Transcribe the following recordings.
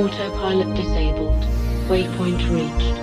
Autopilot disabled. Waypoint reached.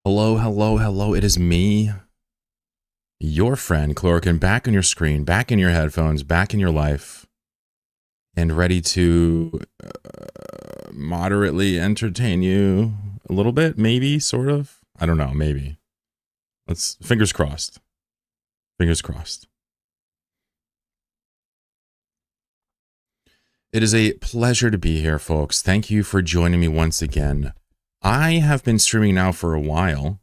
Hello, hello, hello. It is me, your friend, Chlorokin, back on your screen, back in your headphones, back in your life, and ready to moderately entertain you a little bit, maybe, sort of. I don't know, maybe. Fingers crossed. Fingers crossed. It is a pleasure to be here, folks. Thank you for joining me once again. I have been streaming now for a while,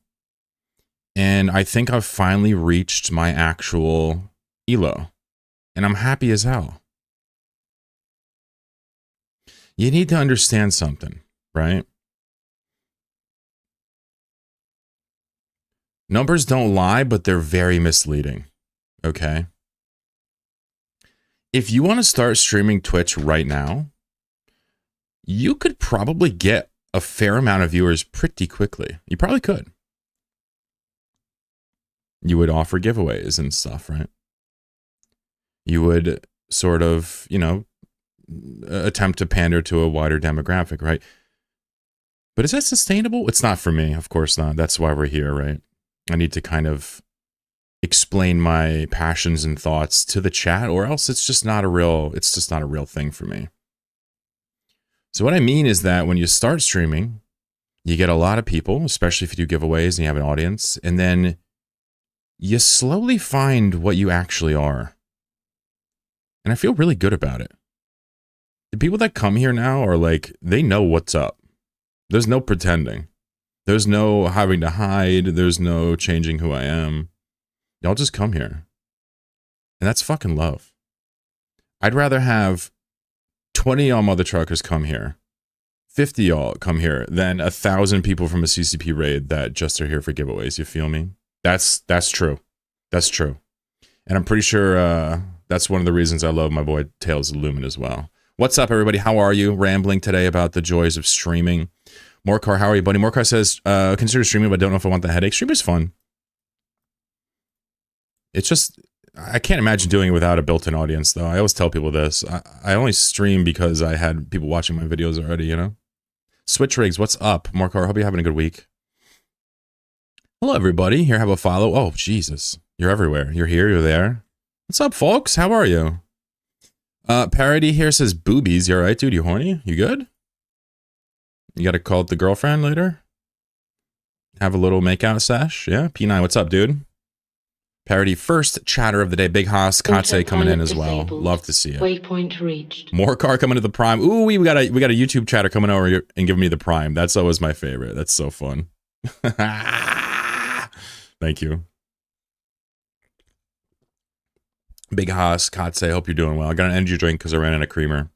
and I think I've finally reached my actual elo, and I'm happy as hell. You need to understand something, right? Numbers don't lie, but they're very misleading, okay? If you want to start streaming Twitch right now, you could probably get a fair amount of viewers pretty quickly. You probably could. You would offer giveaways and stuff, right? You would sort of, you know, attempt to pander to a wider demographic, right? But is that sustainable? It's not for me, of course not. That's why we're here, right? I need to kind of explain my passions and thoughts to the chat, or else it's just not a real thing for me. So what I mean is that when you start streaming, you get a lot of people, especially if you do giveaways and you have an audience, and then you slowly find what you actually are. And I feel really good about it. The people that come here now are like, they know what's up. There's no pretending. There's no having to hide. There's no changing who I am. Y'all just come here. And that's fucking love. I'd rather have 20 y'all mother truckers come here, 50 y'all come here, than 1,000 people from a CCP raid that just are here for giveaways. You feel me? That's true. That's true. And I'm pretty sure that's one of the reasons I love my boy Tales of Lumen as well. What's up, everybody? How are you? Rambling today about the joys of streaming. Morcar, how are you, buddy? Morcar says, consider streaming, but don't know if I want the headache. Streaming's fun. It's just, I can't imagine doing it without a built-in audience, though. I always tell people this. I only stream because I had people watching my videos already, you know? Switch Rigs, what's up? Morcar, hope you're having a good week. Hello, everybody. Here, have a follow. Oh, Jesus. You're everywhere. You're here. You're there. What's up, folks? How are you? Parody here says, boobies. You all right, dude? You horny? You good? You got to call up the girlfriend later? Have a little makeout sesh? Yeah? P9, what's up, dude? Parody first chatter of the day. Big Haas, Katse coming in as well. Love to see it. Waypoint reached. More car coming to the prime. Ooh, we got a YouTube chatter coming over here and giving me the prime. That's always my favorite. That's so fun. Thank you. Big Haas, Katse, hope you're doing well. I got an energy drink because I ran out of creamer.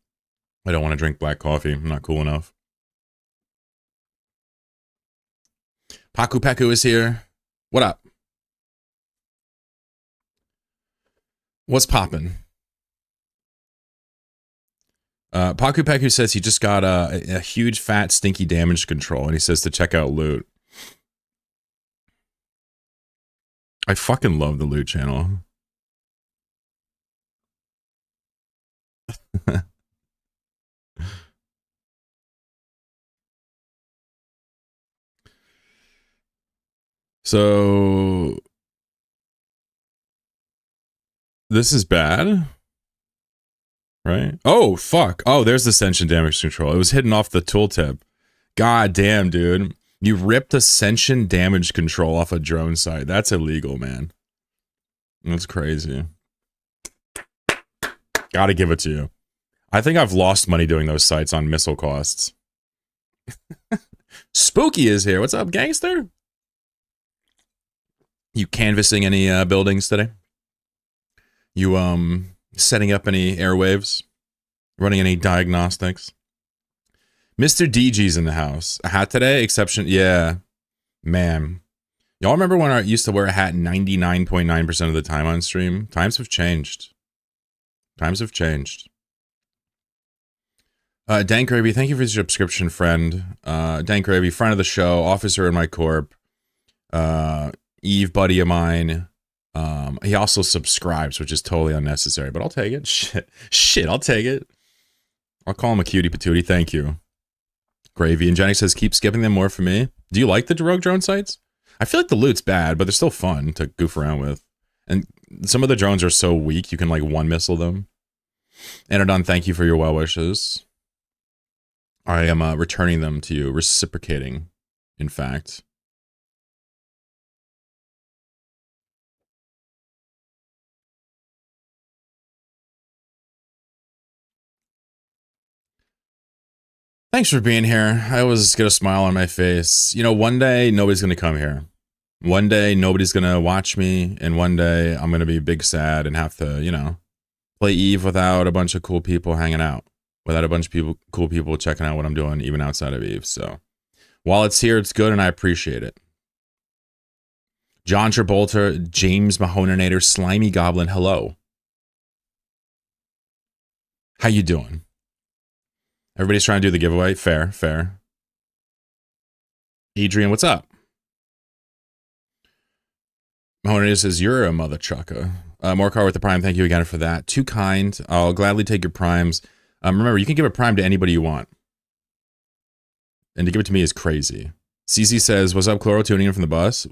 I don't want to drink black coffee. I'm not cool enough. Paku Peku is here. What up? What's poppin'? Paku Peku says he just got a huge fat stinky damage control, and he says to check out loot. I fucking love the loot channel. So this is bad, right? Oh, fuck. Oh, there's Ascension damage control. It was hidden off the tooltip. God damn, dude. You ripped Ascension damage control off a drone site. That's illegal, man. That's crazy. Gotta give it to you. I think I've lost money doing those sites on missile costs. Spooky is here. What's up, gangster? You canvassing any buildings today? You setting up any airwaves? Running any diagnostics? Mr. DG's in the house. A hat today? Exception. Yeah. Man. Y'all remember when I used to wear a hat 99.9% of the time on stream? Times have changed. Times have changed. Dan Gravy, thank you for your subscription, friend. Dan Gravy, friend of the show, officer in my corp. Eve, buddy of mine. He also subscribes, which is totally unnecessary, but I'll take it. Shit, I'll take it. I'll call him a cutie patootie. Thank you. Gravy. And Jenny says, keep skipping them more for me. Do you like the rogue drone sites? I feel like the loot's bad, but they're still fun to goof around with. And some of the drones are so weak, you can like one missile them. Anodon, thank you for your well wishes. I am returning them to you, reciprocating, in fact. Thanks for being here. I always get a smile on my face. You know, one day, nobody's going to come here. One day, nobody's going to watch me. And one day, I'm going to be big sad and have to, you know, play Eve without a bunch of cool people hanging out. Without a bunch of cool people checking out what I'm doing, even outside of Eve. So, while it's here, it's good, and I appreciate it. John Travolta, James Mahoninator, Slimy Goblin, hello. How you doing? Everybody's trying to do the giveaway. Fair, fair. Adrian, what's up? Mahoninator says, you're a mother trucker. Morcar with the prime, thank you again for that. Too kind. I'll gladly take your primes. Remember, you can give a prime to anybody you want. And to give it to me is crazy. CC says, what's up, Chloro, tuning in from the bus?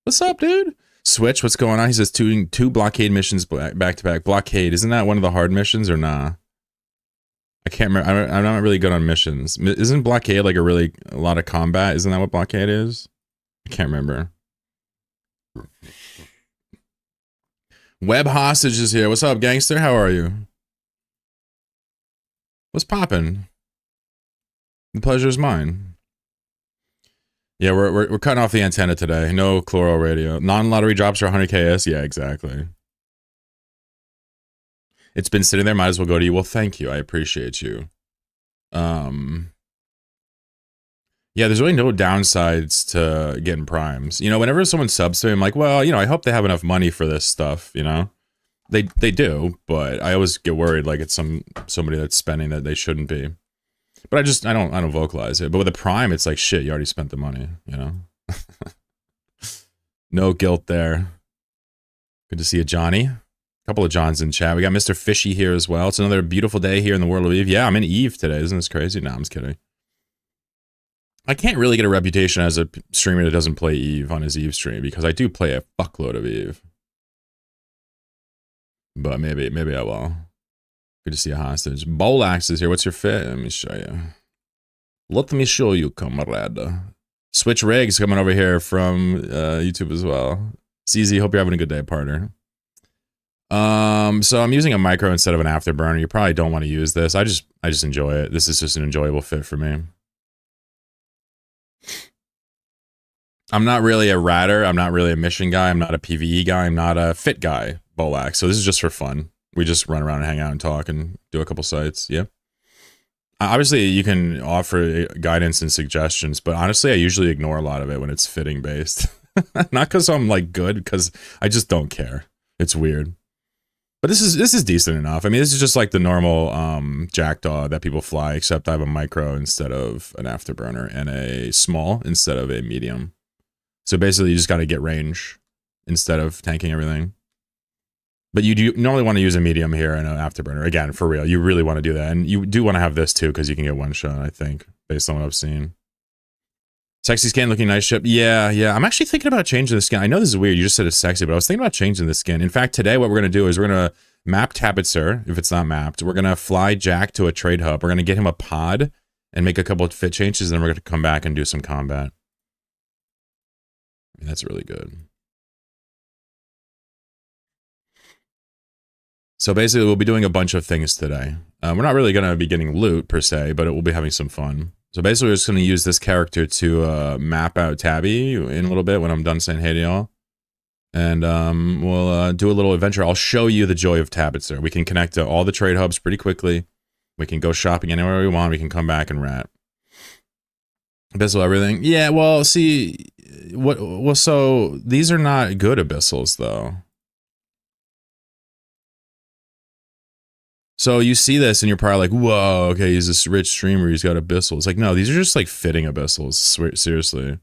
What's up, dude? Switch, what's going on? He says, two blockade missions back to back. Blockade, isn't that one of the hard missions or nah? I can't remember. I'm not really good on missions. Isn't blockade like a lot of combat? Isn't that what blockade is? I can't remember. Web hostage is here. What's up, gangster? How are you? What's poppin'? The pleasure is mine. Yeah, we're cutting off the antenna today. No Chloro radio. Non-lottery drops are 100 KS. Yeah, exactly. It's been sitting there. Might as well go to you. Well, thank you. I appreciate you. Yeah, there's really no downsides to getting primes. You know, whenever someone subs to me, I'm like, well, you know, I hope they have enough money for this stuff, you know? They do, but I always get worried like it's somebody that's spending that they shouldn't be. But I don't vocalize it. But with a prime, it's like, shit, you already spent the money, you know? No guilt there. Good to see you, Johnny. A couple of Johns in chat. We got Mr. Fishy here as well. It's another beautiful day here in the world of Eve. Yeah, I'm in Eve today. Isn't this crazy? No, I'm just kidding. I can't really get a reputation as a streamer that doesn't play Eve on his Eve stream because I do play a fuckload of Eve. But maybe I will. Good to see a hostage. Bolax is here. What's your fit? Let me show you. Let me show you, comrade. Switch Rigs coming over here from YouTube as well. CZ, hope you're having a good day, partner. So I'm using a micro instead of an afterburner. You probably don't want to use this. I just enjoy it. This is just an enjoyable fit for me. I'm not really a ratter. I'm not really a mission guy. I'm not a PvE guy. I'm not a fit guy, Bolax. So this is just for fun. We just run around and hang out and talk and do a couple sites. Yeah. Obviously, you can offer guidance and suggestions, but honestly, I usually ignore a lot of it when it's fitting based. Not because I'm like good, because I just don't care. It's weird. But this is decent enough. I mean, this is just like the normal Jackdaw that people fly, except I have a micro instead of an afterburner and a small instead of a medium. So basically, you just got to get range instead of tanking everything. But you do normally want to use a medium here and an afterburner. Again, for real, you really want to do that. And you do want to have this too, because you can get one shot, I think, based on what I've seen. Sexy skin, looking nice ship. Yeah. I'm actually thinking about changing the skin. I know this is weird. You just said it's sexy, but I was thinking about changing the skin. In fact, today what we're going to do is we're going to map Tabitzer, if it's not mapped. We're going to fly Jack to a trade hub. We're going to get him a pod and make a couple of fit changes, and then we're going to come back and do some combat. I mean, that's really good. So basically, we'll be doing a bunch of things today. We're not really going to be getting loot, per se, but it will be having some fun. So basically, we're just going to use this character to map out Tabby in a little bit when I'm done saying hey to y'all. And we'll do a little adventure. I'll show you the joy of Tabitzer. We can connect to all the trade hubs pretty quickly. We can go shopping anywhere we want. We can come back and rat. Abyssal everything. Yeah, well, see, so these are not good abyssals, though. So you see this and you're probably like, whoa, okay, he's this rich streamer, he's got abyssals. It's like, no, these are just like fitting abyssals, seriously.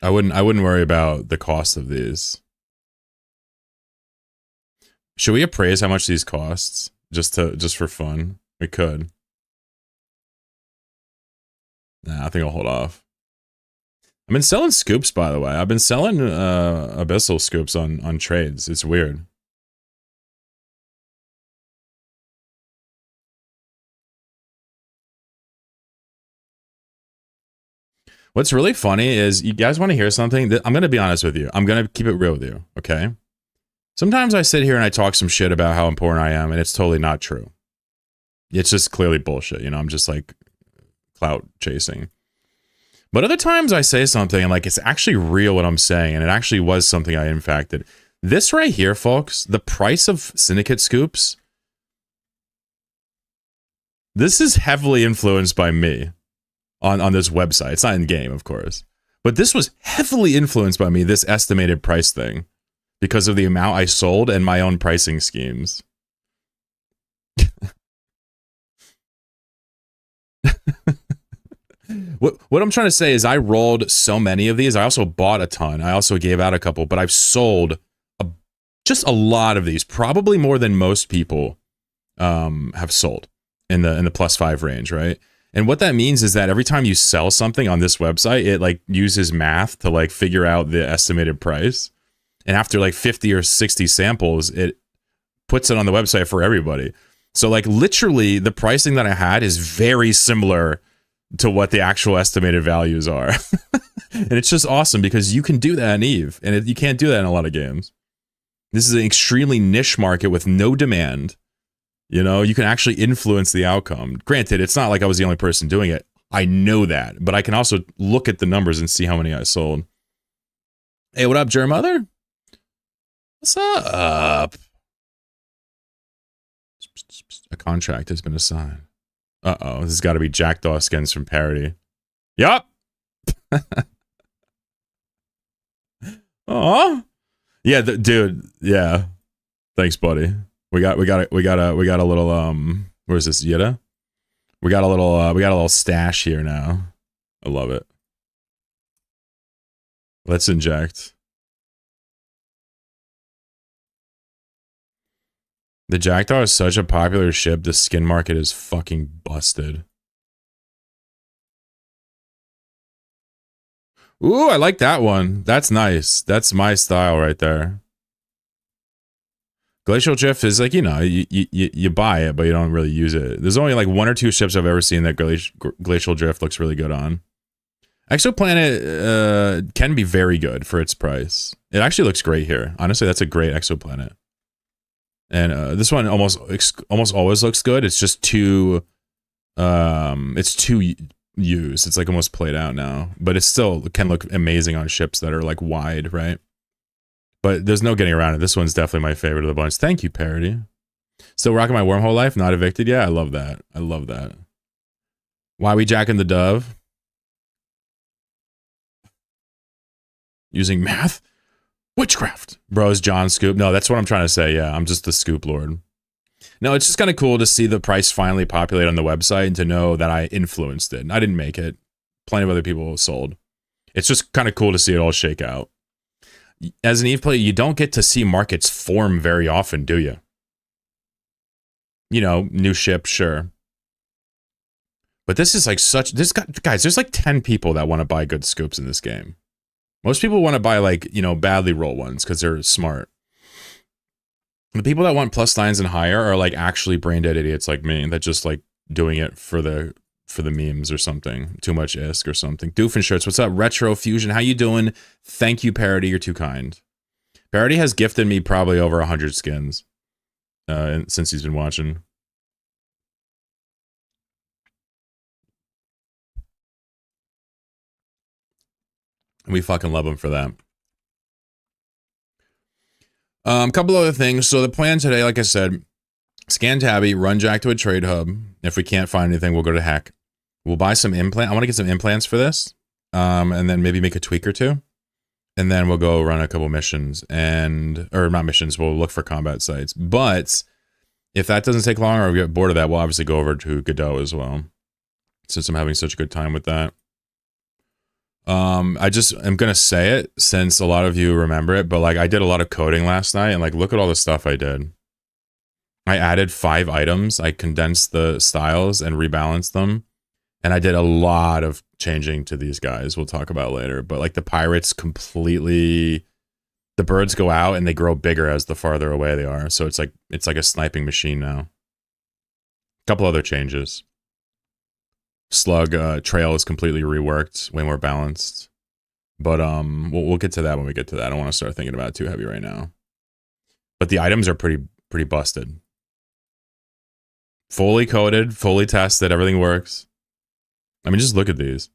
I wouldn't worry about the cost of these. Should we appraise how much these costs? Just for fun? We could. Nah, I think I'll hold off. I've been selling scoops, by the way. I've been selling abyssal scoops on trades. It's weird. What's really funny is, you guys want to hear something? I'm going to be honest with you. I'm going to keep it real with you, okay? Sometimes I sit here and I talk some shit about how important I am, and it's totally not true. It's just clearly bullshit, you know? I'm just like clout chasing. But other times I say something and like it's actually real what I'm saying, and it actually was something I impacted. This right here, folks, the price of Syndicate scoops, this is heavily influenced by me. On this website. It's not in game, of course. But this was heavily influenced by me, this estimated price thing, because of the amount I sold and my own pricing schemes. What I'm trying to say is I rolled so many of these. I also bought a ton. I also gave out a couple, but I've sold just a lot of these, probably more than most people have sold in the +5 range, right? And what that means is that every time you sell something on this website, it like uses math to like figure out the estimated price. And after like 50 or 60 samples, it puts it on the website for everybody. So like literally the pricing that I had is very similar to what the actual estimated values are. And it's just awesome because you can do that in EVE, and you can't do that in a lot of games. This is an extremely niche market with no demand. You know, you can actually influence the outcome. Granted, it's not like I was the only person doing it. I know that. But I can also look at the numbers and see how many I sold. Hey, what up, Germother? What's up? A contract has been assigned. Uh-oh, this has got to be Jackdaw skins from Parody. Yup! Aw! Yeah, dude, yeah. Thanks, buddy. We got a little where's this, Yida? We got a little stash here now. I love it. Let's inject. The Jackdaw is such a popular ship, the skin market is fucking busted. Ooh, I like that one. That's nice. That's my style right there. Glacial Drift is like, you know, you buy it, but you don't really use it. There's only like 1 or 2 ships I've ever seen that Glacial Drift looks really good on. Exoplanet can be very good for its price. It actually looks great here. Honestly, that's a great exoplanet. And this one almost always looks good. It's just too used. It's like almost played out now, but it still can look amazing on ships that are like wide, right? But there's no getting around it. This one's definitely my favorite of the bunch. Thank you, Parody. Still rocking my wormhole life, not evicted yet. I love that. I love that. Why we jacking the dove? Using math? Witchcraft. Bros, John Scoop. No, that's what I'm trying to say. Yeah, I'm just the Scoop Lord. No, it's just kind of cool to see the price finally populate on the website and to know that I influenced it. I didn't make it. Plenty of other people sold. It's just kind of cool to see it all shake out. As an EVE player, you don't get to see markets form very often, do you? You know, new ship, sure. But this is like guys, there's like 10 people that want to buy good scoops in this game. Most people want to buy like, you know, badly roll ones because they're smart. The people that want plus 9s and higher are like actually brain dead idiots like me that just like doing it for the memes or something. Too much isk or something. Doofenshirts, what's up? Retro Fusion, how you doing? Thank you, Parody. You're too kind. Parody has gifted me probably over 100 skins since he's been watching. We fucking love him for that. Couple other things. So the plan today, like I said, scan Tabby, run Jack to a trade hub. If we can't find anything, we'll go to Heck. We'll buy some implant. I want to get some implants for this. And then maybe make a tweak or two. And then we'll go run a couple missions or not missions. We'll look for combat sites. But if that doesn't take long or we get bored of that, we'll obviously go over to Godot as well. Since I'm having such a good time with that. I'm gonna say it since a lot of you remember it, but like I did a lot of coding last night and like look at all the stuff I did. I added 5 items, I condensed the styles and rebalanced them, and I did a lot of changing to these guys we'll talk about later. But like the pirates completely, the birds go out and they grow bigger as the farther away they are. So it's like a sniping machine now. A couple other changes. Slug trail is completely reworked, way more balanced. But we'll get to that when we get to that. I don't want to start thinking about it too heavy right now. But the items are pretty busted. Fully coded, fully tested, everything works. I mean, just look at these.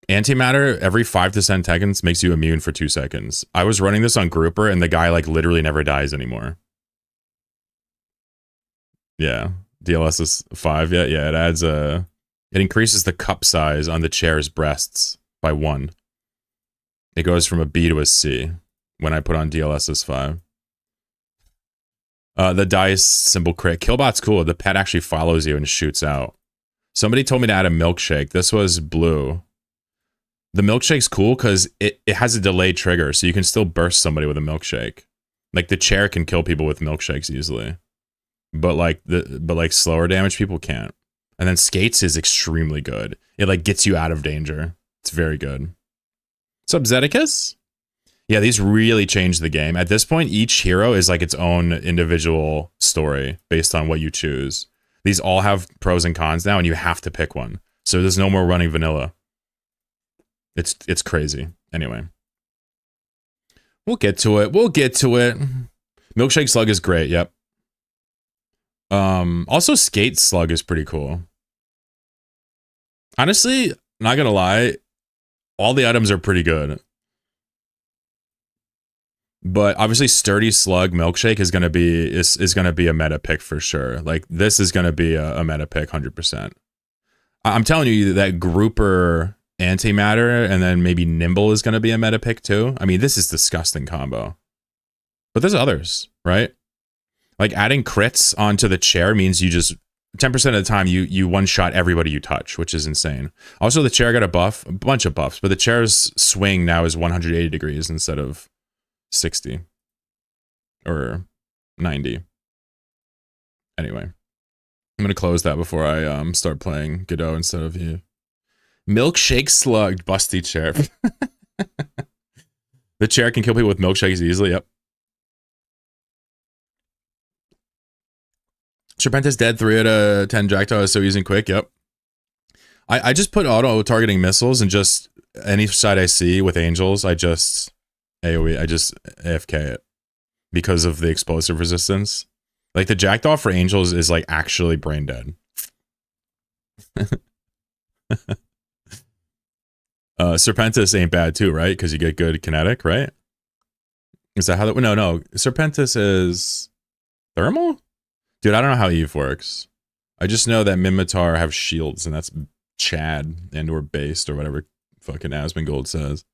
Antimatter every 5 to 10 seconds makes you immune for 2 seconds. I was running this on Grouper and the guy like literally never dies anymore. Yeah, DLS is 5. Yeah, it adds a. It increases the cup size on the chair's breasts by 1. It goes from a B to a C when I put on DLSS 5. The dice symbol crit. Killbot's cool. The pet actually follows you and shoots out. Somebody told me to add a milkshake. This was blue. The milkshake's cool because it has a delayed trigger, so you can still burst somebody with a milkshake. Like the chair can kill people with milkshakes easily. But like slower damage people can't. And then Skates is extremely good. It like gets you out of danger. It's very good. What's up, Zeticus? Yeah, these really changed the game. At this point, each hero is like its own individual story based on what you choose. These all have pros and cons now, and you have to pick one. So there's no more running vanilla. It's crazy. Anyway. We'll get to it. Milkshake Slug is great, yep. Also Skate Slug is pretty cool. Honestly, not gonna lie, all the items are pretty good. But obviously Sturdy Slug Milkshake is gonna be a meta pick for sure. Like this is gonna be a meta pick 100%. I'm telling you that Grouper Antimatter and then maybe Nimble is gonna be a meta pick too. I mean, this is disgusting combo. But there's others, right? Like adding crits onto the chair means you just 10% of the time you one-shot everybody you touch, which is insane. Also, the chair got a bunch of buffs, but the chair's swing now is 180 degrees instead of 60 or 90. Anyway, I'm gonna close that before I start playing Godot instead of you. Milkshake Slugged, busty chair. The chair can kill people with milkshakes easily. Yep. Serpenta's dead. 3 out of 10 Jackdaw is so easy and quick. Yep. I just put auto targeting missiles and just any side I see with angels, I just AoE. I just AFK it because of the explosive resistance. Like the Jackdaw for angels is like actually brain dead. Serpentis ain't bad too, right? Because you get good kinetic, right? Is that how that? No. Serpentis is thermal. Dude, I don't know how Eve works. I just know that Mimitar have shields, and that's Chad and or based or whatever fucking Asmongold says.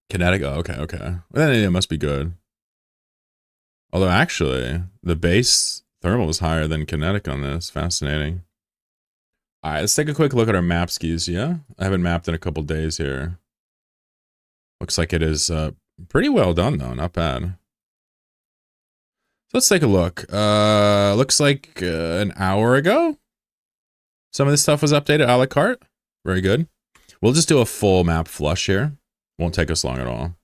Kinetic, oh, okay. Well, then it must be good. Although actually, the base thermal is higher than kinetic on this. Fascinating. All right, let's take a quick look at our map skis, yeah? I haven't mapped in a couple days here. Looks like it is pretty well done, though. Not bad. So let's take a look. Looks like an hour ago, some of this stuff was updated a la carte. Very good. We'll just do a full map flush here. Won't take us long at all.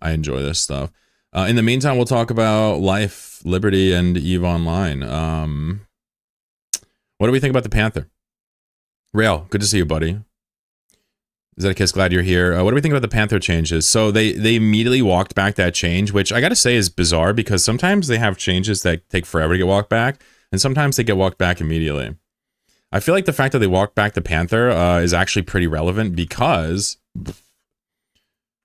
I enjoy this stuff. In the meantime, we'll talk about Life, Liberty, and EVE Online. What do we think about the Panther? Rail, good to see you, buddy. Is that a kiss? Glad you're here. What do we think about the Panther changes? So they immediately walked back that change, which I gotta say is bizarre because sometimes they have changes that take forever to get walked back, and sometimes they get walked back immediately. I feel like the fact that they walked back the Panther is actually pretty relevant because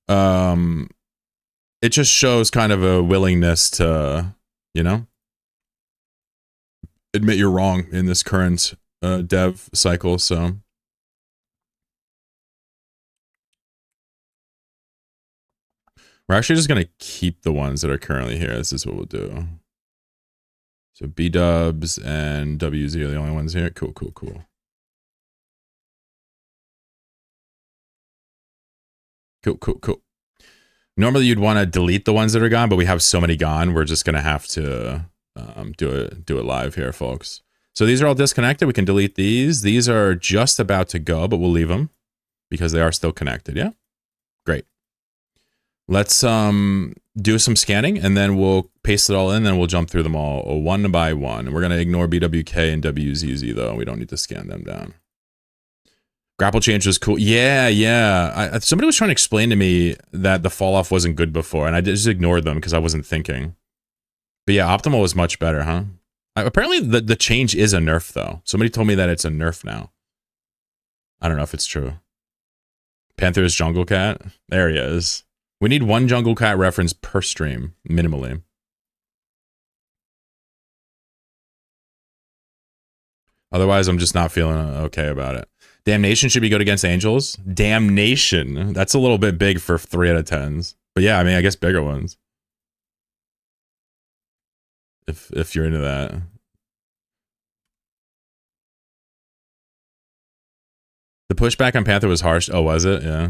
it just shows kind of a willingness to, you know, admit you're wrong in this current dev cycle. So we're actually just gonna keep the ones that are currently here. This is what we'll do. So B-dubs and WZ are the only ones here. Cool. Cool. Normally you'd want to delete the ones that are gone, but we have so many gone, we're just gonna have to do it live here, folks. So these are all disconnected. We can delete these. These are just about to go, but we'll leave them because they are still connected. Yeah, great. Let's do some scanning and then we'll paste it all in. Then we'll jump through them all one by one. We're gonna ignore BWK and WZZ though. We don't need to scan them down. Grapple change was cool. Yeah. Somebody was trying to explain to me that the fall off wasn't good before, and I just ignored them because I wasn't thinking. But yeah, optimal was much better, huh? Apparently the change is a nerf though. Somebody told me that it's a nerf now. I don't know if it's true. Panther's Jungle Cat. There he is. We need one Jungle Cat reference per stream, minimally. Otherwise, I'm just not feeling okay about it. Damnation should be good against Angels. Damnation. That's a little bit big for 3 out of 10s. But yeah, I mean, I guess bigger ones. If you're into that. The pushback on Panther was harsh. Oh, was it? Yeah.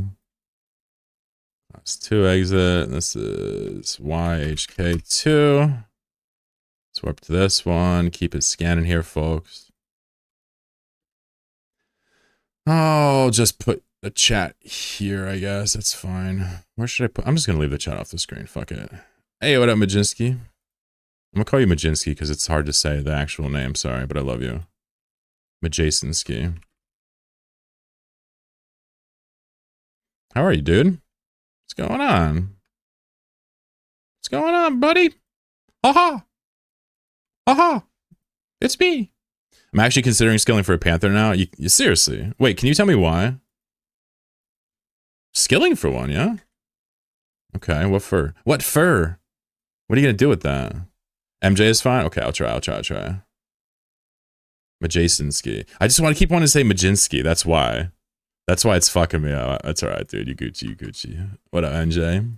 That's 2 exit. This is YHK2. Swap to this one. Keep it scanning here, folks. Oh, just put the chat here, I guess. That's fine. Where should I put? I'm just going to leave the chat off the screen. Fuck it. Hey, what up, Majinski? I'm going to call you Majinski because it's hard to say the actual name. Sorry, but I love you. Majasinski. How are you, dude? What's going on? What's going on, buddy? Ha-ha! Ha-ha! It's me! I'm actually considering skilling for a Panther now. You seriously? Wait, can you tell me why? Skilling for one, yeah? Okay, what fur? What fur? What are you gonna do with that? MJ is fine? Okay, I'll try. Majasinski. I just want to keep wanting to say Majinski, that's why. That's why it's fucking me out. That's alright, dude. You Gucci. What up, MJ?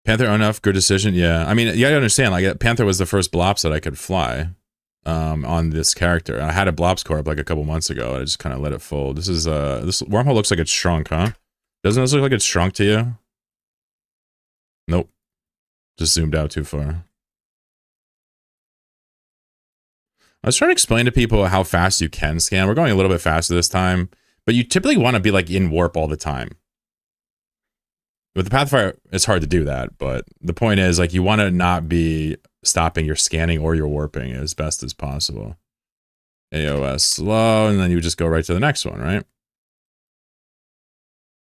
Panther enough, good decision. Yeah, I mean, you gotta understand, like, Panther was the first Blops that I could fly on this character. I had a Blops core up like a couple months ago, and I just kind of let it fold. This is this wormhole looks like it's shrunk, huh? Doesn't this look like it's shrunk to you? Nope. Just zoomed out too far. I was trying to explain to people how fast you can scan. We're going a little bit faster this time, but you typically want to be like in warp all the time. With the Pathfinder, it's hard to do that, but the point is, like, you want to not be stopping your scanning or your warping as best as possible. AOS slow, and then you would just go right to the next one, right?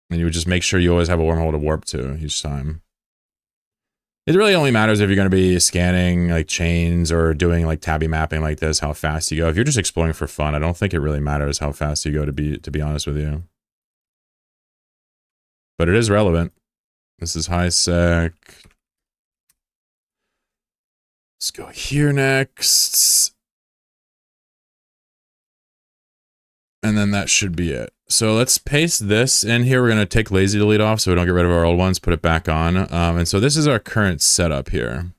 And you would just make sure you always have a wormhole to warp to each time. It really only matters if you're going to be scanning, like, chains or doing, like, tabby mapping like this, how fast you go. If you're just exploring for fun, I don't think it really matters how fast you go, to be honest with you. But it is relevant. This is high sec. Let's go here next. And then that should be it. So let's paste this in here. We're going to take lazy delete off so we don't get rid of our old ones, put it back on. And so this is our current setup here.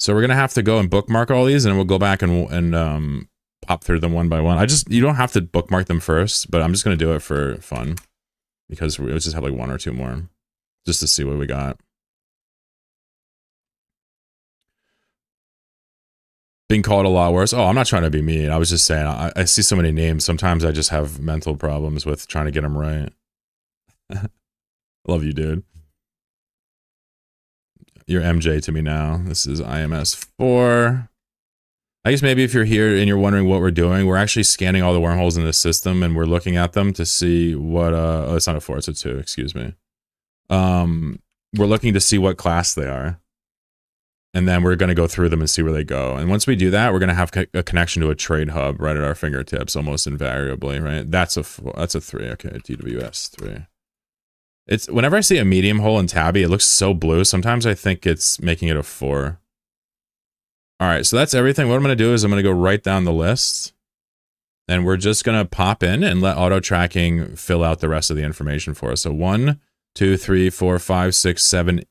So we're going to have to go and bookmark all these, and we'll go back and pop through them one by one. You don't have to bookmark them first, but I'm just going to do it for fun because we'll just have like one or two more just to see what we got. Being called a lot worse. Oh, I'm not trying to be mean. I was just saying, I see so many names. Sometimes I just have mental problems with trying to get them right. Love you, dude. You're MJ to me now. This is IMS4. I guess maybe if you're here and you're wondering what we're doing, we're actually scanning all the wormholes in the system and we're looking at them to see what, oh, it's not a 4, it's a 2, excuse me. We're looking to see what class they are. And then we're going to go through them and see where they go. And once we do that, we're going to have a connection to a trade hub right at our fingertips, almost invariably, right? That's a 3. Okay, TWS 3. It's whenever I see a medium hole in Tabby, it looks so blue. Sometimes I think it's making it a 4. All right, so that's everything. What I'm going to do is I'm going to go right down the list. And we're just going to pop in and let auto tracking fill out the rest of the information for us. So 1, 2, 3, 4, 5, 6, 7.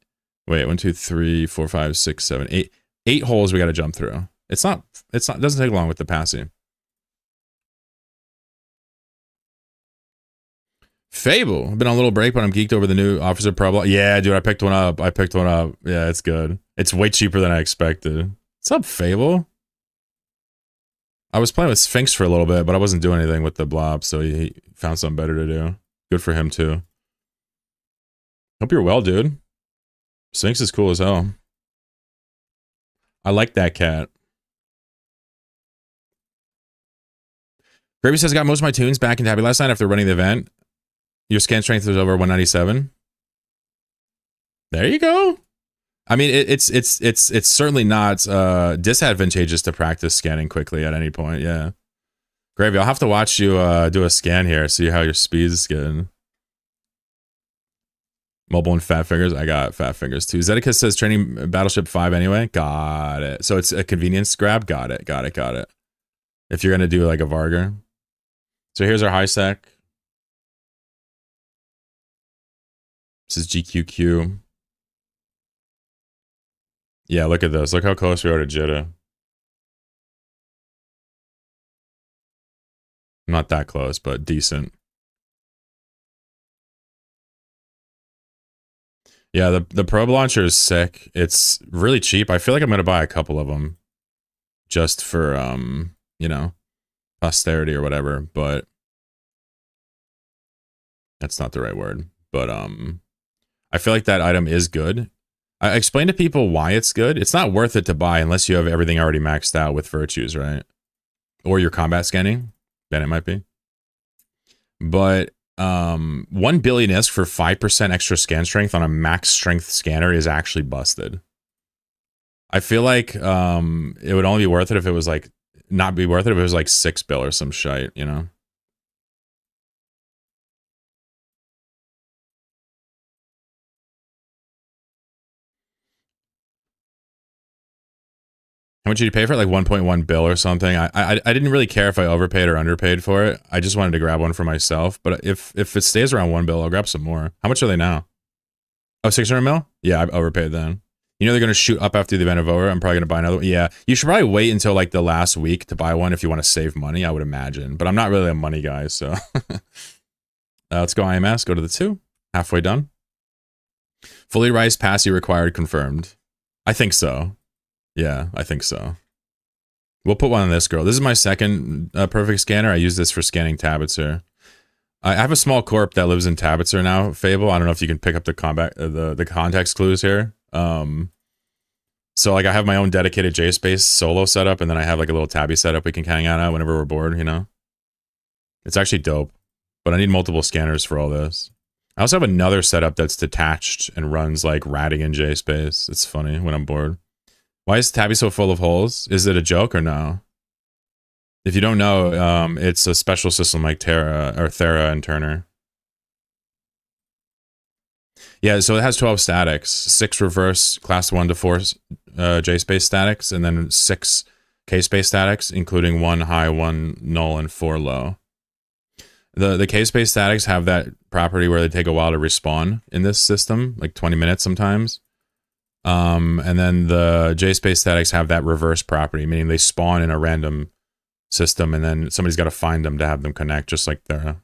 Wait, 1, 2, 3, 4, 5, 6, 7, 8. 8 holes we got to jump through. It doesn't take long with the passing. Fable. I've been on a little break, but I'm geeked over the new Officer Pro. Yeah, dude, I picked one up. Yeah, it's good. It's way cheaper than I expected. What's up, Fable? I was playing with Sphinx for a little bit, but I wasn't doing anything with the blob, so he found something better to do. Good for him, too. Hope you're well, dude. Sphinx is cool as hell. I like that cat. Gravy says, I got most of my tunes back in Tabby last night after running the event. Your scan strength was over 197. There you go. I mean, it's certainly not disadvantageous to practice scanning quickly at any point. Yeah. Gravy, I'll have to watch you do a scan here, see how your speed's getting. Mobile and fat fingers. I got fat fingers too. Zeticus says training Battleship 5 anyway. Got it. So it's a convenience grab. Got it. If you're going to do like a Varger. So here's our high sec. This is GQQ. Yeah, look at this. Look how close we are to Jitta. Not that close, but decent. Yeah, the probe launcher is sick. It's really cheap. I feel like I'm going to buy a couple of them just for, you know, posterity or whatever, but that's not the right word. But I feel like that item is good. I explain to people why it's good. It's not worth it to buy unless you have everything already maxed out with virtues, right? Or your combat scanning. Then it might be. But 1 billion ISK for 5% extra scan strength on a max strength scanner is actually busted. I feel like it would only be worth it if it was like, not be worth it if it was like 6 bill or some shite, you know? How much did you pay for it? Like 1.1 bill or something. I didn't really care if I overpaid or underpaid for it. I just wanted to grab one for myself. But if it stays around 1 bill, I'll grab some more. How much are they now? Oh, 600 mil? Yeah, I overpaid then. You know they're going to shoot up after the event is over. I'm probably going to buy another one. Yeah, you should probably wait until like the last week to buy one if you want to save money, I would imagine. But I'm not really a money guy, so. Let's go IMS, go to the 2. Halfway done. Fully Rice Passy required confirmed. I think so. Yeah, I think so. We'll put one on this girl. This is my second perfect scanner. I use this for scanning Tabitzer. I have a small corp that lives in Tabitzer now, Fable. I don't know if you can pick up the the context clues here. So like I have my own dedicated JSpace solo setup, and then I have like a little Tabby setup we can hang out at whenever we're bored, you know? It's actually dope, but I need multiple scanners for all this. I also have another setup that's detached and runs like ratting in JSpace. It's funny when I'm bored. Why is Tabby so full of holes? Is it a joke or no? If you don't know, it's a special system like Thera and Turner. Yeah, so it has 12 statics, 6 reverse class 1 to 4 JSpace statics, and then 6 K-space statics, including 1 high, 1 null, and 4 low. The K-space statics have that property where they take a while to respawn in this system, like 20 minutes sometimes. And then the JSpace statics have that reverse property, meaning they spawn in a random system, and then somebody's got to find them to have them connect, just like the...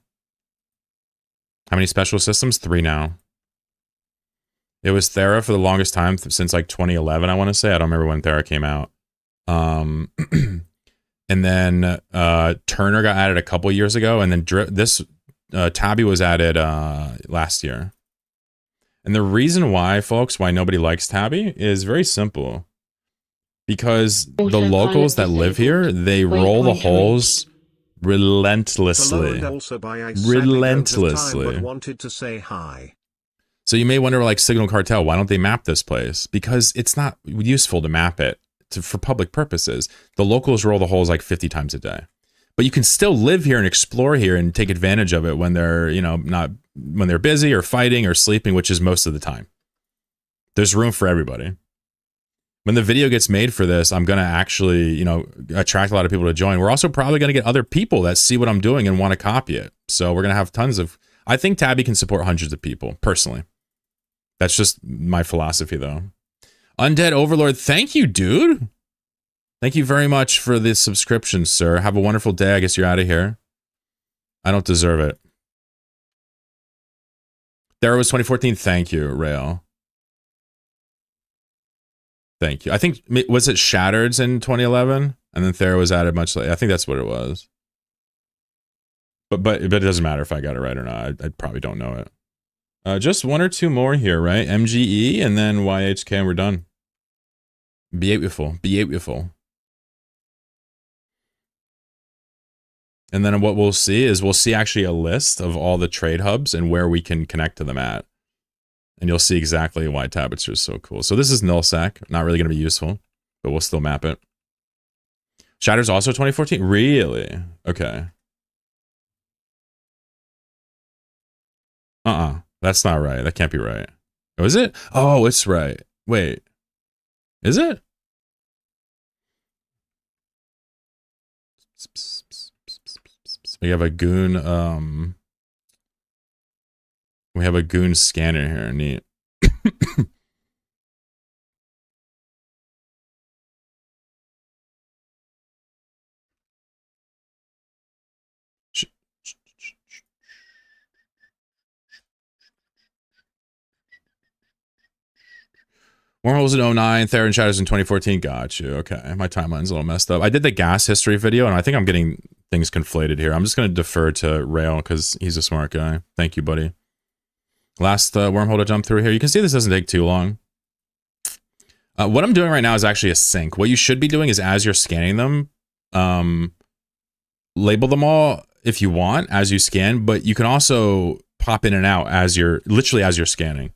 How many special systems? 3 now. It was Thera for the longest time, since like 2011, I want to say. I don't remember when Thera came out. And then Turner got added a couple years ago, and then Tabby was added last year. And the reason why, folks, why nobody likes Tabby is very simple. Because the locals that live here, they roll the holes relentlessly. Relentlessly. Wanted to say hi. So you may wonder, like, Signal Cartel, why don't they map this place? Because it's not useful to map it for public purposes. The locals roll the holes like 50 times a day. But you can still live here and explore here and take advantage of it when they're, you know, not when they're busy or fighting or sleeping, which is most of the time. There's room for everybody. When the video gets made for this, I'm going to actually, you know, attract a lot of people to join. We're also probably going to get other people that see what I'm doing and want to copy it. So we're going to have tons of... I think Tabby can support hundreds of people, personally. That's just my philosophy, though. Undead Overlord, thank you, dude. Thank you very much for the subscription, sir. Have a wonderful day. I guess you're out of here. I don't deserve it. There was 2014. Thank you, Rail. Thank you. I think, was it Shattered's in 2011? And then Thera was added much later. I think that's what it was. But it doesn't matter if I got it right or not. I probably don't know it. Just 1 or 2 more here, right? MGE and then YHK and we're done. Beautiful. Beautiful. And then what we'll see is we'll see actually a list of all the trade hubs and where we can connect to them at. And you'll see exactly why Tabitzer is so cool. So this is nullsec. Not really going to be useful, but we'll still map it. Shatter's also 2014? Really? Okay. That's not right. That can't be right. Oh, is it? Oh, it's right. Wait. Is it? We have a goon, we have a goon scanner here. Neat. Wormholes in 09, Theron Shadows in 2014. Got you. Okay. My timeline's a little messed up. I did the gas history video, and I think I'm getting things conflated here. I'm just going to defer to Rail because he's a smart guy. Thank you, buddy. Last wormhole to jump through here. You can see this doesn't take too long. What I'm doing right now is actually a sync. What you should be doing is as you're scanning them, label them all if you want as you scan, but you can also pop in and out as you're, literally as you're scanning.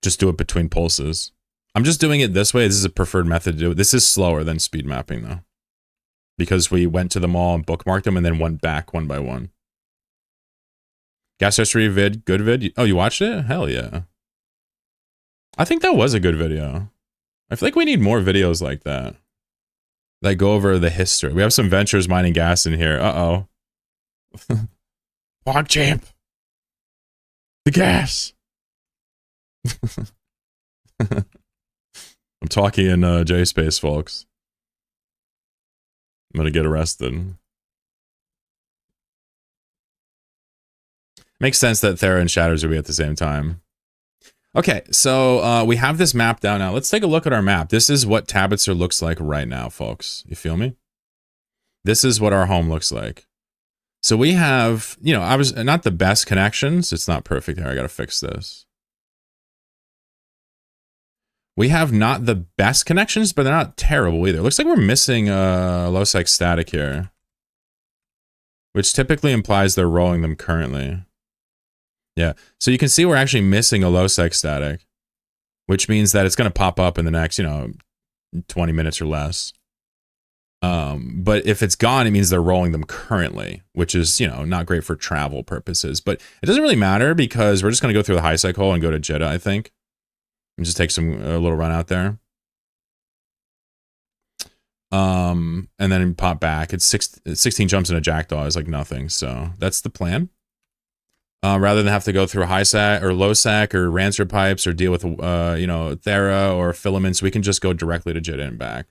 Just do it between pulses. I'm just doing it this way. This is a preferred method to do it. This is slower than speed mapping though, because we went to them all and bookmarked them and then went back one by one. Gas history vid, good vid. Oh, you watched it? Hell yeah. I think that was a good video. I feel like we need more videos like that. That go over the history. We have some ventures mining gas in here. Uh-oh. PogChamp. The gas. I'm talking in JSpace, folks. I'm gonna get arrested. Makes sense that Thera and Shatters will be at the same time. Okay, so we have this map down now. Let's take a look at our map. This is what Tabitzer looks like right now, folks. You feel me? This is what our home looks like. So we have, you know, I was not the best connections. It's not perfect here. I gotta fix this. We have not the best connections, but they're not terrible either. Looks like we're missing low sec static here, which typically implies they're rolling them currently. Yeah, so you can see we're actually missing a low sec static, which means that it's going to pop up in the next, you know, 20 minutes or less. But if it's gone, it means they're rolling them currently, which is, not great for travel purposes. But it doesn't really matter because we're just going to go through the high cycle and go to Jeddah, I think. And just take a little run out there. And then pop back. It's 16 jumps in a Jackdaw is like nothing. So that's the plan. Rather than have to go through a high sack or low sack or Rancer pipes or deal with, Thera or filaments, we can just go directly to Jeddah and back.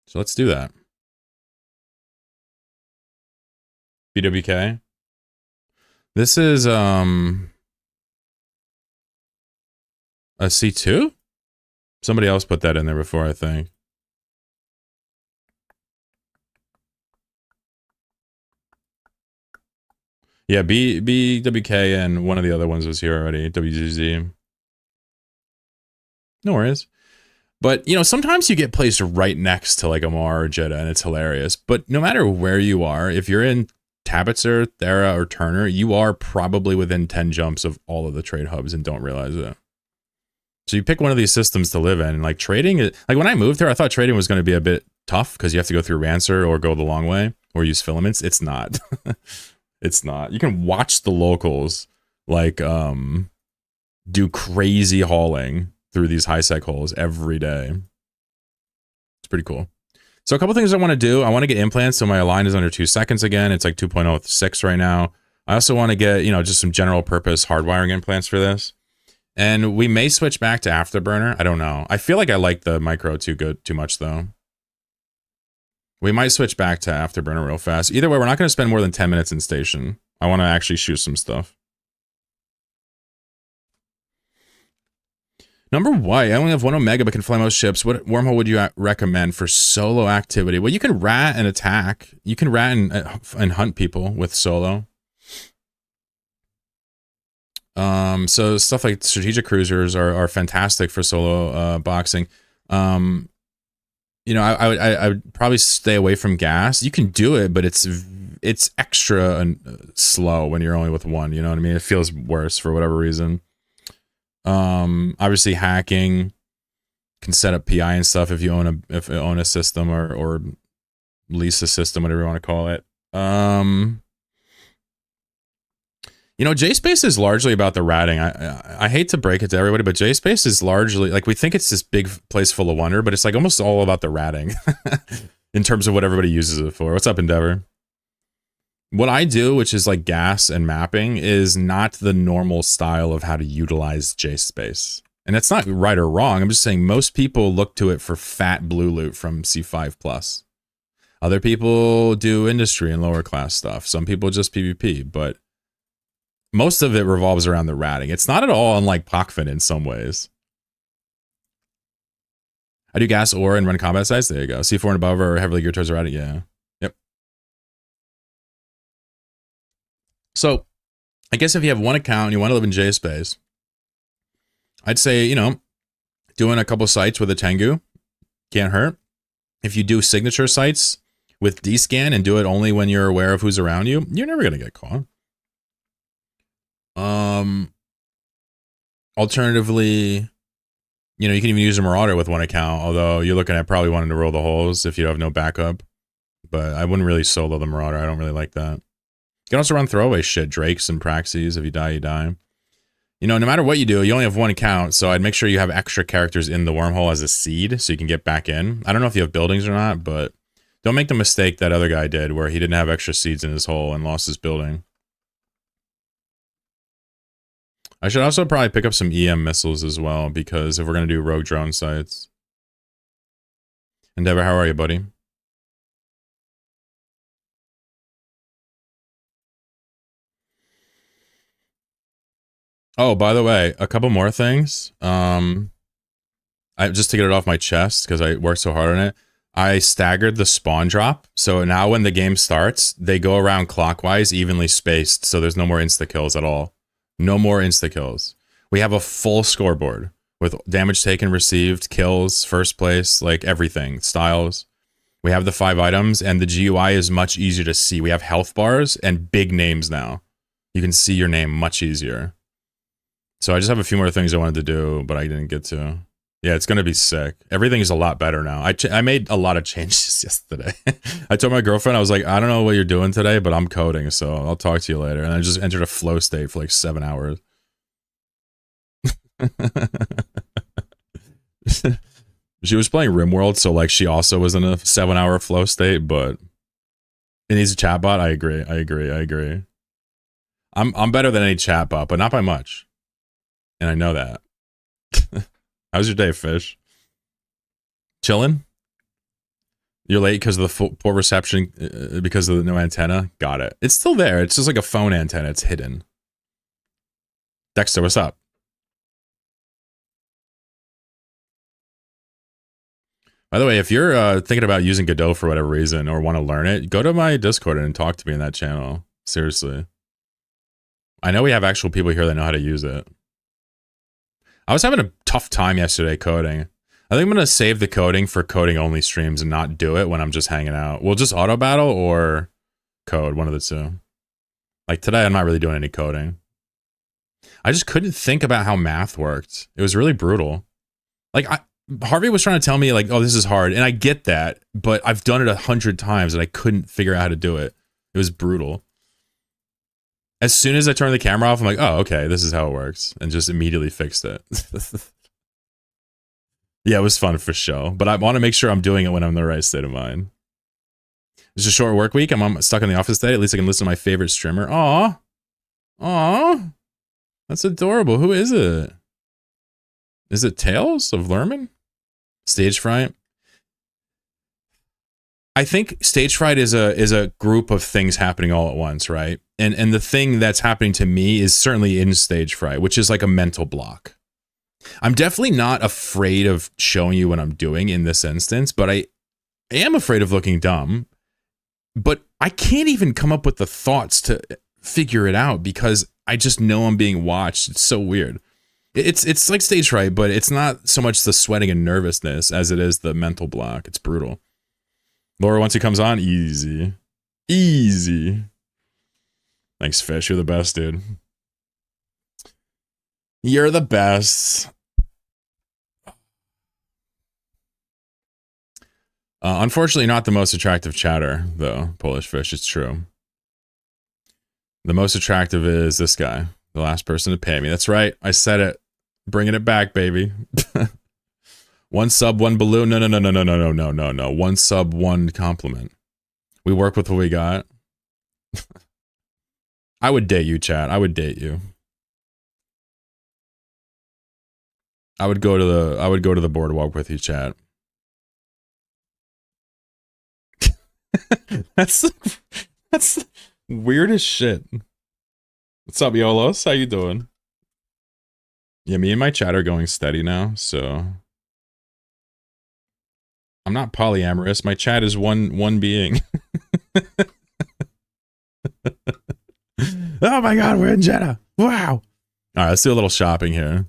So let's do that. BWK. This is a C2? Somebody else put that in there before, I think. Yeah, BWK and one of the other ones was here already. WZZ. No worries. But, sometimes you get placed right next to like Amar or Jeddah and it's hilarious. But no matter where you are, if you're in Tabitzer, Thera, or Turner, you are probably within 10 jumps of all of the trade hubs and don't realize it. So you pick one of these systems to live in. And like trading, like when I moved here, I thought trading was going to be a bit tough because you have to go through Rancer or go the long way or use filaments. It's not. It's not. You can watch the locals like do crazy hauling through these high sec holes every day. It's pretty cool. So a couple things I want to do. I want to get implants so my align is under 2 seconds again. It's like 2.06 right now. I also want to get, just some general purpose hardwiring implants for this. And we may switch back to Afterburner. I don't know. I feel like I like the micro too much though. We might switch back to Afterburner real fast. Either way, we're not going to spend more than 10 minutes in station. I want to actually shoot some stuff. Number Y, I only have 1 Omega but can fly most ships. What wormhole would you recommend for solo activity? Well, you can rat and attack. You can rat and hunt people with solo. So stuff like strategic cruisers are fantastic for solo boxing. I would probably stay away from gas. You can do it, but it's extra slow when you're only with one. You know what I mean? It feels worse for whatever reason. Obviously hacking can set up PI and stuff if you own a system or lease a system, whatever you want to call it. JSpace is largely about the ratting. I hate to break it to everybody, but JSpace is largely like, we think it's this big place full of wonder, but it's like almost all about the ratting in terms of what everybody uses it for. What's up, Endeavor? What I do, which is like gas and mapping, is not the normal style of how to utilize JSpace. And it's not right or wrong. I'm just saying most people look to it for fat blue loot from C5+. Other people do industry and lower class stuff. Some people just PvP, but most of it revolves around the ratting. It's not at all unlike Pockfin in some ways. I do gas ore and run combat sites. There you go. C4 and above are heavily geared towards the ratting. Yeah. Yep. So, I guess if you have one account and you want to live in JSpace, I'd say, doing a couple sites with a Tengu can't hurt. If you do signature sites with D-scan and do it only when you're aware of who's around you, you're never going to get caught. Alternatively, you can even use a Marauder with one account, although you're looking at probably wanting to roll the holes if you have no backup. But I wouldn't really solo the Marauder. I don't really like that. You can also run throwaway shit, Drakes and Praxies. If you die, you die. No matter what you do, you only have one account, so I'd make sure you have extra characters in the wormhole as a seed so you can get back in. I don't know if you have buildings or not, but don't make the mistake that other guy did where he didn't have extra seeds in his hole and lost his building. I should also probably pick up some EM missiles as well, because if we're going to do rogue drone sites. Endeavor, how are you, buddy? Oh, by the way, a couple more things. Just to get it off my chest, because I worked so hard on it, I staggered the spawn drop. So now when the game starts, they go around clockwise, evenly spaced, so there's no more insta-kills at all. No more insta-kills. We have a full scoreboard with damage taken, received, kills, first place, like everything, styles. We have the 5 items, and the GUI is much easier to see. We have health bars and big names now. You can see your name much easier. So I just have a few more things I wanted to do, but I didn't get to. Yeah, it's gonna be sick. Everything is a lot better now. I made a lot of changes yesterday. I told my girlfriend, I was like, I don't know what you're doing today, but I'm coding, so I'll talk to you later. And I just entered a flow state for like 7 hours. She was playing RimWorld, so like she also was in a 7-hour flow state, but it needs a chatbot. I agree. I'm better than any chatbot, but not by much. And I know that. How's your day, Fish? Chilling? You're late because of the poor reception, because of the no antenna? Got it. It's still there. It's just like a phone antenna. It's hidden. Dexter, what's up? By the way, if you're thinking about using Godot for whatever reason or want to learn it, go to my Discord and talk to me in that channel. Seriously. I know we have actual people here that know how to use it. I was having a tough time yesterday coding. I think I'm going to save the coding for coding only streams and not do it when I'm just hanging out. We'll just auto battle or code, one of the two. Like today, I'm not really doing any coding. I just couldn't think about how math worked. It was really brutal. Like Harvey was trying to tell me like, oh, this is hard. And I get that, but I've done it 100 times and I couldn't figure out how to do it. It was brutal. As soon as I turned the camera off, I'm like, oh, okay, this is how it works. And just immediately fixed it. Yeah, it was fun for sure. But I want to make sure I'm doing it when I'm in the right state of mind. It's a short work week. I'm stuck in the office today. At least I can listen to my favorite streamer. Aw. Aw. That's adorable. Who is it? Is it Tales of Lerman? Stage fright? I think stage fright is a group of things happening all at once, right? And the thing that's happening to me is certainly in stage fright, which is like a mental block. I'm definitely not afraid of showing you what I'm doing in this instance, but I am afraid of looking dumb. But I can't even come up with the thoughts to figure it out because I just know I'm being watched. It's so weird. It's like stage fright, but it's not so much the sweating and nervousness as it is the mental block. It's brutal. Laura, once he comes on, easy. Easy. Thanks, Fish. You're the best, dude. You're the best. Unfortunately, not the most attractive chatter, though, Polish Fish. It's true. The most attractive is this guy, the last person to pay me. That's right. I said it. Bringing it back, baby. One sub, one balloon. No. One sub, one compliment. We work with what we got. I would date you, chat. I would date you. I would go to the boardwalk with you, chat. that's weird as shit. What's up, Yolos? How you doing? Yeah, me and my chat are going steady now, so I'm not polyamorous. My chat is one being. Oh my god, we're in Jeddah. Wow. Alright, let's do a little shopping here.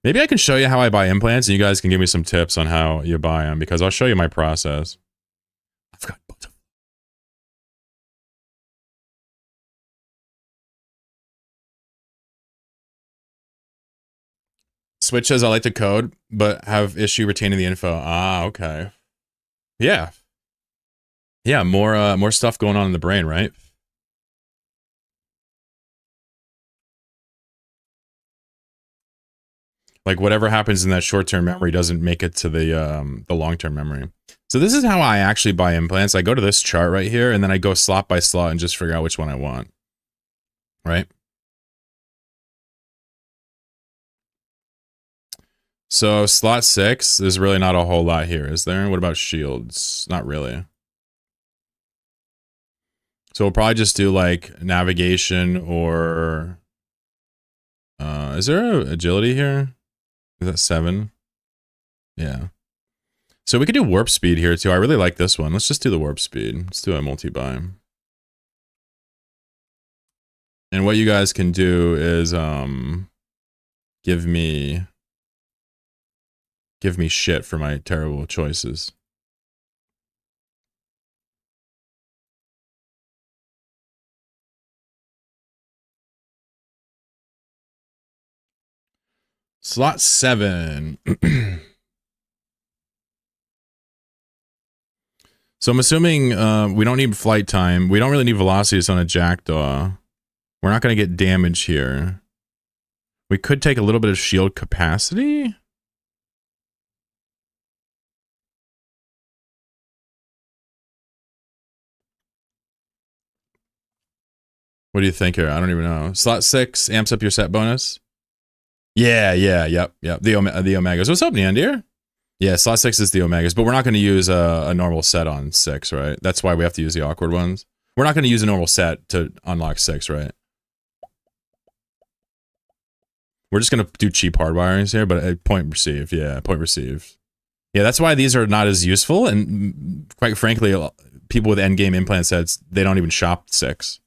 Maybe I can show you how I buy implants and you guys can give me some tips on how you buy them because I'll show you my process. I've got both. Switch says I like to code, but have issue retaining the info. Ah, okay. Yeah. Yeah, more stuff going on in the brain, right? Like whatever happens in that short-term memory doesn't make it to the long-term memory. So this is how I actually buy implants. I go to this chart right here, and then I go slot by slot and just figure out which one I want. Right? So slot 6, there's really not a whole lot here, is there? What about shields? Not really. So we'll probably just do like navigation or... is there a agility here? Is that 7? Yeah. So we could do warp speed here too. I really like this one. Let's just do the warp speed. Let's do a multi-buy. And what you guys can do is give me shit for my terrible choices. Slot 7. So I'm assuming we don't need flight time. We don't really need velocities on a Jackdaw. We're not going to get damage here. We could take a little bit of shield capacity. What do you think here? I don't even know. Slot 6 amps up your set bonus. Yeah, yep. The Omegas. What's up, Neandir? Yeah, slot 6 is the Omegas, but we're not going to use a normal set on 6, right? That's why we have to use the awkward ones. We're not going to use a normal set to unlock 6, right? We're just going to do cheap hardwirings here, but point received. Yeah, point received. Yeah, that's why these are not as useful, and quite frankly, people with endgame implant sets, they don't even shop 6.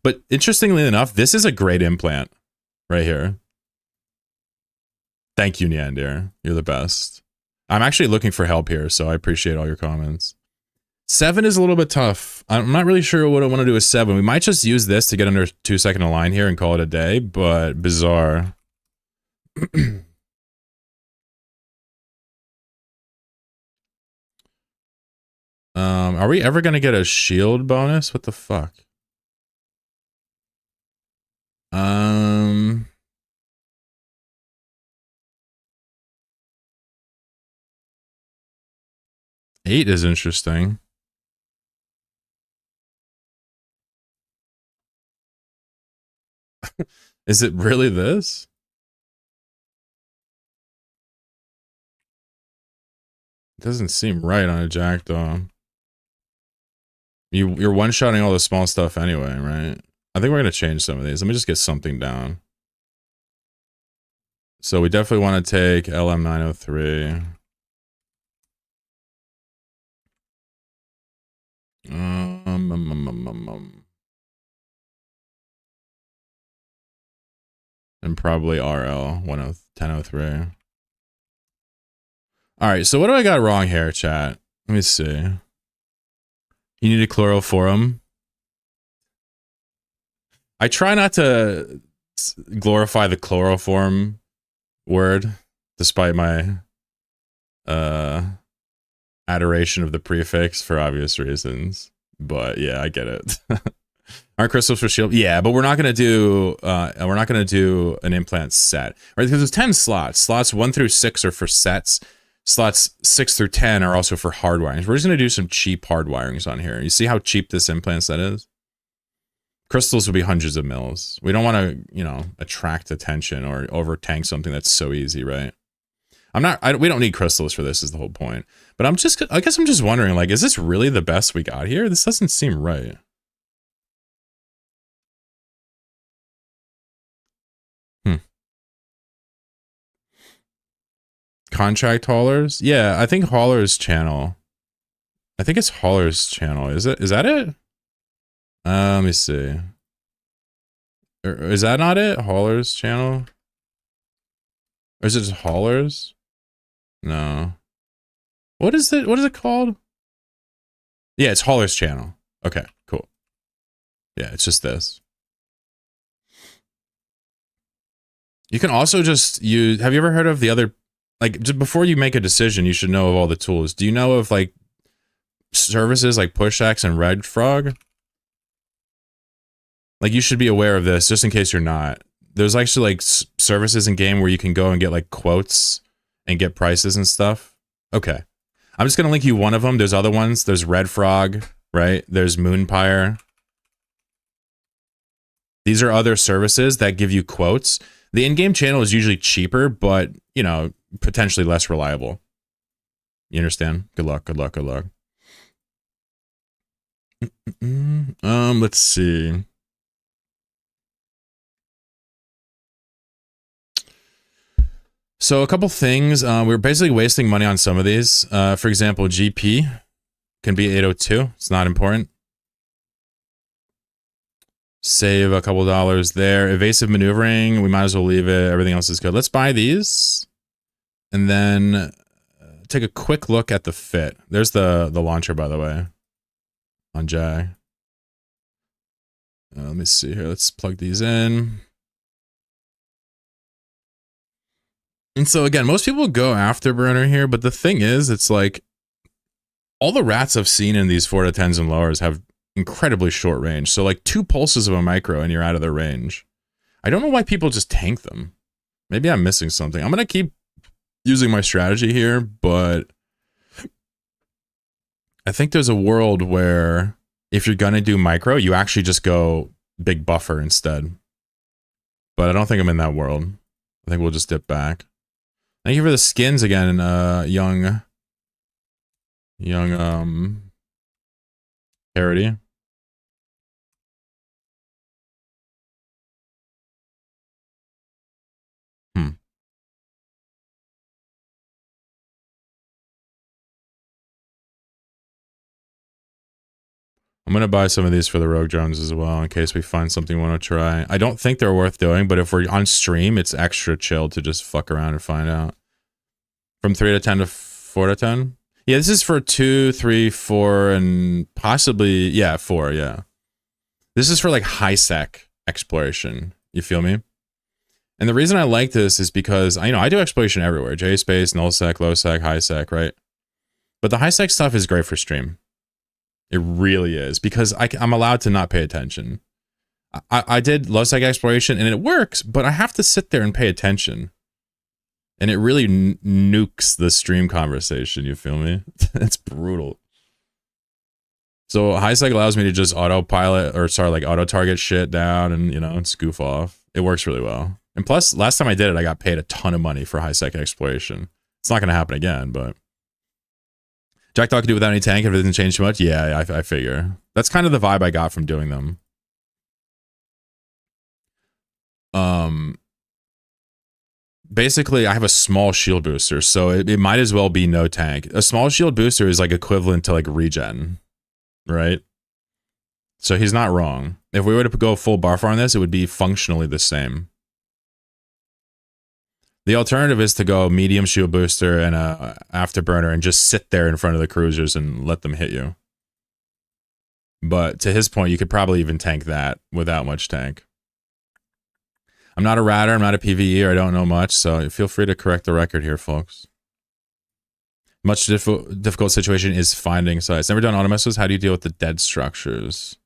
But interestingly enough, this is a great implant right here. Thank you, Neandir. You're the best. I'm actually looking for help here, so I appreciate all your comments. 7 is a little bit tough. I'm not really sure what I want to do with 7. We might just use this to get under 2 second align here and call it a day, but bizarre. Are we ever going to get a shield bonus? What the fuck? 8 is interesting. Is it really this? It doesn't seem right on a Jackdaw. You're one-shotting all the small stuff anyway, right? I think we're going to change some of these. Let me just get something down. So we definitely want to take LM903. And probably RL 1003. All right, so what do I got wrong here, chat? Let me see. You need a chloroform. I try not to glorify the chloroform word, despite my adoration of the prefix for obvious reasons. But yeah, I get it. Aren't crystals for shield? Yeah, but we're not gonna do an implant set, right? Because there's 10 slots. Slots 1 through 6 are for sets. Slots 6 through 10 are also for hardwirings. We're just gonna do some cheap hardwirings on here. You see how cheap this implant set is? Crystals will be hundreds of mils. We don't want to, attract attention or over tank something that's so easy, right? We don't need crystals for this is the whole point. But I guess I'm just wondering, like, is this really the best we got here? This doesn't seem right. Contract haulers? Yeah, I think haulers channel. I think it's haulers channel. Is that it? Let me see. Is that not it? Haulers channel? Or is it just haulers? No. What is it? What is it called? Yeah, it's haulers channel. Okay, cool. Yeah, it's just this. You can also just use, have you ever heard of the other, like, just before you make a decision, you should know of all the tools. Do you know of, like, services like PushX and Red Frog? Like, you should be aware of this, just in case you're not. There's actually, like, services in game where you can go and get, like, quotes and get prices and stuff. Okay. I'm just going to link you one of them. There's other ones. There's Red Frog, right? There's Moonpire. These are other services that give you quotes. The in-game channel is usually cheaper, but, potentially less reliable. You understand? Good luck, good luck, good luck. Let's see. So a couple things. We're basically wasting money on some of these. For example, GP can be 802. It's not important. Save a couple dollars there. Evasive maneuvering, we might as well leave it. Everything else is good. Let's buy these. And then take a quick look at the fit. There's the launcher, by the way, on Jag. Let me see here. Let's plug these in. And so again, most people go afterburner here, but the thing is, it's like all the rats I've seen in these 4 to 10s and lowers have incredibly short range. So like 2 pulses of a micro and you're out of their range. I don't know why people just tank them. Maybe I'm missing something. I'm going to keep using my strategy here, but I think there's a world where if you're going to do micro, you actually just go big buffer instead. But I don't think I'm in that world. I think we'll just dip back. Thank you for the skins again, young parody. I'm going to buy some of these for the Rogue Drones as well, in case we find something we want to try. I don't think they're worth doing, but if we're on stream, it's extra chill to just fuck around and find out. From 3 to 10 to 4 to 10? Yeah, this is for 2, 3, 4, and possibly, yeah, 4, yeah. This is for like high sec exploration. You feel me? And the reason I like this is because, I do exploration everywhere. JSpace, nullsec, lowsec, high sec, right? But the high sec stuff is great for stream. It really is, because I'm allowed to not pay attention. I did low-sec exploration, and it works, but I have to sit there and pay attention. And it really nukes the stream conversation, you feel me? It's brutal. So high-sec allows me to just auto-target shit down and, and scoof off. It works really well. And plus, last time I did it, I got paid a ton of money for high-sec exploration. It's not going to happen again, but... Jackdaw could do without any tank if it doesn't change too much. Yeah, I figure. That's kind of the vibe I got from doing them. Basically, I have a small shield booster, so it might as well be no tank. A small shield booster is like equivalent to like regen, right? So he's not wrong. If we were to go full buffer on this, it would be functionally the same. The alternative is to go medium shield booster and a afterburner and just sit there in front of the cruisers and let them hit you. But to his point, you could probably even tank that without much tank. I'm not a ratter, I'm not a PvE, or I don't know much, so feel free to correct the record here, folks. Much difficult situation is finding sites. Never done auto missiles? How do you deal with the dead structures?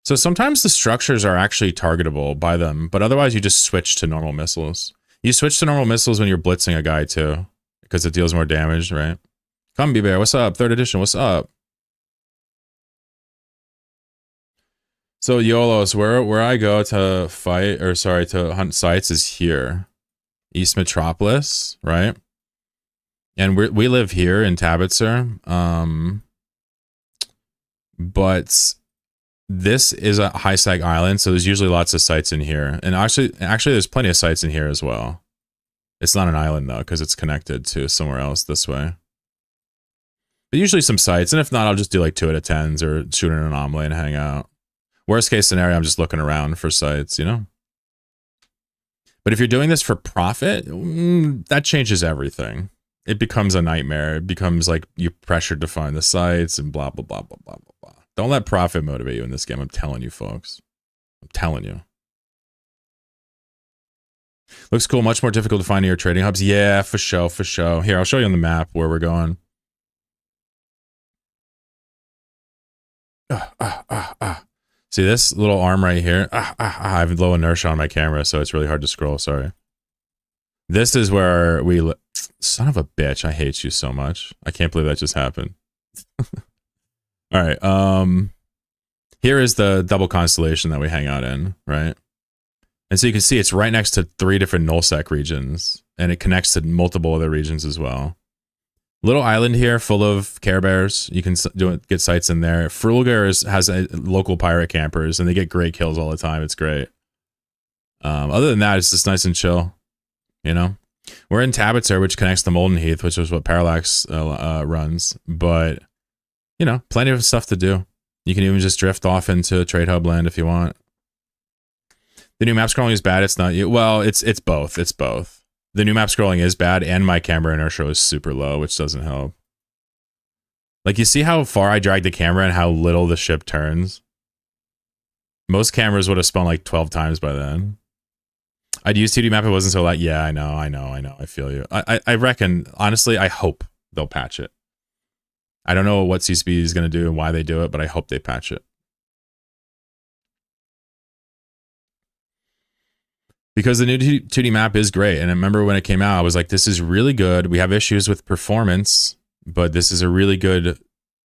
So sometimes the structures are actually targetable by them, but otherwise you just switch to normal missiles. You switch to normal missiles when you're blitzing a guy too, because it deals more damage, right? Come, B-Bear, what's up? 3rd edition, what's up? So YOLOs, where I go to fight, or sorry, to hunt sites is here. East Metropolis, right? And we live here in Tabitzer. But this is a high sec island, so there's usually lots of sites in here. And actually there's plenty of sites in here as well. It's not an island though, because it's connected to somewhere else this way. But usually some sites, and if not, I'll just do like 2 out of 10s or shoot an anomaly and hang out. Worst case scenario, I'm just looking around for sites, you know? But if you're doing this for profit, that changes everything. It becomes a nightmare. It becomes like you're pressured to find the sites and blah, blah, blah, blah, blah, blah, blah. Don't let profit motivate you in this game. I'm telling you, folks. I'm telling you. Looks cool. Much more difficult to find near trading hubs. Yeah, for sure, for sure. Here, I'll show you on the map where we're going. See this little arm right here? I have low inertia on my camera, so it's really hard to scroll. Sorry. This is where we... Son of a bitch. I hate you so much. I can't believe that just happened. All right. Here is the double constellation that we hang out in, right? And so you can see it's right next to 3 different nullsec regions, and it connects to multiple other regions as well. Little island here full of Care Bears. You can get sites in there. Frulger has local pirate campers, and they get great kills all the time. It's great. Other than that, it's just nice and chill. You know? We're in Tabitzer, which connects to Molden Heath, which is what Parallax runs. But, you know, plenty of stuff to do. You can even just drift off into Trade Hub land if you want. The new map scrolling is bad. It's not... Well, it's both. It's both. The new map scrolling is bad, and my camera inertia is super low, which doesn't help. Like, you see how far I drag the camera and how little the ship turns? Most cameras would have spun like 12 times by then. I'd use 2D map. It wasn't so like, yeah, I know. I feel you. I reckon, honestly, I hope they'll patch it. I don't know what CSP is going to do and why they do it, but I hope they patch it. Because the new 2D map is great. And I remember when it came out, I was like, this is really good. We have issues with performance, but this is a really good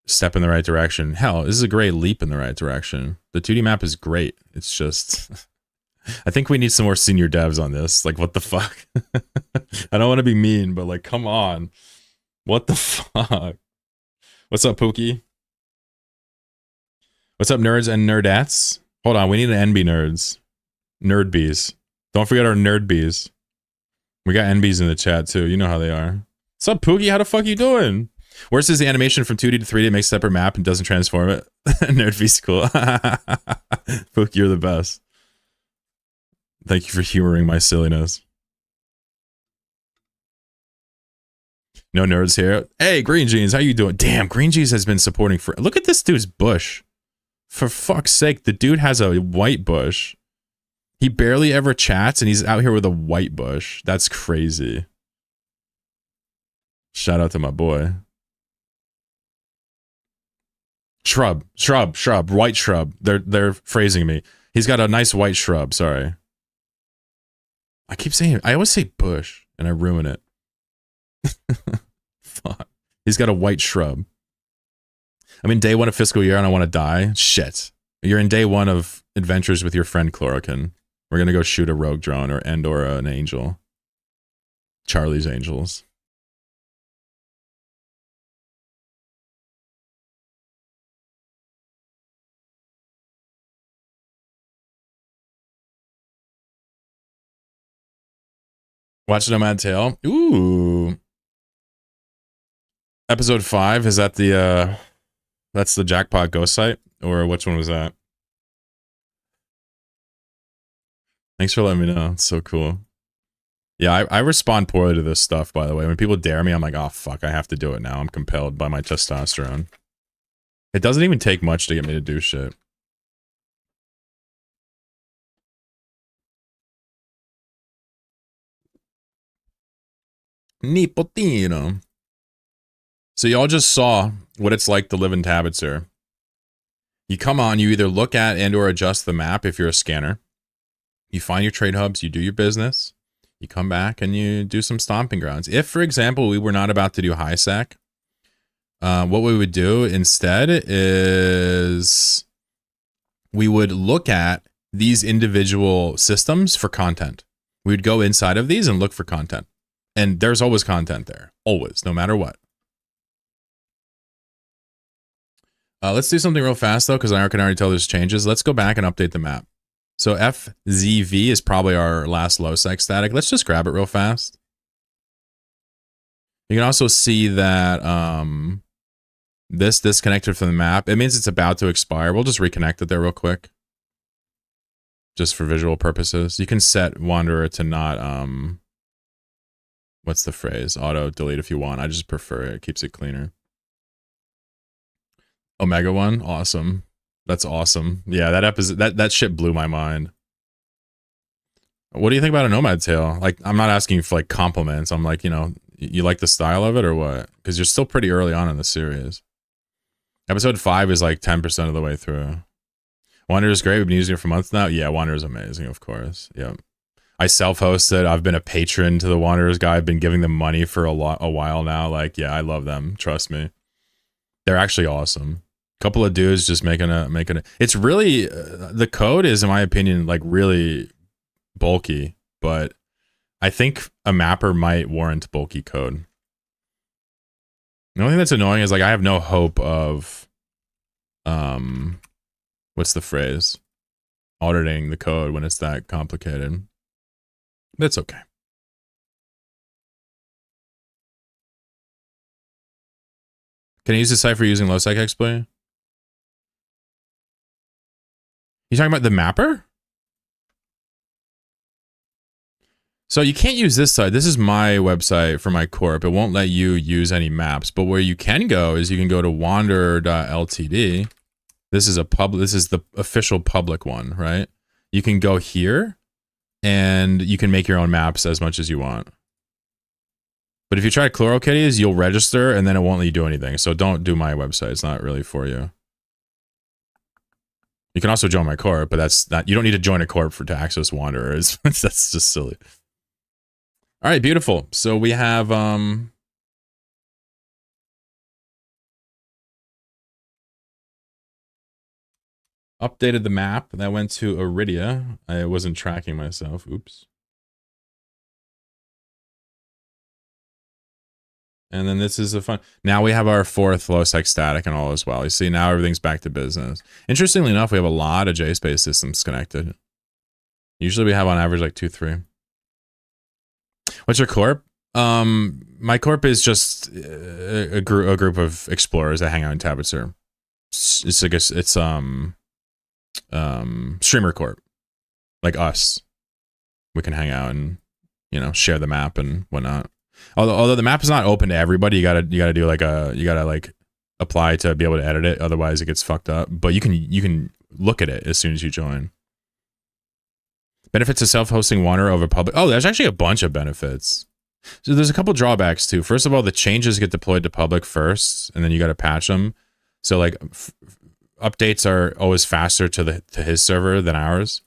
step in the right direction. Hell, this is a great leap in the right direction. The 2D map is great. It's just, I think we need some more senior devs on this. Like, what the fuck? I don't want to be mean, but like, come on. What the fuck? What's up, Pookie? What's up, nerds and nerdettes? Hold on, we need an NB nerds. Nerd bees. Don't forget our nerd bees. We got NBs in the chat too. You know how they are. What's up, Pookie? How the fuck you doing? Worse is the animation from 2D to 3D. It makes a separate map and doesn't transform it. Nerd bees cool. Pookie, you're the best. Thank you for humoring my silliness. No nerds here. Hey, Green Jeans, how you doing? Damn, Green Jeans has been supporting for... Look at this dude's bush. For fuck's sake, the dude has a white bush. He barely ever chats, and he's out here with a white bush. That's crazy. Shout out to my boy. Shrub, white shrub. They're phrasing me. He's got a nice white shrub, sorry. I keep saying... I always say bush, and I ruin it. Fuck. He's got a white shrub. I'm in day 1 of fiscal year and I want to die. Shit. You're in day 1 of adventures with your friend Chlorokin. We're gonna go shoot a rogue drone or an angel. Charlie's Angels. Watch Nomad Tale. Ooh. Episode 5, is that the that's the Jackpot ghost site? Or which one was that? Thanks for letting me know. It's so cool. Yeah, I respond poorly to this stuff, by the way. When people dare me, I'm like, oh fuck, I have to do it now. I'm compelled by my testosterone. It doesn't even take much to get me to do shit. Nipotino. So y'all just saw what it's like to live in Tabitzer. You come on, you either look at and or adjust the map if you're a scanner. You find your trade hubs, you do your business. You come back and you do some stomping grounds. If, for example, we were not about to do high sec, what we would do instead is we would look at these individual systems for content. We would go inside of these and look for content. And there's always content there. Always, no matter what. Let's do something real fast, though, because I can already tell there's changes. Let's go back and update the map. So FZV is probably our last low sec static. Let's just grab it real fast. You can also see that this disconnected from the map. It means it's about to expire. We'll just reconnect it there real quick. Just for visual purposes. You can set Wanderer to not, what's the phrase? Auto delete if you want. I just prefer it. It keeps it cleaner. Omega 1, awesome. That's awesome. Yeah, that episode, that shit blew my mind. What do you think about a Nomad Tale? Like, I'm not asking for like compliments. I'm like, you know, you like the style of it or what? Because you're still pretty early on in the series. Episode 5 is like 10% of the way through. Wanderer's great. We've been using it for months now. Yeah, Wanderer's amazing, of course. Yeah. I self-hosted. I've been a patron to the Wanderers guy. I've been giving them money for a while now. Like, yeah, I love them. Trust me. They're actually awesome. Couple of dudes just making a it's really the code is, in my opinion, like really bulky, but I think a mapper might warrant bulky code. The only thing that's annoying is like I have no hope of what's the phrase, auditing the code when it's that complicated. That's okay. Can I use this site for using low sec exploit? You talking about the mapper? So you can't use this site. This is my website for my corp. It won't let you use any maps. But where you can go is you can go to wanderer.ltd. This is the official public one, right? You can go here and you can make your own maps as much as you want. But if you try ChloroKitties, you'll register and then it won't let you do anything. So don't do my website. It's not really for you. You can also join my corp, but that's not, you don't need to join a corp to access Wanderers. That's just silly. All right, beautiful. So we have updated the map. That went to Iridia. I wasn't tracking myself. Oops. And then this is a fun. Now we have our 4th low sec static and all as well. You see, now everything's back to business. Interestingly enough, we have a lot of JSpace systems connected. Usually we have on average like 2, 3. What's your corp? My corp is just a group of explorers that hang out in Tabitzer. It's I guess it's streamer corp, like us. We can hang out and, you know, share the map and whatnot. Although the map is not open to everybody, you gotta do like you gotta like apply to be able to edit it. Otherwise, it gets fucked up. But you can look at it as soon as you join. Benefits of self-hosting Wanderer over public. Oh, there's actually a bunch of benefits. So there's a couple drawbacks too. First of all, the changes get deployed to public first, and then you got to patch them. So like updates are always faster to his server than ours.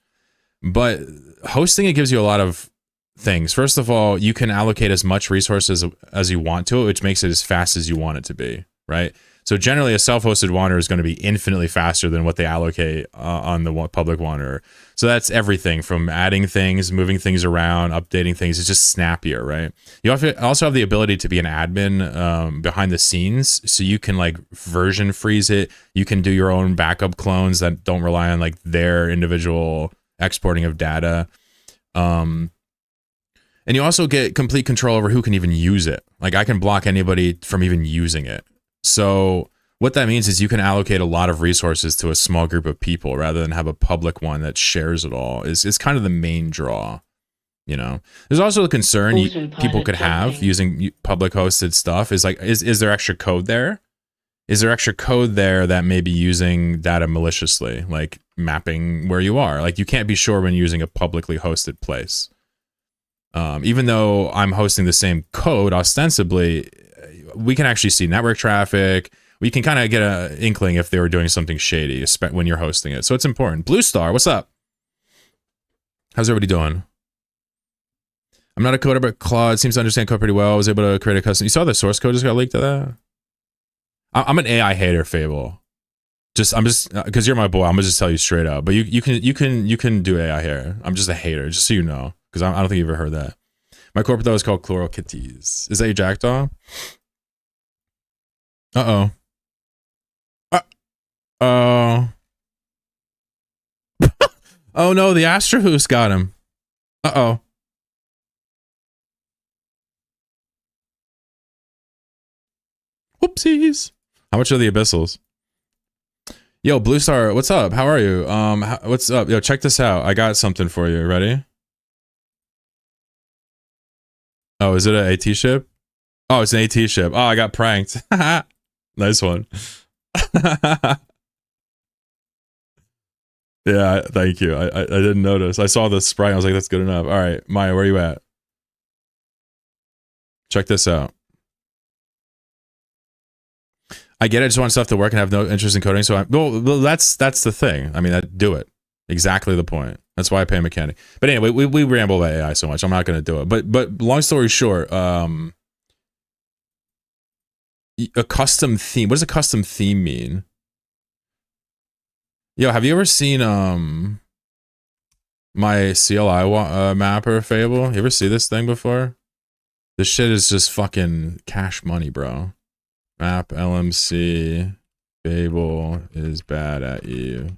But hosting it gives you a lot of things. First of all, you can allocate as much resources as you want to it, which makes it as fast as you want it to be, right? So generally, a self-hosted Wanderer is going to be infinitely faster than what they allocate on the public Wanderer. So that's everything from adding things, moving things around, updating things. It's just snappier, right? You also have the ability to be an admin behind the scenes, so you can like version freeze it. You can do your own backup clones that don't rely on like their individual exporting of data. And you also get complete control over who can even use it. Like I can block anybody from even using it. So what that means is you can allocate a lot of resources to a small group of people rather than have a public one that shares it all. Is kind of the main draw, you know. There's also a concern people could have using public hosted stuff is like, is there extra code there? Is there extra code there that may be using data maliciously, like mapping where you are? Like you can't be sure when using a publicly hosted place. Even though I'm hosting the same code ostensibly, we can actually see network traffic. We can kind of get an inkling if they were doing something shady when you're hosting it. So it's important. Blue Star, what's up? How's everybody doing? I'm not a coder, but Claude seems to understand code pretty well. I was able to create a custom. You saw the source code just got leaked to that? I'm an AI hater, Fable. I'm just because you're my boy. I'm gonna just tell you straight up. But you can do AI hair. I'm just a hater, just so you know, because I don't think you've ever heard that. My corporate though is called ChloroKitties. Is that your Jackdaw? Uh-oh. Oh no, the Astrohoos got him. Uh-oh. Whoopsies. How much are the Abyssals? Yo, Blue Star, what's up? How are you? What's up? Yo, check this out. I got something for you. Ready? Oh, is it an AT ship? Oh, it's an AT ship. Oh, I got pranked. Nice one. Yeah, thank you. I didn't notice. I saw the sprite. I was like, that's good enough. All right, Maya, where are you at? Check this out. I get it. I just want stuff to work and have no interest in coding. So well, that's the thing. I mean, do it. Exactly the point. That's why I pay a mechanic. But anyway, we ramble about AI so much. I'm not going to do it. But long story short, a custom theme. What does a custom theme mean? Yo, have you ever seen my CLI mapper Fable? You ever see this thing before? This shit is just fucking cash money, bro. Map LMC Fable is bad at you.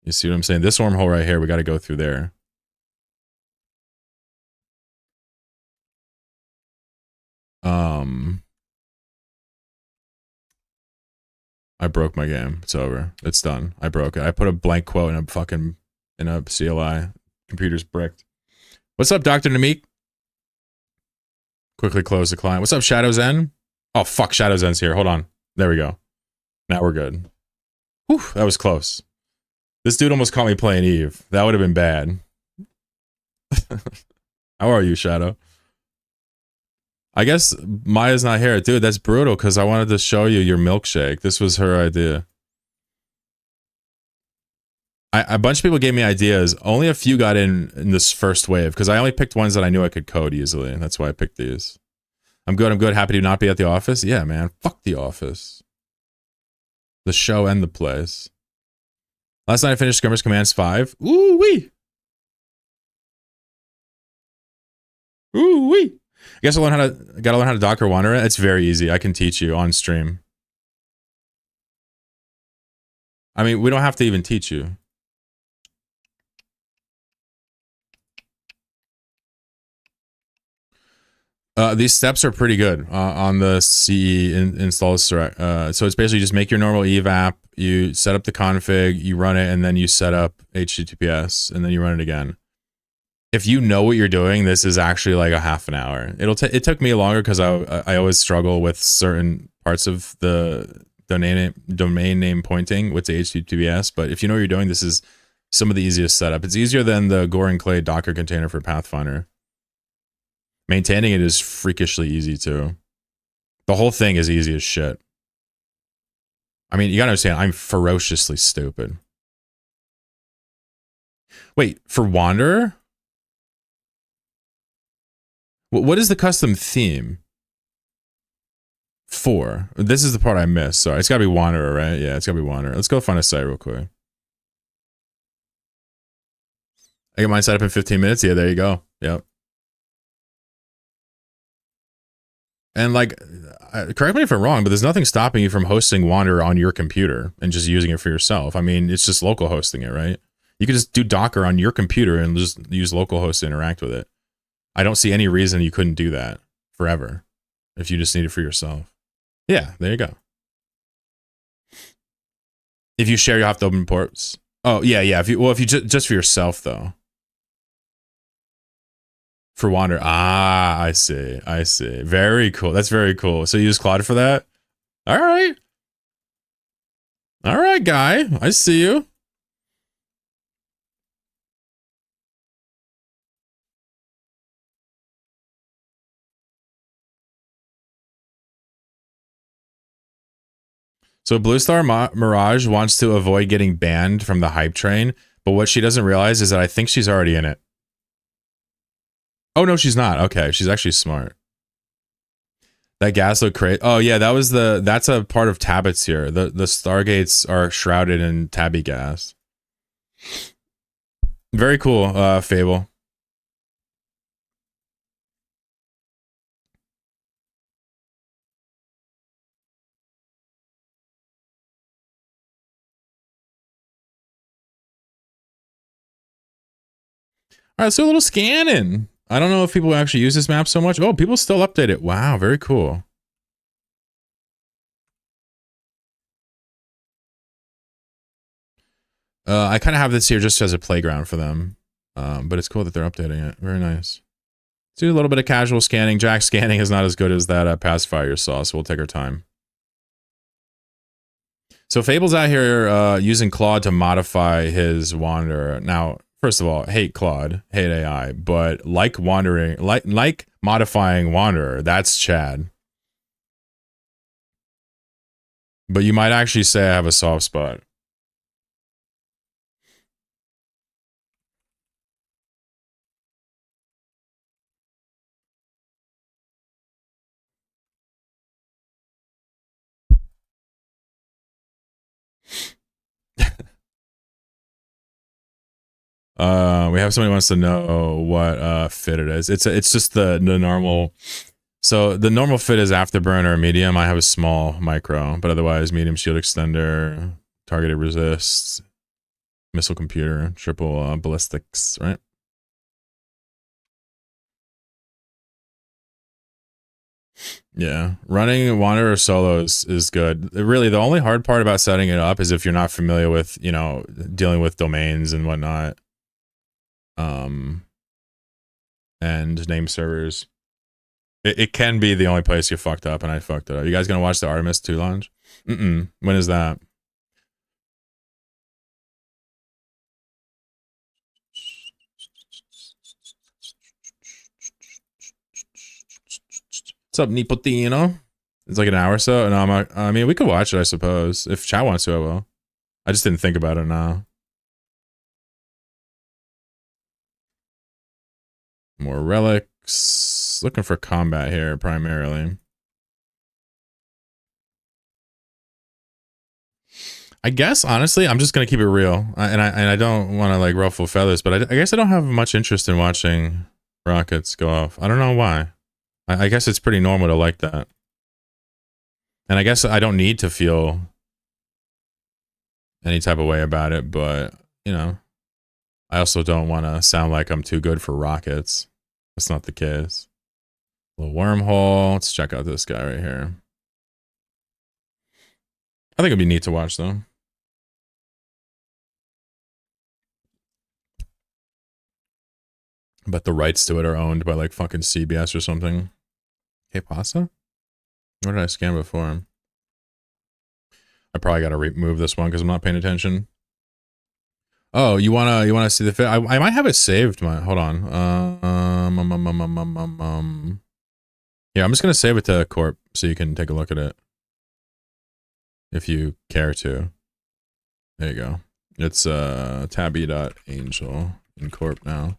You see what I'm saying? This wormhole right here, we got to go through there. I broke my game. It's over. It's done. I broke it. I put a blank quote in a CLI. Computer's bricked. What's up, Dr. Namik? Quickly close the client. What's up, Shadow Zen? Oh, fuck, Shadow Zen's here. Hold on. There we go. Now we're good. Whew, that was close. This dude almost caught me playing Eve. That would have been bad. How are you, Shadow? I guess Maya's not here. Dude, that's brutal because I wanted to show you your milkshake. This was her idea. A bunch of people gave me ideas. Only a few got in this first wave because I only picked ones that I knew I could code easily. That's why I picked these. I'm good. I'm good. Happy to not be at the office. Yeah, man. Fuck the office. The show and the place. Last night I finished Skirmish Commands 5. Ooh wee. Ooh wee. I guess gotta learn how to Docker Wander it. It's very easy. I can teach you on stream. I mean, we don't have to even teach you. These steps are pretty good on the CE install. So it's basically just make your normal evap, you set up the config, you run it, and then you set up HTTPS, and then you run it again. If you know what you're doing, this is actually like a half an hour. It took me longer because I always struggle with certain parts of the domain name pointing with the HTTPS. But if you know what you're doing, this is some of the easiest setup. It's easier than the Gore and Clay Docker container for Pathfinder. Maintaining it is freakishly easy too. The whole thing is easy as shit. I mean, you gotta understand, I'm ferociously stupid. Wait, for Wanderer? What is the custom theme? For? This is the part I missed. Sorry, it's gotta be Wanderer, right? Yeah, it's gotta be Wanderer. Let's go find a site real quick. I get mine set up in 15 minutes. Yeah, there you go. Yep. And like, correct me if I'm wrong, but there's nothing stopping you from hosting Wanderer on your computer and just using it for yourself. I mean, it's just local hosting it, right? You could just do Docker on your computer and just use localhost to interact with it. I don't see any reason you couldn't do that forever if you just need it for yourself. Yeah, there you go. If you share, you have to open ports. Oh, yeah. If you just for yourself though. For Wander. Ah, I see. Very cool. That's very cool. So you use Claude for that? All right. All right, guy. I see you. So Blue Star Mirage wants to avoid getting banned from the hype train, but what she doesn't realize is that I think she's already in it. Oh, no, she's not. Okay, she's actually smart. That gas looked crazy. Oh, yeah, that's a part of Tabbits here. The Stargates are shrouded in tabby gas. Very cool, Fable. All right, so a little scanning. I don't know if people actually use this map so much. Oh, people still update it. Wow, very cool. I kind of have this here just as a playground for them. But it's cool that they're updating it. Very nice. Let's do a little bit of casual scanning. Jack scanning is not as good as that pacifier saw, so we'll take our time. So Fable's out here using Claude to modify his Wanderer. Now, first of all, hate Claude, hate AI, but like modifying Wanderer, that's Chad. But you might actually say I have a soft spot. We have somebody who wants to know what fit it is. It's just the normal. So the normal fit is afterburner or medium. I have a small micro, but otherwise medium shield extender, targeted resist, missile computer, triple ballistics, right? Yeah, running Wanderer solo is good. Really, the only hard part about setting it up is if you're not familiar with, dealing with domains and whatnot. And name servers. It can be the only place you fucked up, and I fucked it up. You guys gonna watch the Artemis 2 launch? When is that? up, Nipotino? It's like an hour or so. No, I mean, we could watch it, I suppose. If chat wants to, I will. I just didn't think about it now. More relics. Looking for combat here, primarily. I guess, honestly, I'm just going to keep it real. And I don't want to, like, ruffle feathers, but I guess I don't have much interest in watching rockets go off. I don't know why. I guess it's pretty normal to like that. And I guess I don't need to feel any type of way about it, but, you know, I also don't want to sound like I'm too good for rockets. That's not the case. Little wormhole. Let's check out this guy right here. I think it'd be neat to watch, though. But the rights to it are owned by, like, fucking CBS or something. Hey, pasta? What did I scan before? I probably got to remove this one because I'm not paying attention. Oh, you wanna see the fit? I might have it saved. Hold on. Yeah, I'm just gonna save it to Corp so you can take a look at it if you care to. There you go. It's tabby.angel in Corp now.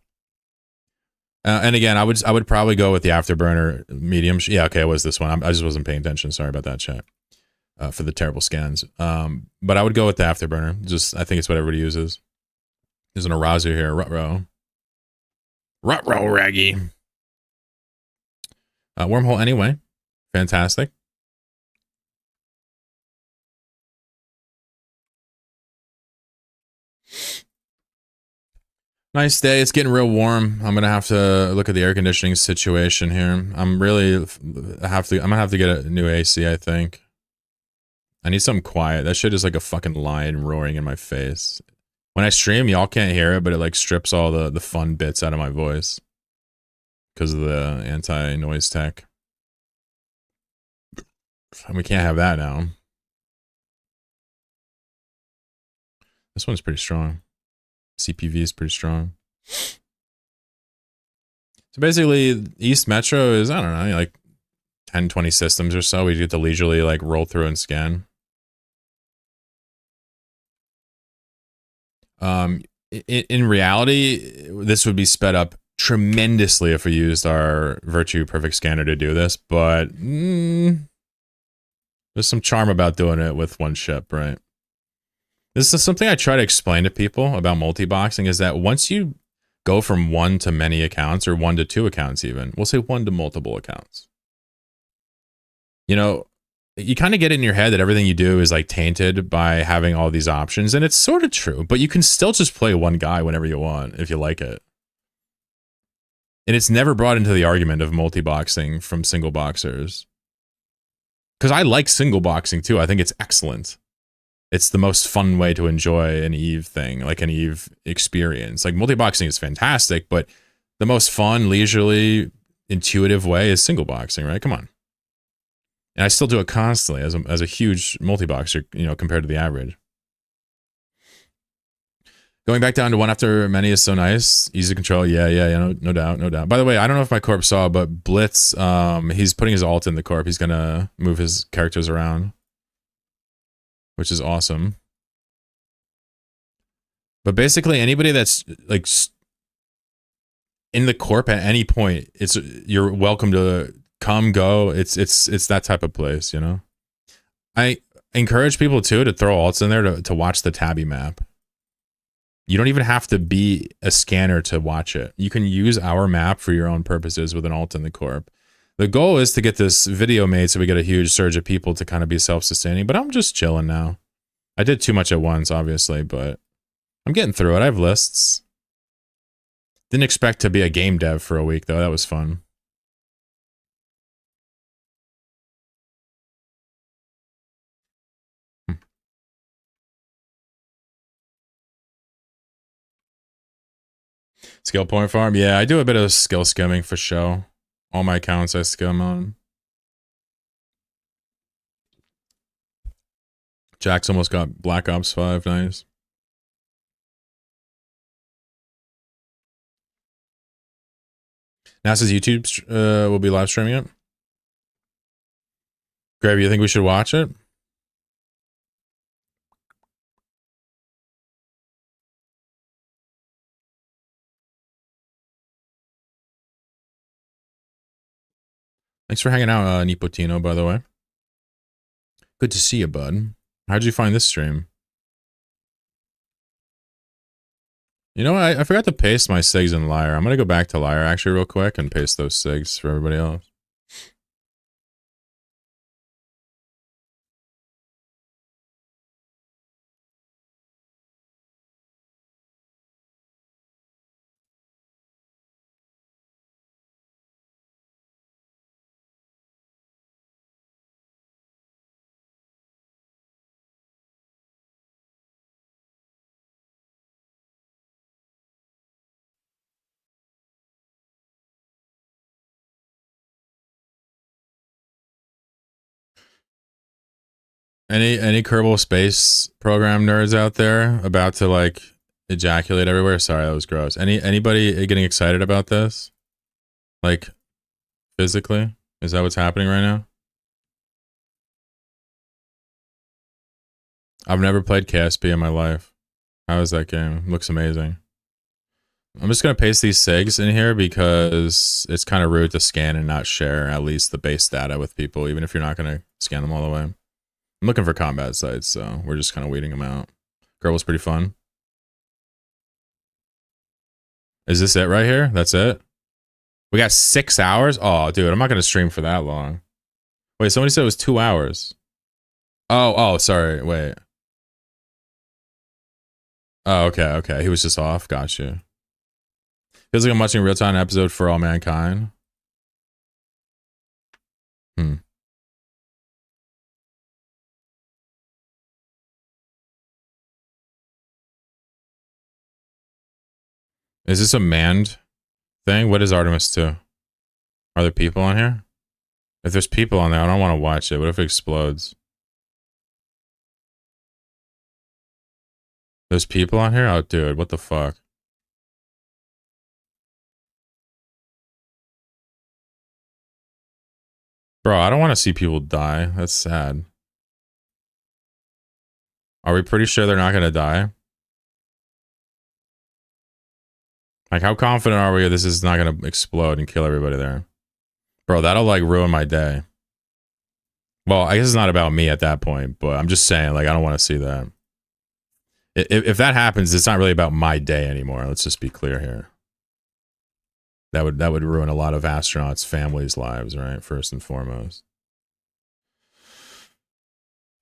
And again, I would probably go with the Afterburner medium. Yeah, okay, it was this one. I just wasn't paying attention. Sorry about that, chat. For the terrible scans. But I would go with the Afterburner. Just I think it's what everybody uses. There's an Arazu here. Rutrow. Rutrow Raggy. Wormhole anyway. Fantastic. Nice day. It's getting real warm. I'm gonna have to look at the air conditioning situation here. I'm gonna have to get a new AC, I think. I need something quiet. That shit is like a fucking lion roaring in my face. When I stream, y'all can't hear it, but it like strips all the fun bits out of my voice. Because of the anti-noise tech. And we can't have that now. This one's pretty strong. CPV is pretty strong. So basically, East Metro is, I don't know, like 10, 20 systems or so. We get to leisurely like roll through and scan. In reality, this would be sped up tremendously if we used our Virtue Perfect Scanner to do this, but there's some charm about doing it with one ship, right? This is something I try to explain to people about multi-boxing, is that once you go from one to many accounts, or one to two accounts even, we'll say one to multiple accounts. You know, you kind of get in your head that everything you do is like tainted by having all these options, and it's sort of true, but you can still just play one guy whenever you want if you like it. And it's never brought into the argument of multi-boxing from single boxers. Because I like single boxing too. I think it's excellent. It's the most fun way to enjoy an EVE thing, like an EVE experience. Like multi-boxing is fantastic, but the most fun, leisurely, intuitive way is single boxing, right? Come on. And I still do it constantly as a huge multi-boxer, you know, compared to the average. Going back down to one after many is so nice. Easy control. Yeah, no doubt. By the way, I don't know if my corp saw, but Blitz, he's putting his ult in the corp. He's going to move his characters around, which is awesome. But basically, anybody that's like in the corp at any point, you're welcome to come, go. It's that type of place, you know? I encourage people too to throw alts in there to watch the tabby map. You don't even have to be a scanner to watch it. You can use our map for your own purposes with an alt in the corp. The goal is to get this video made so we get a huge surge of people to kind of be self-sustaining, but I'm just chilling now. I did too much at once, obviously, but I'm getting through it. I have lists. Didn't expect to be a game dev for a week, though. That was fun. Skill point farm? Yeah, I do a bit of skill skimming for show. All my accounts I skim on. Jack's almost got Black Ops 5. Nice. NASA's YouTube will be live streaming it. Gravy, you think we should watch it? Thanks for hanging out, Nipotino, by the way. Good to see you, bud. How'd you find this stream? You know what? I forgot to paste my SIGs in Lyre. I'm going to go back to Lyre actually real quick and paste those SIGs for everybody else. Any Kerbal Space Program nerds out there about to like ejaculate everywhere? Sorry, that was gross. Anybody getting excited about this? Like physically? Is that what's happening right now? I've never played KSP in my life. How is that game? Looks amazing. I'm just gonna paste these SIGs in here because it's kind of rude to scan and not share at least the base data with people, even if you're not gonna scan them all the way. I'm looking for combat sites, so we're just kind of weeding them out. Girl was pretty fun. Is this it right here? That's it? We got 6 hours? Oh, dude, I'm not going to stream for that long. Wait, somebody said it was 2 hours. Oh, sorry. Wait. Oh, okay. He was just off. Got you. Feels like I'm watching a real-time episode For All Mankind. Is this a manned thing? What is Artemis 2? Are there people on here? If there's people on there, I don't want to watch it. What if it explodes? There's people on here? Oh, dude, what the fuck? Bro, I don't want to see people die. That's sad. Are we pretty sure they're not going to die? Like, how confident are we this is not going to explode and kill everybody there? Bro, that'll, like, ruin my day. Well, I guess it's not about me at that point, but I'm just saying, like, I don't want to see that. If that happens, it's not really about my day anymore. Let's just be clear here. That would ruin a lot of astronauts' families' lives, right? First and foremost.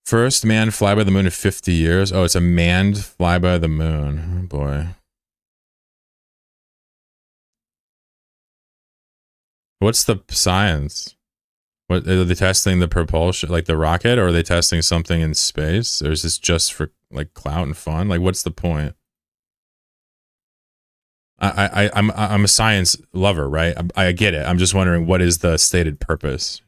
First man fly by the moon in 50 years. Oh, it's a manned fly by the moon. Oh, boy. What's the science? What are they testing the propulsion, like the rocket, or are they testing something in space? Or is this just for like clout and fun? Like, what's the point? I'm a science lover, right? I get it. I'm just wondering what is the stated purpose.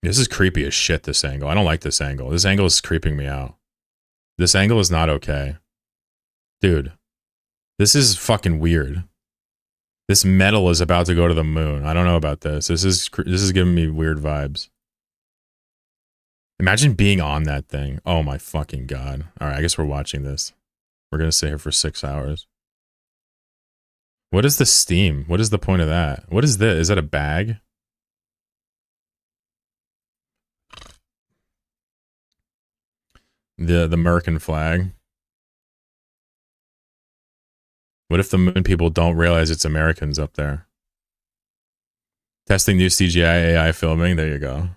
This is creepy as shit, this angle. I don't like this angle. This angle is creeping me out. This angle is not okay. Dude, this is fucking weird. This metal is about to go to the moon. I don't know about this. This is giving me weird vibes. Imagine being on that thing. Oh my fucking god. All right, I guess we're watching this. We're going to sit here for 6 hours. What is the steam? What is the point of that? What is this? Is that a bag? The American flag. What if the moon people don't realize it's Americans up there? Testing new CGI AI filming. There you go.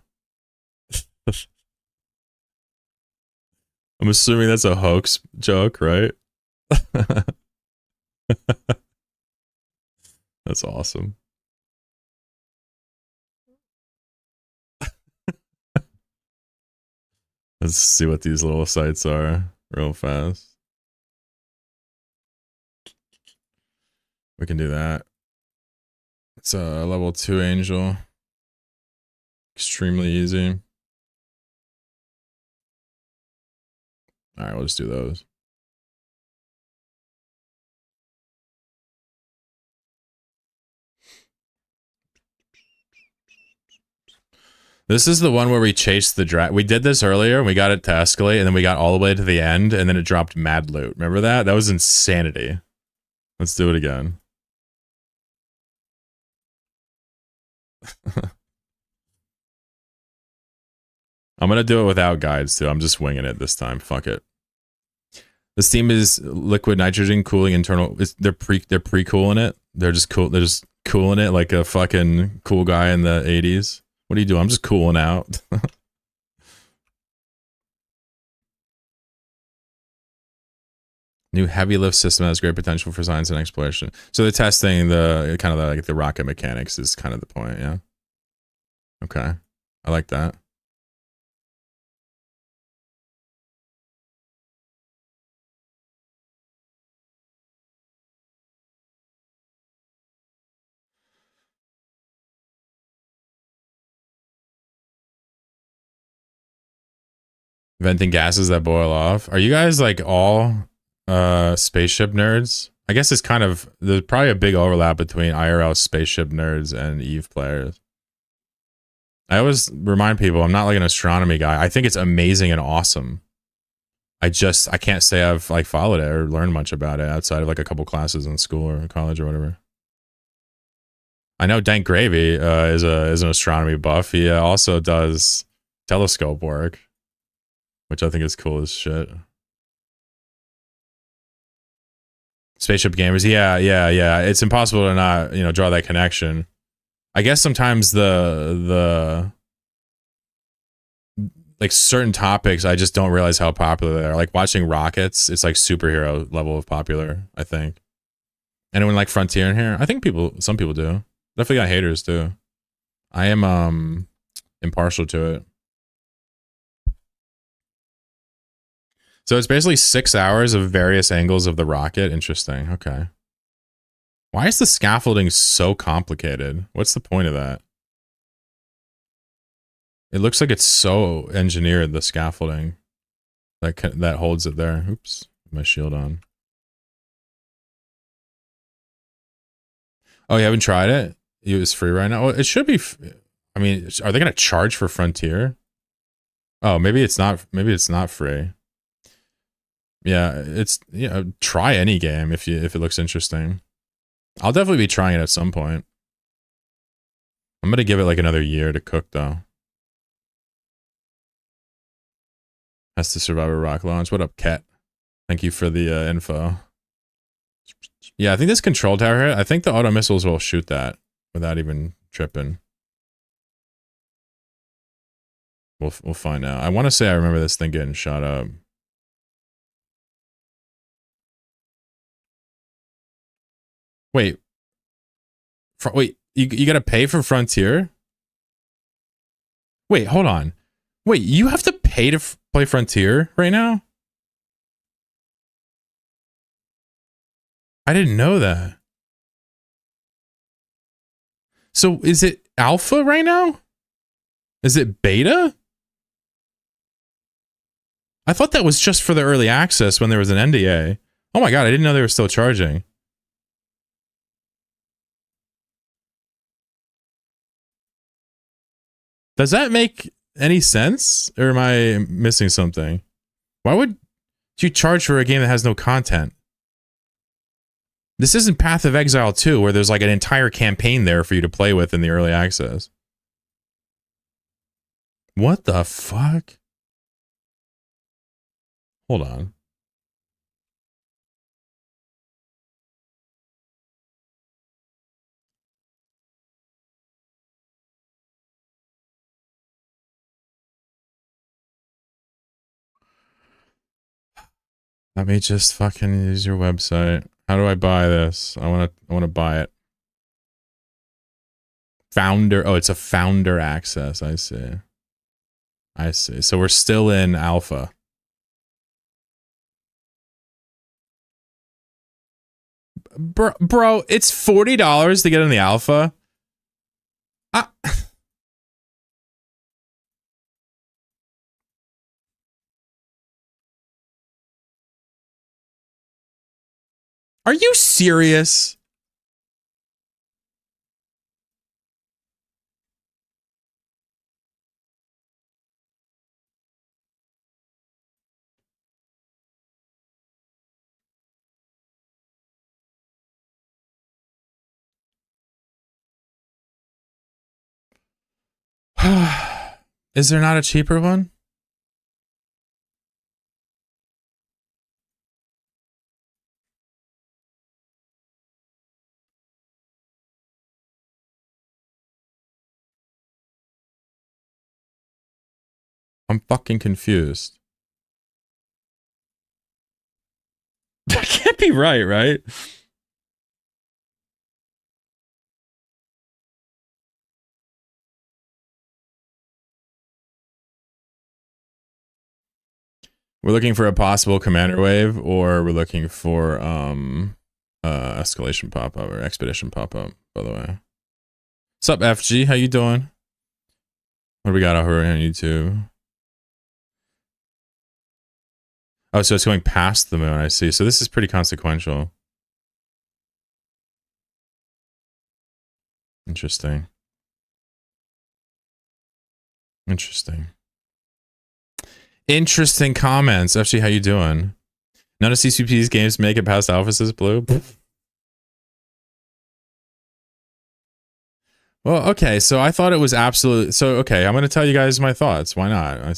I'm assuming that's a hoax joke, right? That's awesome. Let's see what these little sites are real fast. We can do that. It's a level 2 angel. Extremely easy. All right, we'll just do those. This is the one where we chased the dragon. We did this earlier and we got it to escalate and then we got all the way to the end and then it dropped mad loot. Remember that? That was insanity. Let's do it again. I'm going to do it without guides too. I'm just winging it this time. Fuck it. The steam is liquid nitrogen cooling internal. They're pre-cooling it. They're just cool. They're just cooling it like a fucking cool guy in the 80s. What do you do? I'm just cooling out. New heavy lift system has great potential for science and exploration. So they're testing the kind of like the rocket mechanics is kind of the point. Yeah. Okay. I like that. Venting gases that boil off. Are you guys like all spaceship nerds? I guess it's kind of, there's probably a big overlap between IRL spaceship nerds and EVE players. I always remind people I'm not like an astronomy guy. I think it's amazing and awesome. I can't say I've like followed it or learned much about it outside of like a couple classes in school or college or whatever. I know Dank Gravy is an astronomy buff. He also does telescope work, which I think is cool as shit. Spaceship gamers, yeah. It's impossible to not, draw that connection. I guess sometimes the like certain topics, I just don't realize how popular they are. Like watching rockets, it's like superhero level of popular, I think. Anyone like Frontier in here? I think some people do. Definitely got haters too. I am impartial to it. So it's basically 6 hours of various angles of the rocket. Interesting. Okay. Why is the scaffolding so complicated? What's the point of that? It looks like it's so engineered, the scaffolding that holds it there. Oops, my shield on. Oh, you haven't tried it? It was free right now. Well, it should be. I mean, are they going to charge for Frontier? Oh, maybe it's not. Maybe it's not free. Yeah, it's try any game if it looks interesting. I'll definitely be trying it at some point. I'm gonna give it like another year to cook though. Has to survive a rock launch. What up, Cat? Thank you for the info. Yeah, I think this control tower here, I think the auto missiles will shoot that without even tripping. We'll find out. I want to say I remember this thing getting shot up. Wait. Wait, you gotta pay for Frontier? Wait, hold on. Wait, you have to pay to play Frontier right now? I didn't know that. So is it alpha right now? Is it beta? I thought that was just for the early access when there was an NDA. Oh my god, I didn't know they were still charging. Does that make any sense? Or am I missing something? Why would you charge for a game that has no content? This isn't Path of Exile 2, where there's like an entire campaign there for you to play with in the early access. What the fuck? Hold on. Let me just fucking use your website. How do I buy this? I want to buy it. Founder. Oh, it's a founder access. I see. I see. So we're still in alpha. Bro, it's $40 to get in the alpha. Are you serious? Is there not a cheaper one? I'm fucking confused. That can't be right, right? We're looking for a possible commander wave, or we're looking for escalation pop-up or expedition pop-up, by the way. What's up, FG? How you doing? What do we got over here on YouTube? Oh, so it's going past the moon, I see. So this is pretty consequential. Interesting. Interesting. Interesting comments. FG, how you doing? None of CCP's games make it past Alpha, says Blue. Well, okay, so I thought it was absolute. So, okay, I'm going to tell you guys my thoughts. Why not?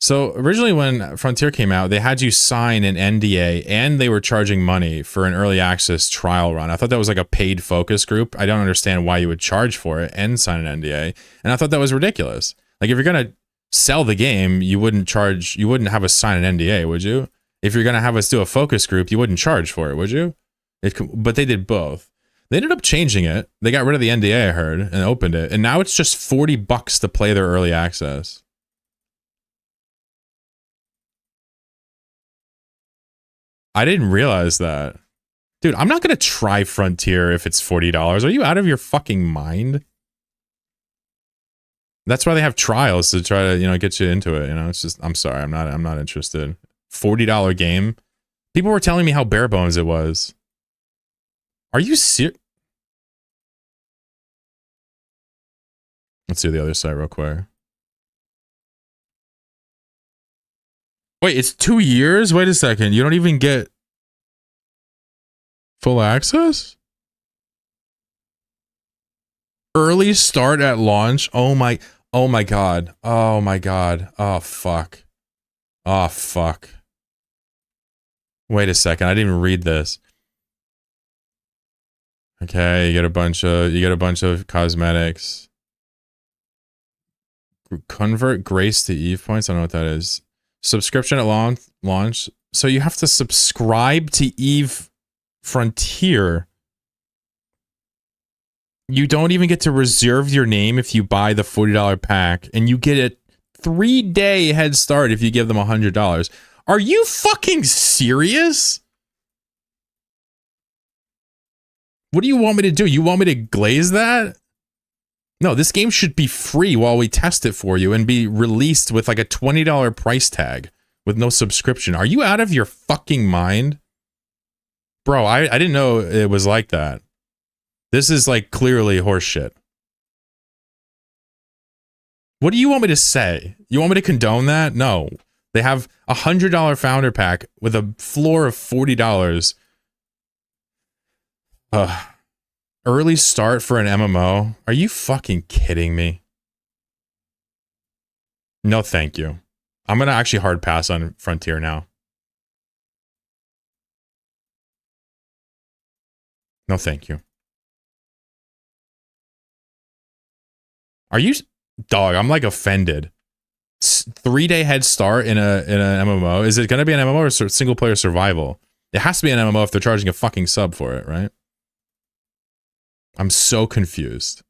So, originally when Frontier came out, they had you sign an NDA, and they were charging money for an early access trial run. I thought that was like a paid focus group. I don't understand why you would charge for it and sign an NDA. And I thought that was ridiculous. Like, if you're going to sell the game, you wouldn't have us sign an NDA, would you? If you're going to have us do a focus group, you wouldn't charge for it, would you? But they did both. They ended up changing it. They got rid of the NDA, I heard, and opened it. And now it's just $40 to play their early access. I didn't realize that. Dude, I'm not going to try Frontier if it's $40. Are you out of your fucking mind? That's why they have trials, to try to, get you into it. It's just, I'm sorry, I'm not interested. $40 game. People were telling me how bare bones it was. Are you serious? Let's do the other side real quick. Wait, it's 2 years? Wait a second. You don't even get full access? Early start at launch? Oh my god. Oh my god. Oh fuck. Oh fuck. Wait a second. I didn't even read this. Okay, you get a bunch of cosmetics. Convert Grace to Eve points. I don't know what that is. Subscription at launch. So you have to subscribe to Eve Frontier. You don't even get to reserve your name if you buy the $40 pack, and you get a 3-day head start if you give them $100. Are you fucking serious? What do you want me to do? You want me to glaze that? No, this game should be free while we test it for you and be released with like a $20 price tag with no subscription. Are you out of your fucking mind? Bro, I didn't know it was like that. This is like clearly horseshit. What do you want me to say? You want me to condone that? No. They have a $100 founder pack with a floor of $40. Early start for an MMO? Are you fucking kidding me? No, thank you. I'm gonna actually hard pass on Frontier now. No, thank you. Are you... Dog, I'm like offended. 3-day head start in an MMO. Is it gonna be an MMO or single player survival? It has to be an MMO if they're charging a fucking sub for it, right? I'm so confused.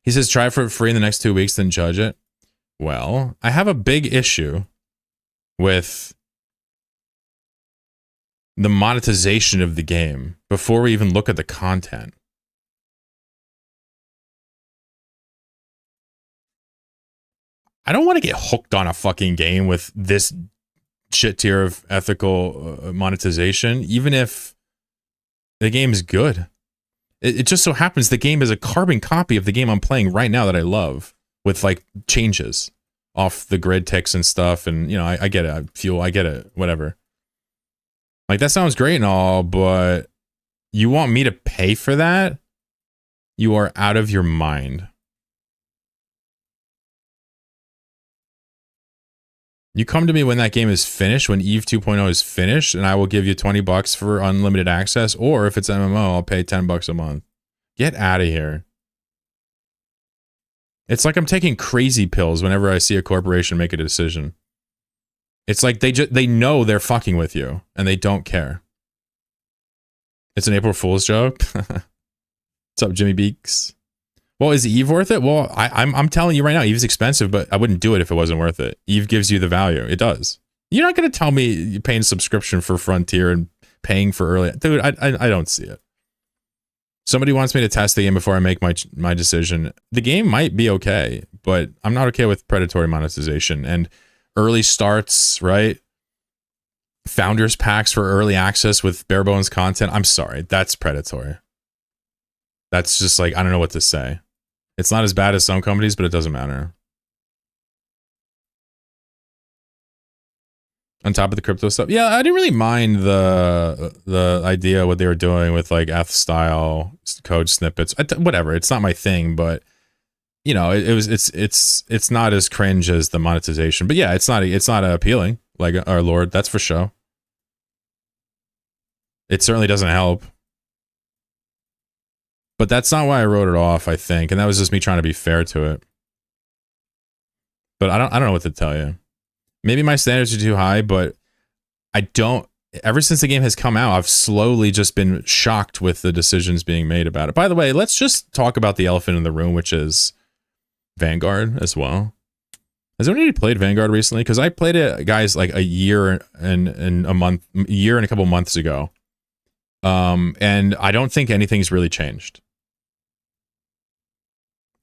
He says try for it free in the next 2 weeks, then judge it. Well, I have a big issue with the monetization of the game before we even look at the content. I don't want to get hooked on a fucking game with this shit tier of ethical monetization, even if the game is good. It just so happens the game is a carbon copy of the game I'm playing right now that I love, with like changes off the grid ticks and stuff. And I get it. Fuel, I get it. Whatever. Like, that sounds great and all, but You want me to pay for that? You are out of your mind. You come to me when that game is finished, when Eve 2.0 is finished, and I will give you $20 for unlimited access, or if it's MMO, I'll pay $10 a month. Get out of here. It's like I'm taking crazy pills whenever I see a corporation make a decision. It's like they know they're fucking with you, and they don't care. It's an April Fool's joke. What's up, Jimmy Beaks? Well, is Eve worth it? Well, I'm telling you right now, Eve's expensive, but I wouldn't do it if it wasn't worth it. Eve gives you the value. It does. You're not going to tell me you're paying subscription for Frontier and paying for early. Dude, I don't see it. Somebody wants me to test the game before I make my decision. The game might be okay, but I'm not okay with predatory monetization and early starts, right? Founders packs for early access with bare bones content. I'm sorry, that's predatory. That's just like, I don't know what to say. It's not as bad as some companies, but it doesn't matter. On top of the crypto stuff, yeah, I didn't really mind the idea what they were doing with like eth style code snippets. Whatever, it's not my thing, but you know, it's not as cringe as the monetization. But yeah, it's not appealing like our Lord, that's for sure. It certainly doesn't help. But that's not why I wrote it off, I think. And that was just me trying to be fair to it. But I don't know what to tell you. Maybe my standards are too high, but I don't... Ever since the game has come out, I've slowly just been shocked with the decisions being made about it. By the way, let's just talk about the elephant in the room, which is Vanguard as well. Has anyone played Vanguard recently? Because I played it, guys, like a year and a couple months ago. And I don't think anything's really changed.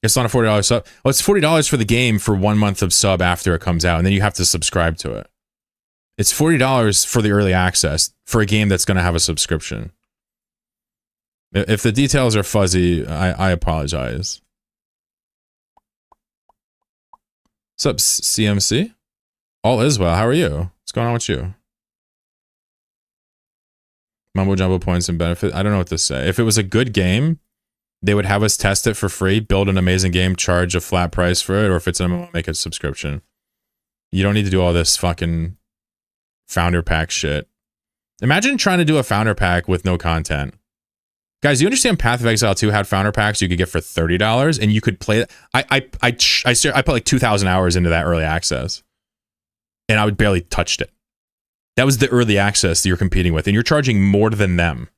It's not a $40 sub. Well, it's $40 for the game for 1 month of sub after it comes out, and then you have to subscribe to it. It's $40 for the early access for a game that's going to have a subscription. If the details are fuzzy, I apologize. What's up, CMC? All is well. How are you? What's going on with you? Mumbo jumbo points and benefit. I don't know what to say. If it was a good game, they would have us test it for free, build an amazing game, charge a flat price for it, or if it's an MMO, make a subscription. You don't need to do all this fucking founder pack shit. Imagine trying to do a founder pack with no content. Guys, you understand Path of Exile 2 had founder packs you could get for $30 and you could play it. I put like 2,000 hours into that early access and I would barely touched it. That was the early access that you're competing with, and you're charging more than them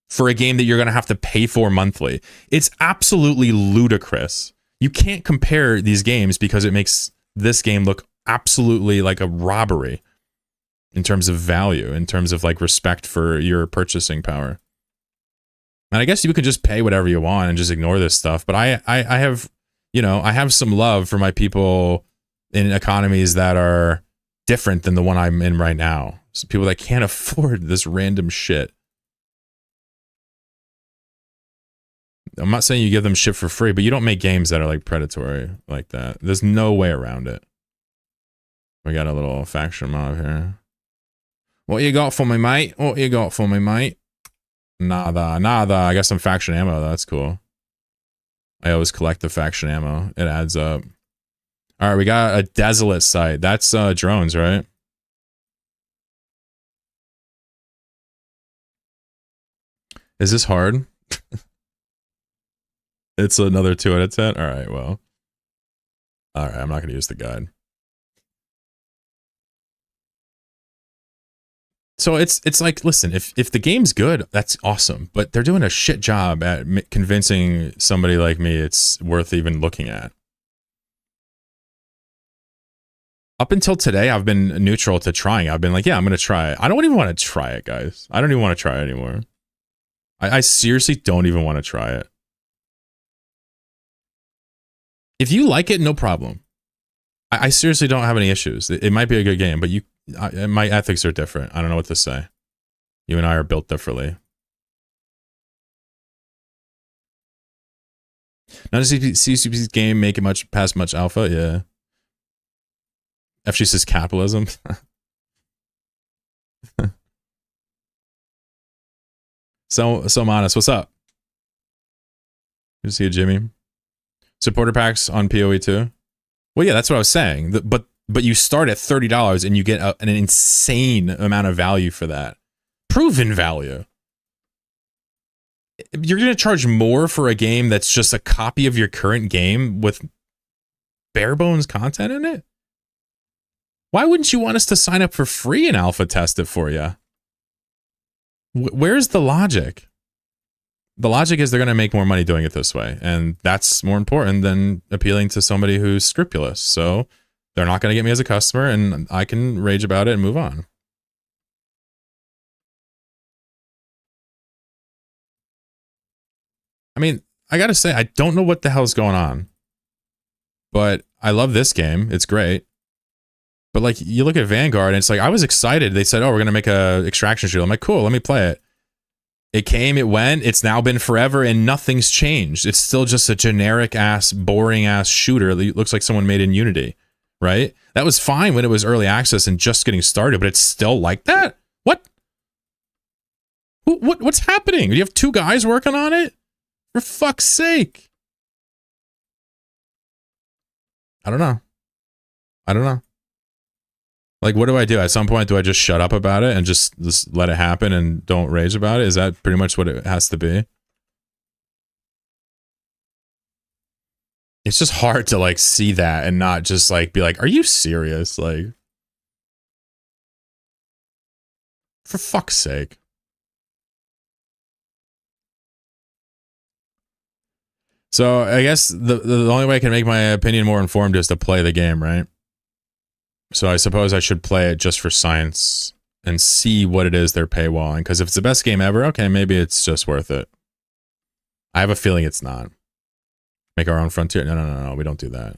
for a game that you're going to have to pay for monthly. It's absolutely ludicrous. You can't compare these games because it makes this game look absolutely like a robbery in terms of value, in terms of like respect for your purchasing power. And I guess you could just pay whatever you want and just ignore this stuff. But I have, you know, I have some love for my people in economies that are different than the one I'm in right now. So people that can't afford this random shit. I'm not saying you give them shit for free, but you don't make games that are like predatory like that. There's no way around it. We got a little faction mob here. What you got for me, mate? What you got for me, mate? Nada. I got some faction ammo. That's cool. I always collect the faction ammo. It adds up. All right, we got a desolate site. That's drones, right? Is this hard? It's another 2 out of 10. All right, well. All right, I'm not going to use the guide. So it's like, listen, if the game's good, that's awesome. But they're doing a shit job at convincing somebody like me it's worth even looking at. Up until today, I've been neutral to trying. I've been like, yeah, I'm going to try it. I don't even want to try it, guys. I don't even want to try it anymore. I seriously don't even want to try it. If you like it, no problem. I seriously don't have any issues. It might be a good game, but my ethics are different. I don't know what to say. You and I are built differently. Not a CCP's game make it past much alpha. Yeah. FG says capitalism. So honest. What's up? Good to see you, Jimmy. Supporter packs on PoE too. Well, yeah, that's what I was saying. But you start at $30 and you get an insane amount of value for that. Proven value. You're going to charge more for a game that's just a copy of your current game with bare bones content in it? Why wouldn't you want us to sign up for free and alpha test it for you? Where's the logic? The logic is they're going to make more money doing it this way, and that's more important than appealing to somebody who's scrupulous. So they're not going to get me as a customer, and I can rage about it and move on. I mean, I got to say, I don't know what the hell's going on, but I love this game. It's great. But like, you look at Vanguard, and it's like, I was excited. They said, oh, we're going to make a extraction shooter. I'm like, cool, let me play it. It came, it went, it's now been forever, and nothing's changed. It's still just a generic-ass, boring-ass shooter that looks like someone made in Unity, right? That was fine when it was early access and just getting started, but it's still like that? What? What's happening? Do you have two guys working on it? For fuck's sake. I don't know. Like, what do I do? At some point, do I just shut up about it and just let it happen and don't rage about it? Is that pretty much what it has to be? It's just hard to, like, see that and not just, like, be like, are you serious? Like, for fuck's sake. So, I guess the only way I can make my opinion more informed is to play the game, right? So I suppose I should play it just for science and see what it is they're paywalling. Because if it's the best game ever, okay, maybe it's just worth it. I have a feeling it's not. Make our own frontier? No. We don't do that.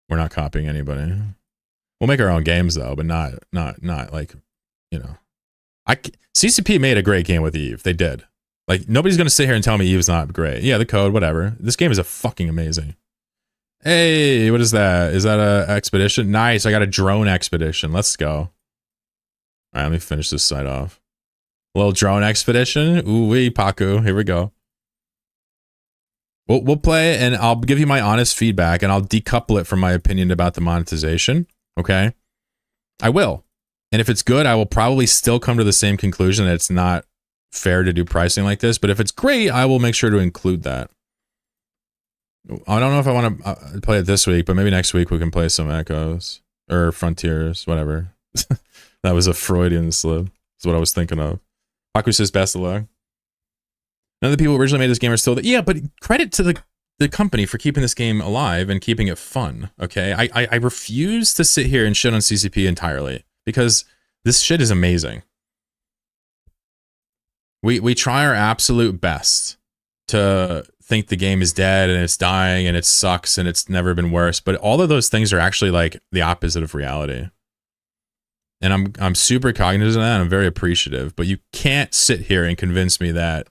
We're not copying anybody. We'll make our own games though, but not like, you know. CCP made a great game with Eve. They did. Like, nobody's gonna sit here and tell me Eve's not great. Yeah, the code, whatever. This game is a fucking amazing. Hey, what is that? Is that a expedition? Nice, I got a drone expedition. Let's go. All right, let me finish this site off. A little drone expedition. Ooh-wee, Paku. Here we go. We'll play, and I'll give you my honest feedback, and I'll decouple it from my opinion about the monetization. Okay? I will. And if it's good, I will probably still come to the same conclusion that it's not fair to do pricing like this. But if it's great, I will make sure to include that. I don't know if I want to play it this week, but maybe next week we can play some Echoes or Frontiers, whatever. That was a Freudian slip. That's what I was thinking of. Paku says best of luck. None of the people who originally made this game are still there. Yeah, but credit to the company for keeping this game alive and keeping it fun. Okay, I refuse to sit here and shit on CCP entirely because this shit is amazing. We try our absolute best to think the game is dead and it's dying and it sucks and it's never been worse, but all of those things are actually like the opposite of reality. And I'm super cognizant of that and I'm very appreciative, but you can't sit here and convince me that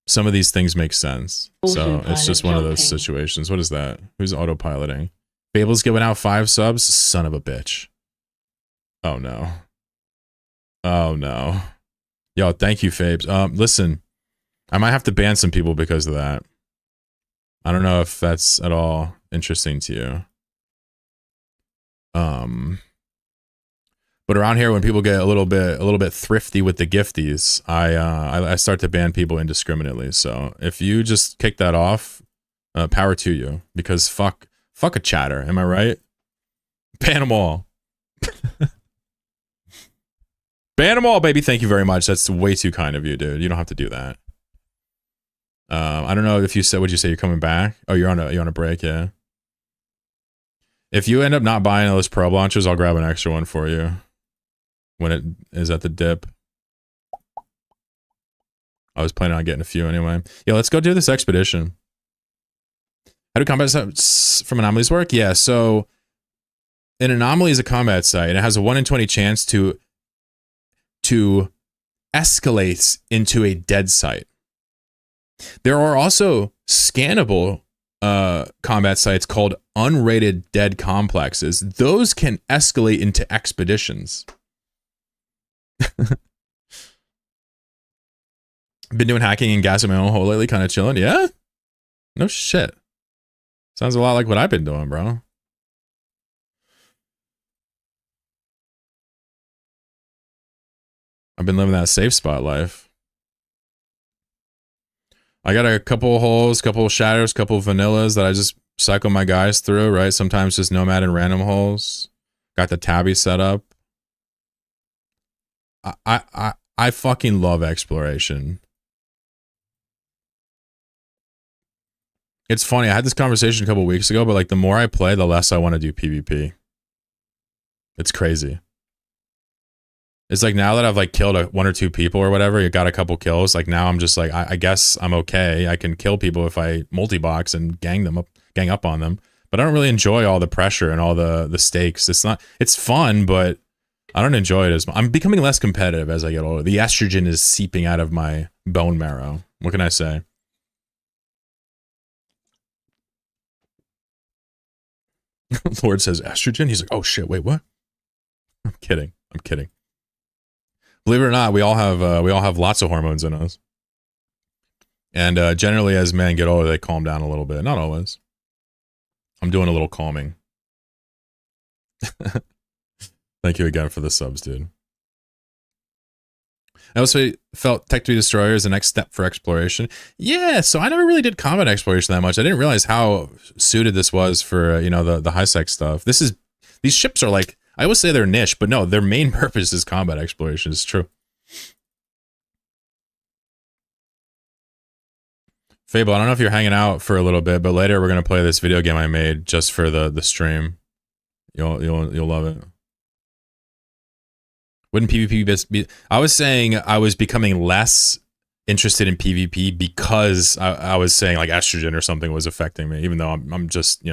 some of these things make sense. So it's just one of those situations. What is that? Who's autopiloting? Babel's giving out 5 subs? Son of a bitch. Oh no. Oh no. Yo, thank you, Fabes. Listen, I might have to ban some people because of that. I don't know if that's at all interesting to you. But around here, when people get a little bit thrifty with the gifties, I start to ban people indiscriminately. So if you just kick that off, power to you, because fuck a chatter. Am I right? Ban them all. Ban them all, baby. Thank you very much. That's way too kind of you, dude. You don't have to do that. I don't know if you said, would you say you're coming back? Oh, you're on a break, yeah. If you end up not buying those probe launchers, I'll grab an extra one for you when it is at the dip. I was planning on getting a few anyway. Yeah, let's go do this expedition. How do combat sites from anomalies work? Yeah, so an anomaly is a combat site, and it has a 1 in 20 chance to escalate into a dead site. There are also scannable combat sites called unrated dead complexes. Those can escalate into expeditions. Been doing hacking and gassing my own hole lately, kind of chilling. Yeah? No shit. Sounds a lot like what I've been doing, bro. I've been living that safe spot life. I got a couple holes, couple shatters, couple vanillas that I just cycle my guys through, right? Sometimes just nomad and random holes. Got the tabby set up. I fucking love exploration. It's funny, I had this conversation a couple weeks ago, but like the more I play, the less I want to do PvP. It's crazy. It's like now that I've like killed one or two people or whatever, you got a couple kills. Like now I'm just like, I guess I'm okay. I can kill people if I multi-box and gang up on them. But I don't really enjoy all the pressure and all the stakes. It's fun, but I don't enjoy it as much. I'm becoming less competitive as I get older. The estrogen is seeping out of my bone marrow. What can I say? Lord says estrogen. He's like, oh shit, wait, what? I'm kidding. Believe it or not, we all have lots of hormones in us. And generally as men get older, they calm down a little bit. Not always. I'm doing a little calming. Thank you again for the subs, dude. I also felt Tech 3 Destroyer is the next step for exploration. Yeah, so I never really did combat exploration that much. I didn't realize how suited this was for, the high-sec stuff. These ships are like, I always say they're niche, but no, their main purpose is combat exploration. It's true. Fable, I don't know if you're hanging out for a little bit, but later we're gonna play this video game I made just for the stream. You'll love it. Wouldn't PvP be? I was saying I was becoming less interested in PvP because I was saying like estrogen or something was affecting me, even though I'm just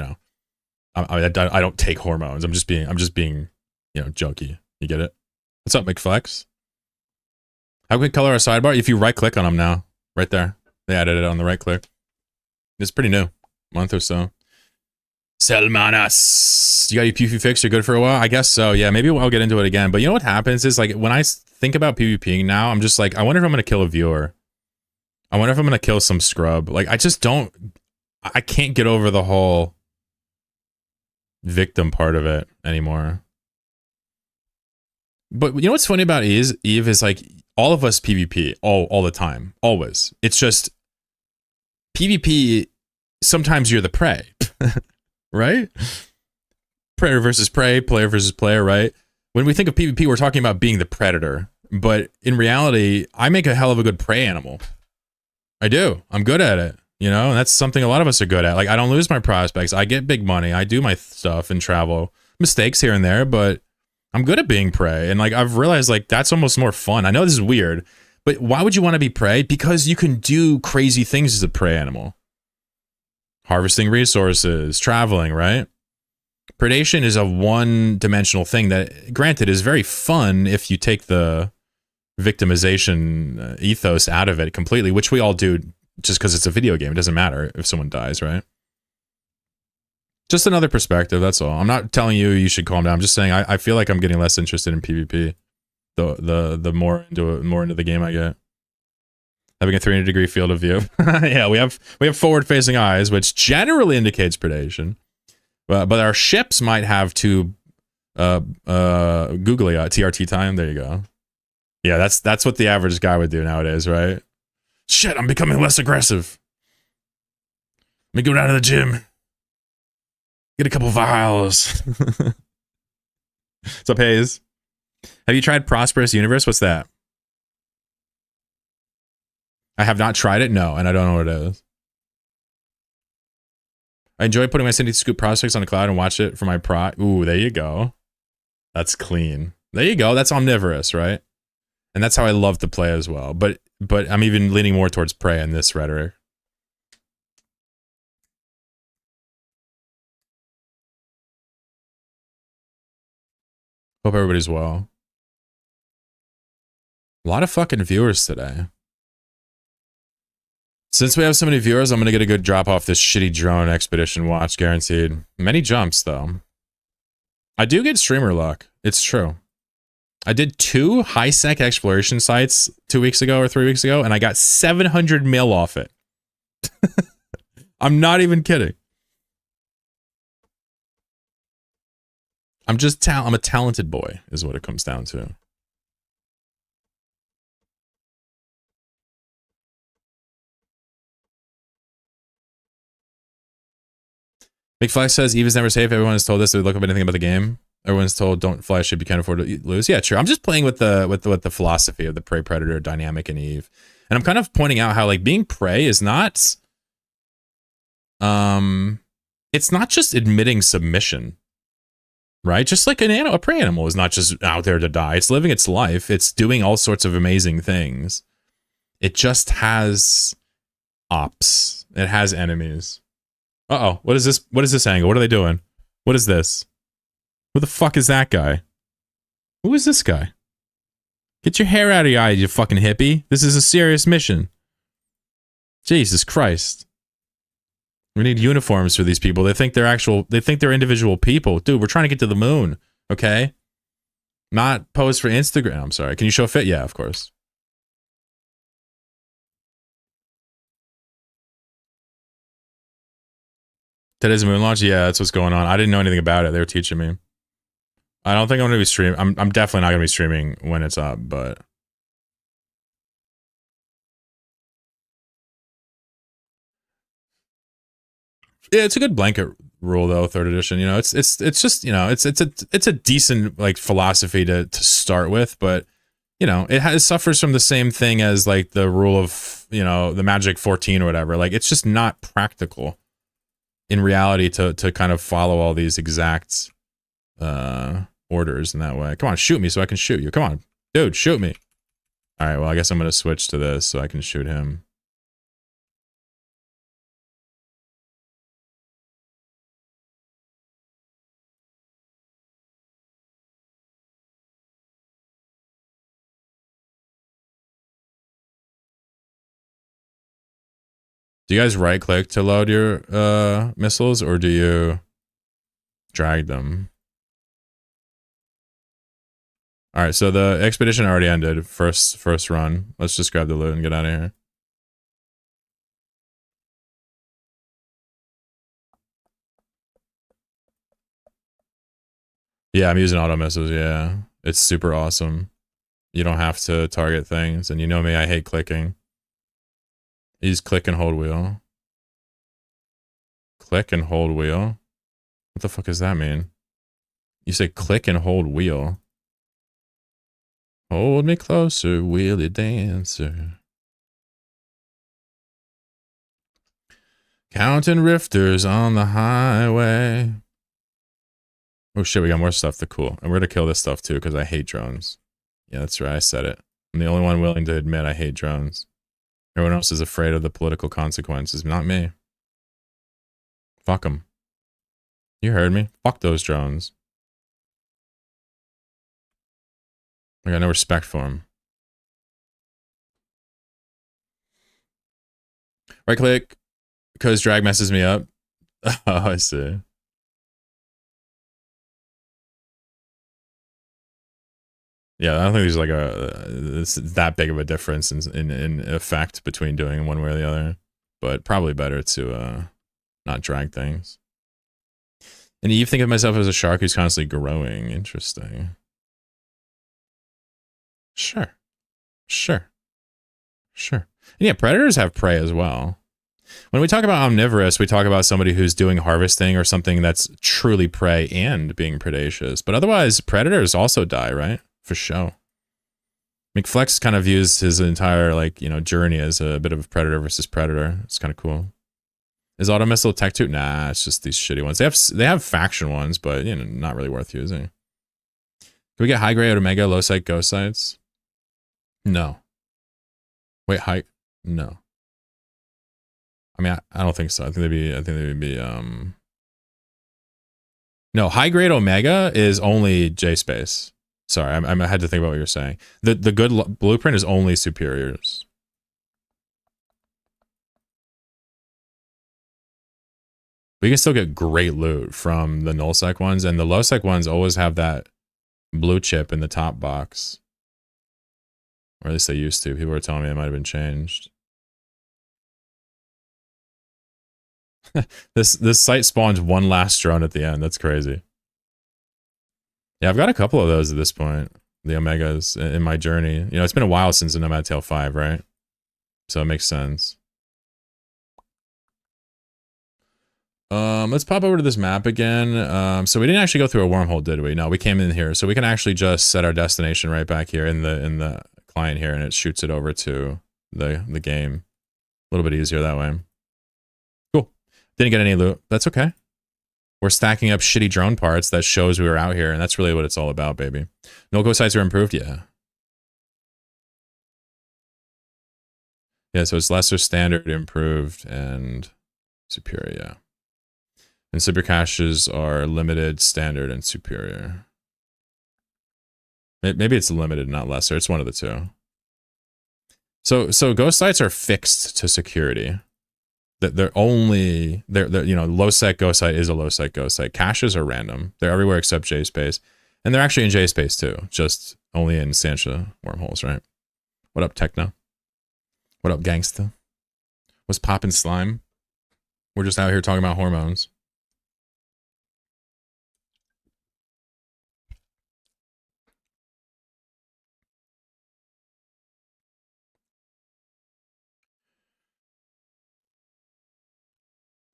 I don't take hormones. I'm just being junky. You get it? What's up, McFlex? How can we color our sidebar? If you right click on them now, right there, they added it on the right click. It's pretty new, month or so. Selmanas, you got your PvP fix? You're good for a while? I guess so. Yeah, maybe I'll get into it again. But you know what happens is like when I think about PvPing now, I'm just like, I wonder if I'm gonna kill a viewer. I wonder if I'm gonna kill some scrub. Like I can't get over the whole victim part of it anymore. But you know what's funny about Eve is like all of us PvP all the time, always. It's just PvP. Sometimes you're the prey, right? Predator versus prey, player versus player, right? When we think of PvP, we're talking about being the predator. But in reality, I make a hell of a good prey animal. I do. I'm good at it. And that's something a lot of us are good at. Like, I don't lose my prospects. I get big money. I do my stuff and travel. Mistakes here and there, but I'm good at being prey. And like, I've realized like that's almost more fun. I know this is weird, but why would you want to be prey? Because you can do crazy things as a prey animal. Harvesting resources, traveling, right? Predation is a one-dimensional thing that, granted, is very fun if you take the victimization ethos out of it completely, which we all do just because it's a video game. It doesn't matter if someone dies, right? Just another perspective, that's all. I'm not telling you should calm down. I'm just saying I feel like I'm getting less interested in PvP the more into the game I get. Having a 300-degree field of view. Yeah, we have forward-facing eyes, which generally indicates predation. But our ships might have two googly TRT time. There you go. Yeah, that's what the average guy would do nowadays, right? Shit, I'm becoming less aggressive. Let me go down to the gym. Get a couple vials. What's up, Hayes? Have you tried Prosperous Universe? What's that? I have not tried it, no, and I don't know what it is. I enjoy putting my Cindy Scoop prospects on the cloud and watch it for my Ooh, there you go. That's clean. There you go. That's omnivorous, right? And that's how I love to play as well. But I'm even leaning more towards prey in this rhetoric. Hope everybody's well. A lot of fucking viewers today. Since we have so many viewers, I'm going to get a good drop off this shitty drone expedition watch, guaranteed. Many jumps, though. I do get streamer luck. It's true. I did 2 high-sec exploration sites 2 weeks ago or 3 weeks ago, and I got 700 mil off it. I'm not even kidding. I'm a talented boy, is what it comes down to. McFly says Eva's never safe. Everyone is told this. They look up anything about the game. Everyone's told don't fly ship. You can't afford to lose. Yeah, true. I'm just playing with the philosophy of the prey predator dynamic in Eve, and I'm kind of pointing out how like being prey is not, it's not just admitting submission, right? Just like a prey animal is not just out there to die. It's living its life. It's doing all sorts of amazing things. It just has ops. It has enemies. Uh-oh, what is this? What is this angle? What are they doing? What is this? Who the fuck is that guy? Who is this guy? Get your hair out of your eye, you fucking hippie. This is a serious mission. Jesus Christ. We need uniforms for these people. They think they're individual people. Dude, we're trying to get to the moon, okay? Not pose for Instagram. I'm sorry. Can you show fit? Yeah, of course. Today's moon launch? Yeah, that's what's going on. I didn't know anything about it. They were teaching me. I don't think I'm going to be streaming. I'm definitely not going to be streaming when it's up, but... Yeah, it's a good blanket rule though, 3rd edition. You know, it's just, you know, it's a decent like philosophy to start with, but you know, it suffers from the same thing as like the rule of, you know, the Magic 14 or whatever. Like it's just not practical in reality to kind of follow all these exact orders in that way. Come on, shoot me so I can shoot you. Come on, dude, shoot me. All right, well, I guess I'm going to switch to this so I can shoot him. Do you guys right click to load your missiles, or do you drag them? All right, so the expedition already ended. First run. Let's just grab the loot and get out of here. Yeah, I'm using auto missiles. Yeah, it's super awesome. You don't have to target things, and you know me, I hate clicking. Use click and hold wheel. Click and hold wheel. What the fuck does that mean? You say click and hold wheel. Hold me closer, wheelie dancer. Counting rifters on the highway. Oh shit, we got more stuff to cool. And we're gonna kill this stuff too, because I hate drones. Yeah, that's right, I said it. I'm the only one willing to admit I hate drones. Everyone else is afraid of the political consequences, not me. Fuck them. You heard me. Fuck those drones. I got no respect for them. Right click, because drag messes me up. Oh, I see. Yeah, I don't think there's like it's that big of a difference in effect between doing one way or the other, but probably better to not drag things. And you think of myself as a shark who's constantly growing. Interesting. Sure. And yeah, predators have prey as well. When we talk about omnivorous, we talk about somebody who's doing harvesting or something that's truly prey and being predacious. But otherwise, predators also die, right? For sure. McFlex kind of views his entire, like, you know, journey as a bit of a predator versus predator. It's kind of cool. Is auto missile tech 2? Nah, it's just these shitty ones. They have faction ones, but, you know, not really worth using. Can we get high grade Omega low site ghost sites? No. Wait, high? No. I mean, I don't think so. I think they'd be no, high grade Omega is only J space. Sorry, I had to think about what you're saying. The good blueprint is only superiors. But you can still get great loot from the null sec ones, and the low sec ones always have that blue chip in the top box. Or at least they used to. People were telling me it might have been changed. This site spawns one last drone at the end. That's crazy. Yeah, I've got a couple of those at this point. The Omegas in my journey. You know, it's been a while since the Nomad Tail 5, right? So it makes sense. Let's pop over to this map again. So we didn't actually go through a wormhole, did we? No, we came in here. So we can actually just set our destination right back here in the client here, and it shoots it over to the game. A little bit easier that way. Cool. Didn't get any loot. That's okay. We're stacking up shitty drone parts that shows we were out here, and that's really what it's all about, baby. No-go sites are improved? Yeah. Yeah, so it's lesser, standard, improved, and superior, yeah. And super caches are limited, standard, and superior. Maybe it's limited, not lesser. It's one of the two. So ghost sites are fixed to security. They're you know, low sec ghost site is a low sec ghost site. Caches are random. They're everywhere except JSpace. And they're actually in JSpace too, just only in Sancha wormholes, right? What up, Techno? What up, Gangsta? What's poppin' slime? We're just out here talking about hormones.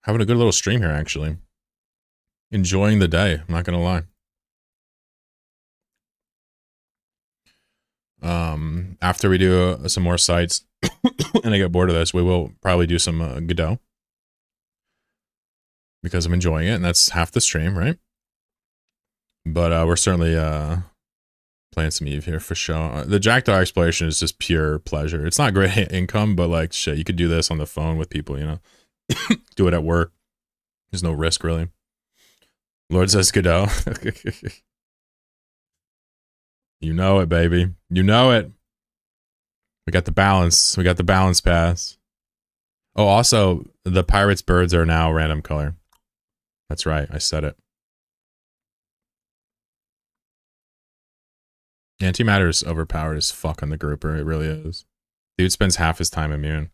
Having a good little stream here, actually. Enjoying the day, I'm not gonna lie. After we do some more sites and I get bored of this, we will probably do some Godot. Because I'm enjoying it, and that's half the stream, right? But we're certainly playing some Eve here for sure. The Jackdaw exploration is just pure pleasure. It's not great income, but like shit, you could do this on the phone with people, you know? Do it at work. There's no risk, really. Lord says Godot. You know it, baby. You know it. We got the balance. We got the balance pass. Oh, also, the pirates' birds are now random color. That's right. I said it. Antimatter is overpowered as fuck on the grouper. It really is. Dude spends half his time immune.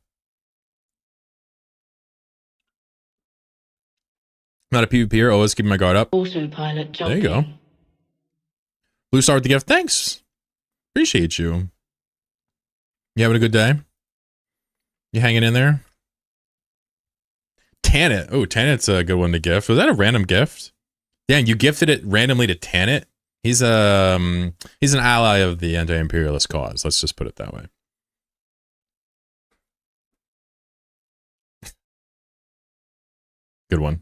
Not a PvPer. Always keeping my guard up. Autopilot jumping. There you go. Blue star with the gift. Thanks. Appreciate you. You having a good day? You hanging in there? Tanit. Oh, Tanit's a good one to gift. Was that a random gift? Yeah, you gifted it randomly to Tanit. He's an ally of the anti-imperialist cause. Let's just put it that way. Good one.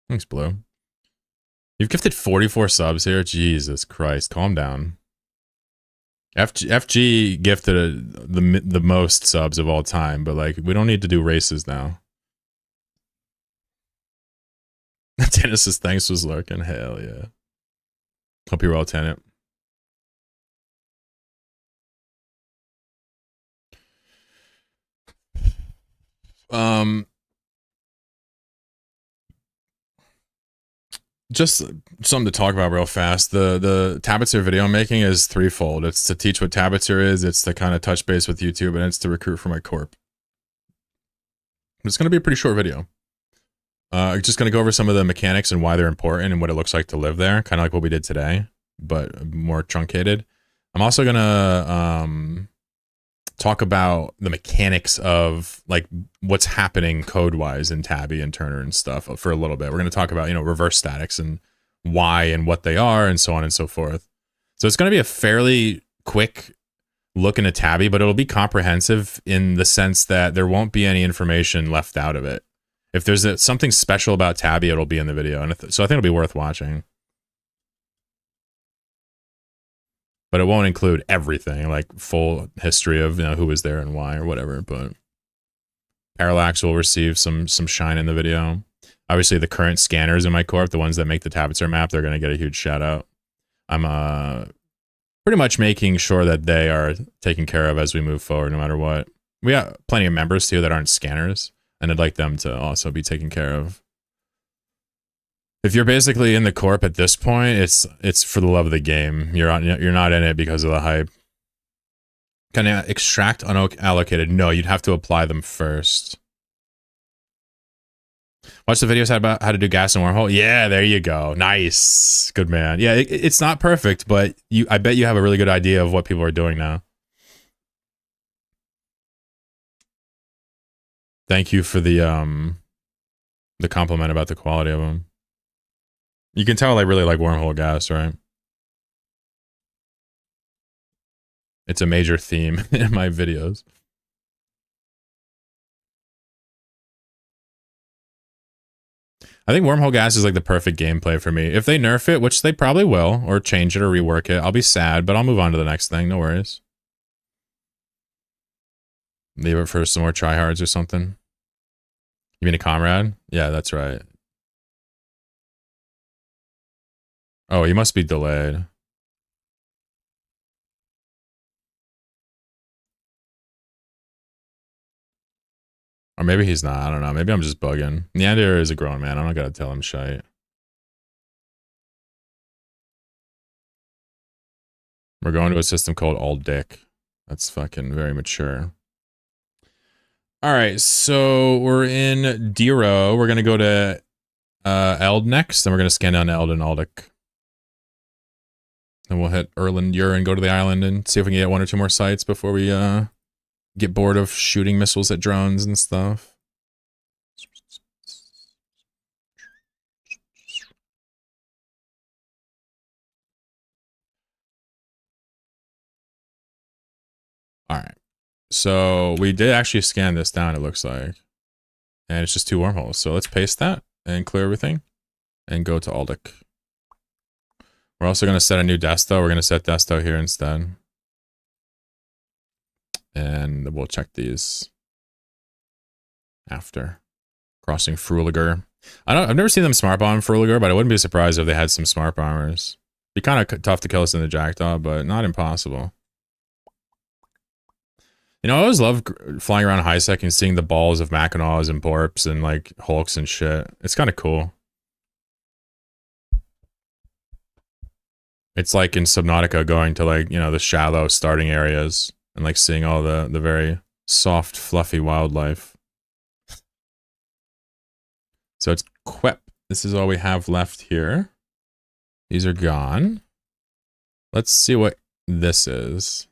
Thanks, Blue. You've gifted 44 subs here. Jesus Christ, calm down. FG gifted the most subs of all time, but like we don't need to do races now. Dennis's thanks was lurking. Hell yeah. Hope you're well, Tenant. Just something to talk about real fast. The Tabitzer video I'm making is threefold. It's to teach what Tabitzer is, it's to kind of touch base with YouTube, and it's to recruit for my corp. It's going to be a pretty short video. Just going to go over some of the mechanics and why they're important and what it looks like to live there, kind of like what we did today, but more truncated. I'm also going to talk about the mechanics of like what's happening code-wise in Tabby and Turner and stuff for a little bit. We're going to talk about, you know, reverse statics and why and what they are and so on and so forth. So it's going to be a fairly quick look into Tabby, but it'll be comprehensive in the sense that there won't be any information left out of it. If there's something special about Tabby, it'll be in the video. And so I think it'll be worth watching. But it won't include everything, like full history of, you know, who was there and why or whatever. But Parallax will receive some shine in the video. Obviously, the current scanners in my corp, the ones that make the Tabitzer map, they're going to get a huge shout out. I'm pretty much making sure that they are taken care of as we move forward, no matter what. We got plenty of members too that aren't scanners, and I'd like them to also be taken care of. If you're basically in the corp at this point, it's for the love of the game. You're not in it because of the hype. Can I extract unallocated? No, you'd have to apply them first. Watch the videos about how to do gas and wormhole. Yeah, there you go. Nice. Good man. Yeah, it's not perfect, but I bet you have a really good idea of what people are doing now. Thank you for the compliment about the quality of them. You can tell I really like wormhole gas, right? It's a major theme in my videos. I think wormhole gas is like the perfect gameplay for me. If they nerf it, which they probably will, or change it or rework it, I'll be sad, but I'll move on to the next thing. No worries. Leave it for some more tryhards or something. You mean a comrade? Yeah, that's right. Oh, he must be delayed. Or maybe he's not. I don't know. Maybe I'm just bugging. Neander is a grown man. I don't gotta tell him shite. We're going to a system called All Dick. That's fucking very mature. All right, so we're in Dero. We're gonna go to Eld next, then we're gonna scan down Eld and Aldic. Then we'll hit Erlendur and go to the island and see if we can get one or two more sites before we get bored of shooting missiles at drones and stuff. All right. So we did actually scan this down, it looks like. And it's just 2 wormholes. So let's paste that and clear everything and go to Aldic. We're also going to set a new Desto. We're going to set Desto here instead. And we'll check these after. Crossing Fruliger. I've never seen them smart bomb Fruliger, but I wouldn't be surprised if they had some smart bombers. Be kind of tough to kill us in the Jackdaw, but not impossible. You know, I always love flying around Highsec and seeing the balls of Mackinaws and Borps and like Hulks and shit. It's kind of cool. It's like in Subnautica going to like, you know, the shallow starting areas and like seeing all the very soft, fluffy wildlife. So it's Quep. This is all we have left here. These are gone. Let's see what this is.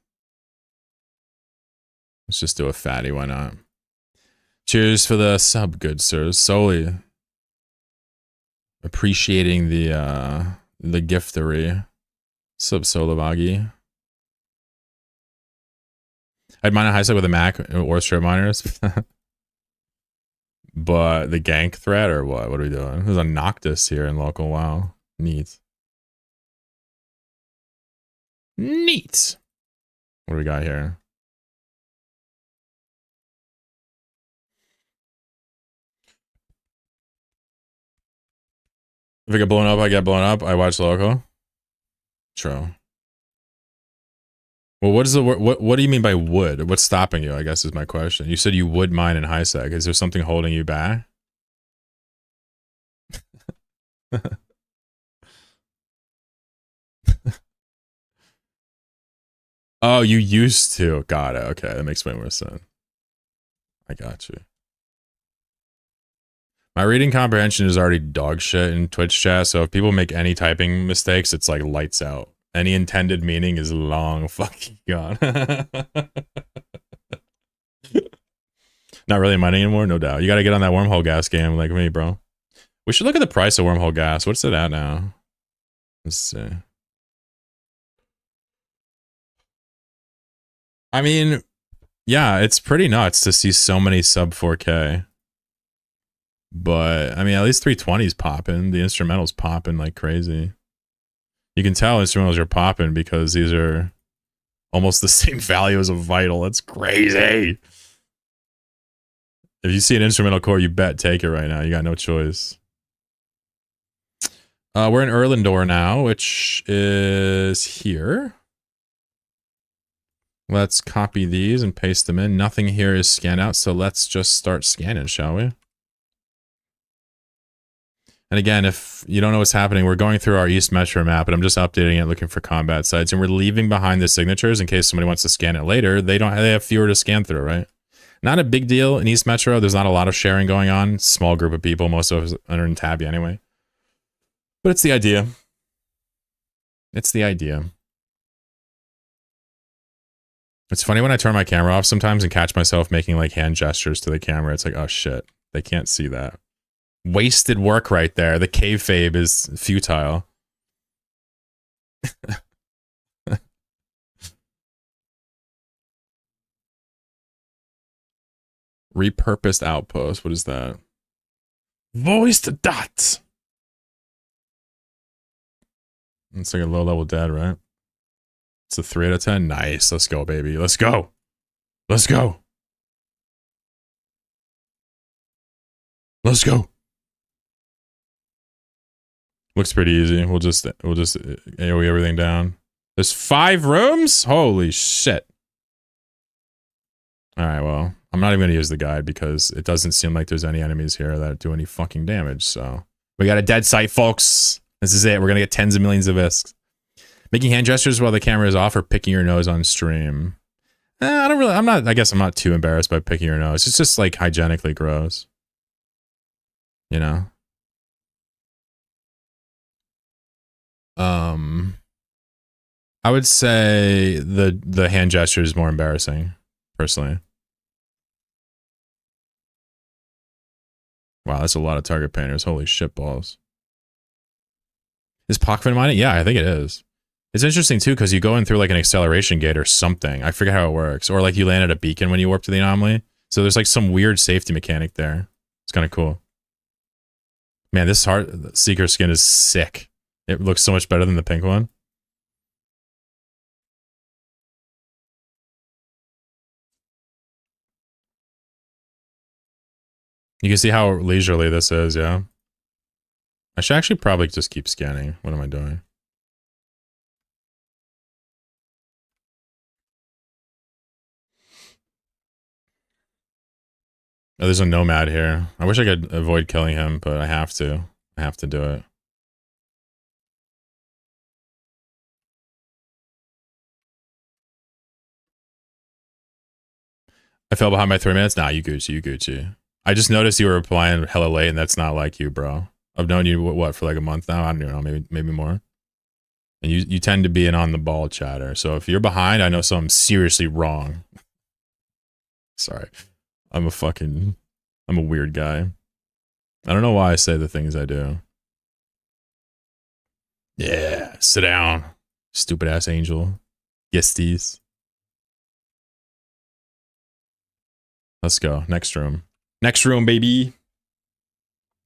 Let's just do a fatty, why not? Cheers for the sub, good sirs. Solely appreciating the giftery. Sub Solovagi. I'd mine a high side with a Mac or strip miners. But the gank threat or what? What are we doing? There's a Noctis here in local. Wow. Neat. Neat. What do we got here? If I get blown up, I get blown up. I watch local. True. Well, what is the what do you mean by would? What's stopping you? I guess is my question. You said you would mine in high sec. Is there something holding you back? Oh, you used to. Got it. Okay, that makes way more sense. I got you. My reading comprehension is already dog shit in Twitch chat, so if people make any typing mistakes, it's like lights out. Any intended meaning is long fucking gone. Not really mining anymore, no doubt. You gotta get on that wormhole gas game like me, bro. We should look at the price of wormhole gas. What's it at now? Let's see. I mean, yeah, it's pretty nuts to see so many sub 4K. But, I mean, at least 320's popping. The instrumental's popping like crazy. You can tell instrumentals are popping because these are almost the same value as a Vital. That's crazy. If you see an instrumental core, you bet take it right now. You got no choice. We're in Erlendur now, which is here. Let's copy these and paste them in. Nothing here is scanned out, so let's just start scanning, shall we? And again, if you don't know what's happening, we're going through our East Metro map, and I'm just updating it, looking for combat sites, and we're leaving behind the signatures in case somebody wants to scan it later. They have fewer to scan through, right? Not a big deal in East Metro. There's not a lot of sharing going on. Small group of people. Most of us are in Tabby anyway. But it's the idea. It's the idea. It's funny when I turn my camera off sometimes and catch myself making like hand gestures to the camera. It's like, oh shit, they can't see that. Wasted work right there. The kayfabe is futile. Repurposed outpost. What is that? Voiced dots. It's like a low level dead, right? It's a 3 out of 10. Nice. Let's go, baby. Let's go. Let's go. Let's go. Looks pretty easy. We'll just AoE everything down. There's 5 rooms? Holy shit. Alright, well, I'm not even gonna use the guide because it doesn't seem like there's any enemies here that do any fucking damage, so. We got a dead site, folks. This is it. We're gonna get tens of millions of isks. Making hand gestures while the camera is off or picking your nose on stream. I guess I'm not too embarrassed by picking your nose. It's just like hygienically gross. You know? I would say the hand gesture is more embarrassing, personally. Wow, that's a lot of target painters. Holy shit balls. Is Pockfin mining? Yeah, I think it is. It's interesting too, because you go in through like an acceleration gate or something. I forget how it works. Or like you land at a beacon when you warp to the anomaly. So there's like some weird safety mechanic there. It's kind of cool. Man, this Heart Seeker skin is sick. It looks so much better than the pink one. You can see how leisurely this is, yeah? I should actually probably just keep scanning. What am I doing? Oh, there's a nomad here. I wish I could avoid killing him, but I have to. I have to do it. I fell behind by 3 minutes? Nah, you Gucci, you Gucci. I just noticed you were replying hella late, and that's not like you, bro. I've known you, what, for like a month now? I don't know, maybe more. And you tend to be an on-the-ball chatter. So if you're behind, I know something's seriously wrong. Sorry. I'm a weird guy. I don't know why I say the things I do. Yeah, sit down. Stupid-ass angel. Yesties. Let's go. Next room. Next room, baby.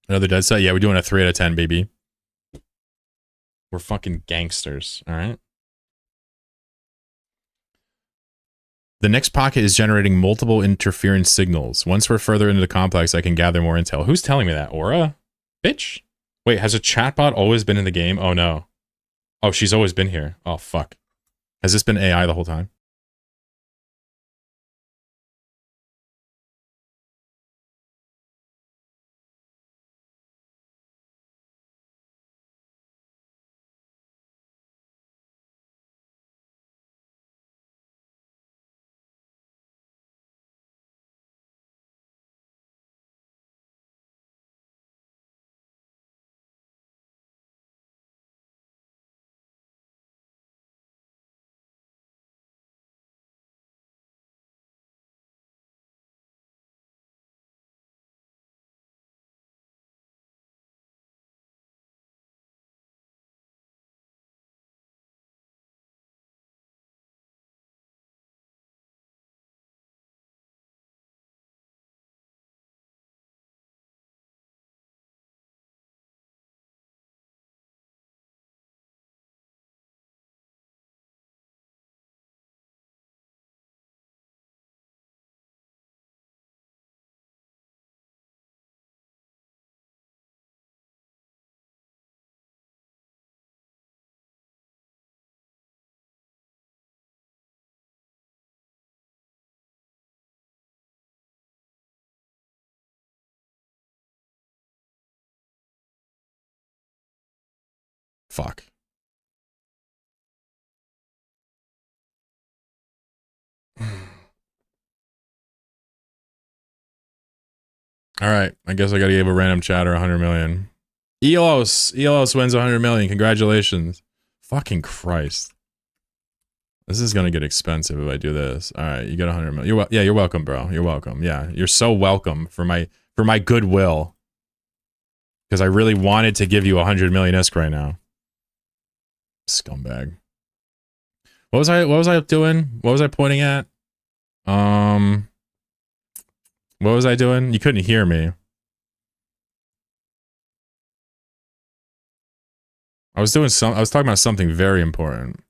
Another dead set? Yeah, we're doing a 3 out of 10, baby. We're fucking gangsters, alright? The next pocket is generating multiple interference signals. Once we're further into the complex, I can gather more intel. Who's telling me that? Aura? Bitch? Wait, has a chatbot always been in the game? Oh, no. Oh, she's always been here. Oh, fuck. Has this been AI the whole time? Fuck. All right, I guess I gotta give a random chatter 100 million. Elos wins 100 million. Congratulations. Fucking Christ. This is gonna get expensive if I do this. All right, you got 100 million. You're welcome, bro. You're welcome. Yeah, you're so welcome for my goodwill. Because I really wanted to give you 100 million ISK right now. Scumbag. What was I doing? What was I pointing at? What was I doing? You couldn't hear me. I was talking about something very important.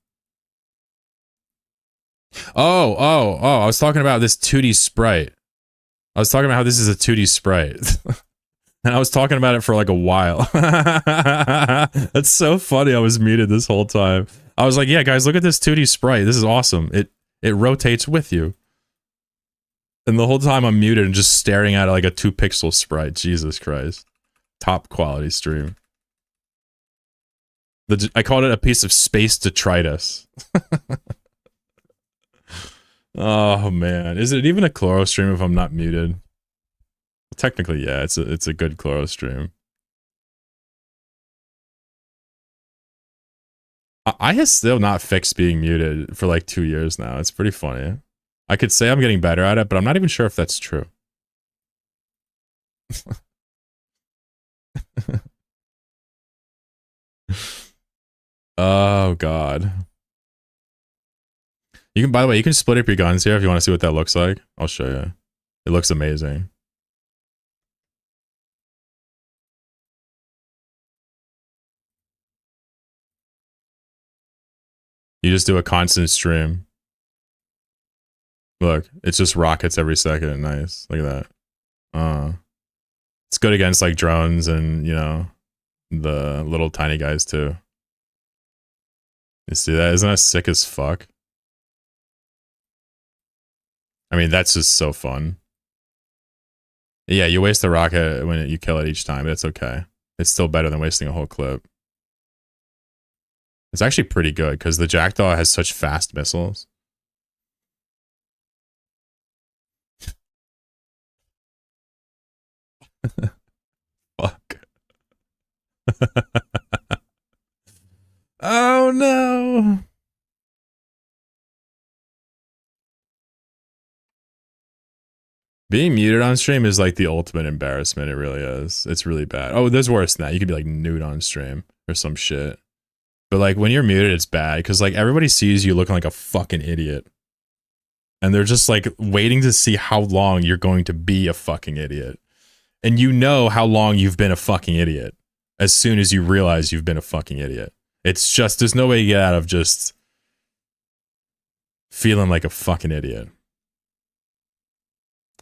Oh, I was talking about this 2D sprite. I was talking about how this is a 2D sprite. And I was talking about it for like a while. That's so funny. I was muted this whole time. I was like, yeah, guys, look at this 2D sprite. This is awesome. It rotates with you. And the whole time I'm muted and just staring at like a 2-pixel sprite. Jesus Christ. Top quality stream. I called it a piece of space detritus. Oh man. Is it even a Chloro stream if I'm not muted? Technically, yeah, it's a good Chloro stream. I have still not fixed being muted for like 2 years now. It's pretty funny. I could say I'm getting better at it, but I'm not even sure if that's true. Oh god. You can, by the way, you can split up your guns here if you want to see what that looks like. I'll show you. It looks amazing. You just do a constant stream. Look, it's just rockets every second. Nice. Look at that. It's good against like drones and, you know, the little tiny guys too. You see that? Isn't that sick as fuck? I mean, that's just so fun. Yeah, you waste the rocket when you kill it each time, but it's okay. It's still better than wasting a whole clip. It's actually pretty good because the Jackdaw has such fast missiles. Fuck. Oh no. Being muted on stream is like the ultimate embarrassment. It really is. It's really bad. Oh, there's worse than that. You could be like nude on stream or some shit. But like when you're muted, it's bad because like everybody sees you looking like a fucking idiot. And they're just like waiting to see how long you're going to be a fucking idiot. And you know how long you've been a fucking idiot as soon as you realize you've been a fucking idiot. It's just, there's no way you get out of just feeling like a fucking idiot.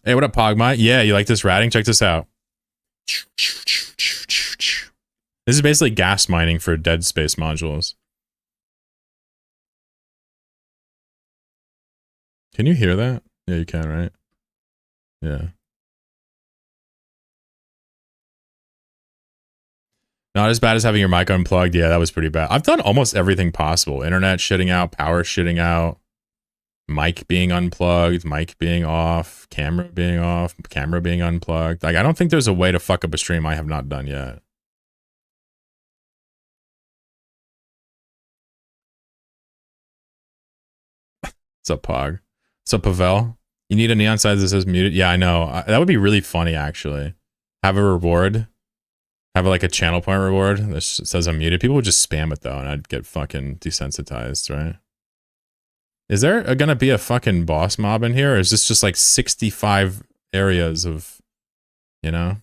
Hey, what up, Pogmite? Yeah, you like this ratting? Check this out. This is basically gas mining for Dead Space modules. Can you hear that? Yeah, you can, right? Yeah. Not as bad as having your mic unplugged. Yeah, that was pretty bad. I've done almost everything possible. Internet shitting out, power shitting out, mic being unplugged, mic being off, camera being off, camera being unplugged. Like, I don't think there's a way to fuck up a stream I have not done yet. What's up, Pog? What's up, Pavel? You need a neon sign that says muted? Yeah, I know. That would be really funny, actually. Have a reward. Have like a channel point reward that says I'm muted. People would just spam it though, and I'd get fucking desensitized, right? Is there gonna be a fucking boss mob in here, or is this just like 65 areas of, you know?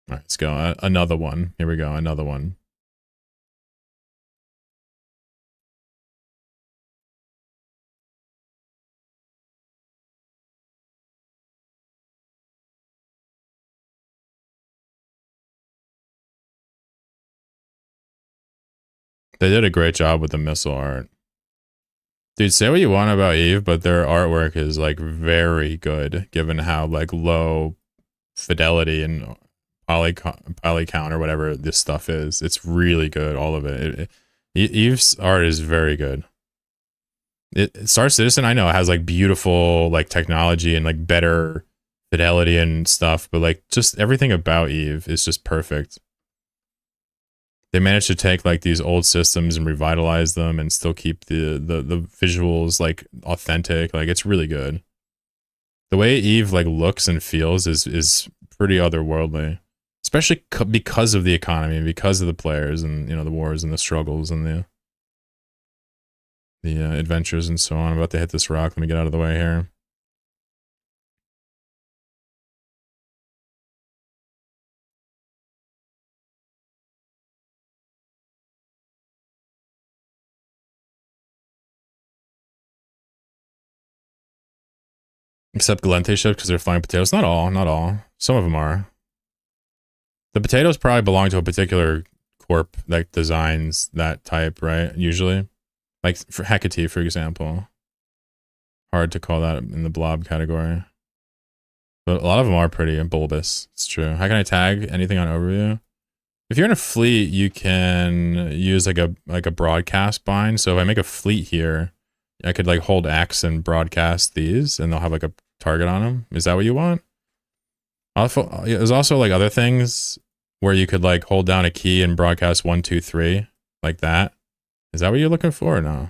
All right, let's go. Another one. Here we go. Another one. They did a great job with the missile art. Dude, say what you want about Eve, but their artwork is like very good, given how like low fidelity and poly count or whatever this stuff is. It's really good, all of it. Eve's art is very good. Star Citizen, I know, it has like beautiful like technology and like better fidelity and stuff, but like just everything about Eve is just perfect. They managed to take like these old systems and revitalize them and still keep the visuals like authentic. Like it's really good. The way Eve like looks and feels is pretty otherworldly, especially because of the economy and because of the players and, you know, the wars and the struggles and the adventures and so on. I'm about to hit this rock. Let me get out of the way here. Except Galente ships because they're flying potatoes. Not all, not all. Some of them are. The potatoes probably belong to a particular corp that designs that type, right? Usually. Like for Hecate, for example. Hard to call that in the blob category. But a lot of them are pretty bulbous. It's true. How can I tag anything on overview? If you're in a fleet, you can use like a broadcast bind. So if I make a fleet here, I could like hold X and broadcast these, and they'll have like a target on them. Is that what you want? There's also like other things where you could like hold down a key and broadcast 1, 2, 3, like that. Is that what you're looking for or no?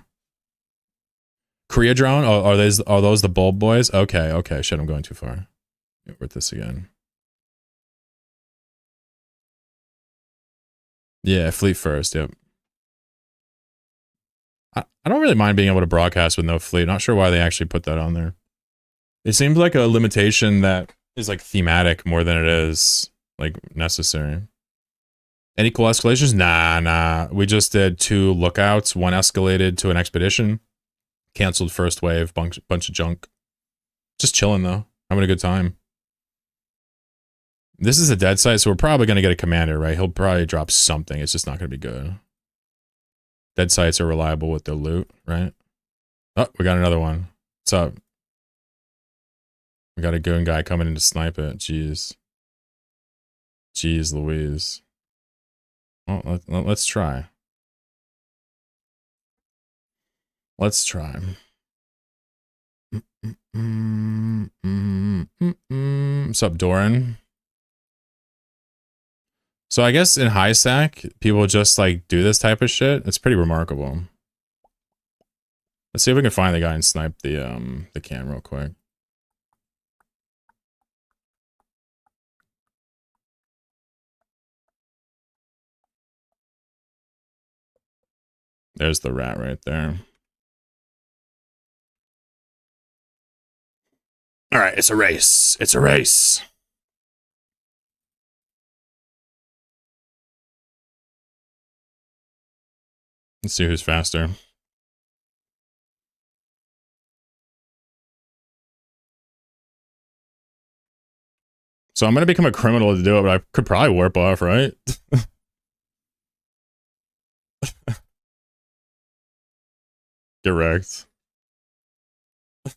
Korea drone? Oh, are those the bulb boys? Okay. Shit, I'm going too far. With this again. Yeah, fleet first. Yep. I don't really mind being able to broadcast with no fleet. Not sure why they actually put that on there. It seems like a limitation that is like thematic more than it is like necessary. Any cool escalations? Nah. We just did 2 lookouts. One escalated to an expedition. Canceled first wave. Bunch of junk. Just chilling though. Having a good time. This is a dead site, so we're probably going to get a commander, right? He'll probably drop something. It's just not going to be good. Dead sites are reliable with their loot, right? Oh, we got another one. What's up? We got a goon guy coming in to snipe it. Jeez Louise. Well, let's try. Let's try. What's up, Doran? So I guess in high stack, people just like do this type of shit. It's pretty remarkable. Let's see if we can find the guy and snipe the cam real quick. There's the rat right there. All right, it's a race. It's a race. Let's see who's faster. So I'm going to become a criminal to do it, but I could probably warp off, right? Get wrecked.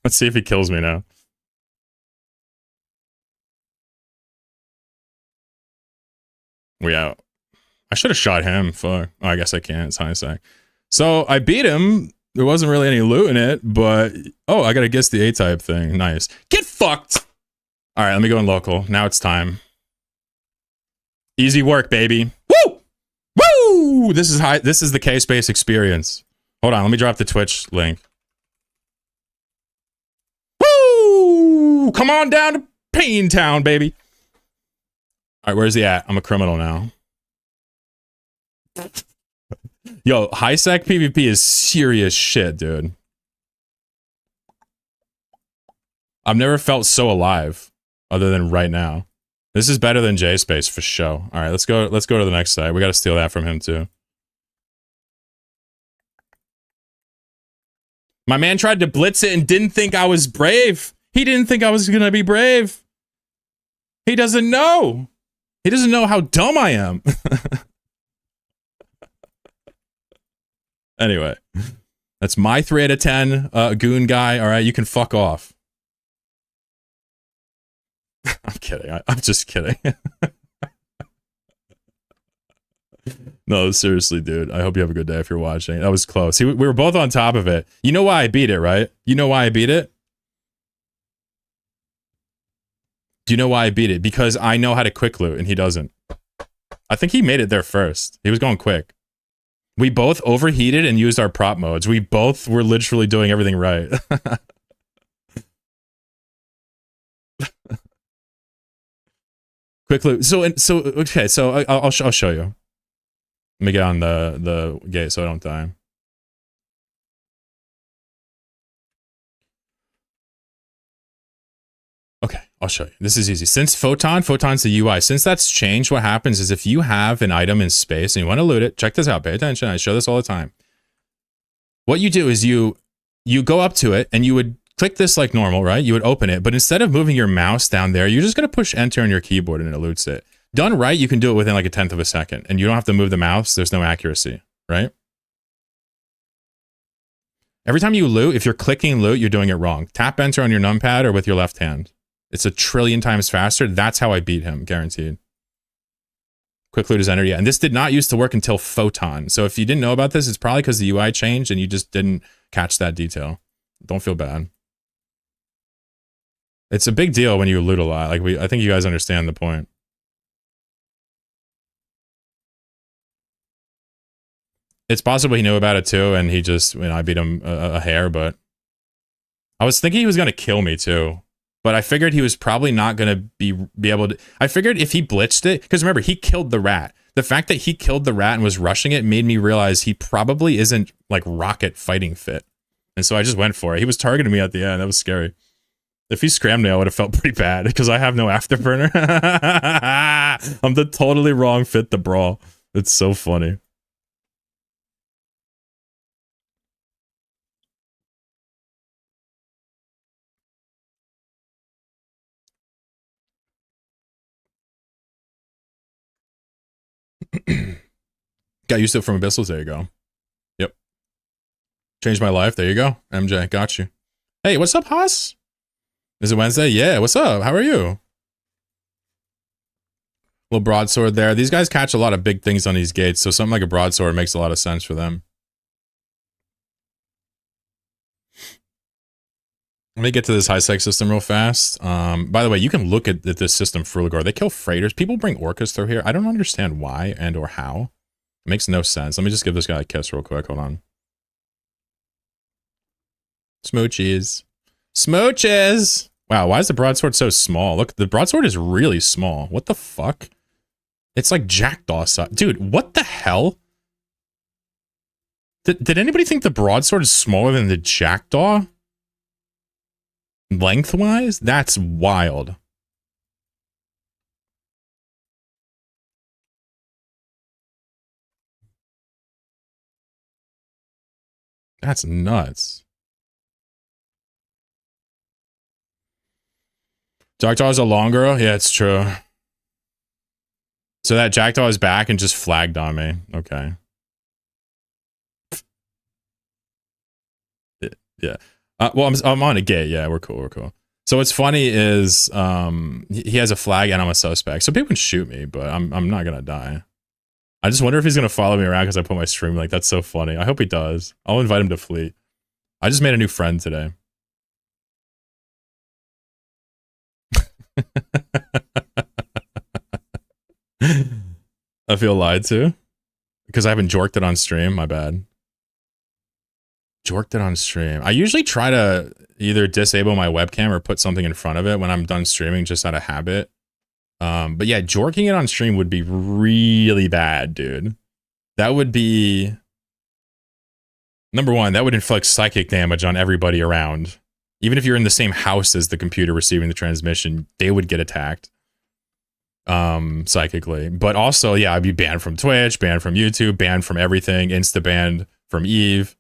Let's see if he kills me now. We out. I should have shot him. Fuck. Oh, I guess I can't. It's high stack. So I beat him. There wasn't really any loot in it, but... Oh, I gotta guess the A-type thing. Nice. Get fucked! Alright, let me go in local. Now it's time. Easy work, baby. Woo! Woo! This is high. This is the K-Space experience. Hold on, let me drop the Twitch link. Woo! Come on down to Pain Town, baby. Alright, where's he at? I'm a criminal now. Yo, high sec PvP is serious shit, dude. I've never felt so alive, other than right now. This is better than J-Space for sure. All right, let's go to the next side. We got to steal that from him too. My man tried to blitz it and didn't think I was brave. He didn't think I was gonna be brave. He doesn't know. He doesn't know how dumb I am. Anyway, that's my 3 out of 10 goon guy. All right, you can fuck off. I'm kidding. I'm just kidding. No, seriously, dude. I hope you have a good day if you're watching. That was close. We were both on top of it. You know why I beat it, right? You know why I beat it? Do you know why I beat it? Because I know how to quick loot and he doesn't. I think he made it there first. He was going quick. We both overheated and used our prop modes. We both were literally doing everything right. Quick loot. So okay. So I'll show you. Let me get on the gate so I don't die. Okay, I'll show you. This is easy. Since Photon's the UI. Since that's changed, what happens is if you have an item in space and you want to loot it, check this out. Pay attention. I show this all the time. What you do is you go up to it and you would click this like normal, right? You would open it, but instead of moving your mouse down there, you're just going to push enter on your keyboard and it loots it. Done right, you can do it within like a 1/10 of a second and you don't have to move the mouse. There's no accuracy, right? Every time you loot, if you're clicking loot, you're doing it wrong. Tap enter on your numpad or with your left hand. It's 1,000,000,000,000 times faster. That's how I beat him, guaranteed. Quick loot is entered, yeah. And this did not used to work until Photon. So if you didn't know about this, it's probably because the UI changed and you just didn't catch that detail. Don't feel bad. It's a big deal when you loot a lot. Like I think you guys understand the point. It's possible he knew about it too, and he just, you know, I beat him a hair, but I was thinking he was going to kill me too. But I figured he was probably not going to be able to. I figured if he blitzed it, because remember, he killed the rat. The fact that he killed the rat and was rushing it made me realize he probably isn't like rocket fighting fit. And so I just went for it. He was targeting me at the end. That was scary. If he scrammed me, I would have felt pretty bad because I have no afterburner. I'm the totally wrong fit to brawl. It's so funny. Got used to it from Abyssals. There you go. Yep. Changed my life. There you go. MJ, got you. Hey, what's up, Haas? Is it Wednesday? Yeah, what's up? How are you? Little broadsword there. These guys catch a lot of big things on these gates, so something like a broadsword makes a lot of sense for them. Let me get to this high-sec system real fast. By the way, you can look at this system, Fruligor. They kill freighters. People bring orcas through here. I don't understand why and or how. It makes no sense. Let me just give this guy a kiss real quick. Hold on. Smoochies. Smooches! Wow, why is the broadsword so small? Look, the broadsword is really small. What the fuck? It's like Jackdaw size. Dude, what the hell? Did anybody think the broadsword is smaller than the Jackdaw? Lengthwise? That's wild. That's nuts. Jackdaw's a long girl? Yeah, it's true. So that Jackdaw is back and just flagged on me. Okay. Yeah. Well, I'm on a gate. Yeah, we're cool. We're cool. So what's funny is he has a flag and I'm a suspect. So people can shoot me, but I'm not gonna die. I just wonder if he's gonna follow me around because I put my stream like that's so funny. I hope he does. I'll invite him to Fleet. I just made a new friend today. I feel lied to because I haven't jorked it on stream. My bad. Jorked it on stream. I usually try to either disable my webcam or put something in front of it when I'm done streaming just out of habit. But yeah, jorking it on stream would be really bad, dude. That would be... Number one, that would inflict psychic damage on everybody around. Even if you're in the same house as the computer receiving the transmission, they would get attacked. Psychically. But also, yeah, I'd be banned from Twitch, banned from YouTube, banned from everything, insta-banned from Eve.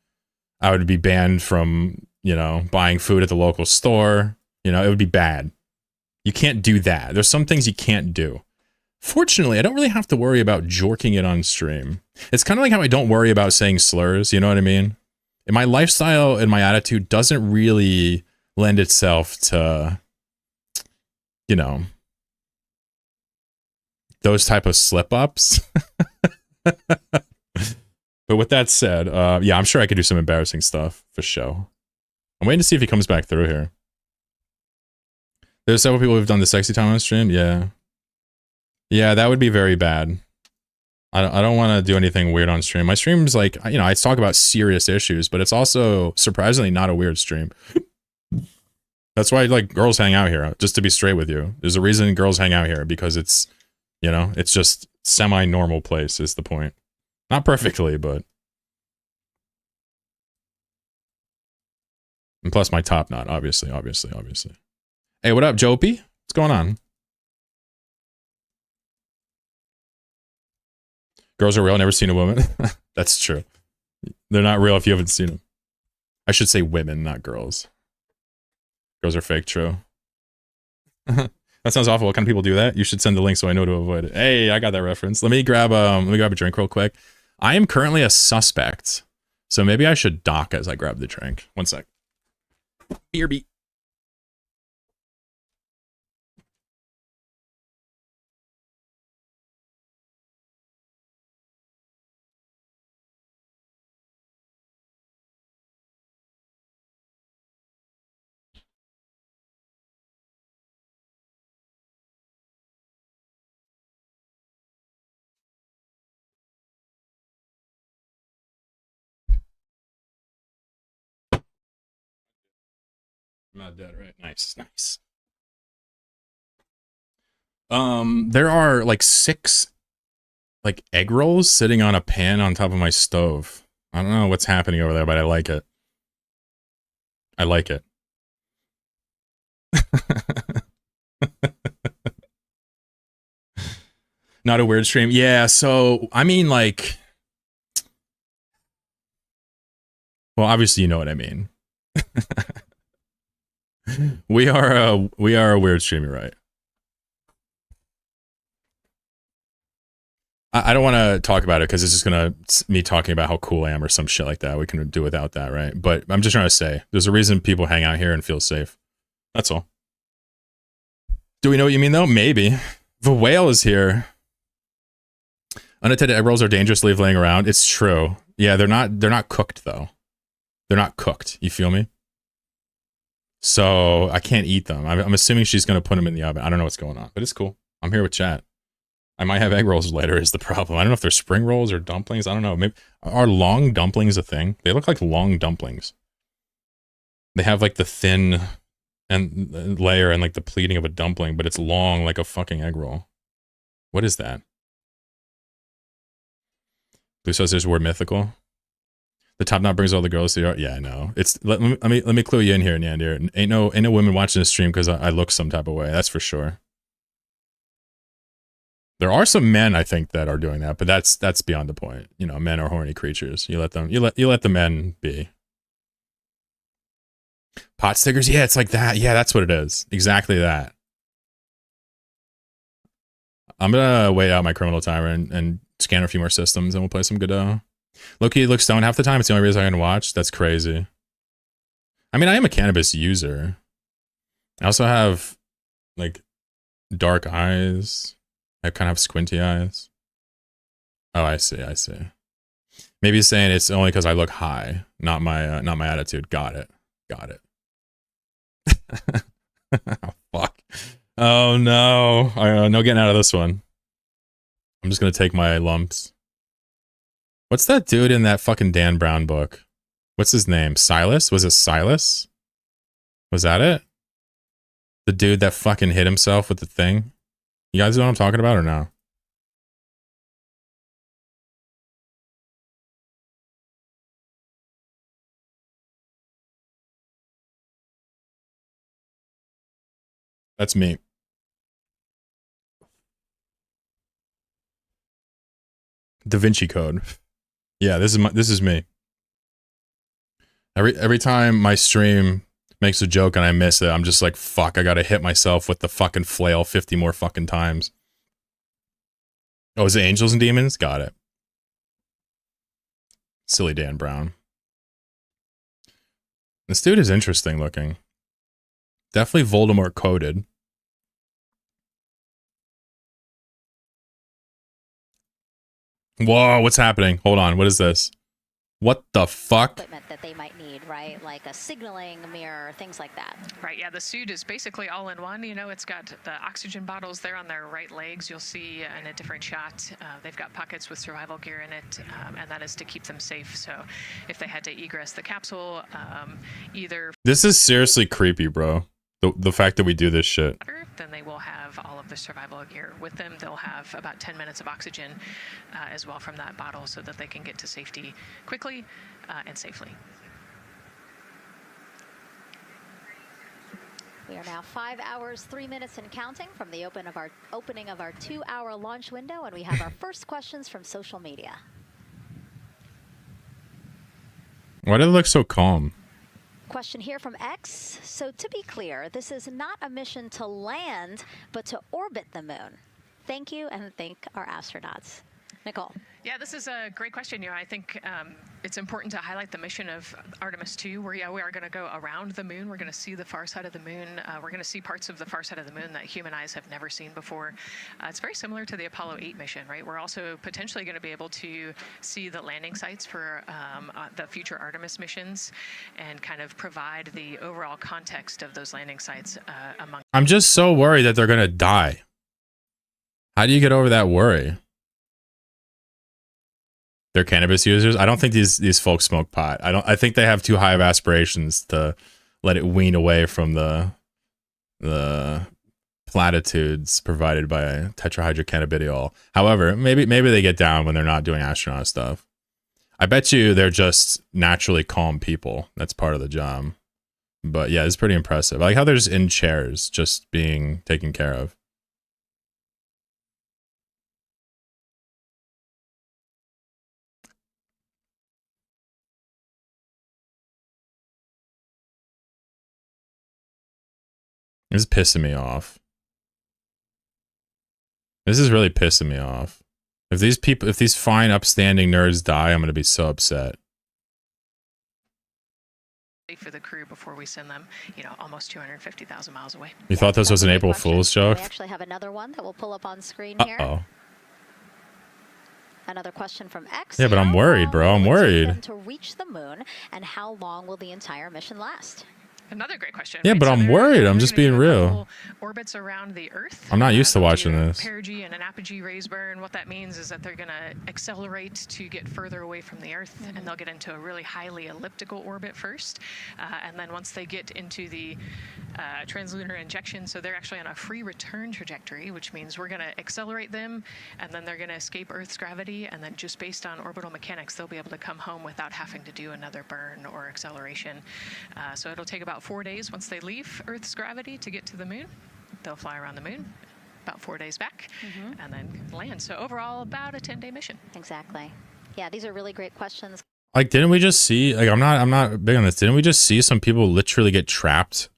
I would be banned from, you know, buying food at the local store. You know, it would be bad. You can't do that. There's some things you can't do. Fortunately, I don't really have to worry about jorking it on stream. It's kind of like how I don't worry about saying slurs, you know what I mean? And my lifestyle and my attitude doesn't really lend itself to, you know, those type of slip-ups. But with that said, yeah, I'm sure I could do some embarrassing stuff for show. I'm waiting to see if he comes back through here. There's several people who've done the sexy time on stream. Yeah. Yeah, that would be very bad. I don't want to do anything weird on stream. My stream's like, you know, I talk about serious issues, but it's also surprisingly not a weird stream. That's why, like, girls hang out here, just to be straight with you. There's a reason girls hang out here, because it's, you know, it's just semi-normal place is the point. Not perfectly, but. And plus my top knot, obviously. Hey, what up, Jopey? What's going on? Girls are real, never seen a woman. That's true. They're not real if you haven't seen them. I should say women, not girls. Girls are fake, true. That sounds awful. What kind of people do that? You should send the link so I know to avoid it. Hey, I got that reference. Let me grab a drink real quick. I am currently a suspect, so maybe I should dock as I grab the drink. One sec. Beer beat. I'm not dead, right? Nice. There are like 6 like egg rolls sitting on a pan on top of my stove. I don't know what's happening over there, but I like it. Not a weird stream. Yeah, so I mean, like, well, obviously you know what I mean. we are a weird stream, you're right. I don't want to talk about it because it's just gonna me talking about how cool I am or some shit like that. We can do without that, right? But I'm just trying to say there's a reason people hang out here and feel safe. That's all. Do we know what you mean though? Maybe. The whale is here. Unattended egg rolls are dangerous to leave laying around. It's true. Yeah, they're not cooked though. They're not cooked. You feel me? So I can't eat them. I'm assuming she's gonna put them in the oven. I don't know what's going on, but it's cool. I'm here with chat. I might have egg rolls later is the problem. I don't know if they're spring rolls or dumplings. I don't know. Maybe are long dumplings a thing? They look like long dumplings. They have like the thin and layer and like the pleating of a dumpling, but it's long like a fucking egg roll. What is that? Blue says there's word mythical. The top knot brings all the girls to the. Yeah, I know. It's let me clue you in here, Nandir. Ain't no women watching this stream because I look some type of way. That's for sure. There are some men I think that are doing that, but that's beyond the point. You know, men are horny creatures. You let the men be. Pot stickers, yeah, it's like that. Yeah, that's what it is. Exactly that. I'm gonna wait out my criminal timer and scan a few more systems, and we'll play some Godot. Loki looks stoned half the time. It's the only reason I can watch. That's crazy. I mean, I am a cannabis user. I also have like dark eyes. I kind of have squinty eyes. Oh, I see. Maybe he's saying it's only because I look high, not my attitude. Got it. Oh, fuck. Oh no. No getting out of this one. I'm just gonna take my lumps. What's that dude in that fucking Dan Brown book? What's his name? Silas? Was it Silas? Was that it? The dude that fucking hit himself with the thing? You guys know what I'm talking about or no? That's me. Da Vinci Code. Yeah, this is me. Every time my stream makes a joke and I miss it, I'm just like, fuck, I gotta hit myself with the fucking flail 50 more fucking times. Oh, is it Angels and Demons? Got it. Silly Dan Brown. This dude is interesting looking. Definitely Voldemort coded. Whoa, what's happening? Hold on, what is this? What the fuck? Equipment that they might need, right? Like a signaling mirror, things like that. Right, yeah, the suit is basically all in one. You know, it's got the oxygen bottles there on their right legs. You'll see in a different shot, they've got pockets with survival gear in it, and that is to keep them safe. So if they had to egress the capsule, either... This is seriously creepy, bro. The fact that we do this shit. Then they will have all of the survival gear with them. They'll have about 10 minutes of oxygen as well from that bottle so that they can get to safety quickly and safely. We are now 5 hours, 3 minutes and counting from the opening of our 2-hour launch window, and we have our first questions from social media. Why do they look so calm? Question here from X. So to be clear, this is not a mission to land, but to orbit the moon. Thank you, and thank our astronauts. Nicole. Yeah, this is a great question. You know, I think it's important to highlight the mission of Artemis 2, where we are going to go around the moon. We're going to see the far side of the moon. We're going to see parts of the far side of the moon that human eyes have never seen before. It's very similar to the Apollo 8 mission, right? We're also potentially going to be able to see the landing sites for the future Artemis missions and kind of provide the overall context of those landing sites among. I'm just so worried that they're going to die. How do you get over that worry? They're cannabis users. I don't think these folks smoke pot. I think they have too high of aspirations to let it wean away from the platitudes provided by tetrahydrocannabidiol. However, maybe they get down when they're not doing astronaut stuff. I bet you they're just naturally calm people. That's part of the job. But yeah, it's pretty impressive. I like how they're just in chairs, just being taken care of. This is pissing me off. This is really pissing me off. If these fine, upstanding nerds die, I'm going to be so upset. For the crew before we send them, you know, almost 250,000 miles away. You thought this was an April Fool's joke? We actually have another one that will pull up on screen here. Uh-oh. Another question from X. Yeah, but I'm worried, bro. I'm worried. To reach the moon, and how long will the entire mission last? Another great question. Yeah, right? but I'm worried. I'm just being real. Orbits around the Earth. I'm not used to watching this. Perigee and an apogee raise burn. What that means is that they're going to accelerate to get further away from the Earth, and they'll get into a really highly elliptical orbit first. And then once they get into the translunar injection, so they're actually on a free return trajectory, which means we're going to accelerate them, and then they're going to escape Earth's gravity, and then just based on orbital mechanics, they'll be able to come home without having to do another burn or acceleration. So it'll take about 4 days once they leave Earth's gravity to get to the moon. They'll fly around the moon, about 4 days back, and then land. So overall, about a 10-day mission. Exactly. Yeah, these are really great questions. Like, didn't we just see? Like, I'm not big on this. Didn't we just see some people literally get trapped,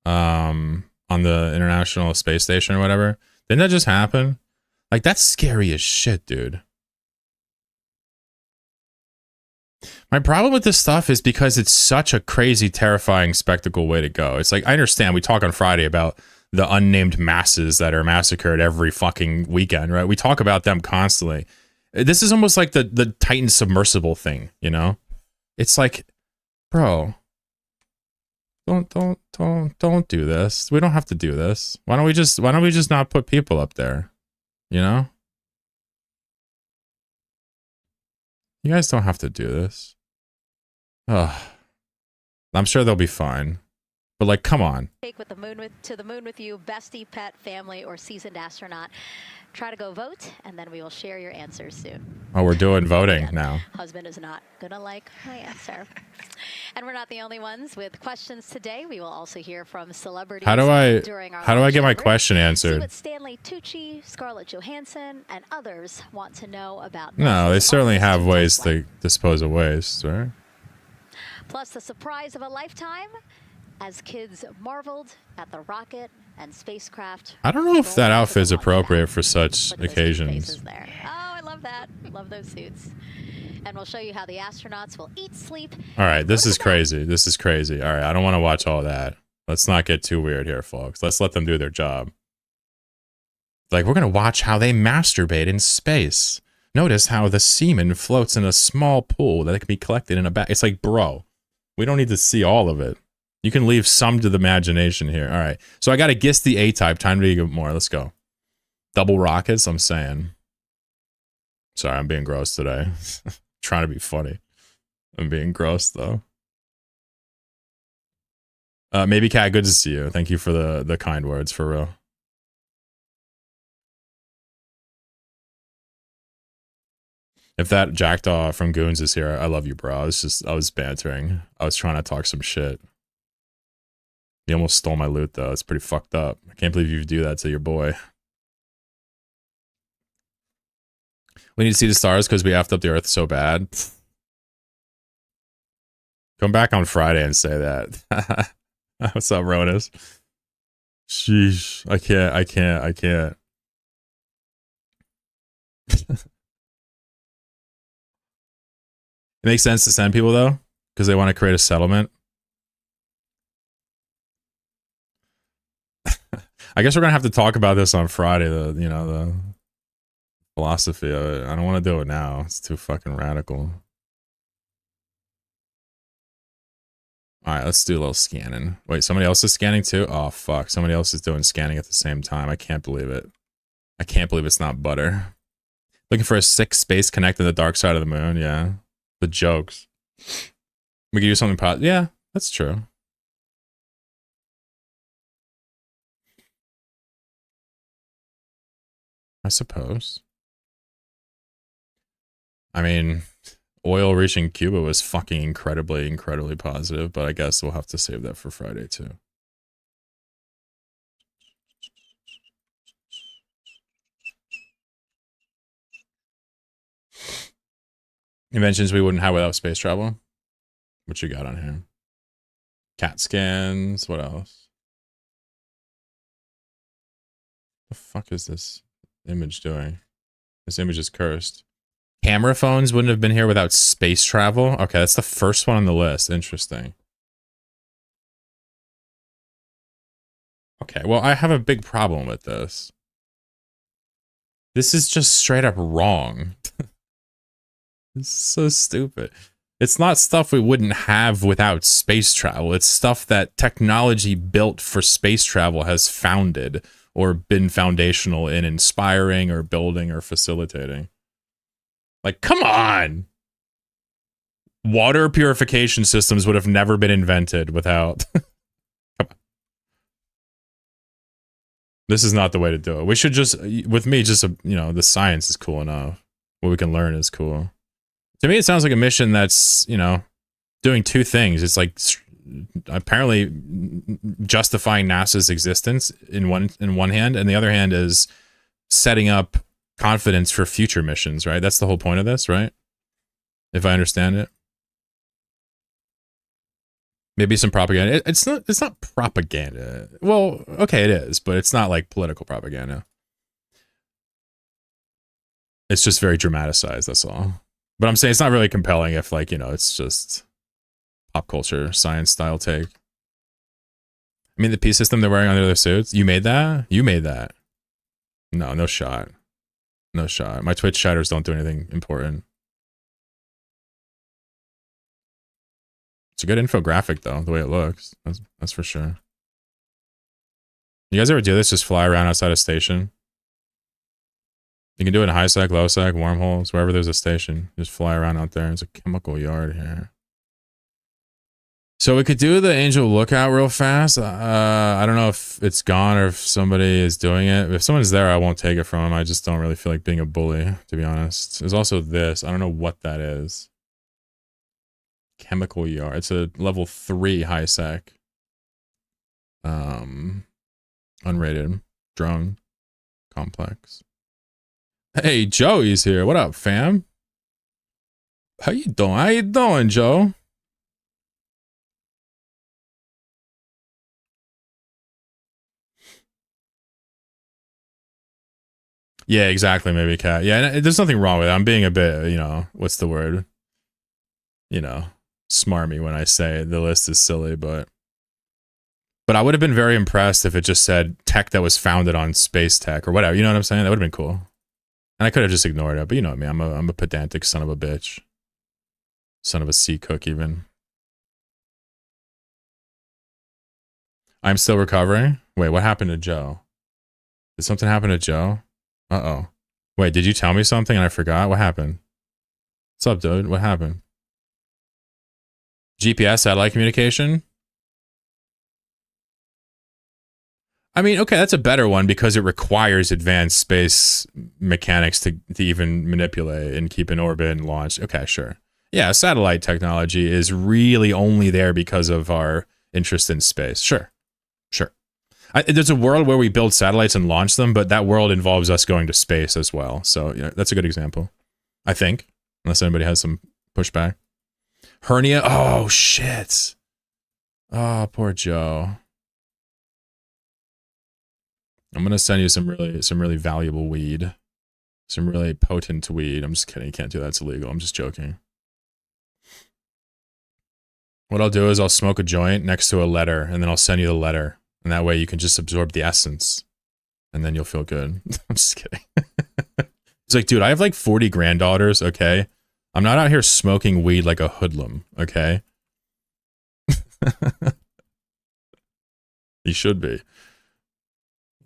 on the International Space Station or whatever? Didn't that just happen? Like, that's scary as shit, dude. My problem with this stuff is because it's such a crazy, terrifying spectacle way to go. It's like, I understand we talk on Friday about the unnamed masses that are massacred every fucking weekend, right? We talk about them constantly. This is almost like the Titan submersible thing, you know? It's like, bro, don't do this. We don't have to do this. Why don't we just not put people up there? You know? You guys don't have to do this. Ugh. I'm sure they'll be fine. But like, come on. Take to the moon with you, bestie, pet, family, or seasoned astronaut. Try to go vote, and then we will share your answers soon. Oh, we're doing voting now. Husband is not gonna like my answer. And we're not the only ones with questions today. We will also hear from celebrities. How do I get my question answered? See what Stanley Tucci, Scarlett Johansson, and others want to know about. No, they certainly have ways to dispose of waste, right? Plus the surprise of a lifetime as kids marveled at the rocket and spacecraft. I don't know if that outfit is appropriate for such occasions. There. Oh, I love that. Love those suits. And we'll show you how the astronauts will eat, sleep. All right, this is crazy. This is crazy. All right, I don't want to watch all that. Let's not get too weird here, folks. Let's let them do their job. Like, we're going to watch how they masturbate in space. Notice how the semen floats in a small pool that can be collected in a bag. It's like, bro, we don't need to see all of it. You can leave some to the imagination here. All right. So I got to guess the A-type. Time to get more. Let's go. Double rockets, I'm saying. Sorry, I'm being gross today. Trying to be funny. I'm being gross, though. Maybe Cat, good to see you. Thank you for the kind words, for real. If that Jackdaw from Goons is here, I love you, bro. I was bantering. I was trying to talk some shit. You almost stole my loot, though. It's pretty fucked up. I can't believe you do that to your boy. We need to see the stars because we effed up the Earth so bad. Come back on Friday and say that. What's up, Ronus? Sheesh. I can't. It makes sense to send people, though, because they want to create a settlement. I guess we're going to have to talk about this on Friday, the philosophy of it. I don't want to do it now. It's too fucking radical. Alright, let's do a little scanning. Wait, somebody else is scanning too? Oh, fuck. Somebody else is doing scanning at the same time. I can't believe it. I can't believe it's not butter. Looking for a 6 space connect to the dark side of the moon. Yeah. The jokes. We could do something positive. Yeah, that's true. I suppose. I mean, oil reaching Cuba was fucking incredibly positive, but I guess we'll have to save that for Friday too. Inventions we wouldn't have without space travel. What you got on here? CAT scans. What else? The fuck is this image doing? This image is cursed. Camera phones wouldn't have been here without space travel. Okay, that's the first one on the list. Interesting. Okay, well, I have a big problem with this. This is just straight up wrong. It's so stupid. It's not stuff we wouldn't have without space travel. It's stuff that technology built for space travel has founded or been foundational in inspiring or building or facilitating. Like, come on! Water purification systems would have never been invented without... Come on. This is not the way to do it. We should just... With me, just, the science is cool enough. What we can learn is cool. To me, it sounds like a mission that's, doing two things. It's like apparently justifying NASA's existence in one hand, and the other hand is setting up confidence for future missions, right? That's the whole point of this, right? If I understand it. Maybe some propaganda. It's not propaganda. Well, okay, it is, but it's not like political propaganda. It's just very dramatized, that's all. But I'm saying it's not really compelling if, like, it's just pop culture, science style take. I mean, the P system they're wearing under their suits, you made that? You made that. No shot. No shot. My Twitch chatters don't do anything important. It's a good infographic, though, the way it looks. That's for sure. You guys ever do this? Just fly around outside a station? You can do it in high sec, low sec, wormholes, wherever there's a station. Just fly around out there. It's a chemical yard here. So we could do the Angel Lookout real fast. I don't know if it's gone or if somebody is doing it. If someone's there, I won't take it from them. I just don't really feel like being a bully, to be honest. There's also this. I don't know what that is. Chemical yard. It's a level 3 high sec. Unrated drone complex. Hey, Joey's here. What up, fam? How you doing? How you doing, Joe? Yeah, exactly, maybe, Cat. Yeah, there's nothing wrong with it. I'm being a bit, what's the word? Smarmy when I say the list is silly, but I would have been very impressed if it just said tech that was founded on space tech or whatever. You know what I'm saying? That would have been cool. And I could have just ignored it, but you know me. I'm a pedantic son of a bitch. Son of a sea cook, even. I'm still recovering? Wait, what happened to Joe? Did something happen to Joe? Uh-oh. Wait, did you tell me something and I forgot? What happened? What's up, dude? What happened? GPS satellite communication? I mean, okay, that's a better one because it requires advanced space mechanics to even manipulate and keep in orbit and launch. Okay, sure. Yeah, satellite technology is really only there because of our interest in space. Sure. There's a world where we build satellites and launch them, but that world involves us going to space as well. So yeah, that's a good example, I think, unless anybody has some pushback. Hernia. Oh, shit. Oh, poor Joe. I'm going to send you some really valuable weed. Some really potent weed. I'm just kidding. You can't do that. It's illegal. I'm just joking. What I'll do is I'll smoke a joint next to a letter, and then I'll send you the letter. And that way you can just absorb the essence. And then you'll feel good. I'm just kidding. It's like, dude, I have like 40 granddaughters, okay? I'm not out here smoking weed like a hoodlum, okay? You should be.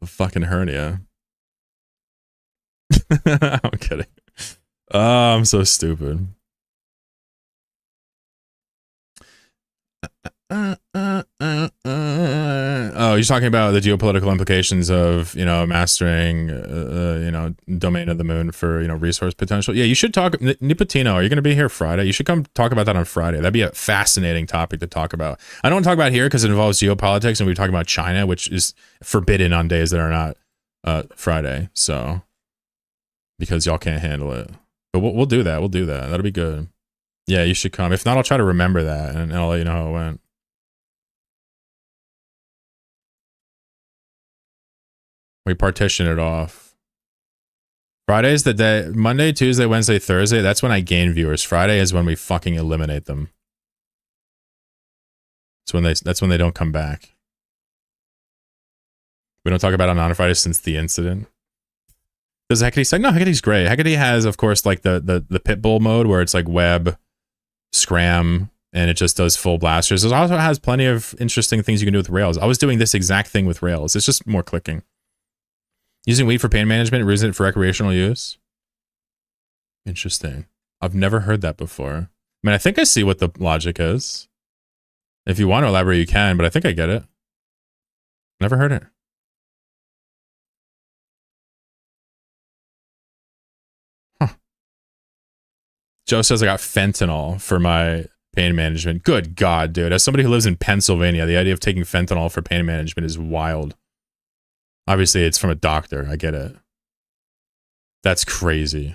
A fucking hernia. I'm kidding. Oh, I'm so stupid. Oh, you're talking about the geopolitical implications of, you know, mastering, you know, domain of the moon for, you know, resource potential. Yeah, you should talk. Nipotino, are you going to be here Friday? You should come talk about that on Friday. That'd be a fascinating topic to talk about. I don't want to talk about here because it involves geopolitics, and we're talking about China, which is forbidden on days that are not Friday. So, because y'all can't handle it. But we'll do that. We'll do that. That'll be good. Yeah, you should come. If not, I'll try to remember that, and I'll let you know how it went. We partition it off. Friday's the day. Monday, Tuesday, Wednesday, Thursday. That's when I gain viewers. Friday is when we fucking eliminate them. That's when they don't come back. We don't talk about it on Friday since the incident. Does Hecate say? No, Hecate's great. Hecate has, of course, like the Pitbull mode where it's like web, scram, and it just does full blasters. It also has plenty of interesting things you can do with Rails. I was doing this exact thing with Rails. It's just more clicking. Using weed for pain management, or using it for recreational use? Interesting. I've never heard that before. I mean, I think I see what the logic is. If you want to elaborate, you can, but I think I get it. Never heard it. Huh. Joe says I got fentanyl for my pain management. Good God, dude. As somebody who lives in Pennsylvania, the idea of taking fentanyl for pain management is wild. Obviously, it's from a doctor. I get it. That's crazy.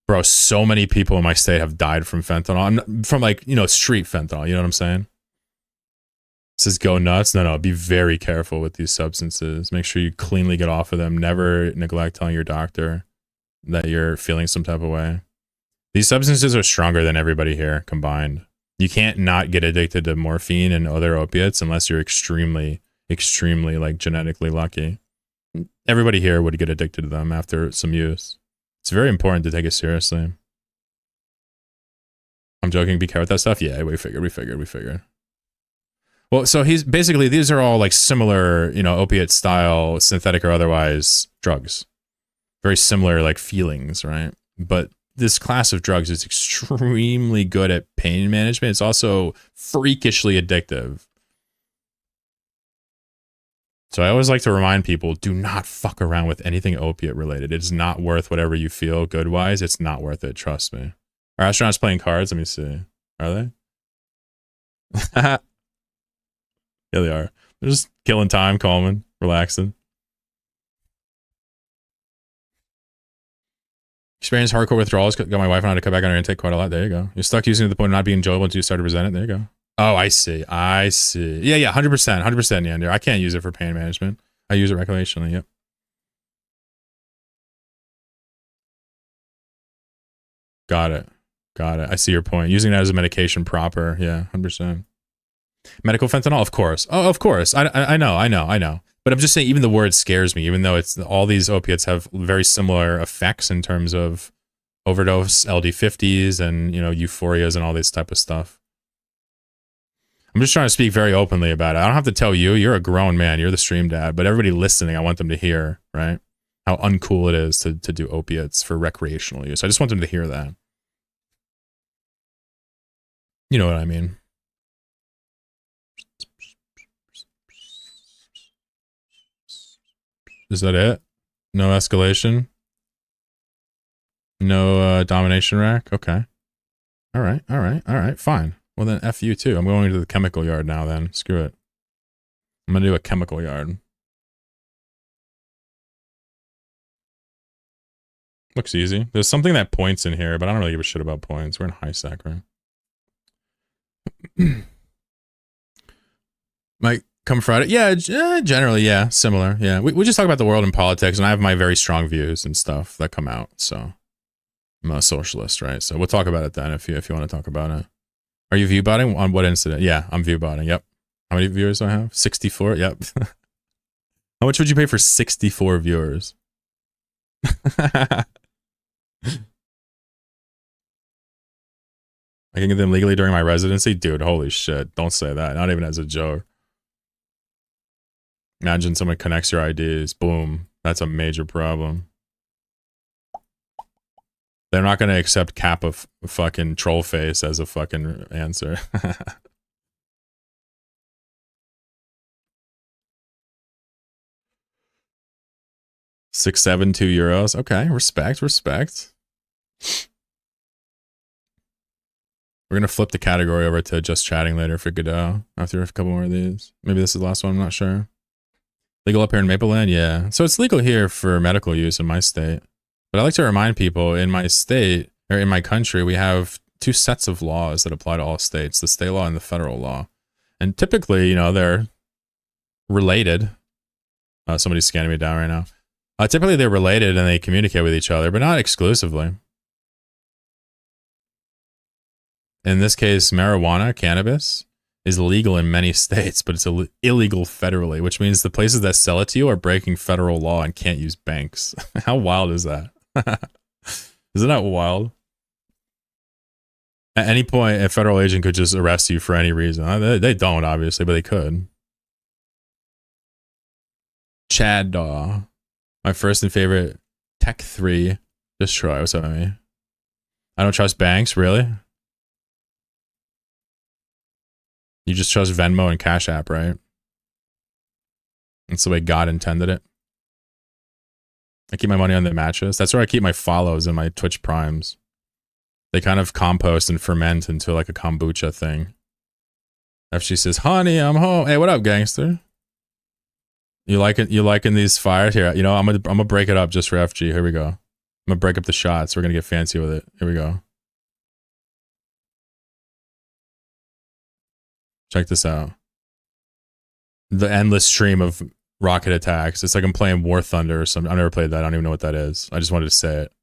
Bro, so many people in my state have died from fentanyl. From, like, you know, street fentanyl. You know what I'm saying? It says go nuts. No, be very careful with these substances. Make sure you cleanly get off of them. Never neglect telling your doctor that you're feeling some type of way. These substances are stronger than everybody here combined. You can't not get addicted to morphine and other opiates unless you're extremely like genetically lucky. Everybody here would get addicted to them after some use. It's very important to take it seriously. I'm joking. Be careful with that stuff. Yeah, we figured. Well, so he's basically, these are all like similar, you know, opiate style, synthetic or otherwise drugs. Very similar like feelings, right? But this class of drugs is extremely good at pain management. It's also freakishly addictive. So I always like to remind people, do not fuck around with anything opiate related. It's not worth whatever you feel good-wise. It's not worth it. Trust me. Are astronauts playing cards? Let me see. Are they? Yeah, they are. They're just killing time, calming, relaxing. Experienced hardcore withdrawals. Got my wife and I to cut back on her intake quite a lot. There you go. You're stuck using it to the point of not being enjoyable until you start to resent it. There you go. Oh, I see. Yeah, 100%, Yander. I can't use it for pain management. I use it recreationally, yep. Got it. I see your point. Using that as a medication proper, yeah, 100%. Medical fentanyl, of course. Oh, of course. I know. But I'm just saying, even the word scares me, even though it's all these opiates have very similar effects in terms of overdose, LD50s, and euphorias and all this type of stuff. I'm just trying to speak very openly about it. I don't have to tell you. You're a grown man. You're the stream dad. But everybody listening, I want them to hear, right, how uncool it is to do opiates for recreational use. I just want them to hear that. You know what I mean? Is that it? No escalation? No domination rack? Okay. All right, fine. Well then, F you too. I'm going to the chemical yard now then. Screw it. I'm going to do a chemical yard. Looks easy. There's something that points in here, but I don't really give a shit about points. We're in high sack, right? Might come Friday. Yeah, generally, yeah, similar. Yeah, we just talk about the world and politics, and I have my very strong views and stuff that come out. So I'm a socialist, right? So we'll talk about it then if you want to talk about it. Are you view botting on what incident? Yeah, I'm view botting. Yep. How many viewers do I have? 64. Yep. How much would you pay for 64 viewers? I can get them legally during my residency? Dude, holy shit. Don't say that. Not even as a joke. Imagine someone connects your IDs. Boom. That's a major problem. They're not going to accept cap of fucking troll face as a fucking answer. 672 euros. Okay, respect. We're gonna flip the category over to just chatting later for Godot after a couple more of these. Maybe this is the last one. I'm not sure. Legal up here in Mapleland, yeah. So it's legal here for medical use in my state. But I like to remind people, in my state or in my country, we have two sets of laws that apply to all states: the state law and the federal law. And typically, they're related. Somebody's scanning me down right now. Typically, they're related and they communicate with each other, but not exclusively. In this case, marijuana, cannabis, is legal in many states, but it's illegal federally, which means the places that sell it to you are breaking federal law and can't use banks. How wild is that? Isn't that wild? At any point, a federal agent could just arrest you for any reason. They don't, obviously, but they could. Jackdaw. My first and favorite Tech 3. Just Troy. What's up, Amy? I don't trust banks, really? You just trust Venmo and Cash App, right? That's the way God intended it. I keep my money on the mattress. That's where I keep my follows and my Twitch primes. They kind of compost and ferment into like a kombucha thing. FG says, honey, I'm home. Hey, what up, gangster? You liking these fires? Here, I'm gonna break it up just for FG. Here we go. I'm gonna break up the shots. We're gonna get fancy with it. Here we go. Check this out. The endless stream of rocket attacks. It's like I'm playing War Thunder or something. I've never played that. I don't even know what that is. I just wanted to say it.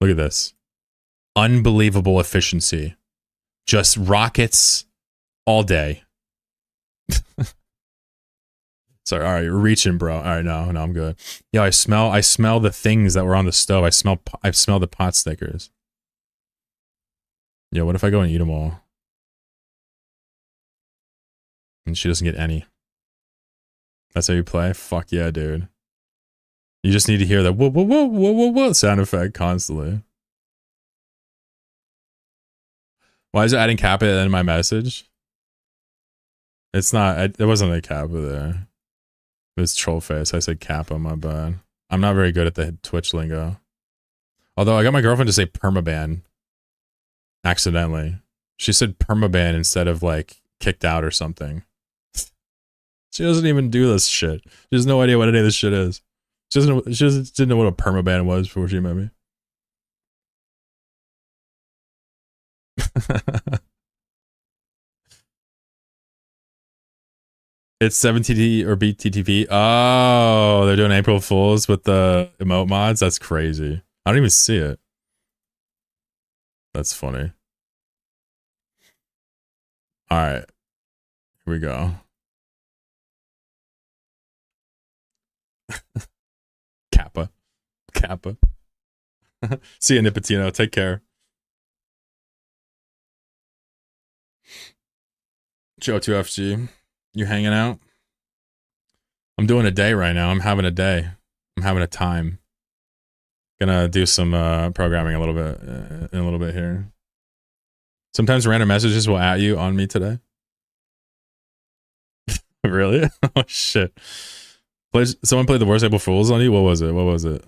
Look at this. Unbelievable efficiency. Just rockets all day. Sorry, all right, you're reaching, bro. All right, no, I'm good. Yeah, I smell the things that were on the stove. I smell the pot stickers. Yeah, what if I go and eat them all? And she doesn't get any. That's how you play? Fuck yeah, dude. You just need to hear that whoa, whoa, whoa, whoa, whoa, whoa sound effect constantly. Why is it adding Kappa in my message? It's not, there wasn't a Kappa there. It was troll face. I said Kappa, my bad. I'm not very good at the Twitch lingo. Although I got my girlfriend to say permaban. Accidentally. She said permaban instead of like kicked out or something. She doesn't even do this shit. She has no idea what any of this shit is. She just didn't know what a permaban was before she met me. It's 7TT or BTTP. Oh, they're doing April Fools with the emote mods. That's crazy. I don't even see it. That's funny. All right. Here we go. Kappa. Kappa. See you, Nipotino. Take care. Joe2FG. You hanging out? I'm doing a day right now. I'm having a day. I'm having a time. Gonna do some programming a little bit in a little bit here. Sometimes random messages will at you on me today. Really? Oh shit. Someone played the worst April Fools on you? What was it? What was it?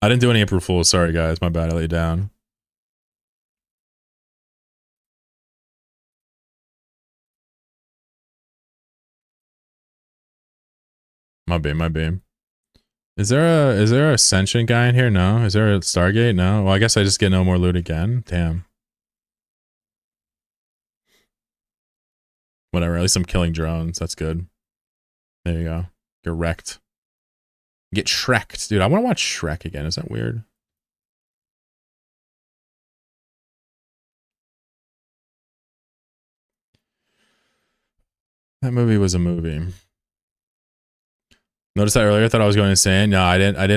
I didn't do any April Fools. Sorry guys. My bad. I let you down. My beam. Is there a Ascension guy in here? No. Is there a Stargate? No. Well, I guess I just get no more loot again. Damn. Whatever. At least I'm killing drones. That's good. There you go. Get wrecked. Get Shrek'd. Dude, I want to watch Shrek again. Is that weird? That movie was a movie. Noticed that earlier. I thought I was going insane. No, I didn't. I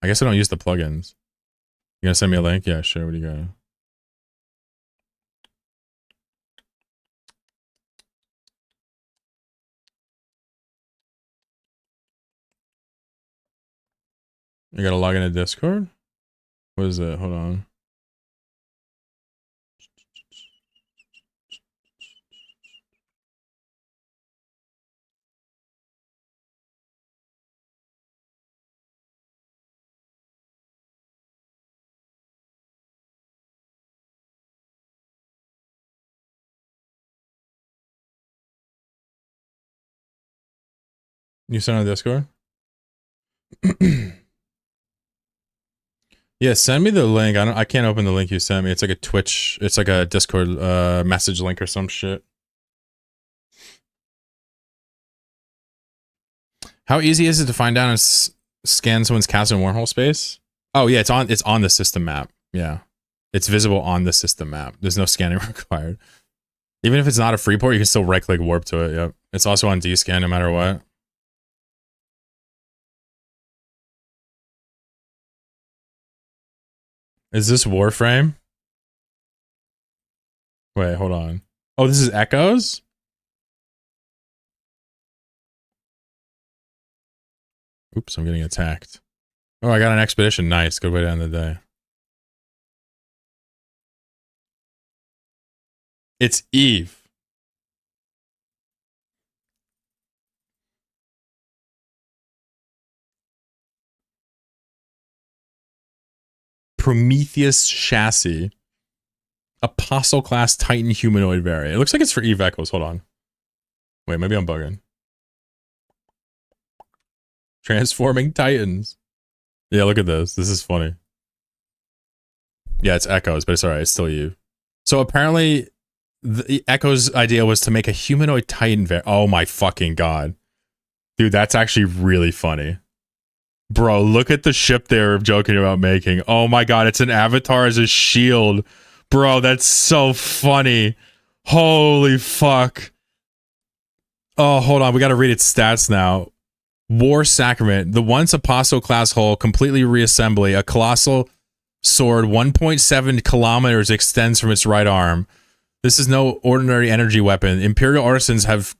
guess I don't use the plugins. You gonna send me a link? Yeah, sure. What do you got? You gotta log into Discord? What is it? Hold on. You sent on Discord? Yeah, send me the link. I can't open the link you sent me. It's like a Twitch, it's like a Discord message link or some shit. How easy is it to find out and scan someone's cast in wormhole space? Oh yeah, it's on the system map. Yeah. It's visible on the system map. There's no scanning required. Even if it's not a free port, you can still right-click warp to it. Yep. It's also on Dscan no matter what. Is this Warframe? Wait, hold on. Oh, this is Echoes? Oops, I'm getting attacked. Oh, I got an expedition. Nice. Good way to end the day. It's Eve. Prometheus chassis. Apostle class Titan humanoid variant. It looks like it's for Eve Echoes. Hold on. Wait, maybe I'm bugging. Transforming Titans. Yeah, look at this. This is funny. Yeah, it's Echoes, but it's alright. It's still you. So apparently, the Echoes' idea was to make a humanoid Titan variant. Oh my fucking god. Dude, that's actually really funny. Bro, look at the ship they're joking about making. Oh my god, it's an avatar as a shield. Bro, that's so funny. Holy fuck. Oh, hold on. We gotta read its stats now. War Sacrament. The once Apostle class hull, completely reassembly. A colossal sword 1.7 kilometers extends from its right arm. This is no ordinary energy weapon. Imperial artisans have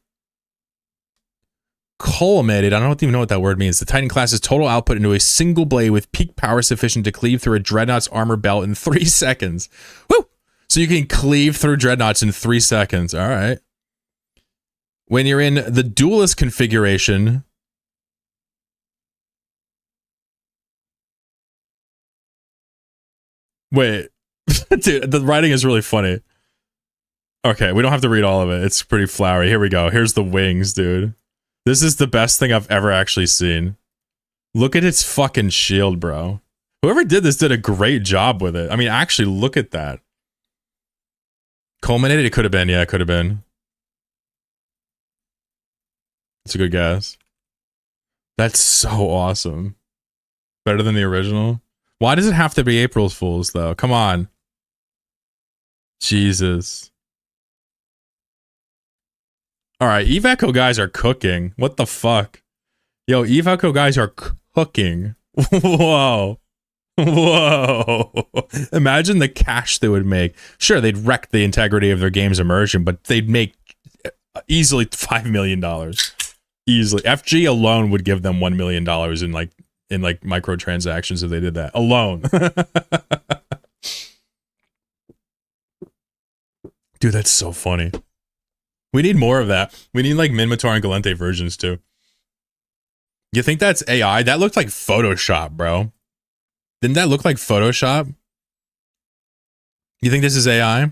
culminated, I don't even know what that word means, the Titan class's total output into a single blade with peak power sufficient to cleave through a Dreadnought's armor belt in 3 seconds. Woo! So you can cleave through Dreadnoughts in 3 seconds. All right. When you're in the duelist configuration, wait, dude, the writing is really funny. Okay, we don't have to read all of it. It's pretty flowery. Here we go. Here's the wings, dude. This is the best thing I've ever actually seen. Look at its fucking shield, bro. Whoever did this did a great job with it. I mean, actually, look at that. Culminated? It could have been. Yeah, it could have been. It's a good guess. That's so awesome. Better than the original. Why does it have to be April Fool's, though? Come on. Jesus. All right, Eve Echo guys are cooking. What the fuck? Yo, Evaco guys are cooking. Whoa. Whoa. Imagine the cash they would make. Sure, they'd wreck the integrity of their game's immersion, but they'd make easily $5 million. Easily. FG alone would give them $1 million in microtransactions if they did that. Alone. Dude, that's so funny. We need more of that. We need like Minmatar and Galente versions too. You think that's AI? That looked like Photoshop, bro. Didn't that look like Photoshop? You think this is AI?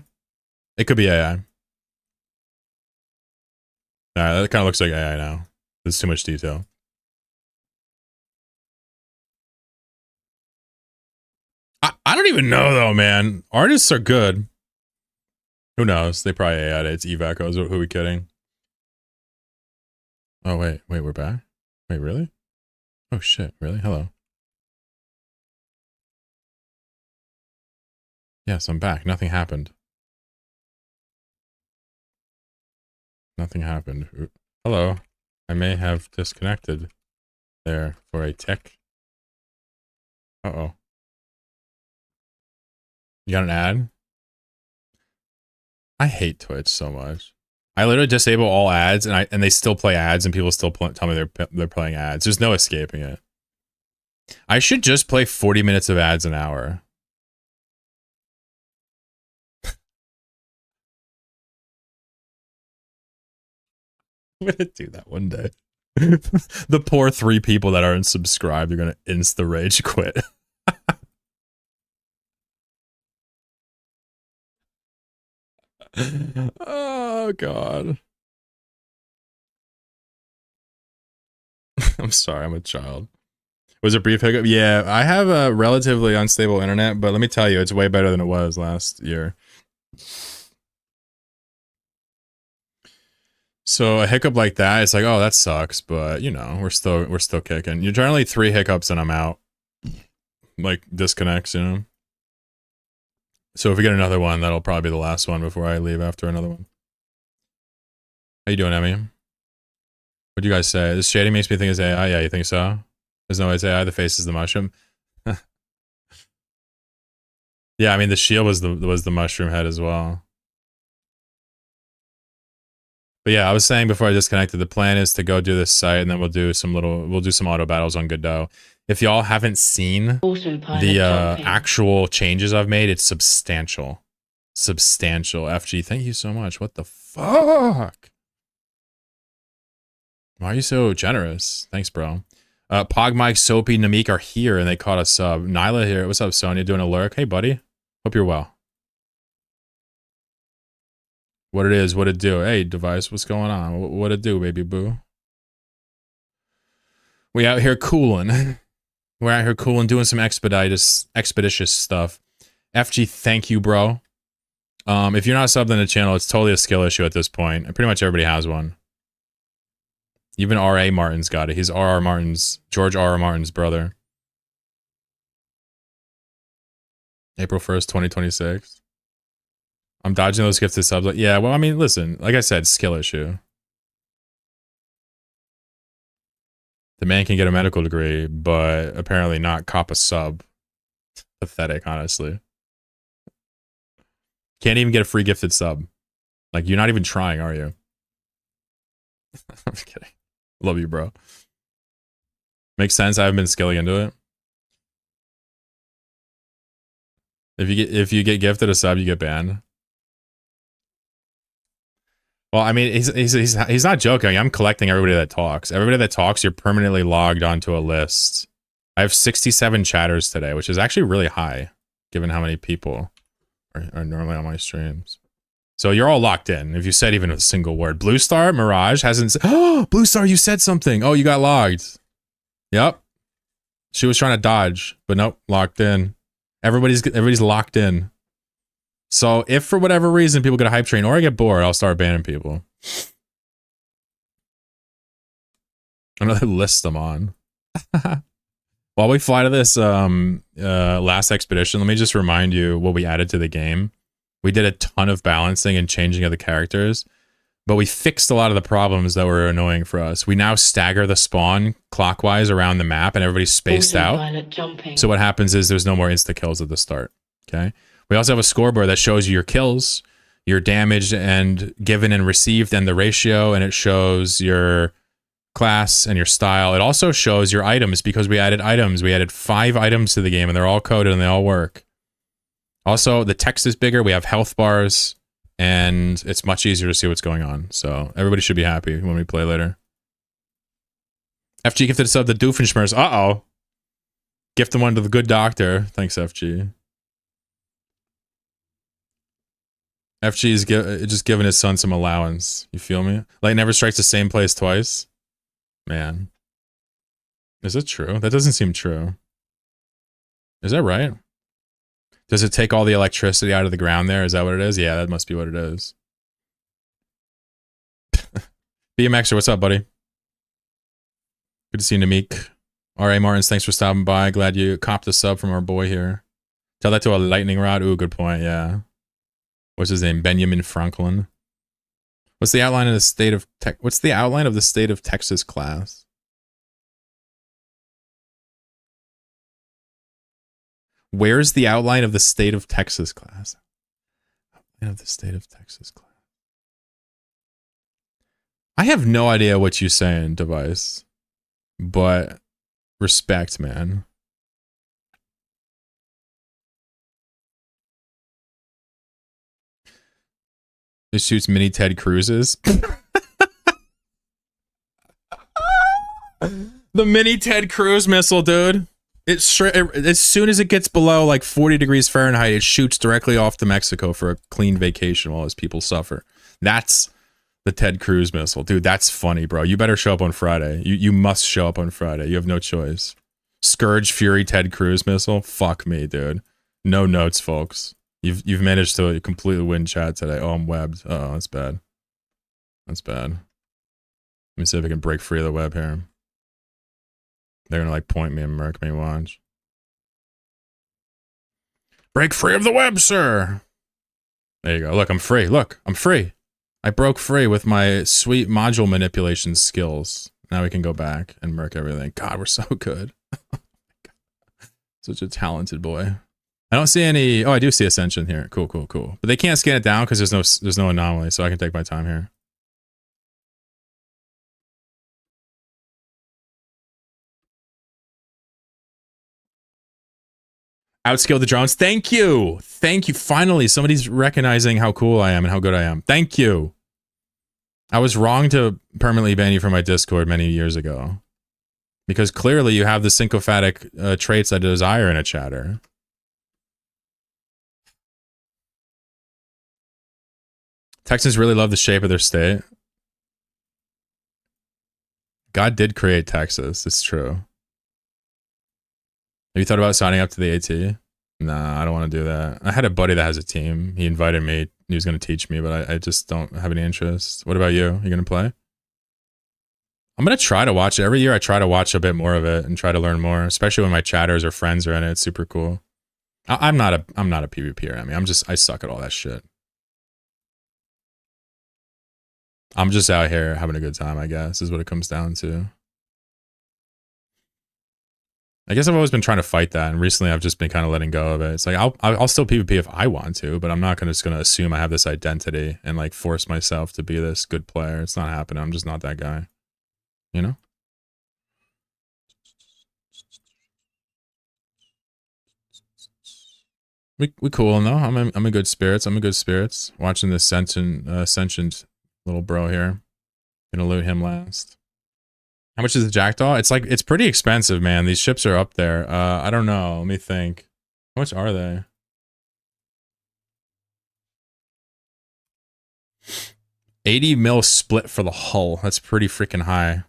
It could be AI. Nah, that kind of looks like AI now. There's too much detail. I don't even know though, man. Artists are good. Who knows? They probably AI'd it. It's Evacos. Who are we kidding? Oh, wait, we're back? Wait, really? Oh, shit, really? Hello. Yes, I'm back. Nothing happened. Nothing happened. Hello. I may have disconnected there for a tick. Uh-oh. You got an ad? I hate Twitch so much. I literally disable all ads, and they still play ads, and people still tell me they're playing ads. There's no escaping it. I should just play 40 minutes of ads an hour. I'm gonna do that one day. The poor 3 people that aren't subscribed are gonna insta rage quit. Oh god. I'm sorry, I'm a child. Was it brief hiccup? Yeah, I have a relatively unstable internet, but let me tell you, it's way better than it was last year. So a hiccup like that, it's like, oh, that sucks, but you know, we're still kicking. You're generally 3 hiccups and I'm out. Like disconnects, you know. So if we get another one, that'll probably be the last one before I leave after another one. How you doing, Emmy? What'd you guys say? This shading makes me think it's AI. Yeah, you think so? There's no way it's AI. The face is the mushroom. Yeah, I mean the shield was the mushroom head as well. But yeah, I was saying before I disconnected, the plan is to go do this site and then we'll do some auto battles on Godot. If y'all haven't seen the actual changes I've made, it's substantial. Substantial. FG, thank you so much. What the fuck? Why are you so generous? Thanks, bro. Pog Mike, Soapy, Namik are here and they caught us up. Nyla here. What's up, Sonia? Doing a lurk? Hey, buddy. Hope you're well. What it is, what it do. Hey, device, what's going on? What it do, baby boo? We out here cooling. We're out here cooling, doing some expeditious stuff. FG, thank you, bro. If you're not subbed on the channel, it's totally a skill issue at this point. And pretty much everybody has one. Even R.A. Martin's got it. He's R.R. Martin's, George R.R. Martin's brother. April 1st, 2026. I'm dodging those gifted subs. Yeah, well, I mean, listen, like I said, skill issue. The man can get a medical degree, but apparently not cop a sub. Pathetic, honestly. Can't even get a free gifted sub. Like, you're not even trying, are you? I'm just kidding. Love you, bro. Makes sense. I haven't been skilling into it. If you get gifted a sub, you get banned. Well, I mean, he's not joking. I'm collecting everybody that talks. Everybody that talks, you're permanently logged onto a list. I have 67 chatters today, which is actually really high, given how many people are normally on my streams. So you're all locked in. If you said even a single word. Blue Star, Mirage hasn't. Oh, Blue Star, you said something. Oh, you got logged. Yep. She was trying to dodge, but nope, locked in. Everybody's locked in. So if for whatever reason people get a hype train or I get bored, I'll start banning people. Another list I'm on. While we fly to this last expedition, let me just remind you what we added to the game. We did a ton of balancing and changing of the characters. but we fixed a lot of the problems that were annoying for us. We now stagger the spawn clockwise around the map and everybody's spaced out. Autopilot jumping. So what happens is there's no more insta-kills at the start, okay? We also have a scoreboard that shows you your kills, your damage and given and received and the ratio, and it shows your class and your style. It also shows your items because we added items. We added 5 items to the game and they're all coded and they all work. Also, the text is bigger. We have health bars and it's much easier to see what's going on. So everybody should be happy when we play later. FG gifted a sub to Doofenshmirtz. Uh-oh. Gifted one to the good doctor. Thanks, FG. FG is just giving his son some allowance. You feel me? Light never strikes the same place twice. Man. Is it true? That doesn't seem true. Is that right? Does it take all the electricity out of the ground there? Is that what it is? Yeah, that must be what it is. BMXer, what's up, buddy? Good to see you, Namik. R.A. Martins, thanks for stopping by. Glad you copped a sub from our boy here. Tell that to a lightning rod. Ooh, good point, yeah. What's his name? Benjamin Franklin. What's the outline of the state of What's the outline of the state of Texas class? Where's the outline of the state of Texas class? Outline of the state of Texas class. I have no idea what you're saying, Device, but respect, man. It shoots mini Ted Cruz's. The mini Ted Cruz missile, dude. As soon as it gets below like 40 degrees Fahrenheit, it shoots directly off to Mexico for a clean vacation while his people suffer. That's the Ted Cruz missile. Dude, that's funny, bro. You better show up on Friday. You must show up on Friday. You have no choice. Scourge Fury Ted Cruz missile? Fuck me, dude. No notes, folks. You've managed to completely win chat today. Oh, I'm webbed. Oh, that's bad. That's bad. Let me see if I can break free of the web here. They're gonna like point me and murk me, watch. Break free of the web, sir! There you go. Look, I'm free. Look, I'm free. I broke free with my sweet module manipulation skills. Now we can go back and murk everything. God, we're so good. Such a talented boy. I don't see any... Oh, I do see Ascension here. Cool, cool, cool. But they can't scan it down because there's no anomaly, so I can take my time here. Outscale the drones. Thank you. Thank you. Finally, somebody's recognizing how cool I am and how good I am. Thank you. I was wrong to permanently ban you from my Discord many years ago. Because clearly you have the sycophantic traits I desire in a chatter. Texans really love the shape of their state. God did create Texas. It's true. Have you thought about signing up to the AT? Nah, I don't want to do that. I had a buddy that has a team. He invited me. He was going to teach me, but I just don't have any interest. What about you? You going to play? I'm going to try to watch it. Every year I try to watch a bit more of it and try to learn more, especially when my chatters or friends are in it. It's super cool. I'm not a PvPer. I mean, I suck at all that shit. I'm just out here having a good time, I guess, is what it comes down to. I guess I've always been trying to fight that, and recently I've just been kind of letting go of it. It's like I'll still PvP if I want to, but I'm not just gonna assume I have this identity and like force myself to be this good player. It's not happening. I'm just not that guy. You know? We cool, no? I'm in good spirits. I'm in good spirits. Watching this sentient little bro here. Gonna loot him last. How much is the Jackdaw? It's pretty expensive, man. These ships are up there. I don't know. Let me think. How much are they? $80 mil split for the hull. That's pretty freaking high.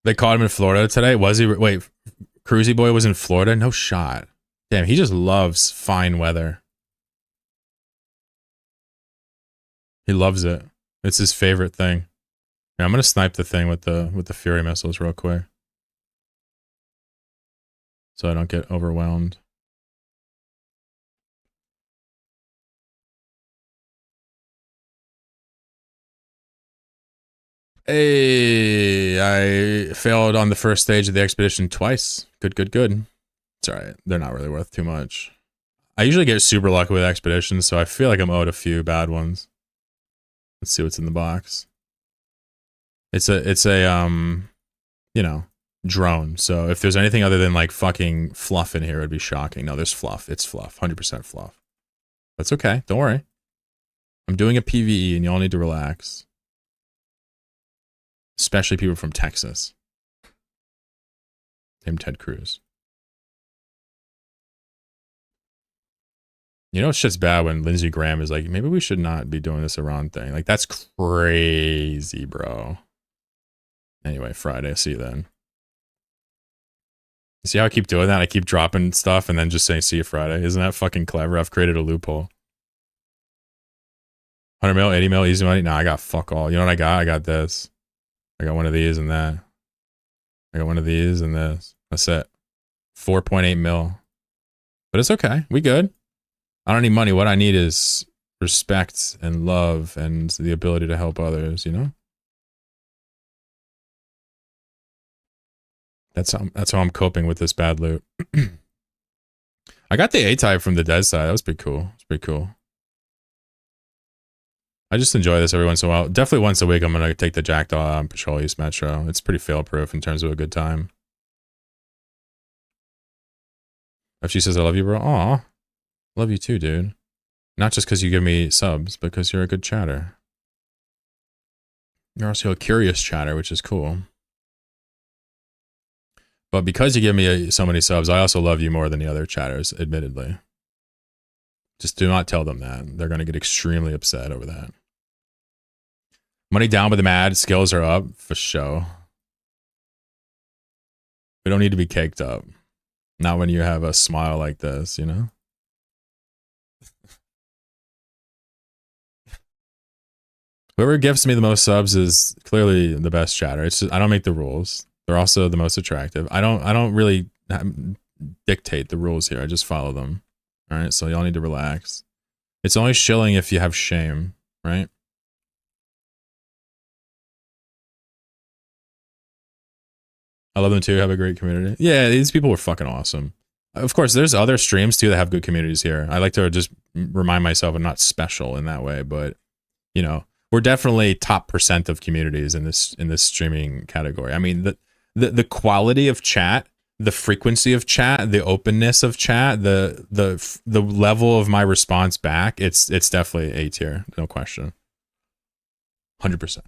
They caught him in Florida today. Was he? Wait, Cruisy Boy was in Florida? No shot. Damn, he just loves fine weather. He loves it. It's his favorite thing. Yeah, I'm gonna snipe the thing with the Fury missiles real quick. so I don't get overwhelmed. Hey, I failed on the first stage of the expedition twice. Good, good, good. It's alright. They're not really worth too much. I usually get super lucky with expeditions, so I feel like I'm owed a few bad ones. Let's see what's in the box. It's a you know, drone. So if there's anything other than like fucking fluff in here, it'd be shocking. No, there's fluff. It's fluff. 100% fluff. That's okay. Don't worry. I'm doing a PvE and y'all need to relax. Especially people from Texas. Named Ted Cruz. You know, shit's bad when Lindsey Graham is like, maybe we should not be doing this Iran thing. Like, that's crazy, bro. Anyway, Friday. See you then. See how I keep doing that? I keep dropping stuff and then just saying, see you Friday. Isn't that fucking clever? I've created a loophole. 100 mil, 80 mil, easy money. Nah, I got fuck all. You know what I got? I got this. I got one of these and that. I got one of these and this. That's it. 4.8 mil. But it's okay. We good. I don't need money. What I need is respect and love and the ability to help others, you know? That's how I'm coping with this bad loot. I got the A-type from the dead side. That was pretty cool. It's pretty cool. I just enjoy this every once in a while. Definitely once a week, I'm going to take the Jackdaw out and patrol East Metro. It's pretty fail-proof in terms of a good time. If she says, I love you, bro. Aw. Love you too, dude. Not just because you give me subs, but because you're a good chatter. You're also a curious chatter, which is cool. But because you give me so many subs, I also love you more than the other chatters, admittedly. Just do not tell them that. They're going to get extremely upset over that. Money down, but the mad skills are up for show. We don't need to be caked up. Not when you have a smile like this, you know? Whoever gifts me the most subs is clearly the best chatter. It's just, I don't make the rules. They're also the most attractive. I don't really dictate the rules here. I just follow them. All right, so y'all need to relax. It's only shilling if you have shame, right? I love them too. Have a great community. Yeah, these people were fucking awesome. Of course, there's other streams too that have good communities here. I like to just remind myself I'm not special in that way, but you know, we're definitely top % of communities in this streaming category. I mean, the quality of chat, the frequency of chat, the openness of chat, the level of my response back, it's definitely A tier, no question. 100%.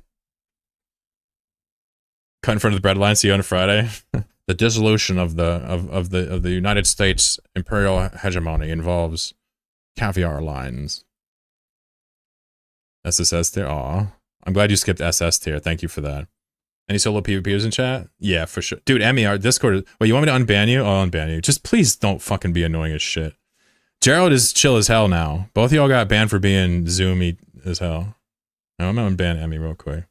Cut in front of the breadline. See you on Friday. The dissolution of the United States imperial hegemony involves caviar lines. SSS tier. Aw, I'm glad you skipped SS tier. Thank you for that. Any solo PvPers in chat? Yeah, for sure. Dude, Emmy, our Discord. Wait, you want me to unban you? I'll unban you. Just please don't fucking be annoying as shit. Gerald is chill as hell now. Both of y'all got banned for being zoomy as hell. Now, I'm gonna unban Emmy real quick.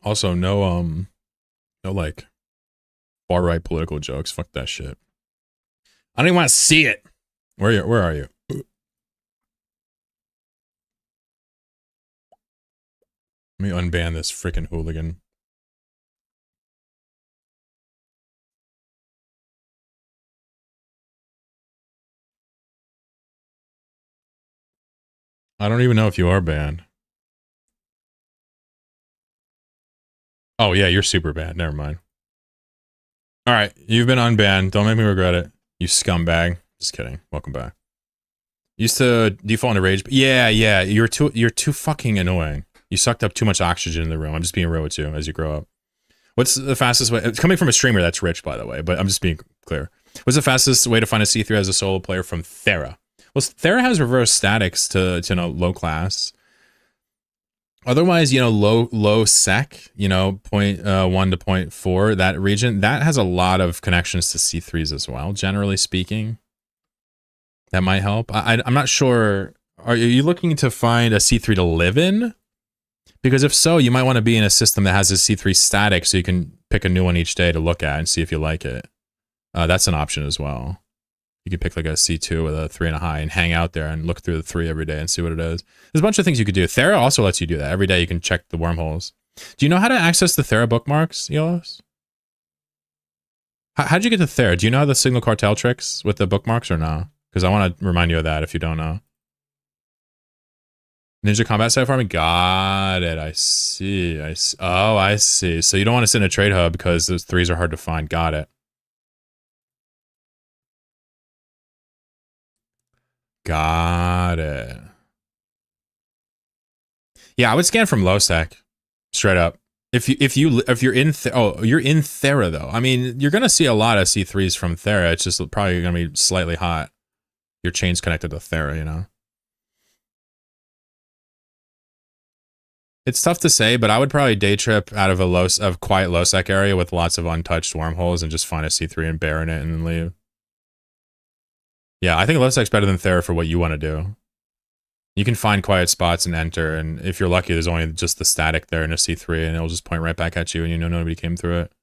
Also, no like far right political jokes. Fuck that shit. I don't even want to see it. Where are you? Let me unban this freaking hooligan. I don't even know if you are banned. Oh yeah, you're super banned. Never mind. All right, you've been unbanned. Don't make me regret it, you scumbag. Just kidding. Welcome back. Used to default into rage. Yeah, you're too fucking annoying. You sucked up too much oxygen in the room. I'm just being real with you as you grow up. What's the fastest way? It's coming from a streamer that's rich, by the way, but I'm just being clear. What's the fastest way to find a C3 as a solo player? From Thera. Well, Thera has reverse statics to you know, low class. Otherwise, you know, low sec, you know, 0.1 to 0.4, that region, that has a lot of connections to C3s as well, generally speaking. That might help. I'm not sure. Are you looking to find a C3 to live in? Because if so, you might want to be in a system that has a C3 static so you can pick a new one each day to look at and see if you like it. That's an option as well. You could pick like a C2 with a 3 and a high and hang out there and look through the 3 every day and see what it is. There's a bunch of things you could do. Thera also lets you do that. Every day you can check the wormholes. Do you know how to access the Thera bookmarks, Elos? How'd you get to Thera? Do you know the Signal Cartel tricks with the bookmarks or no? Because I want to remind you of that if you don't know. Ninja Combat site farming? Got it. I see. Oh, I see. So you don't want to sit in a trade hub because those 3s are hard to find. Got it. Got it. Yeah, I would scan from low sec, straight up. If you're in you're in Thera though. I mean, you're gonna see a lot of C3s from Thera. It's just probably gonna be slightly hot. Your chain's connected to Thera, you know. It's tough to say, but I would probably day trip out of a quiet low sec area with lots of untouched wormholes and just find a C3 and bear in it and then leave. Yeah, I think low sec's better than Thera for what you want to do. You can find quiet spots and enter, and if you're lucky, there's only just the static there in a C3, and it'll just point right back at you, and you know nobody came through it.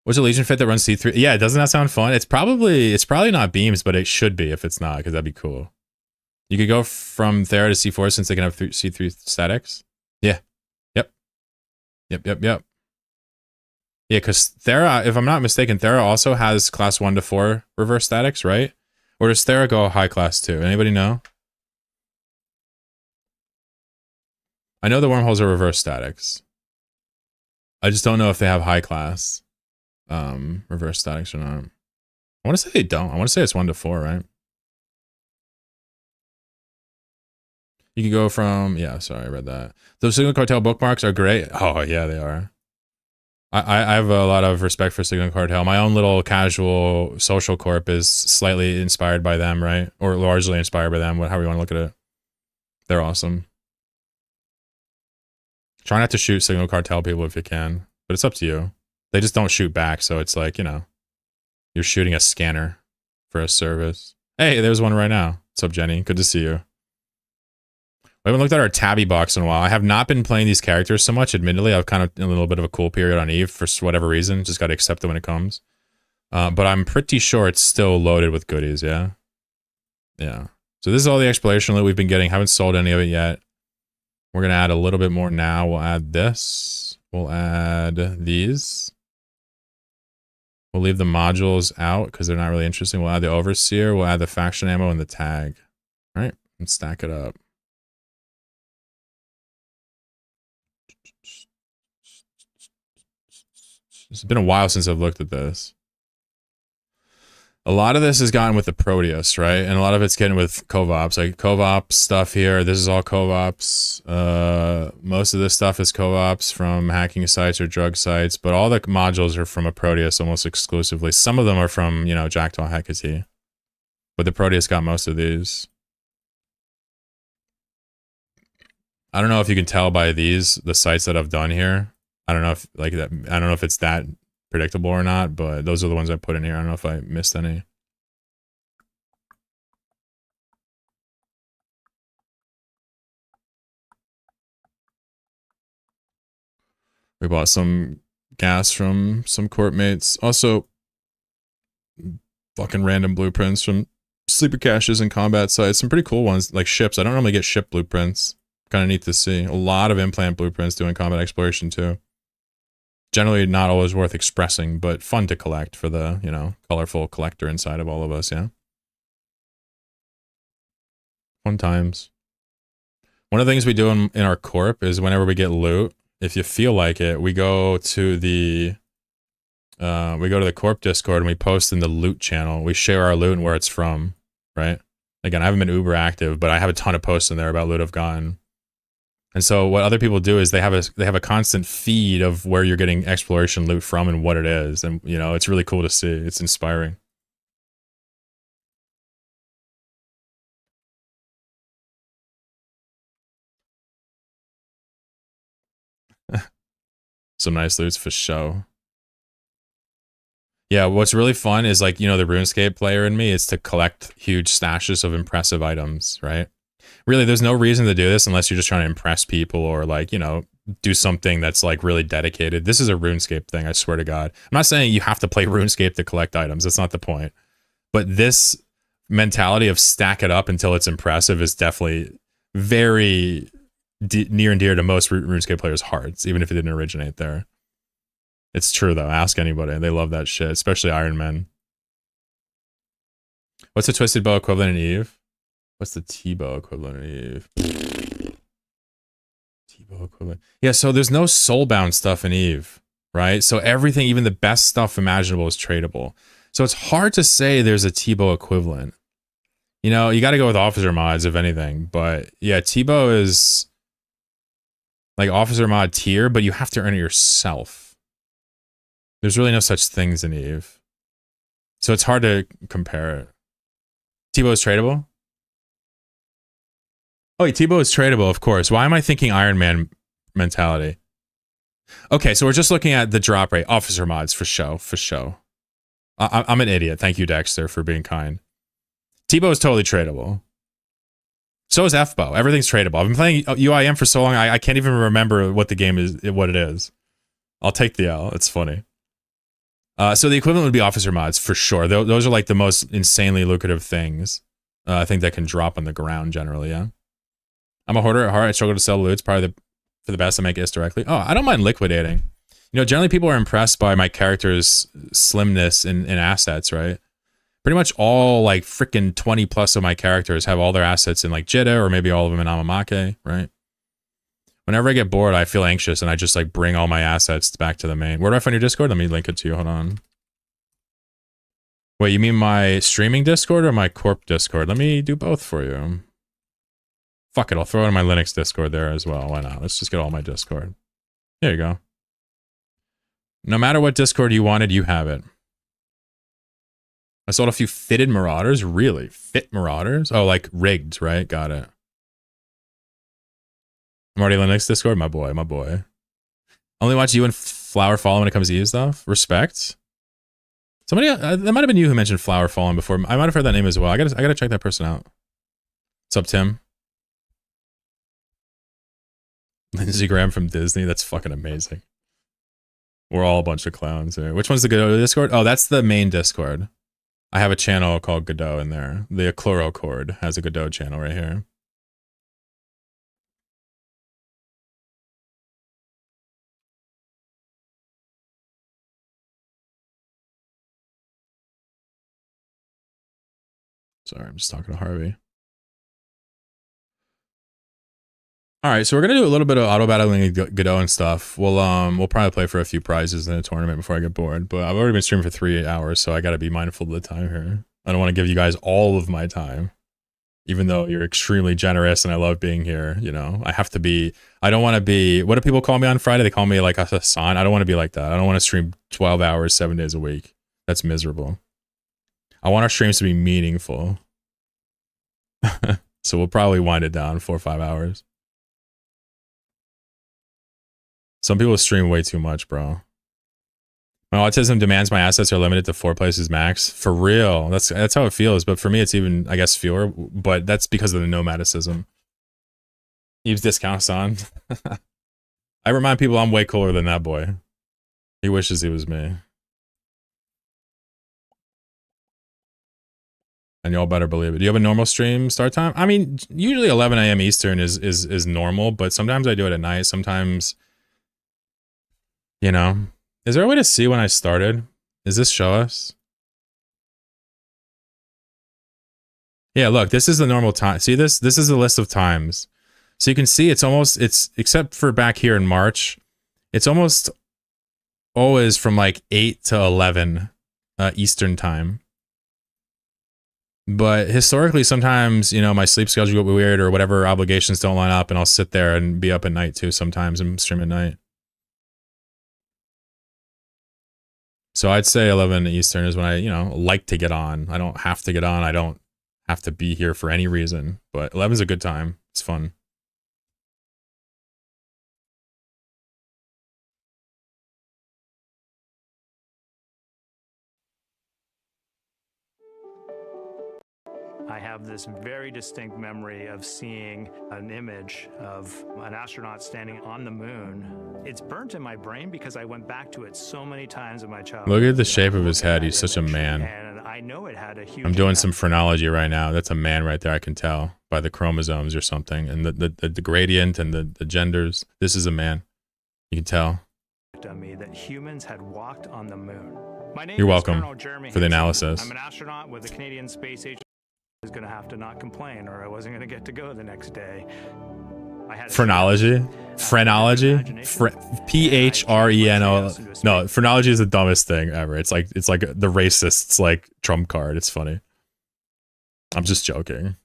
What's a Legion fit that runs C3? Yeah, doesn't that sound fun? It's probably not beams, but it should be if it's not, because that'd be cool. You could go from Thera to C4 since they can have C3 statics. Yeah. Yep. Yeah, because Thera, if I'm not mistaken, Thera also has class 1 to 4 reverse statics, right? Or does Thera go high class 2? Anybody know? I know the wormholes are reverse statics. I just don't know if they have high class reverse statics or not. I want to say they don't. I want to say it's 1 to 4, right? You can go from... Yeah, sorry, I read that. Those Signal Cartel bookmarks are great. Oh, yeah, they are. I have a lot of respect for Signal Cartel. My own little casual social corp is slightly inspired by them, right? Or largely inspired by them, however you want to look at it. They're awesome. Try not to shoot Signal Cartel people if you can, but it's up to you. They just don't shoot back, so it's like, you know, you're shooting a scanner for a service. Hey, there's one right now. What's up, Jenny? Good to see you. We haven't looked at our tabby box in a while. I have not been playing these characters so much, admittedly. I've kind of in a little bit of a cool period on Eve for whatever reason. Just got to accept it when it comes. But I'm pretty sure it's still loaded with goodies, yeah? Yeah. So this is all the exploration loot we've been getting. Haven't sold any of it yet. We're going to add a little bit more now. We'll add this. We'll add these. We'll leave the modules out because they're not really interesting. We'll add the Overseer. We'll add the faction ammo and the tag. All right, let's stack it up. It's been a while since I've looked at this. A lot of this has gotten with the Proteus, right? And a lot of it's getting with Covops. Like Covops stuff here. This is all Covops. Most of this stuff is Covops from hacking sites or drug sites. But all the modules are from a Proteus almost exclusively. Some of them are from, you know, Jackdaw Hecate. But the Proteus got most of these. I don't know if you can tell by these, the sites that I've done here. I don't know if like that. I don't know if it's that predictable or not, but those are the ones I put in here. I don't know if I missed any. We bought some gas from some corp mates. Also, fucking random blueprints from sleeper caches and combat sites. Some pretty cool ones, like ships. I don't normally get ship blueprints. Kind of neat to see. A lot of implant blueprints doing combat exploration too. Generally not always worth expressing, but fun to collect for the, you know, colorful collector inside of all of us, yeah? Fun times. One of the things we do in our corp is whenever we get loot, if you feel like it, we go to the corp Discord and we post in the loot channel. We share our loot and where it's from, right? Again, I haven't been uber active, but I have a ton of posts in there about loot I've gotten. And so what other people do is they have a constant feed of where you're getting exploration loot from and what it is. And, you know, it's really cool to see. It's inspiring. Some nice loots for show. Yeah, what's really fun is like, you know, the RuneScape player in me is to collect huge stashes of impressive items, right? really, there's no reason to do this unless you're just trying to impress people or like, you know, do something that's like really dedicated. This is a RuneScape thing, I swear to God. I'm not saying you have to play RuneScape to collect items. That's not the point. But this mentality of stack it up until it's impressive is definitely very near and dear to most RuneScape players' hearts, even if it didn't originate there. It's true, though. Ask anybody. They love that shit, especially Iron Men. What's the Twisted Bow equivalent in Eve? What's the T-Bow equivalent in Eve? T-Bow equivalent. Yeah, so there's no soulbound stuff in Eve, right? So everything, even the best stuff imaginable, is tradable. So it's hard to say there's a T-Bow equivalent. You know, you got to go with officer mods, if anything. But yeah, T-Bow is like officer mod tier, but you have to earn it yourself. There's really no such things in Eve. So it's hard to compare it. T-Bow is tradable? Oh, yeah, T-Bow is tradable, of course. Why am I thinking Iron Man mentality? Okay, so we're just looking at the drop rate. Officer mods, for show, for show. I'm an idiot. Thank you, Dexter, for being kind. T-Bow is totally tradable. So is F-Bow. Everything's tradable. I've been playing UIM for so long, I can't even remember what the game is, what it is. I'll take the L. It's funny. So the equivalent would be officer mods, for sure. Those are like the most insanely lucrative things. I think that can drop on the ground generally, yeah. I'm a hoarder at heart. I struggle to sell loot. It's probably for the best to make is directly. Oh, I don't mind liquidating. You know, generally people are impressed by my character's slimness in assets, right? Pretty much all like freaking 20 plus of my characters have all their assets in like Jitta or maybe all of them in Amamake, right? Whenever I get bored, I feel anxious and I just like bring all my assets back to the main. Where do I find your Discord? Let me link it to you. Hold on. Wait, you mean my streaming Discord or my corp Discord? Let me do both for you. Fuck it, I'll throw it in my Linux Discord there as well. Why not? Let's just get all my Discord. There you go. No matter what Discord you wanted, you have it. I sold a few fitted Marauders. Really? Fit Marauders? Oh, like rigged, right? Got it. I'm already Linux Discord? My boy, my boy. Only watch you and Flower Fallen when it comes to you stuff? Respect. Somebody, that might have been you who mentioned Flower Fallen before. I might have heard that name as well. I gotta check that person out. What's up, Tim? Lindsey Graham from Disney. That's fucking amazing. We're all a bunch of clowns here. Which one's the Godot Discord? Oh, that's the main Discord. I have a channel called Godot in there. The Chlorocord has a Godot channel right here. Sorry, I'm just talking to Harvey. All right, so we're gonna do a little bit of auto battling Godot and stuff. We'll probably play for a few prizes in a tournament before I get bored. But I've already been streaming for 3 hours, so I got to be mindful of the time here. I don't want to give you guys all of my time, even though you're extremely generous and I love being here. You know, I have to be. I don't want to be. What do people call me on Friday? They call me like a Hassan. I don't want to be like that. I don't want to stream 12 hours, 7 days a week. That's miserable. I want our streams to be meaningful. So we'll probably wind it down 4 or 5 hours. Some people stream way too much, bro. My autism demands my assets are limited to 4 places max. For real. That's how it feels. But for me, it's even, I guess, fewer. But that's because of the nomadicism. Eve's discounts on. I remind people I'm way cooler than that boy. He wishes he was me. And y'all better believe it. Do you have a normal stream start time? I mean, usually 11 a.m. Eastern is normal, but sometimes I do it at night. Sometimes, you know. Is there a way to see when I started? Does this show us? Yeah, look, this is the normal time. See this? This is the list of times. So you can see it's except for back here in March, it's almost always from like 8 to 11 Eastern time. But historically, sometimes, you know, my sleep schedule will be weird or whatever obligations don't line up and I'll sit there and be up at night too sometimes and stream at night. So I'd say 11 Eastern is when I, you know, like to get on. I don't have to get on. I don't have to be here for any reason. But 11 is a good time. It's fun. I have this very distinct memory of seeing an image of an astronaut standing on the moon. It's burnt in my brain because I went back to it so many times in my childhood. Look at the shape of his head. He's such a man. And I know it had a huge I'm doing impact. some phrenology right now. That's a man right there. I can tell by the chromosomes or something, and the gradient and the genders. This is a man. You can tell. On me that humans had walked on the moon. My name You're is welcome Colonel Jeremy for the Hansen. analysis. I'm an astronaut with the Canadian Space Agency. I was going to have to not complain, or I wasn't going to get to go the next day. I had Phrenology? Phrenology? P-H-R-E-N-O. No, phrenology is the dumbest thing ever. It's like the racist's like trump card. It's funny. I'm just joking.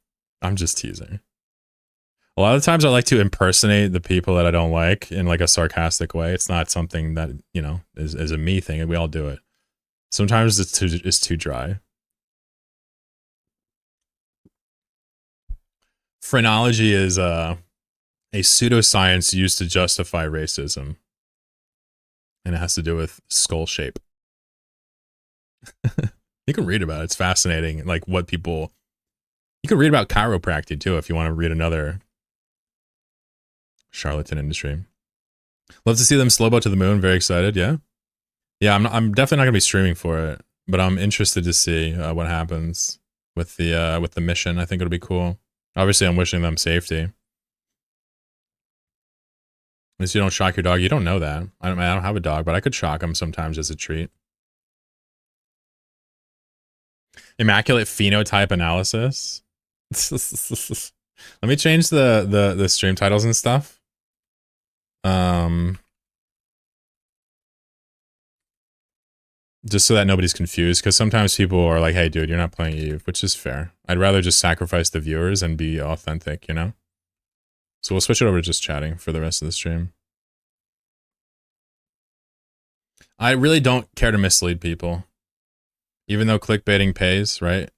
I'm just teasing. A lot of the times I like to impersonate the people that I don't like in like a sarcastic way. It's not something that, you know, is a me thing, and we all do it. Sometimes it's too dry. Phrenology is a pseudoscience used to justify racism. And it has to do with skull shape. You can read about it. It's fascinating. Like what people... You can read about chiropractic too if you want to read another charlatan industry. Love to see them slow boat to the moon. Very excited. Yeah. Yeah, I'm definitely not going to be streaming for it, but I'm interested to see what happens with the mission. I think it'll be cool. Obviously, I'm wishing them safety. At least you don't shock your dog. You don't know that. I don't have a dog, but I could shock him sometimes as a treat. Immaculate phenotype analysis. Let me change the stream titles and stuff. Just so that nobody's confused, because sometimes people are like, hey dude, you're not playing Eve, which is fair. I'd rather just sacrifice the viewers and be authentic, you know? So we'll switch it over to just chatting for the rest of the stream. I really don't care to mislead people. Even though clickbaiting pays, right?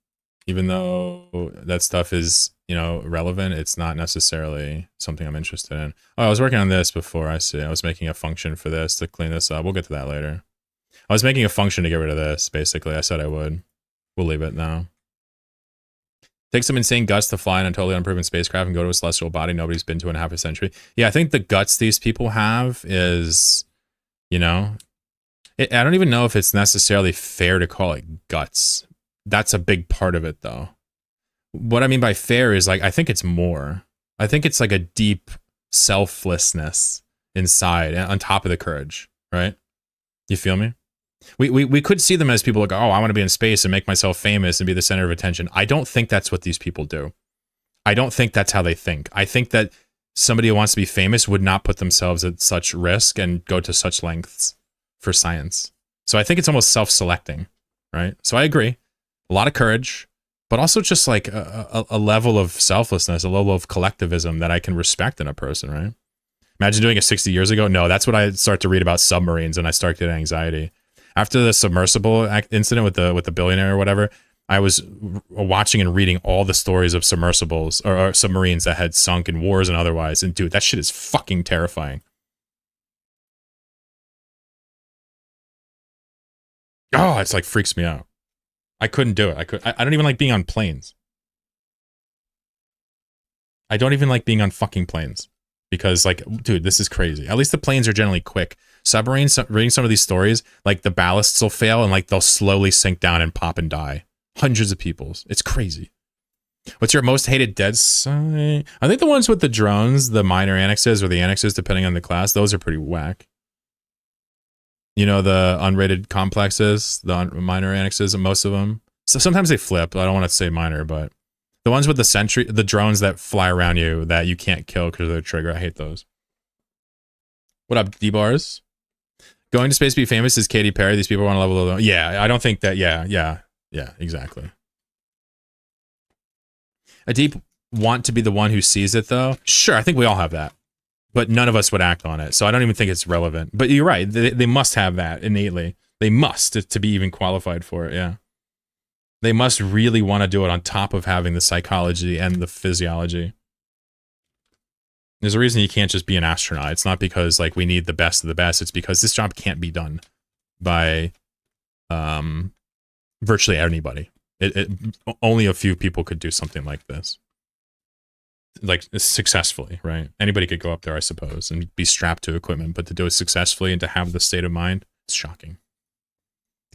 Even though that stuff is, you know, relevant, it's not necessarily something I'm interested in. Oh, I was working on this before, I see. I was making a function for this to clean this up. We'll get to that later. I was making a function to get rid of this, basically. I said I would. We'll leave it now. Takes some insane guts to fly in a totally unproven spacecraft and go to a celestial body nobody's been to in half a century. Yeah, I think the guts these people have is, you know... I don't even know if it's necessarily fair to call it guts. That's a big part of it, though. What I mean by fair is, like, I think it's more. I think it's like a deep selflessness inside, on top of the courage, right? You feel me? We could see them as people like, oh, I want to be in space and make myself famous and be the center of attention. I don't think that's what these people do. I don't think that's how they think. I think that somebody who wants to be famous would not put themselves at such risk and go to such lengths for science. So I think it's almost self-selecting, right? So I agree. A lot of courage, but also just like a level of selflessness, a level of collectivism that I can respect in a person, right? Imagine doing it 60 years ago. No, that's what I start to read about submarines and I start getting anxiety. After the submersible incident with the billionaire or whatever, I was watching and reading all the stories of submersibles or submarines that had sunk in wars and otherwise. And dude, that shit is fucking terrifying. Oh, it's like freaks me out. I couldn't do it. I don't even like being on planes. I don't even like being on fucking planes. Because, like, dude, this is crazy. At least the planes are generally quick. Submarines, reading some of these stories, like, the ballasts will fail and, like, they'll slowly sink down and pop and die. Hundreds of people. It's crazy. What's your most hated dead site? I think the ones with the drones, the minor annexes or the annexes, depending on the class, those are pretty whack. You know, the unrated complexes, the minor annexes, most of them. So sometimes they flip. I don't want to say minor, but the ones with the drones that fly around you that you can't kill because of their trigger, I hate those. What up, D-Bars? Going to space to be famous is Katy Perry. These people want to level up. Yeah, I don't think that. Yeah, exactly. A deep want to be the one who sees it, though. Sure, I think we all have that. But none of us would act on it, so I don't even think it's relevant. But you're right, they must have that innately. They must to be even qualified for it, yeah. They must really want to do it on top of having the psychology and the physiology. There's a reason you can't just be an astronaut. It's not because, like, we need the best of the best. It's because this job can't be done by virtually anybody. Only a few people could do something like this, like successfully, right? Anybody could go up there, I suppose, and be strapped to equipment, but to do it successfully and to have the state of mind, it's shocking.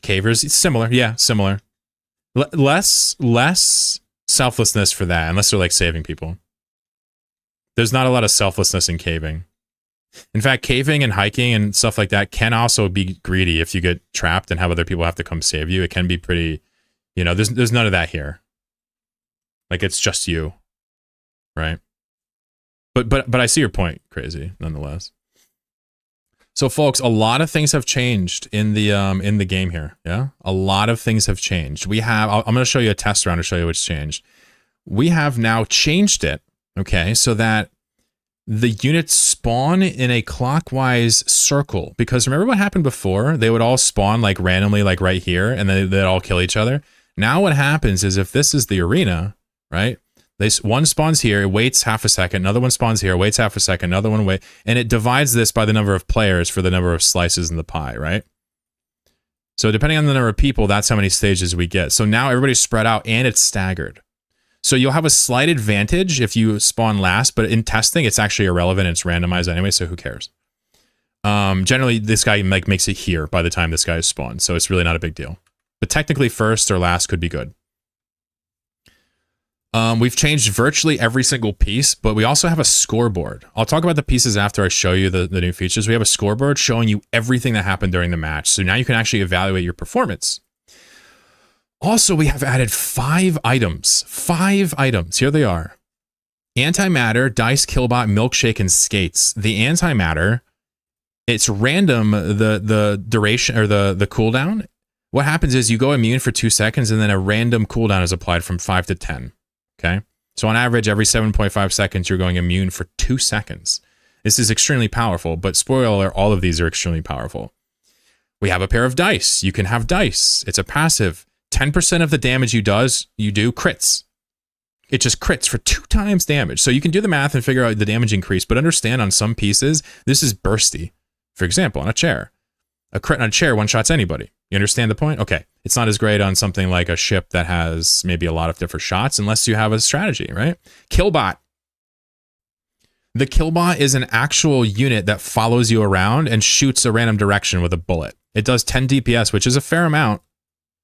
Cavers, it's similar, yeah, similar. Less selflessness for that, unless they're like saving people. There's not a lot of selflessness in caving. In fact, caving and hiking and stuff like that can also be greedy if you get trapped and have other people have to come save you. It can be pretty, you know, there's none of that here. Like, it's just you, right? But I see your point, Crazy, nonetheless. So, folks, a lot of things have changed in the game here. Yeah, a lot of things have changed. I'm going to show you a test round to show you what's changed. We have now changed it, okay, so that the units spawn in a clockwise circle. Because remember what happened before? They would all spawn like randomly, like right here, and then they'd all kill each other. Now what happens is, if this is the arena, right? One spawns here, it waits half a second, another one spawns here, waits half a second, another one waits, and it divides this by the number of players for the number of slices in the pie, right? So depending on the number of people, that's how many stages we get. So now everybody's spread out and it's staggered. So you'll have a slight advantage if you spawn last, but in testing, it's actually irrelevant. It's randomized anyway, so who cares? Generally, this guy makes it here by the time this guy is spawned, so it's really not a big deal. But technically, first or last could be good. We've changed virtually every single piece, but we also have a scoreboard. I'll talk about the pieces after I show you the new features. We have a scoreboard showing you everything that happened during the match, so now you can actually evaluate your performance. Also, we have added 5 items. 5 items. Here they are. Antimatter, Dice, Killbot, Milkshake, and Skates. The antimatter, it's random, the duration, or the cooldown. What happens is you go immune for 2 seconds, and then a random cooldown is applied from 5 to 10. Okay? So on average, every 7.5 seconds, you're going immune for 2 seconds. This is extremely powerful, but spoiler alert, all of these are extremely powerful. We have a pair of dice. You can have dice. It's a passive. 10% of the damage you do crits. It just crits for 2 times damage. So you can do the math and figure out the damage increase, but understand on some pieces, this is bursty. For example, on a chair. A crit on a chair one-shots anybody. You understand the point? Okay. It's not as great on something like a ship that has maybe a lot of different shots, unless you have a strategy, right? Killbot. The Killbot is an actual unit that follows you around and shoots a random direction with a bullet. It does 10 DPS, which is a fair amount.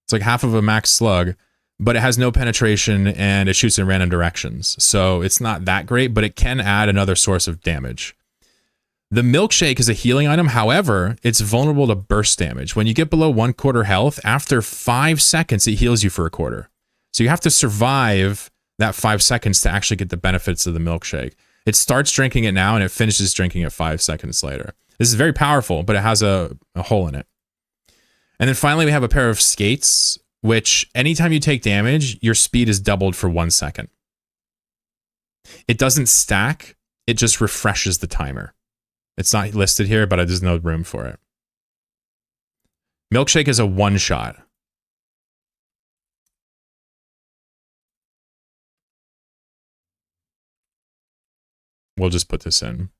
It's like half of a max slug, but it has no penetration and it shoots in random directions. So it's not that great, but it can add another source of damage. The Milkshake is a healing item. However, it's vulnerable to burst damage. When you get below 1/4 health, after 5 seconds, it heals you for a quarter. So you have to survive that 5 seconds to actually get the benefits of the Milkshake. It starts drinking it now and it finishes drinking it 5 seconds later. This is very powerful, but it has a hole in it. And then finally, we have a pair of Skates, which anytime you take damage, your speed is doubled for 1 second. It doesn't stack. It just refreshes the timer. It's not listed here, but there's no room for it. Milkshake is a one-shot. We'll just put this in.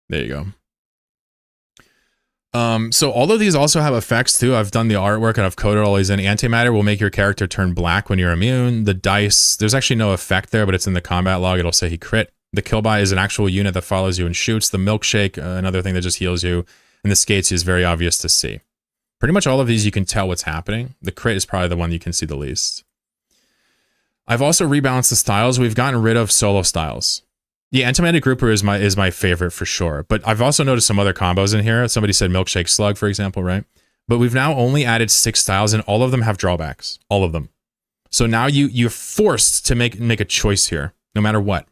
There you go. So all of these also have effects too. I've done the artwork and I've coded all these in. Antimatter will make your character turn black when you're immune. The dice, there's actually no effect there, but it's in the combat log. It'll say he crit. The Killbot is an actual unit that follows you and shoots. The Milkshake, another thing that just heals you. And the Skates is very obvious to see. Pretty much all of these you can tell what's happening. The crit is probably the one you can see the least. I've also rebalanced the styles. We've gotten rid of solo styles. The Antimatter Grouper is my favorite for sure, but I've also noticed some other combos in here. Somebody said Milkshake Slug, for example, right? But we've now only added 6 styles, and all of them have drawbacks. All of them. So now you're forced to make a choice here, no matter what,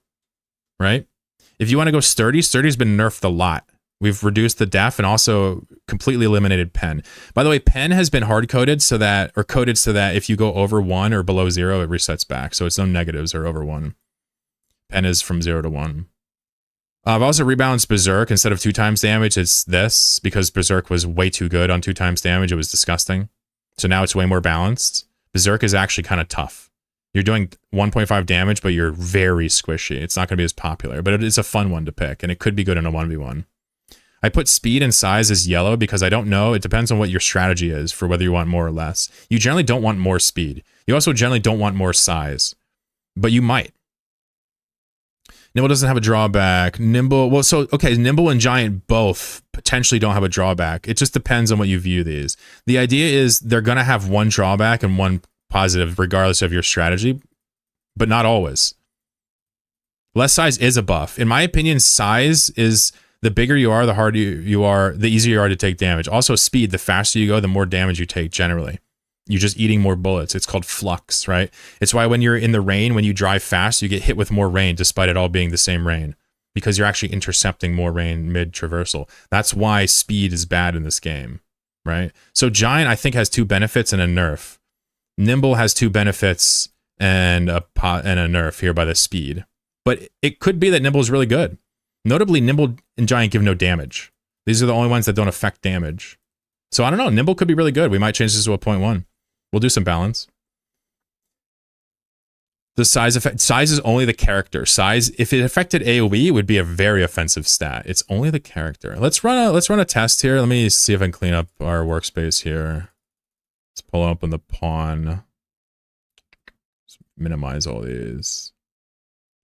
right? If you want to go Sturdy, Sturdy's been nerfed a lot. We've reduced the def and also completely eliminated Pen. By the way, Pen has been hard-coded so that if you go over 1 or below 0, it resets back. So it's no negatives or over 1. Pen is from 0 to 1. I've also rebalanced Berserk. Instead of 2 times damage, it's this, because Berserk was way too good on 2 times damage. It was disgusting. So now it's way more balanced. Berserk is actually kind of tough. You're doing 1.5 damage, but you're very squishy. It's not going to be as popular, but it is a fun one to pick, and it could be good in a 1v1. I put speed and size as yellow because I don't know. It depends on what your strategy is for whether you want more or less. You generally don't want more speed. You also generally don't want more size, but you might. Nimble doesn't have a drawback. Nimble, well, so, okay, Nimble and Giant both potentially don't have a drawback. It just depends on what you view these. The idea is they're going to have one drawback and one positive regardless of your strategy, but not always. Less size is a buff. In my opinion, size is the bigger you are, the harder you are, the easier you are to take damage. Also, speed, the faster you go, the more damage you take generally. You're just eating more bullets. It's called flux, right? It's why when you're in the rain, when you drive fast, you get hit with more rain despite it all being the same rain because you're actually intercepting more rain mid-traversal. That's why speed is bad in this game, right? So Giant, I think, has 2 benefits and a nerf. Nimble has 2 benefits and a nerf here by the speed. But it could be that Nimble is really good. Notably, Nimble and Giant give no damage. These are the only ones that don't affect damage. So I don't know. Nimble could be really good. We might change this to a 0.1. We'll do some balance. The size effect. Size is only the character. Size, if it affected AoE, it would be a very offensive stat. It's only the character. Let's run a test here. Let me see if I can clean up our workspace here. Let's pull up on the pawn. Let's minimize all these.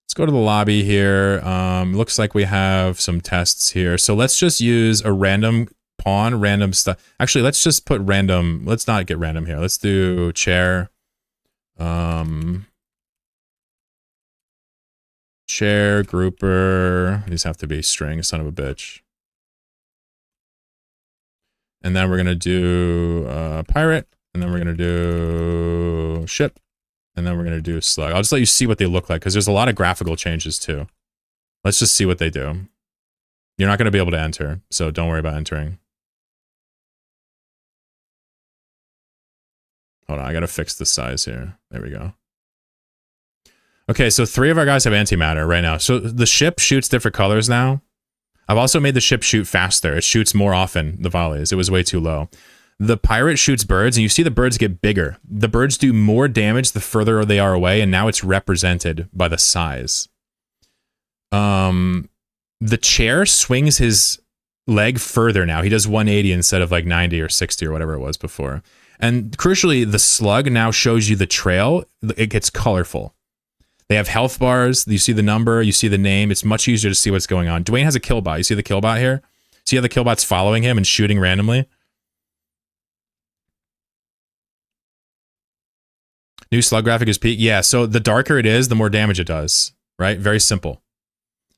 Let's go to the lobby here. Looks like we have some tests here. So let's just use a random pawn, random stuff. Actually, let's just put random. Let's not get random here. Let's do chair. Chair, grouper. These have to be string, son of a bitch. And then we're going to do pirate. And then we're going to do ship. And then we're going to do slug. I'll just let you see what they look like because there's a lot of graphical changes too. Let's just see what they do. You're not going to be able to enter, so don't worry about entering. Hold on, I got to fix the size here. There we go. Okay, so 3 of our guys have antimatter right now. So the ship shoots different colors now. I've also made the ship shoot faster. It shoots more often, the volleys. It was way too low. The pirate shoots birds, and you see the birds get bigger. The birds do more damage the further they are away, and now it's represented by the size. The chair swings his leg further now. He does 180 instead of like 90 or 60 or whatever it was before. And crucially, the slug now shows you the trail. It gets colorful. They have health bars. You see the number. You see the name. It's much easier to see what's going on. Dwayne has a killbot. You see the killbot here? See how the killbot's following him and shooting randomly? New slug graphic is peak. Yeah, so the darker it is, the more damage it does. Right? Very simple.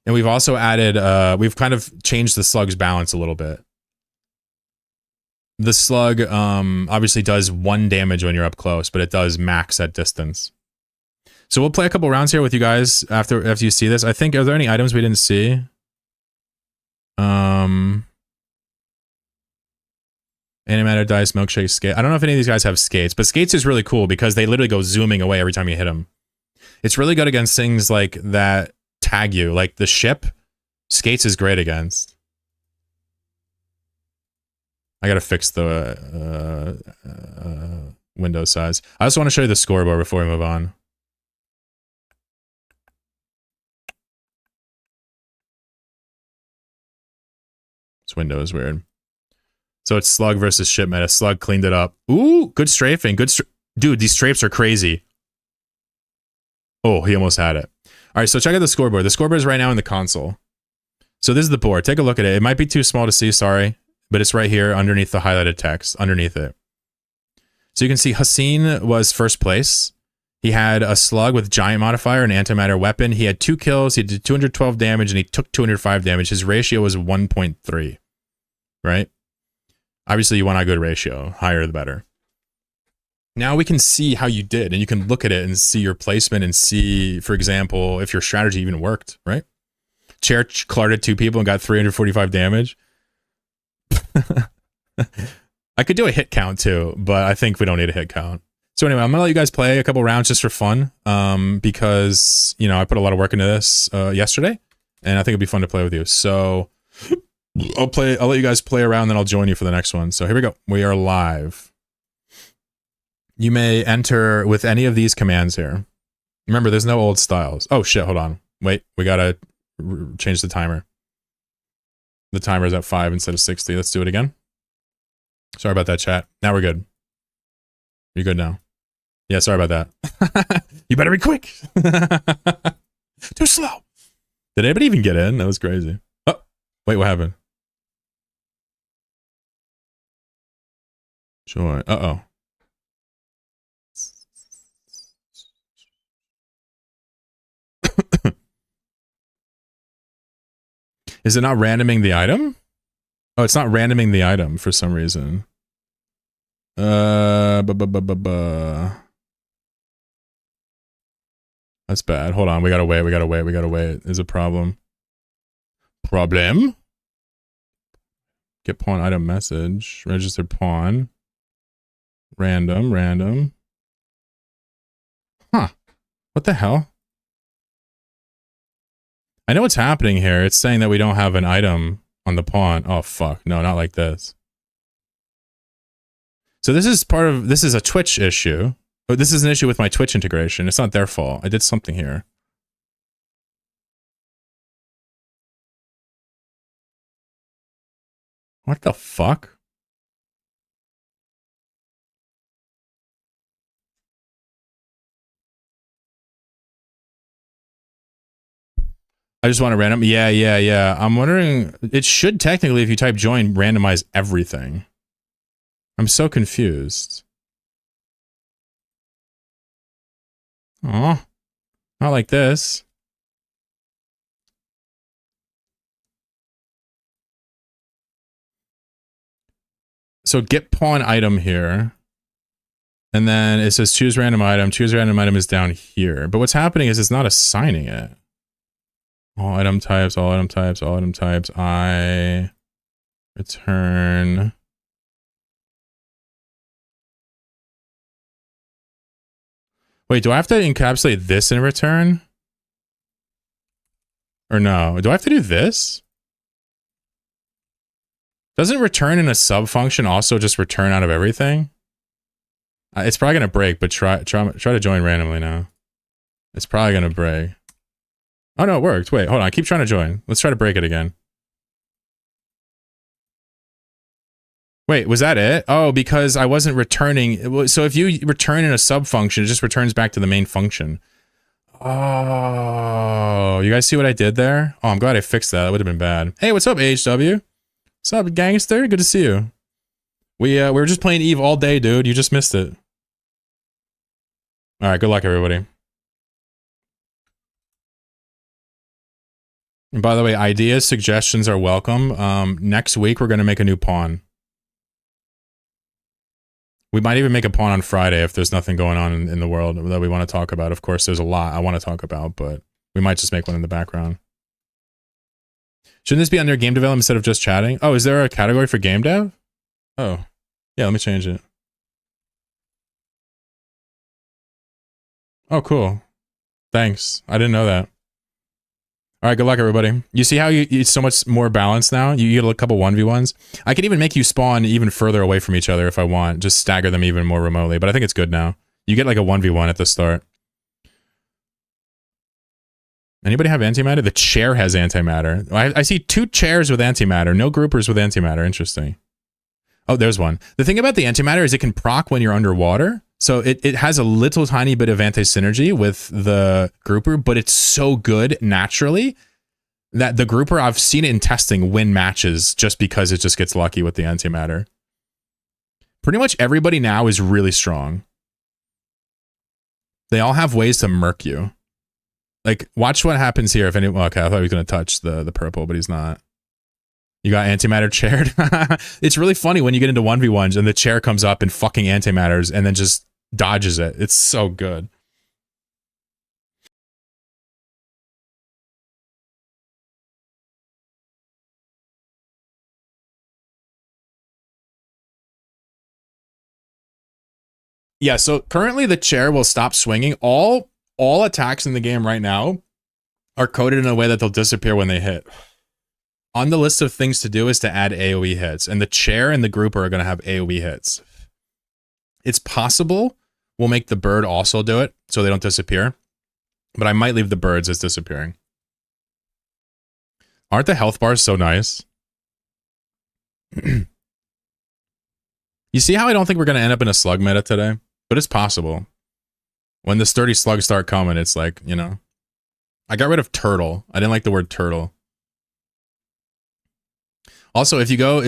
And we've also added, we've kind of changed the slug's balance a little bit. The slug obviously does 1 damage when you're up close, but it does max at distance. So we'll play a couple rounds here with you guys after you see this. I think, are there any items we didn't see? Animated dice, milkshake, skate. I don't know if any of these guys have skates, but skates is really cool because they literally go zooming away every time you hit them. It's really good against things like that tag you, like the ship. Skates is great against. I gotta fix the window size. I also want to show you the scoreboard before we move on. This window is weird. So it's slug versus ship meta. Slug cleaned it up. Ooh, good strafing. Dude, these strafes are crazy. Oh, he almost had it. All right, so check out the scoreboard. The scoreboard is right now in the console. So this is the board. Take a look at it. It might be too small to see, sorry. But it's right here underneath the highlighted text, underneath it. So you can see Hassan was first place. He had a slug with giant modifier, an antimatter weapon. He had 2 kills. He did 212 damage, and he took 205 damage. His ratio was 1.3, right? Obviously, you want a good ratio. Higher, the better. Now we can see how you did, and you can look at it and see your placement and see, for example, if your strategy even worked, right? Chair clarted 2 people and got 345 damage. I could do a hit count too, but I think we don't need a hit count. So anyway, I'm gonna let you guys play a couple rounds just for fun, because you know I put a lot of work into this yesterday, and I think it'd be fun to play with you. So I'll let you guys play around, then I'll join you for the next one. So here we go. We are live. You may enter with any of these commands here. Remember, there's no old styles. Oh shit, hold on. Wait, we gotta change the timer. The timer's at 5 instead of 60. Let's do it again. Sorry about that, chat. Now we're good. You're good now. Yeah, sorry about that. You better be quick. Too slow. Did anybody even get in? That was crazy. Oh, wait, what happened? Sure. Uh-oh. Is it not randoming the item? Oh, it's not randoming the item for some reason. That's bad. Hold on. We gotta wait. There's a problem. Problem? Get pawn item message. Registered pawn. Random. Huh. What the hell? I know what's happening here. It's saying that we don't have an item on the pawn. Oh, fuck. No, not like this. So this is a Twitch issue. Oh, this is an issue with my Twitch integration. It's not their fault. I did something here. What the fuck? I just want to random. Yeah. I'm wondering, it should technically, if you type join, randomize everything. I'm so confused. Oh, not like this. So get pawn item here. And then it says choose random item. Choose random item is down here. But what's happening is it's not assigning it. All item types. I return. Wait, do I have to encapsulate this in return? Or no? Do I have to do this? Doesn't return in a sub function also just return out of everything? It's probably gonna break, but try to join randomly now. It's probably gonna break. Oh no, it worked. Wait, hold on. Keep trying to join. Let's try to break it again. Wait, was that it? Oh, because I wasn't returning. So if you return in a sub function, it just returns back to the main function. Oh, you guys see what I did there? Oh, I'm glad I fixed that. That would have been bad. Hey, what's up, AHW? What's up, gangster? Good to see you. We were just playing Eve all day, dude. You just missed it. All right, good luck, everybody. And by the way, ideas, suggestions are welcome. Next week, we're going to make a new pawn. We might even make a pawn on Friday if there's nothing going on in the world that we want to talk about. Of course, there's a lot I want to talk about, but we might just make one in the background. Shouldn't this be under game development instead of just chatting? Oh, is there a category for game dev? Oh, yeah, let me change it. Oh, cool. Thanks. I didn't know that. All right, good luck, everybody. You see how it's so much more balanced now? You get a couple 1v1s. I can even make you spawn even further away from each other if I want. Just stagger them even more remotely. But I think it's good now. You get like a 1v1 at the start. Anybody have antimatter? The chair has antimatter. I see 2 chairs with antimatter. No groupers with antimatter. Interesting. Oh, there's one. The thing about the antimatter is it can proc when you're underwater. So it has a little tiny bit of anti-synergy with the grouper, but it's so good naturally that the grouper, I've seen it in testing, win matches just because it just gets lucky with the antimatter. Pretty much everybody now is really strong. They all have ways to murk you. Like, watch what happens here if anyone... Okay, I thought he was going to touch the purple, but he's not. You got antimatter chaired? It's really funny when you get into 1v1s and the chair comes up and fucking antimatters and then just dodges it. It's so good. Yeah, so currently the chair will stop swinging. All attacks in the game right now are coded in a way that they'll disappear when they hit. On the list of things to do is to add AoE hits, and the chair and the grouper are going to have AoE hits. It's possible we'll make the bird also do it so they don't disappear, but I might leave the birds as disappearing. Aren't the health bars so nice? You see how I don't think we're going to end up in a slug meta today? But it's possible. When the sturdy slugs start coming, it's like, you know. I got rid of turtle. I didn't like the word turtle. Also, if you go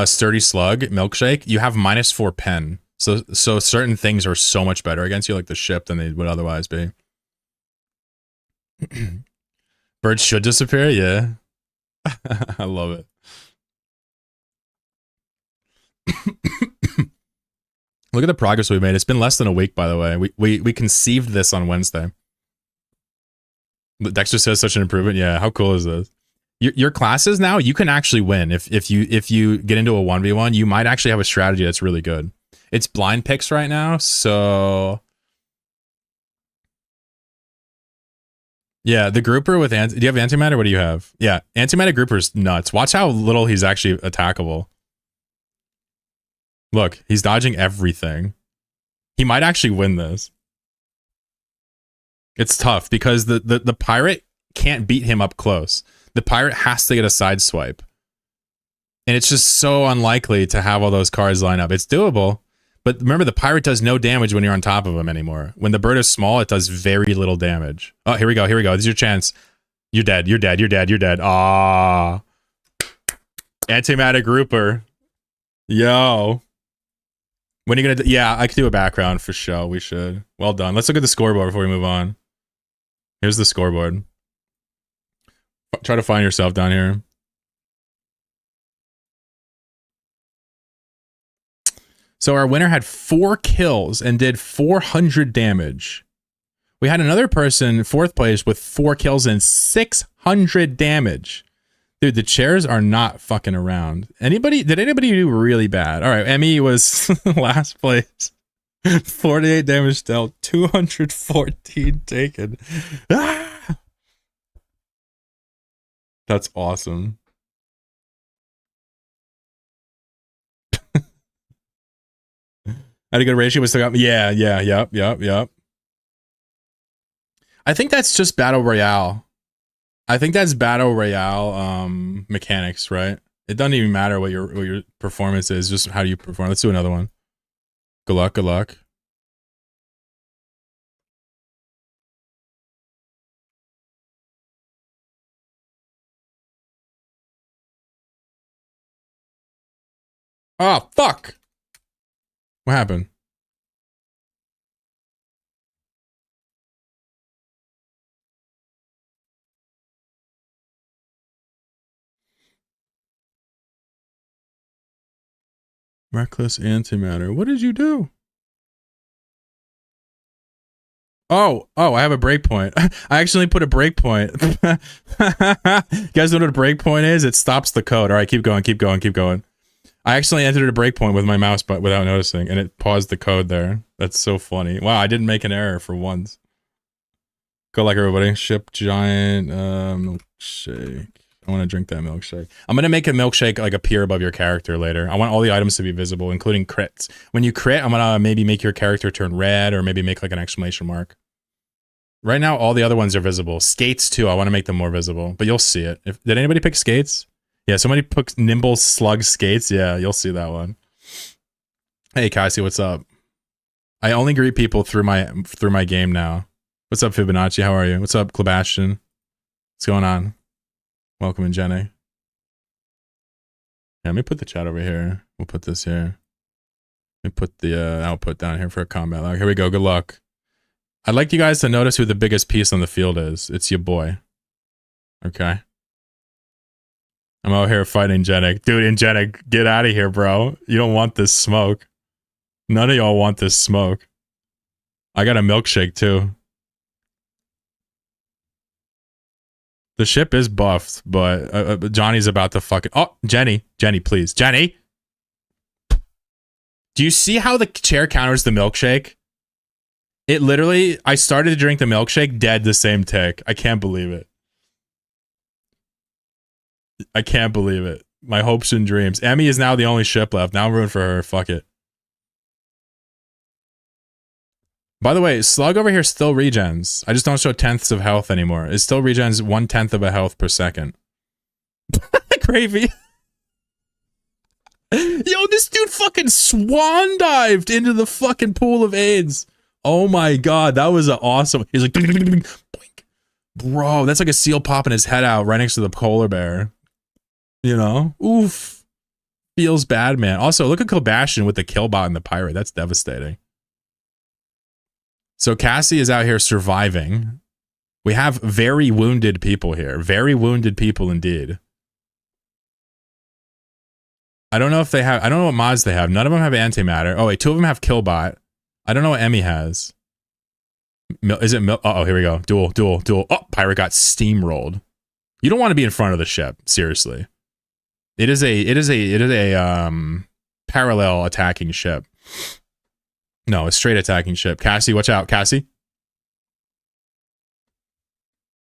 sturdy slug, milkshake, you have -4 pen. So certain things are so much better against you, like the ship, than they would otherwise be. Birds should disappear, yeah. I love it. Look at the progress we made. It's been less than a week, by the way. We conceived this on Wednesday. Dexter says such an improvement. Yeah, how cool is this? Your classes now, you can actually win. If you get into a 1v1, you might actually have a strategy that's really good. It's blind picks right now, so yeah, the grouper with do you have antimatter? What do you have? Yeah, antimatter grouper's nuts. Watch how little he's actually attackable. Look, he's dodging everything. He might actually win this. It's tough because the pirate can't beat him up close. The pirate has to get a side swipe. And it's just so unlikely to have all those cards line up. It's doable. But remember, the pirate does no damage when you're on top of him anymore. When the bird is small, it does very little damage. Oh, here we go. Here we go. This is your chance. You're dead. You're dead. You're dead. You're dead. Ah. Antimatter grouper. Yo. When are you gonna? Yeah, I could do a background for sure. We should. Well done. Let's look at the scoreboard before we move on. Here's the scoreboard. Try to find yourself down here. So our winner had 4 kills and did 400 damage. We had another person, 4th place, with 4 kills and 600 damage. Dude, the chairs are not fucking around. Did anybody do really bad? All right, Emmy was last place. 48 damage dealt, 214 taken. Ah! That's awesome. Had a good ratio, but still got yep. I think that's just Battle Royale. I think that's Battle Royale mechanics, right? It doesn't even matter what your performance is, just how do you perform. Let's do another one. Good luck, good luck. Oh, fuck! What happened? Reckless antimatter. What did you do? Oh, I have a breakpoint. I actually put a breakpoint. You guys know what a breakpoint is? It stops the code. All right, keep going, keep going, keep going. I actually entered a breakpoint with my mouse, but without noticing, and it paused the code there. That's so funny. Wow, I didn't make an error for once. Good luck, everybody. Ship giant milkshake. I want to drink that milkshake. I'm going to make a milkshake like appear above your character later. I want all the items to be visible, including crits. When you crit, I'm going to maybe make your character turn red or maybe make like an exclamation mark. Right now, all the other ones are visible. Skates, too. I want to make them more visible, but you'll see it. Did anybody pick skates? Yeah, somebody put nimble slug skates. Yeah, you'll see that one. Hey, Cassie, what's up? I only greet people through my game now. What's up, Fibonacci? How are you? What's up, Klebastian? What's going on? Welcome in, Jenny. Yeah, let me put the chat over here. We'll put this here. Let me put the output down here for a combat log. Here we go. Good luck. I'd like you guys to notice who the biggest piece on the field is. It's your boy. Okay. I'm out here fighting Ingenic. Dude, Ingenic, get out of here, bro. You don't want this smoke. None of y'all want this smoke. I got a milkshake, too. The ship is buffed, but Johnny's about to fucking... Oh, Jenny, please. Jenny! Do you see how the chair counters the milkshake? It literally... I started to drink the milkshake, dead the same tick. I can't believe it. I can't believe it. My hopes and dreams. Emmy is now the only ship left. Now I'm rooting for her. Fuck it. By the way, Slug over here still regens. I just don't show tenths of health anymore. It still regens 1/10 of a health per second. Gravy. Yo, this dude fucking swan dived into the fucking pool of AIDS. Oh my god, that was awesome. He's like, boink. Bro, that's like a seal popping his head out right next to the polar bear. You know? Oof. Feels bad, man. Also, look at Kobashian with the killbot and the pirate. That's devastating. So Cassie is out here surviving. We have very wounded people here. Very wounded people indeed. I don't know if they have... I don't know what mods they have. None of them have antimatter. Oh, wait. 2 of them have killbot. I don't know what Emmy has. Is it... Uh-oh, here we go. Duel. Oh, pirate got steamrolled. You don't want to be in front of the ship. Seriously. It is a parallel attacking ship. No, a straight attacking ship. Cassie, watch out, Cassie.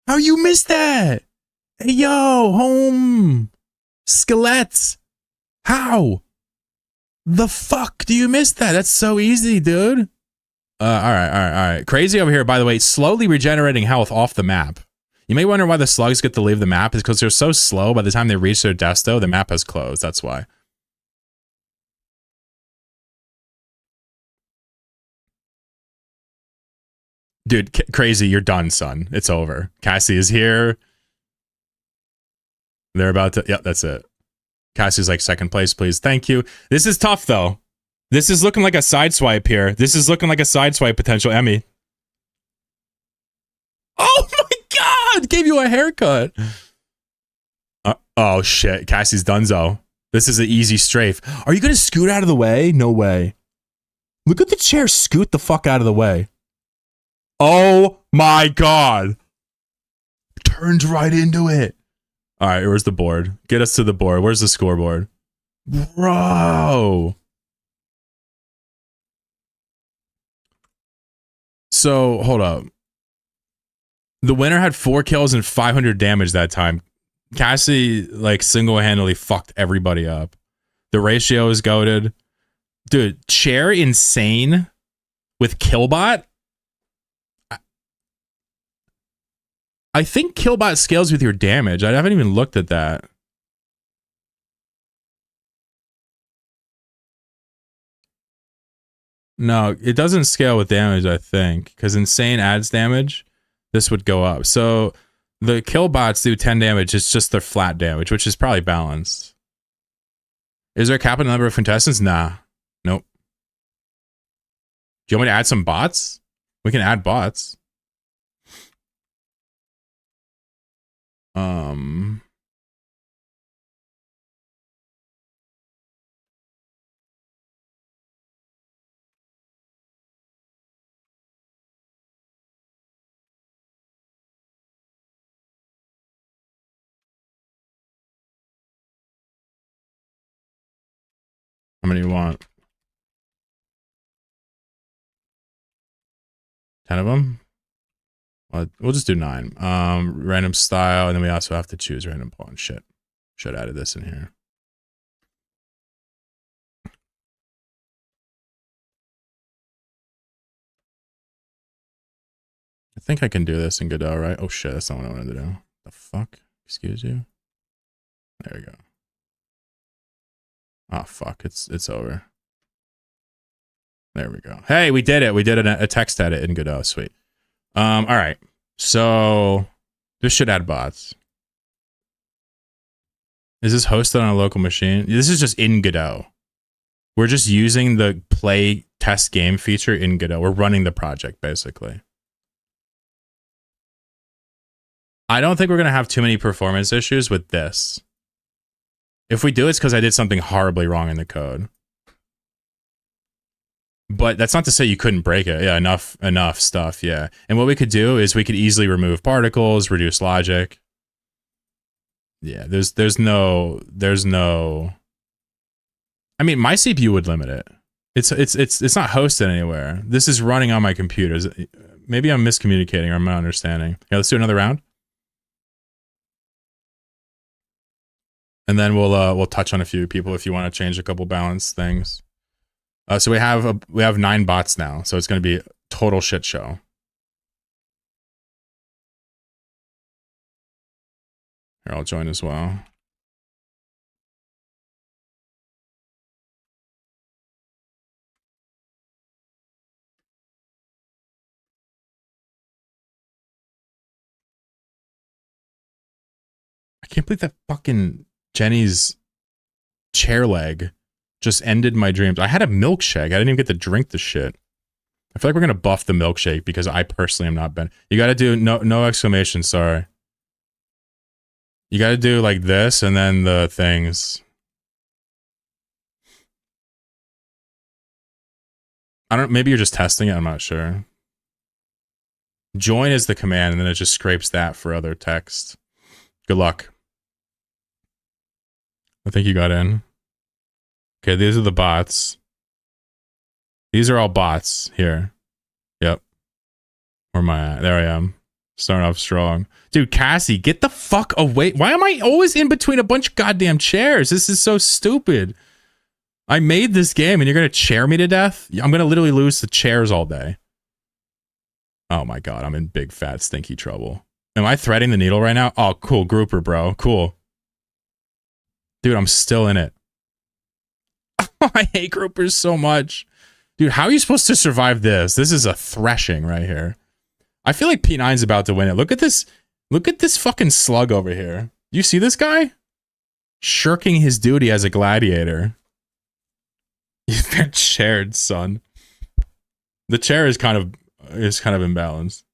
How you missed that? Hey, yo, home. Skeletts. How? The fuck do you miss that? That's so easy, dude. All right. Crazy over here, by the way, slowly regenerating health off the map. You may wonder why the slugs get to leave the map. Is because they're so slow. By the time they reach their desto, the map has closed. That's why. Dude, crazy, you're done, son. It's over. Cassie is here. They're about to... Yep, that's it. Cassie's like, second place, please. Thank you. This is tough, though. This is looking like a sideswipe here. This is looking like a sideswipe potential Emmy. Oh my god! Gave you a haircut. Oh shit. Cassie's donezo. This is an easy strafe. Are you gonna scoot out of the way? No way. Look at the chair scoot the fuck out of the way. Oh my god. Turned right into it. Alright, where's the board? Get us to the board. Where's the scoreboard? Bro. So, hold up. The winner had 4 kills and 500 damage that time. Cassie, like, single-handedly fucked everybody up. The ratio is goated. Dude, chair insane with killbot? I think killbot scales with your damage. I haven't even looked at that. No, it doesn't scale with damage, I think. Because insane adds damage. This would go up. So the kill bots do 10 damage. It's just their flat damage, which is probably balanced. Is there a cap on the number of contestants? Nah. Nope. Do you want me to add some bots? We can add bots. How many do you want? 10 of them? We'll just do 9. Random style, and then we also have to choose random pawn. Shit. Should have added this in here. I think I can do this in Godot, right? Oh shit, that's not what I wanted to do. The fuck? Excuse you? There we go. Oh fuck, it's over. There we go. Hey, we did it. We did a text edit in Godot. Sweet. All right. So this should add bots. Is this hosted on a local machine? This is just in Godot. We're just using the play test game feature in Godot. We're running the project basically. I don't think we're going to have too many performance issues with this. If we do, it's because I did something horribly wrong in the code. But that's not to say you couldn't break it. Yeah, enough stuff, yeah. And what we could do is we could easily remove particles, reduce logic. Yeah, there's no I mean, my CPU would limit it. It's not hosted anywhere. This is running on my computers. Maybe I'm miscommunicating or I'm not understanding. Yeah, let's do another round. And then we'll touch on a few people if you want to change a couple balance things. So we have 9 bots now, so it's going to be a total shit show. Here, I'll join as well. Can't believe that fucking Jenny's chair leg just ended my dreams. I had a milkshake. I didn't even get to drink the shit. I feel like we're gonna buff the milkshake because I personally am not Ben. You gotta do no exclamation, sorry. You gotta do like this and then the things. I don't, maybe you're just testing it, I'm not sure. Join is the command and then it just scrapes that for other text. Good luck. I think you got in. Okay, these are the bots. These are all bots here. Yep. Where am I at? There I am. Starting off strong. Dude, Cassie, get the fuck away. Why am I always in between a bunch of goddamn chairs? This is so stupid. I made this game and you're going to chair me to death? I'm going to literally lose the chairs all day. Oh my god, I'm in big fat stinky trouble. Am I threading the needle right now? Oh, cool. Grouper, bro. Cool. Dude, I'm still in it. I hate groupers so much. Dude, how are you supposed to survive this? This is a threshing right here. I feel like P9's about to win it. Look at this. Look at this fucking slug over here. You see this guy? Shirking his duty as a gladiator. You've been chaired, son. The chair is kind of imbalanced.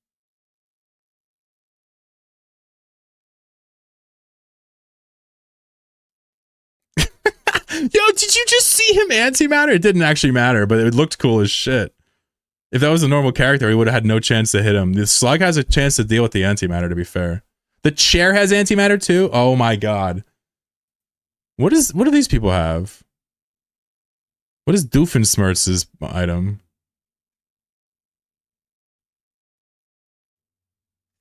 Yo, did you just see him antimatter? It didn't actually matter, but it looked cool as shit. If that was a normal character, he would have had no chance to hit him. The slug has a chance to deal with the antimatter, to be fair. The chair has antimatter too? Oh my god. What do these people have? What is Doofensmertz's item?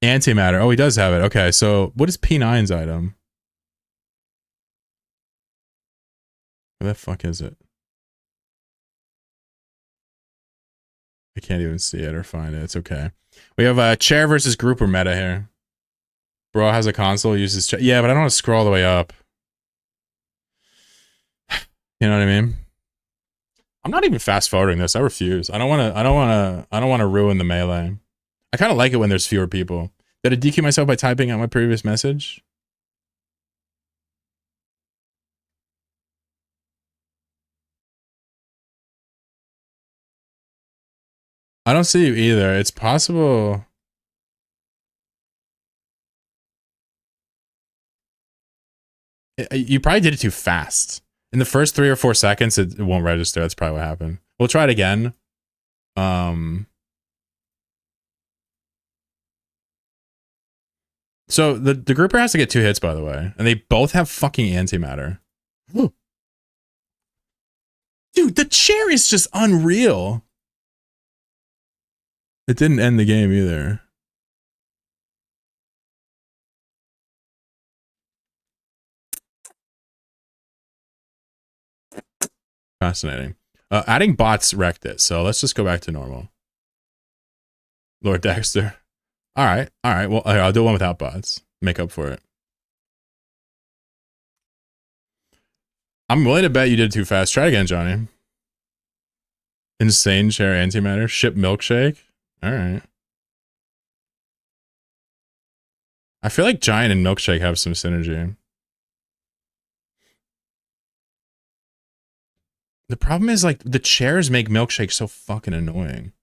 Antimatter. Oh, he does have it. Okay, so what is P9's item? Where the fuck is it? I can't even see it or find it. It's okay. We have a chair versus grouper meta here. Bro has a console, uses chair. Yeah, but I don't want to scroll all the way up. You know what I mean? I'm not even fast forwarding this. I refuse. I don't want to ruin the melee. I kind of like it when there's fewer people. Did I DQ myself by typing out my previous message? I don't see you either. It's possible. You probably did it too fast. In the first 3 or 4 seconds, it won't register. That's probably what happened. We'll try it again. So the grouper has to get 2 hits, by the way. And they both have fucking antimatter. Dude, the chair is just unreal. It didn't end the game either. Fascinating. Adding bots wrecked it, so let's just go back to normal. Lord Dexter. Alright, well, I'll do one without bots. Make up for it. I'm willing to bet you did too fast. Try again, Johnny. Insane chair antimatter. Ship milkshake. Alright. I feel like Giant and Milkshake have some synergy. The problem is, like, the chairs make Milkshake so fucking annoying.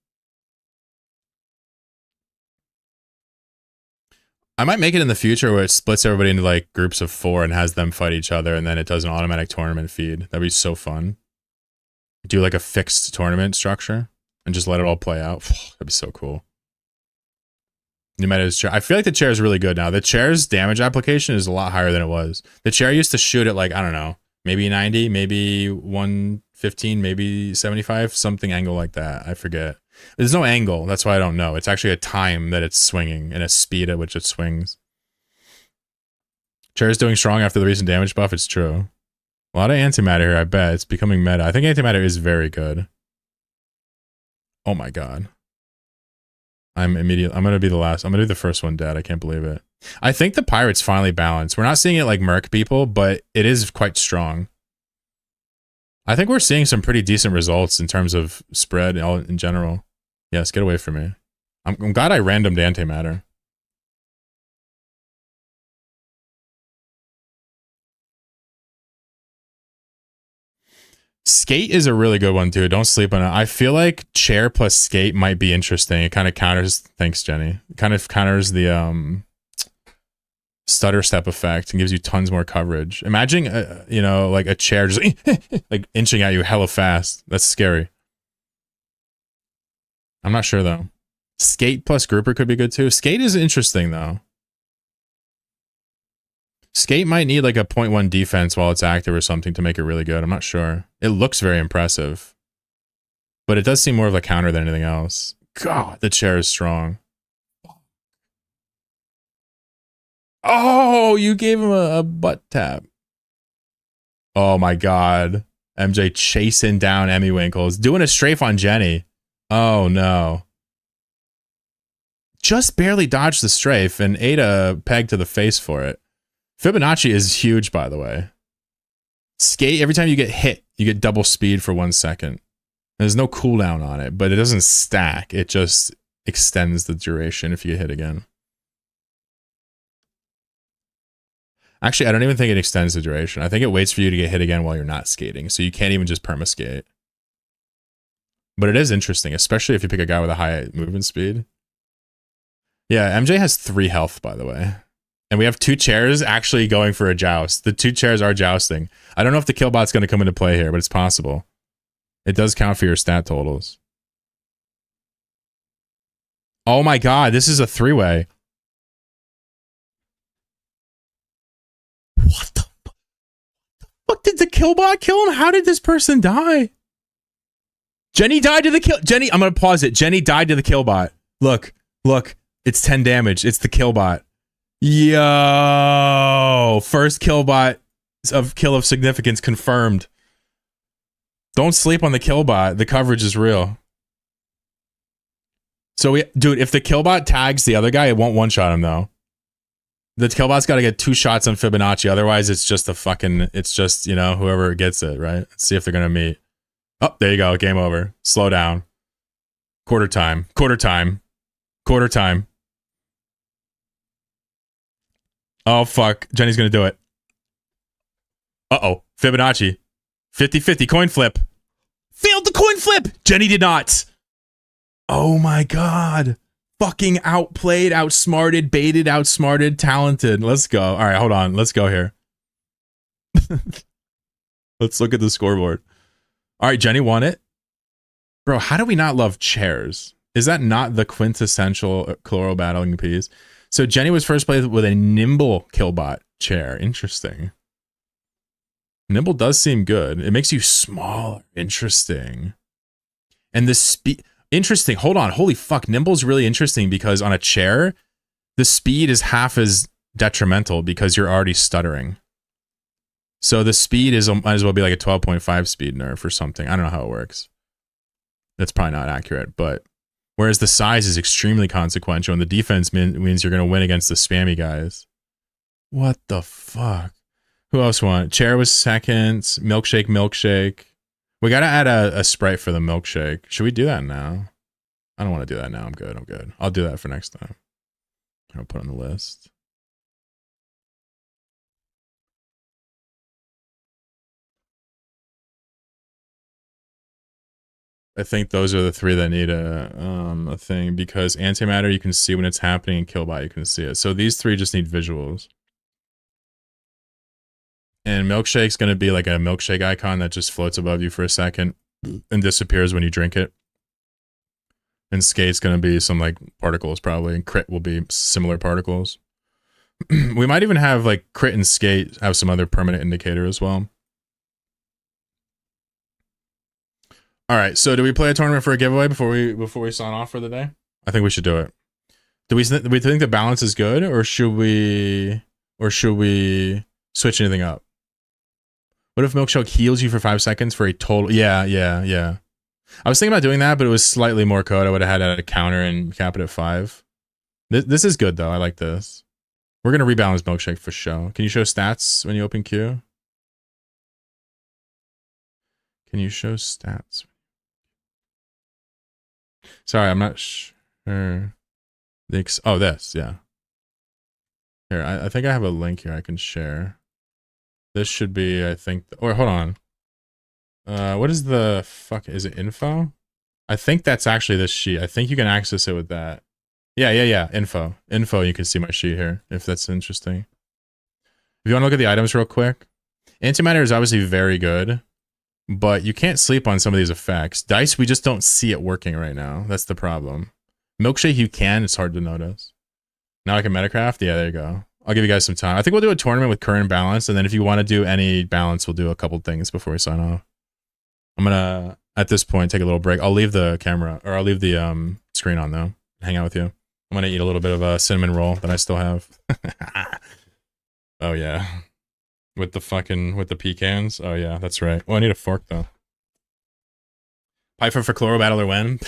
I might make it in the future where it splits everybody into, like, groups of 4 and has them fight each other, and then it does an automatic tournament feed. That'd be so fun. Do, like, a fixed tournament structure and just let it all play out. That'd be so cool. Numeta's chair. I feel like the chair is really good now. The chair's damage application is a lot higher than it was. The chair used to shoot at, like, I don't know, maybe 90, maybe 115, maybe 75, something angle like that. I forget. There's no angle. That's why I don't know. It's actually a time that it's swinging and a speed at which it swings. Chair's doing strong after the recent damage buff. It's true. A lot of antimatter here, I bet. It's becoming meta. I think antimatter is very good. Oh my god. I'm going to be the last. I'm going to be the first one dead. I can't believe it. I think the pirate's finally balanced. We're not seeing it like Merc people, but it is quite strong. I think we're seeing some pretty decent results in terms of spread in general. Yes, get away from me. I'm glad I randomed antimatter. Skate is a really good one too. Don't sleep on it. I feel like chair plus skate might be interesting. It kind of counters. Thanks, Jenny. It kind of counters the stutter step effect and gives you tons more coverage. Imagine, you know, like a chair just like inching at you hella fast. That's scary. I'm not sure though. Skate plus grouper could be good too. Skate is interesting though. Skate might need like a 0.1 defense while it's active or something to make it really good. I'm not sure. It looks very impressive. But it does seem more of a counter than anything else. God, the chair is strong. Oh, you gave him a butt tap. Oh my God. MJ chasing down Emmy Winkles. Doing a strafe on Jenny. Oh no. Just barely dodged the strafe and ate a peg to the face for it. Fibonacci is huge, by the way. Skate, every time you get hit, you get double speed for 1 second. There's no cooldown on it, but it doesn't stack. It just extends the duration if you get hit again. Actually, I don't even think it extends the duration. I think it waits for you to get hit again while you're not skating, so you can't even just perma-skate. But it is interesting, especially if you pick a guy with a high movement speed. Yeah, MJ has 3 health, by the way. And we have 2 chairs actually going for a joust. The 2 chairs are jousting. I don't know if the killbot's going to come into play here, but it's possible. It does count for your stat totals. Oh my God, this is a 3-way. What the fuck? Did the killbot kill him? How did this person die? Jenny died to the kill. Jenny, I'm going to pause it. Jenny died to the killbot. Look, look. It's 10 damage. It's the killbot. Yo, first killbot of kill of significance confirmed. Don't sleep on the killbot. The coverage is real. So dude, if the killbot tags the other guy, it won't one-shot him though. The killbot's got to get 2 shots on Fibonacci. Otherwise, it's just a fucking, it's just, you know, whoever gets it, right? Let's see if they're going to meet. Oh, there you go. Game over. Slow down. Quarter time. Quarter time. Quarter time. Oh, fuck. Jenny's going to do it. Uh-oh. Fibonacci. 50-50 coin flip. Failed the coin flip. Jenny did not. Oh, my God. Fucking outplayed, outsmarted, baited, outsmarted, talented. Let's go. All right, hold on. Let's go here. Let's look at the scoreboard. All right, Jenny won it. Bro, how do we not love chairs? Is that not the quintessential chloral battling piece? So Jenny was first played with a nimble killbot chair. Interesting. Nimble does seem good. It makes you smaller. Interesting. And the speed... Interesting. Hold on. Holy fuck. Nimble's really interesting because on a chair, the speed is half as detrimental because you're already stuttering. So the speed is might as well be like a 12.5 speed nerf or something. I don't know how it works. That's probably not accurate, but... Whereas the size is extremely consequential, and the defense means you're going to win against the spammy guys. What the fuck? Who else won? Chair was second. Milkshake, milkshake. We got to add a sprite for the milkshake. Should we do that now? I don't want to do that now. I'm good. I'm good. I'll do that for next time. I'll put on the list. I think those are the 3 that need a thing, because antimatter you can see when it's happening and killbot you can see it. So these 3 just need visuals. And milkshake's going to be like a milkshake icon that just floats above you for a second and disappears when you drink it. And skate's going to be some like particles probably, and crit will be similar particles. We might even have like crit and skate have some other permanent indicator as well. All right, so do we play a tournament for a giveaway before we sign off for the day? I think we should do it. Do we think the balance is good, or should we switch anything up? What if Milkshake heals you for 5 seconds for a total? Yeah. I was thinking about doing that, but it was slightly more code. I would have had a counter and cap it at 5. This is good though. I like this. We're gonna rebalance Milkshake for show. Can you show stats when you open queue? Can you show stats? Sorry, I'm not sure. Oh, this, yeah. Here, I think I have a link here I can share. This should be, I think, or hold on. What is the fuck? Is it info? I think that's actually this sheet. I think you can access it with that. Yeah. Info. You can see my sheet here, if that's interesting. If you want to look at the items real quick. Antimatter is obviously very good, but you can't sleep on some of these effects. Dice, we just don't see it working right now. That's the problem. Milkshake, you can. It's hard to notice. Now I can Metacraft? Yeah, there you go. I'll give you guys some time. I think we'll do a tournament with current balance, and then if you want to do any balance, we'll do a couple things before we sign off. I'm gonna, at this point, take a little break. I'll leave the camera, or I'll leave the screen on, though. Hang out with you. I'm gonna eat a little bit of a cinnamon roll that I still have. Oh, yeah. With the pecans? Oh, yeah, that's right. Oh, I need a fork, though. Python for Chloro Battle or when?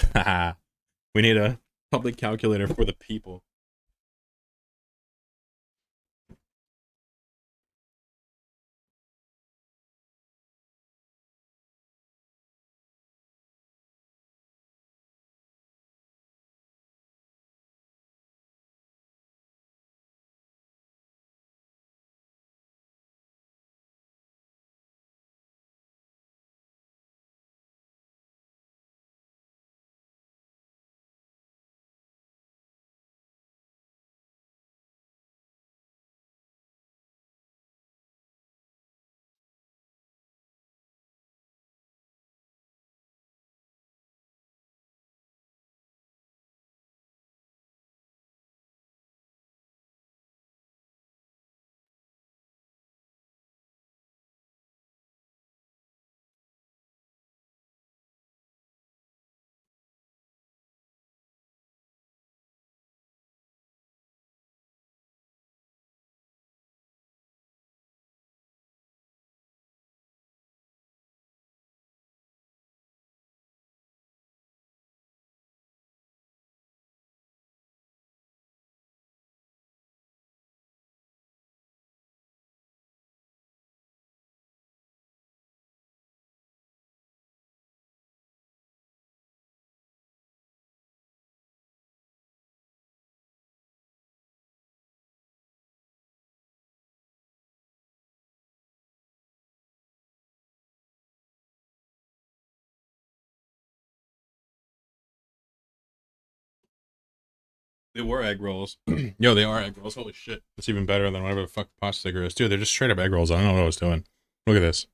We need a public calculator for the people. They were egg rolls. Yo, they are egg rolls. Holy shit. That's even better than whatever the fuck pasta sticker is. Dude, they're just straight up egg rolls. I don't know what I was doing. Look at this.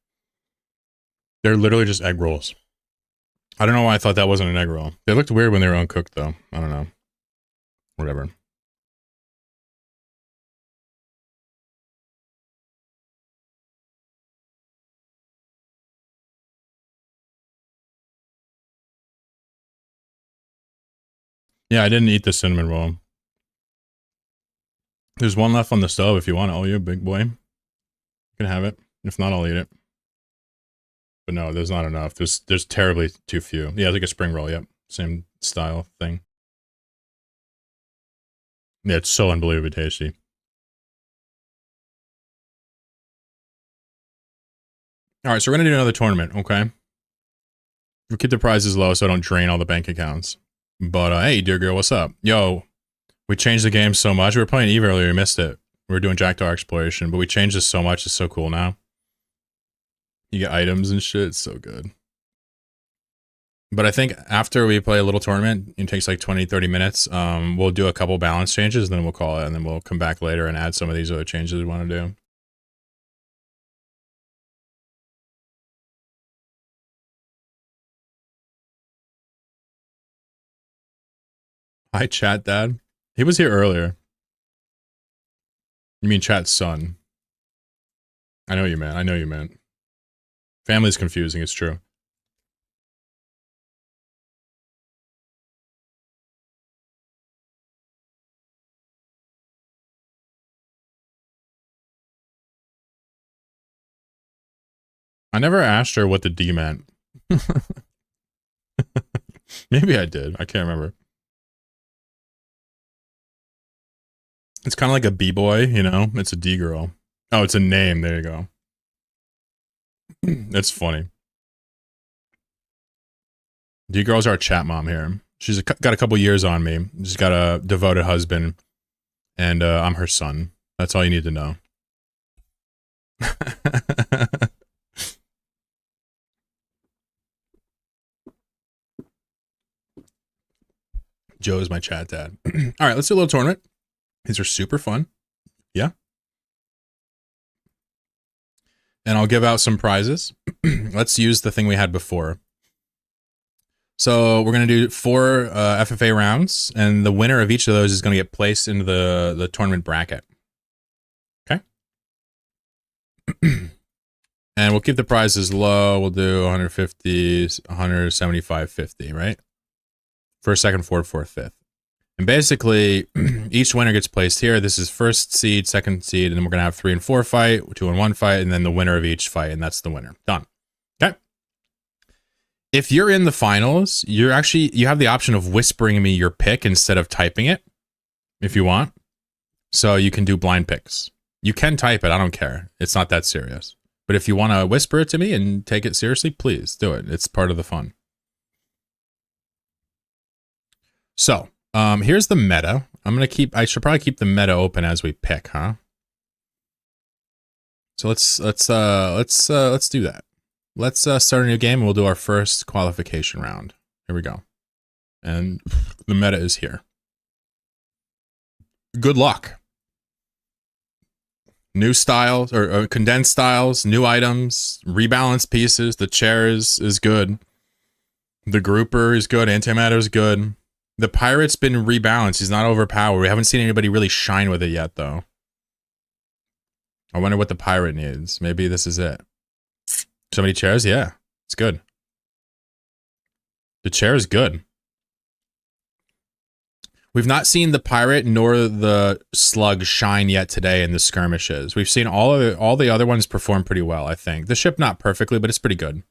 They're literally just egg rolls. I don't know why I thought that wasn't an egg roll. They looked weird when they were uncooked, though. I don't know. Whatever. Yeah, I didn't eat the cinnamon roll. There's one left on the stove if you want it. Oh, you big boy. You can have it. If not, I'll eat it. But no, there's not enough. There's terribly too few. Yeah, it's like a spring roll. Yep. Same style thing. Yeah, it's so unbelievably tasty. All right, so we're going to do another tournament, okay? We'll keep the prizes low so I don't drain all the bank accounts. But, hey, dear girl, what's up? Yo, we changed the game so much. We were playing Eve earlier. We missed it. We were doing Jackdaw exploration, but we changed this so much. It's so cool now. You get items and shit. It's so good. But I think after we play a little tournament, it takes like 20, 30 minutes. We'll do a couple balance changes, then we'll call it, and then we'll come back later and add some of these other changes we want to do. Hi, chat dad. He was here earlier. You mean chat's son? I know you meant. I know you meant. Family's confusing. It's true. I never asked her what the D meant. Maybe I did. I can't remember. It's kind of like a B-boy, you know? It's a D-girl. Oh, it's a name. There you go. That's funny. D-girl's our chat mom here. She's got a couple years on me. She's got a devoted husband. And I'm her son. That's all you need to know. Joe's my chat dad. All right, let's do a little tournament. These are super fun. Yeah. And I'll give out some prizes. Let's use the thing we had before. So we're going to do 4 FFA rounds, and the winner of each of those is going to get placed into the tournament bracket. Okay? And we'll keep the prizes low. We'll do 150, 175, 50, right? First, second, fourth, fifth. And basically, each winner gets placed here. This is first seed, second seed, and then we're going to have 3 and 4 fight, 2 and 1 fight, and then the winner of each fight, and that's the winner. Done. Okay? If you're in the finals, you have the option of whispering me your pick instead of typing it, if you want. So you can do blind picks. You can type it. I don't care. It's not that serious. But if you want to whisper it to me and take it seriously, please do it. It's part of the fun. So, here's the meta. I should probably keep the meta open as we pick, huh? So let's do that. Let's start a new game and we'll do our first qualification round. Here we go. And the meta is here. Good luck. New styles or condensed styles, new items, rebalanced pieces. The chair is good. The grouper is good. Antimatter is good. The pirate's been rebalanced. He's not overpowered. We haven't seen anybody really shine with it yet, though. I wonder what the pirate needs. Maybe this is it. So many chairs? Yeah, it's good. The chair is good. We've not seen the pirate nor the slug shine yet today in the skirmishes. We've seen all the other ones perform pretty well, I think. The ship not perfectly, but it's pretty good.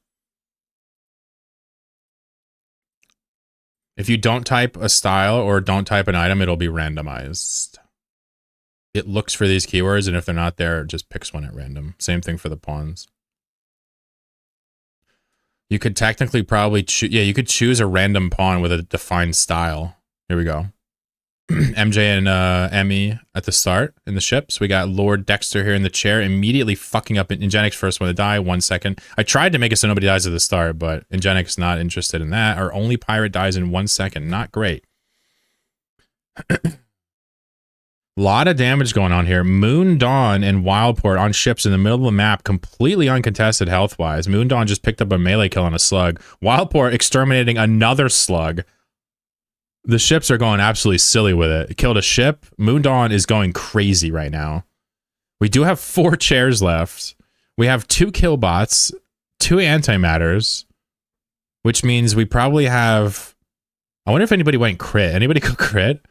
If you don't type a style or don't type an item, it'll be randomized. It looks for these keywords, and if they're not there, it just picks one at random. Same thing for the pawns. You could technically probably choose... Yeah, you could choose a random pawn with a defined style. Here we go. MJ and Emmy at the start in the ships. We got Lord Dexter here in the chair, immediately fucking up Ingenic's first one to die. 1 second. I tried to make it so nobody dies at the start, but Ingenic's not interested in that. Our only pirate dies in 1 second. Not great. Lot of damage going on here. Moon Dawn and Wildport on ships in the middle of the map, completely uncontested health-wise. Moon Dawn just picked up a melee kill on a slug. Wildport exterminating another slug. The ships are going absolutely silly with it. It killed a ship. Moon Dawn is going crazy right now. We do have 4 chairs left. We have 2 killbots, 2 antimatters, which means we probably have... I wonder if anybody went crit. Anybody go crit?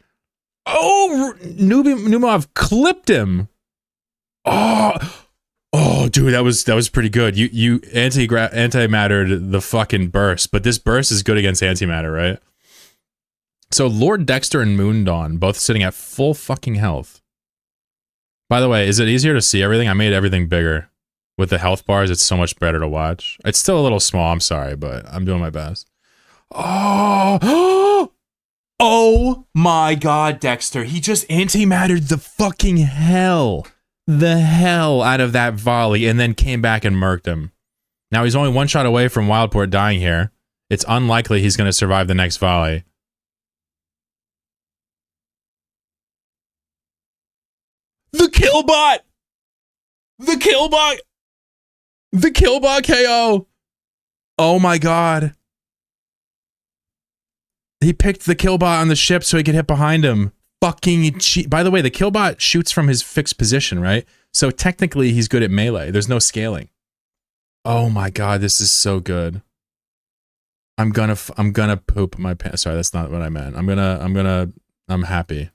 Oh, Numov clipped him. Oh, dude, that was pretty good. You antimattered the fucking burst, but this burst is good against antimatter, right? So Lord Dexter and Moon Dawn both sitting at full fucking health. By the way, is it easier to see everything? I made everything bigger. With the health bars, it's so much better to watch. It's still a little small, I'm sorry, but I'm doing my best. Oh, oh my god, Dexter. He just antimattered the fucking hell out of that volley and then came back and murked him. Now he's only 1 shot away from Wildport dying here. It's unlikely he's going to survive the next volley. The killbot! The killbot! The killbot KO! Oh my god. He picked the killbot on the ship so he could hit behind him. Fucking cheat. By the way, the killbot shoots from his fixed position, right? So technically he's good at melee. There's no scaling. Oh my god, this is so good. I'm gonna poop my pants. Sorry, that's not what I meant. I'm happy.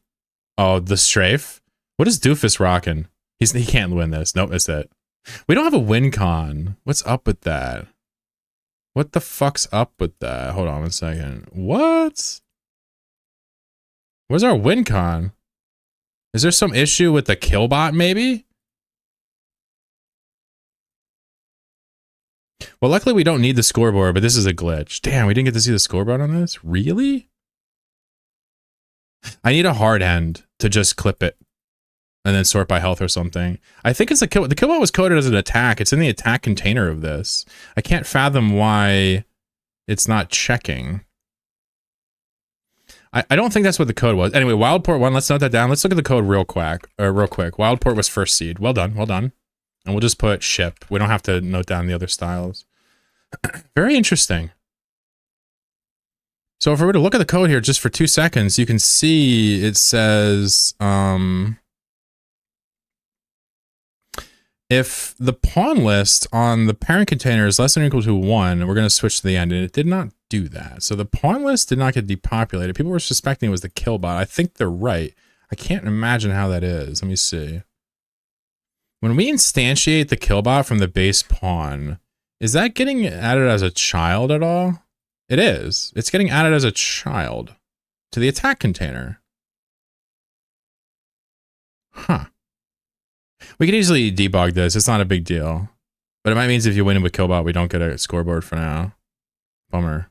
Oh, the strafe? What is Doofus rocking? He can't win this. Nope, it's it. We don't have a win con. What's up with that? What the fuck's up with that? Hold on 1 second. What? Where's our win con? Is there some issue with the killbot, maybe? Well, luckily we don't need the scoreboard, but this is a glitch. Damn, we didn't get to see the scoreboard on this? Really? I need a hard end to just clip it. And then sort by health or something. I think it's the killbot was coded as an attack. It's in the attack container of this. I can't fathom why it's not checking. I don't think that's what the code was. Anyway, Wildport 1, let's note that down. Let's look at the code real quick. Wildport was first seed. Well done, well done. And we'll just put ship. We don't have to note down the other styles. Very interesting. So if we were to look at the code here just for 2 seconds, you can see it says, if the pawn list on the parent container is less than or equal to 1, we're going to switch to the end, and it did not do that. So the pawn list did not get depopulated. People were suspecting it was the killbot. I think they're right. I can't imagine how that is. Let me see. When we instantiate the killbot from the base pawn, is that getting added as a child at all? It is. It's getting added as a child to the attack container. Huh. We could easily debug this. It's not a big deal. But it might mean if you win with killbot, we don't get a scoreboard for now. Bummer.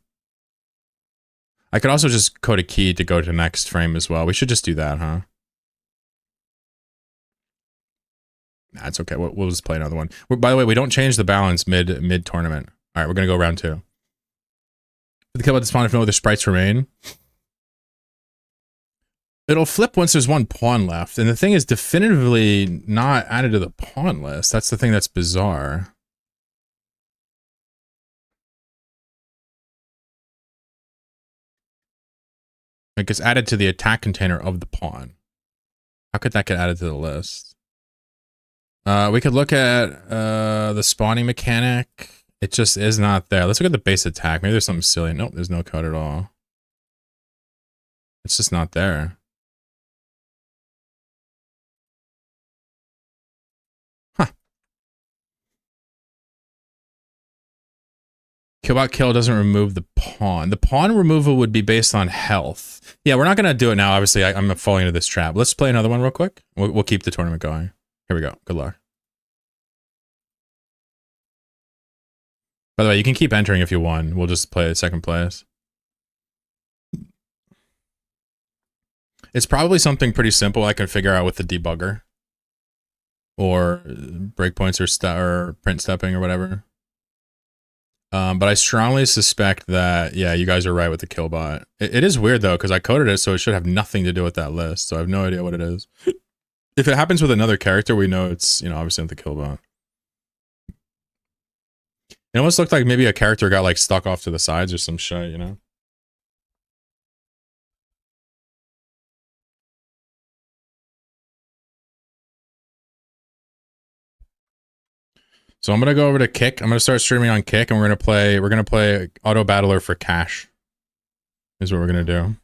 I could also just code a key to go to next frame as well. We should just do that, huh? Nah, it's okay. We'll just play another one. By the way, we don't change the balance mid tournament. All right, we're gonna go round 2. The killbot spawn if no other sprites remain. It'll flip once there's 1 pawn left, and the thing is definitively not added to the pawn list. That's the thing that's bizarre. It gets added to the attack container of the pawn. How could that get added to the list? We could look at the spawning mechanic. It just is not there. Let's look at the base attack. Maybe there's something silly. Nope, there's no code at all. It's just not there. Killbot kill doesn't remove the pawn. The pawn removal would be based on health. Yeah, we're not going to do it now. Obviously, I'm falling into this trap. Let's play another one real quick. We'll keep the tournament going. Here we go. Good luck. By the way, you can keep entering if you won. We'll just play second place. It's probably something pretty simple I can figure out with the debugger. Or breakpoints or print stepping or whatever. But I strongly suspect that, yeah, you guys are right with the killbot. It is weird, though, because I coded it, so it should have nothing to do with that list. So I have no idea what it is. If it happens with another character, we know it's, you know, obviously not the killbot. It almost looked like maybe a character got, like, stuck off to the sides or some shit, you know? So I'm gonna go over to Kick. I'm gonna start streaming on Kick, and we're gonna play Auto Battler for cash. Is what we're gonna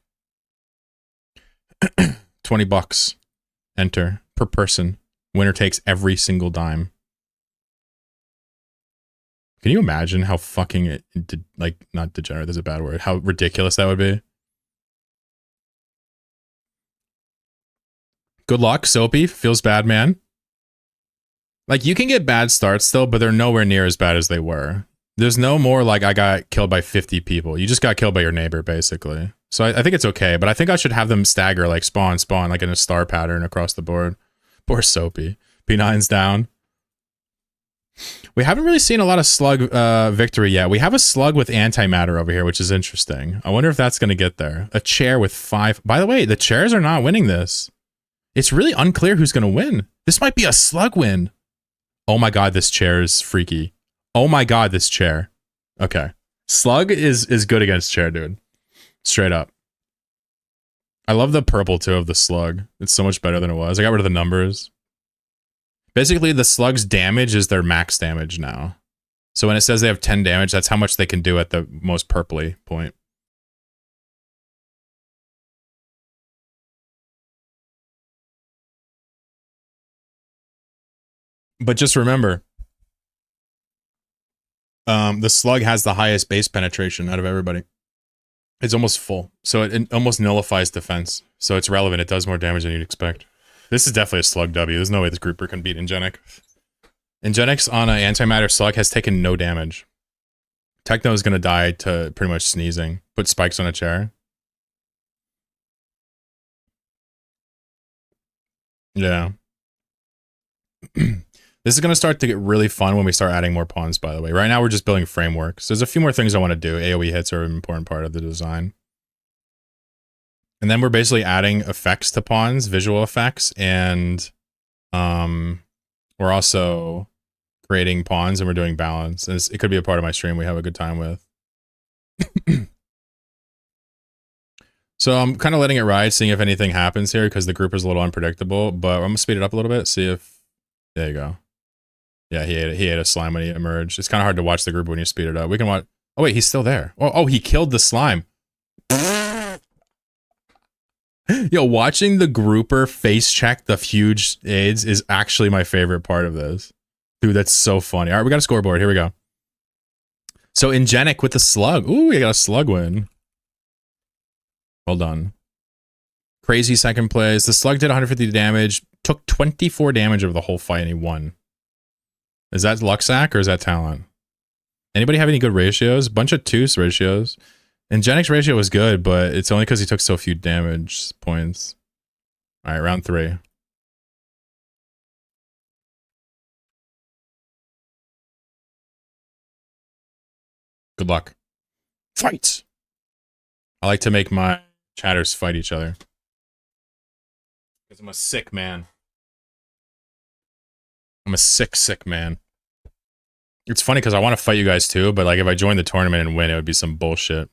do. 20 bucks. Enter per person. Winner takes every single dime. Can you imagine how fucking like not degenerate is a bad word? How ridiculous that would be. Good luck, Soapy. Feels bad, man. Like, you can get bad starts still, but they're nowhere near as bad as they were. There's no more like I got killed by 50 people. You just got killed by your neighbor, basically. So I think it's okay, but I think I should have them stagger, like spawn, like in a star pattern across the board. Poor Soapy. P9's down. We haven't really seen a lot of slug victory yet. We have a slug with antimatter over here, which is interesting. I wonder if that's going to get there. A chair with 5. By the way, the chairs are not winning this. It's really unclear who's going to win. This might be a slug win. Oh my god, this chair is freaky. Oh my god, this chair. Okay. Slug is good against chair, dude. Straight up. I love the purple, too, of the slug. It's so much better than it was. I got rid of the numbers. Basically, the slug's damage is their max damage now. So when it says they have 10 damage, that's how much they can do at the most purpley point. But just remember, the slug has the highest base penetration out of everybody. It's almost full. So it almost nullifies defense. So it's relevant. It does more damage than you'd expect. This is definitely a slug W. There's no way this grouper can beat Ingenic. Ingenics on an antimatter slug has taken no damage. Techno is going to die to pretty much sneezing. Put spikes on a chair. Yeah. This is going to start to get really fun when we start adding more pawns, by the way. Right now, we're just building frameworks. There's a few more things I want to do. AoE hits are an important part of the design. And then we're basically adding effects to pawns, visual effects, and we're also creating pawns, and we're doing balance. And it could be a part of my stream we have a good time with. So I'm kind of letting it ride, seeing if anything happens here, because the group is a little unpredictable, but I'm going to speed it up a little bit, see if... There you go. Yeah, he ate a slime when he emerged. It's kind of hard to watch the group when you speed it up. We can watch... Oh, wait, he's still there. Oh, he killed the slime. Yo, watching the grouper face check the huge aids is actually my favorite part of this. Dude, that's so funny. All right, we got a scoreboard. Here we go. So, Ingenic with the slug. Ooh, we got a slug win. Well done. Crazy second place. The slug did 150 damage, took 24 damage over the whole fight, and he won. Is that luck sack or is that talent? Anybody have any good ratios? Bunch of 2s ratios. Ingenic's ratio was good, but it's only because he took so few damage points. All right, round 3. Good luck. Fight! I like to make my chatters fight each other. Because I'm a sick man. I'm a sick, sick man. It's funny because I want to fight you guys too, but like if I join the tournament and win, it would be some bullshit.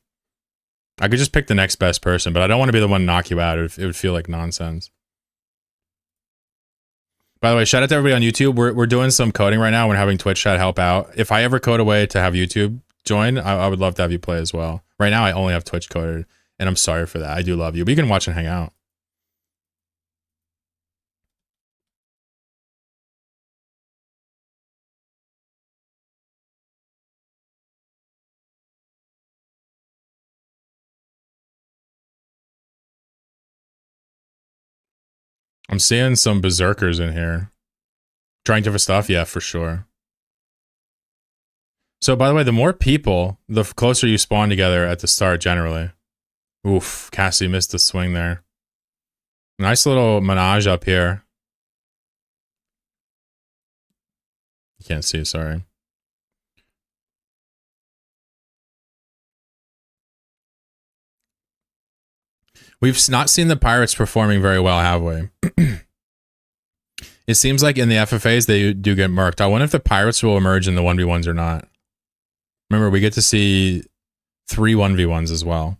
I could just pick the next best person, but I don't want to be the one to knock you out. It would feel like nonsense. By the way, shout out to everybody on YouTube. We're doing some coding right now. We're having Twitch chat help out. If I ever code a way to have YouTube join, I would love to have you play as well. Right now, I only have Twitch coded, and I'm sorry for that. I do love you, but you can watch and hang out. I'm seeing some berserkers in here. Trying different stuff? Yeah, for sure. So, by the way, the more people, the closer you spawn together at the start, generally. Oof, Cassie missed the swing there. Nice little menage up here. You can't see, sorry. We've not seen the pirates performing very well, have we? It seems like in the FFAs, they do get murked. I wonder if the pirates will emerge in the 1v1s or not. Remember, we get to see 3 1v1s as well.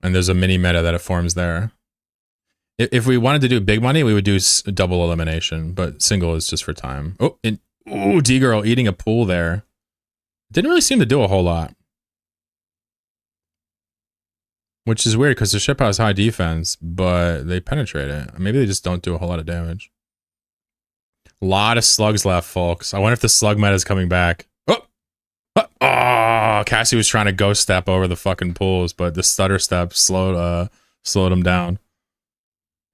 And there's a mini meta that it forms there. If we wanted to do big money, we would do double elimination, but single is just for time. Oh, D-Girl eating a pool there. Didn't really seem to do a whole lot. Which is weird because the ship has high defense, but they penetrate it. Maybe they just don't do a whole lot of damage. A lot of slugs left, folks. I wonder if the slug meta is coming back. Oh, Cassie was trying to ghost step over the fucking pools, but the stutter step slowed him down.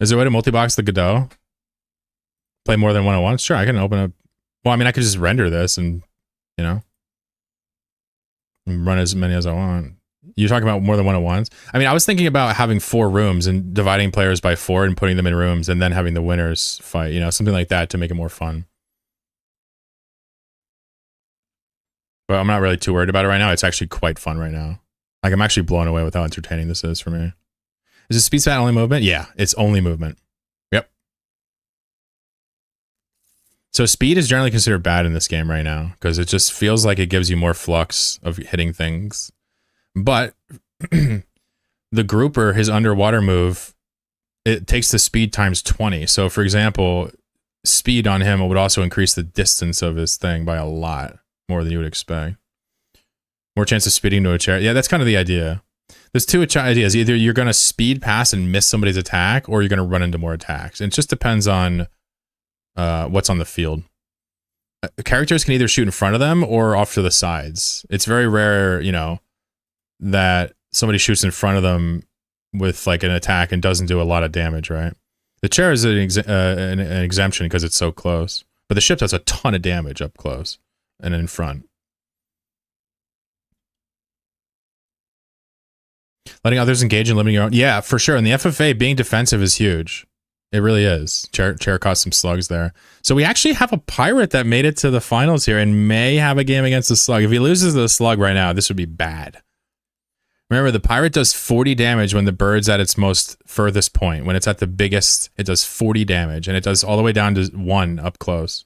Is there a way to multi-box the Godot? Play more than one at once? Sure, I can open up. Well, I mean, I could just render this and, you know, run as many as I want. You're talking about more than one at once? I mean, I was thinking about having 4 rooms and dividing players by 4 and putting them in rooms and then having the winners fight, you know, something like that to make it more fun. But I'm not really too worried about it right now. It's actually quite fun right now. Like, I'm actually blown away with how entertaining this is for me. Is the speed stat only movement? Yeah, it's only movement. Yep. So speed is generally considered bad in this game right now because it just feels like it gives you more flux of hitting things. But the grouper, his underwater move, it takes the speed times 20. So, for example, speed on him would also increase the distance of his thing by a lot more than you would expect. More chance of speeding to a chair. Yeah, that's kind of the idea. There's 2 ideas. Either you're going to speed past and miss somebody's attack, or you're going to run into more attacks. It just depends on what's on the field. Characters can either shoot in front of them or off to the sides. It's very rare, you know, that somebody shoots in front of them with like an attack and doesn't do a lot of damage, right? The chair is an exemption because it's so close, but the ship does a ton of damage up close and in front. Letting others engage and limiting your own. Yeah, for sure. In the FFA, being defensive is huge. It really is. Chair caught some slugs there. So we actually have a pirate that made it to the finals here and may have a game against the slug. If he loses the slug right now, this would be bad. Remember, the pirate does 40 damage when the bird's at its most furthest point. When it's at the biggest, it does 40 damage, and it does all the way down to 1 up close.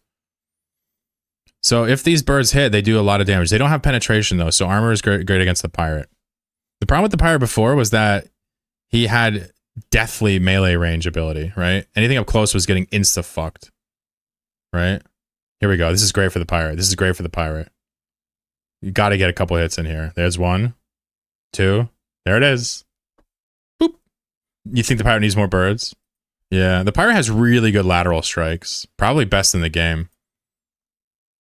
So if these birds hit, they do a lot of damage. They don't have penetration, though, so armor is great against the pirate. The problem with the pirate before was that he had deathly melee range ability, right? Anything up close was getting insta-fucked, right? Here we go. This is great for the pirate. This is great for the pirate. You got to get a couple hits in here. There's 1, 2. There it is. Boop. You think the pirate needs more birds? Yeah, the pirate has really good lateral strikes. Probably best in the game.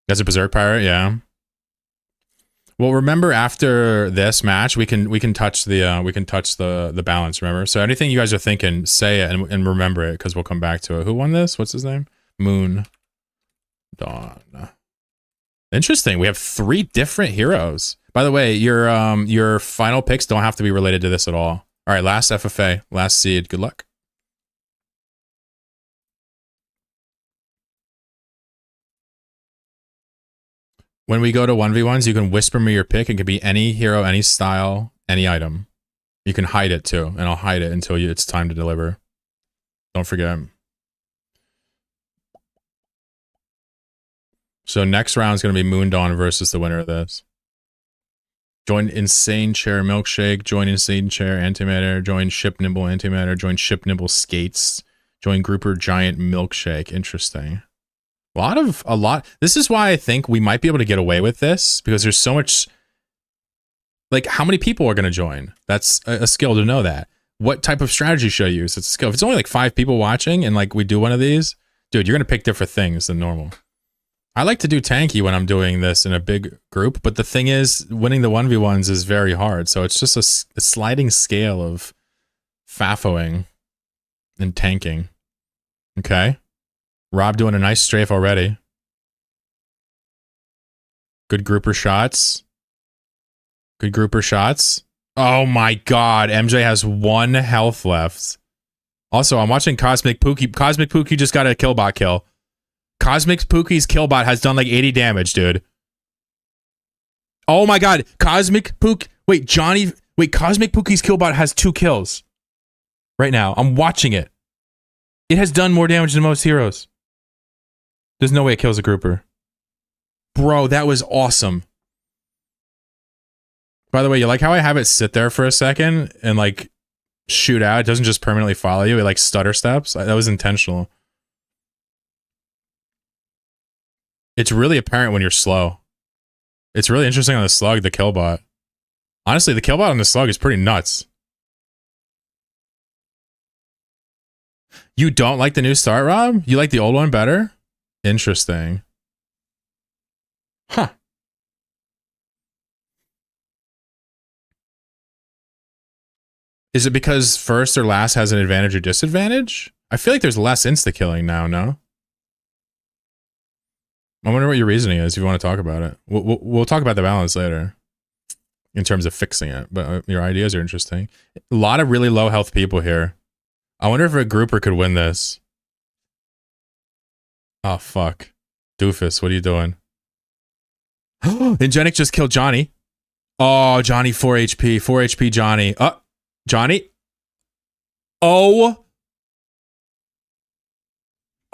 That's a berserk pirate, yeah. Well, remember after this match, we can touch the balance. Remember, so anything you guys are thinking, say it and remember it because we'll come back to it. Who won this? What's his name? Moon Dawn. Interesting. We have 3 different heroes. By the way, your final picks don't have to be related to this at all. All right, last FFA, last seed. Good luck. When we go to 1v1s, you can whisper me your pick. It could be any hero, any style, any item. You can hide it too, and I'll hide it until it's time to deliver. Don't forget. So next round is going to be Moon Dawn versus the winner of this. Join Insane Chair Milkshake. Join Insane Chair Antimatter. Join Ship Nimble Antimatter. Join Ship Nimble Skates. Join Grouper Giant Milkshake. Interesting. A lot. This is why I think we might be able to get away with this because there's so much. Like, how many people are going to join? That's a skill to know that. What type of strategy should I use? It's a skill. If it's only like 5 people watching and like we do one of these, dude, you're going to pick different things than normal. I like to do tanky when I'm doing this in a big group, but the thing is, winning the 1v1s is very hard. So it's just a sliding scale of fafoing and tanking. Okay. Rob doing a nice strafe already. Good grouper shots. Good grouper shots. Oh my god, MJ has 1 health left. Also, I'm watching Cosmic Pookie. Cosmic Pookie just got a killbot kill. Cosmic Pookie's killbot has done like 80 damage, dude. Oh my god, Cosmic Pook. Wait, Cosmic Pookie's killbot has 2 kills. Right now, I'm watching it. It has done more damage than most heroes. There's no way it kills a grouper. Bro, that was awesome. By the way, you like how I have it sit there for a second and like shoot out? It doesn't just permanently follow you. It like stutter steps. That was intentional. It's really apparent when you're slow. It's really interesting on the slug, the killbot. Honestly, the killbot on the slug is pretty nuts. You don't like the new start, Rob? You like the old one better? Interesting. Huh. Is it because first or last has an advantage or disadvantage? I feel like there's less insta-killing now, no? I wonder what your reasoning is if you want to talk about it. We'll talk about the balance later in terms of fixing it, but your ideas are interesting. A lot of really low health people here. I wonder if a grouper could win this. Oh, fuck. Doofus, what are you doing? Ingenic just killed Johnny. Oh, Johnny 4 HP. 4 HP Johnny. Johnny. Oh.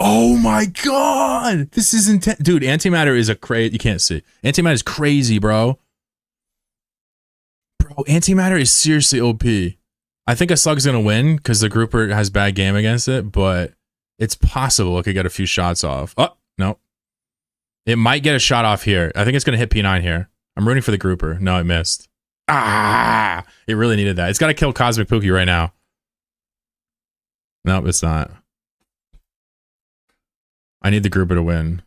Oh my god. This is intense. Dude, antimatter is a crazy. You can't see. Antimatter is crazy, bro. Bro, antimatter is seriously OP. I think a slug's gonna win because the grouper has bad game against it, but it's possible it could get a few shots off. Oh, no. It might get a shot off here. I think it's gonna hit P9 here. I'm rooting for the grouper. No, it missed. Ah! It really needed that. It's gotta kill Cosmic Pookie right now. Nope, it's not. I need the grouper to win.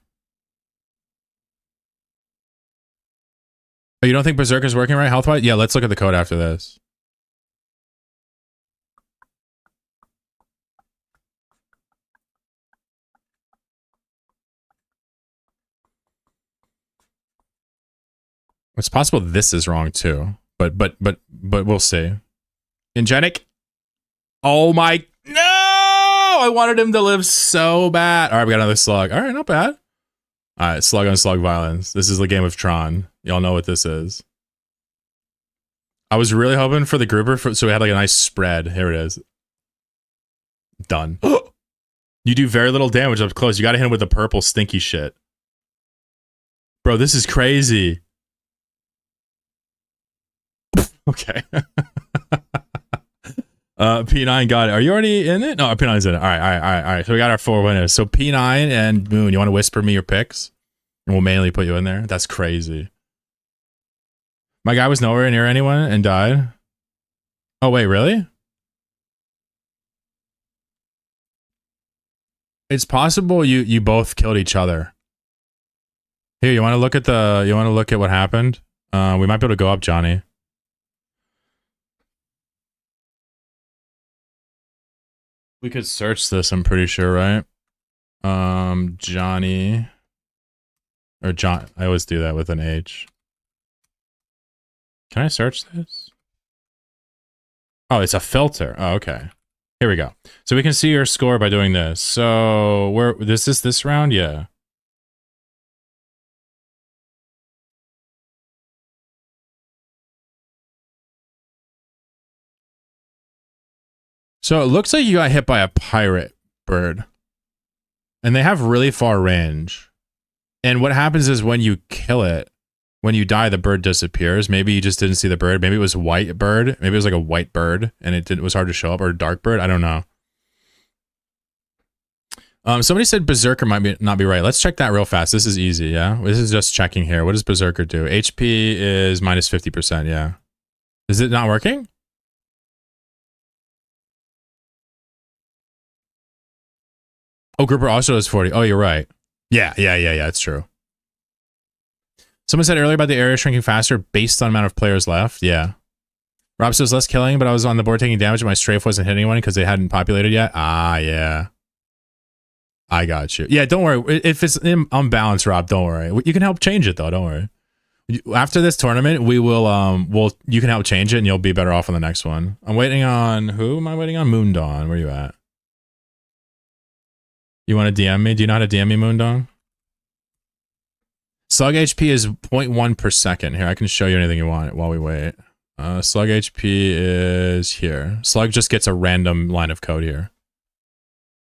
Oh, you don't think Berserk is working right health-wise? Yeah, let's look at the code after this. It's possible this is wrong too, but we'll see. Ingenic. Oh my, no! I wanted him to live so bad. All right, we got another slug. All right, not bad. All right, slug on slug violence. This is the game of Tron. Y'all know what this is. I was really hoping for the grouper, so we had like a nice spread. Here it is. Done. You do very little damage up close. You got to hit him with the purple stinky shit. Bro, this is crazy. Okay. P9 got it. Are you already in it? No, P9's in it. All right. So we got our 4 winners. So P9 and Moon, you want to whisper me your picks? And we'll manually put you in there. That's crazy. My guy was nowhere near anyone and died. Oh, wait, really? It's possible you both killed each other. Here, you want to look at what happened? We might be able to go up, Johnny. We could search this, I'm pretty sure, right? Johnny. Or John. I always do that with an H. Can I search this? Oh, it's a filter. Oh, okay. Here we go. So we can see your score by doing this. So this round? Yeah. So it looks like you got hit by a pirate bird. And they have really far range. And what happens is when you kill it, when you die, the bird disappears. Maybe you just didn't see the bird. Maybe it was a white bird. Maybe it was like a white bird and it was hard to show up, or a dark bird. I don't know. Somebody said Berserker might not be right. Let's check that real fast. This is easy, yeah? This is just checking here. What does Berserker do? HP is minus 50%, yeah. Is it not working? Oh, Grouper also has 40. Oh, you're right. Yeah, it's true. Someone said earlier about the area shrinking faster based on amount of players left. Yeah. Rob says less killing, but I was on the board taking damage and my strafe wasn't hitting anyone because they hadn't populated yet. Ah, yeah. I got you. Yeah, don't worry. If it's unbalanced, Rob, don't worry. You can help change it, though. Don't worry. After this tournament, we will, you can help change it and you'll be better off on the next one. I'm waiting on, who am I waiting on? Moondawn. Where you at? You want to DM me? Do you know how to DM me, Moondawn? Slug HP is 0.1 per second. Here, I can show you anything you want while we wait. Slug HP is here. Slug just gets a random line of code here.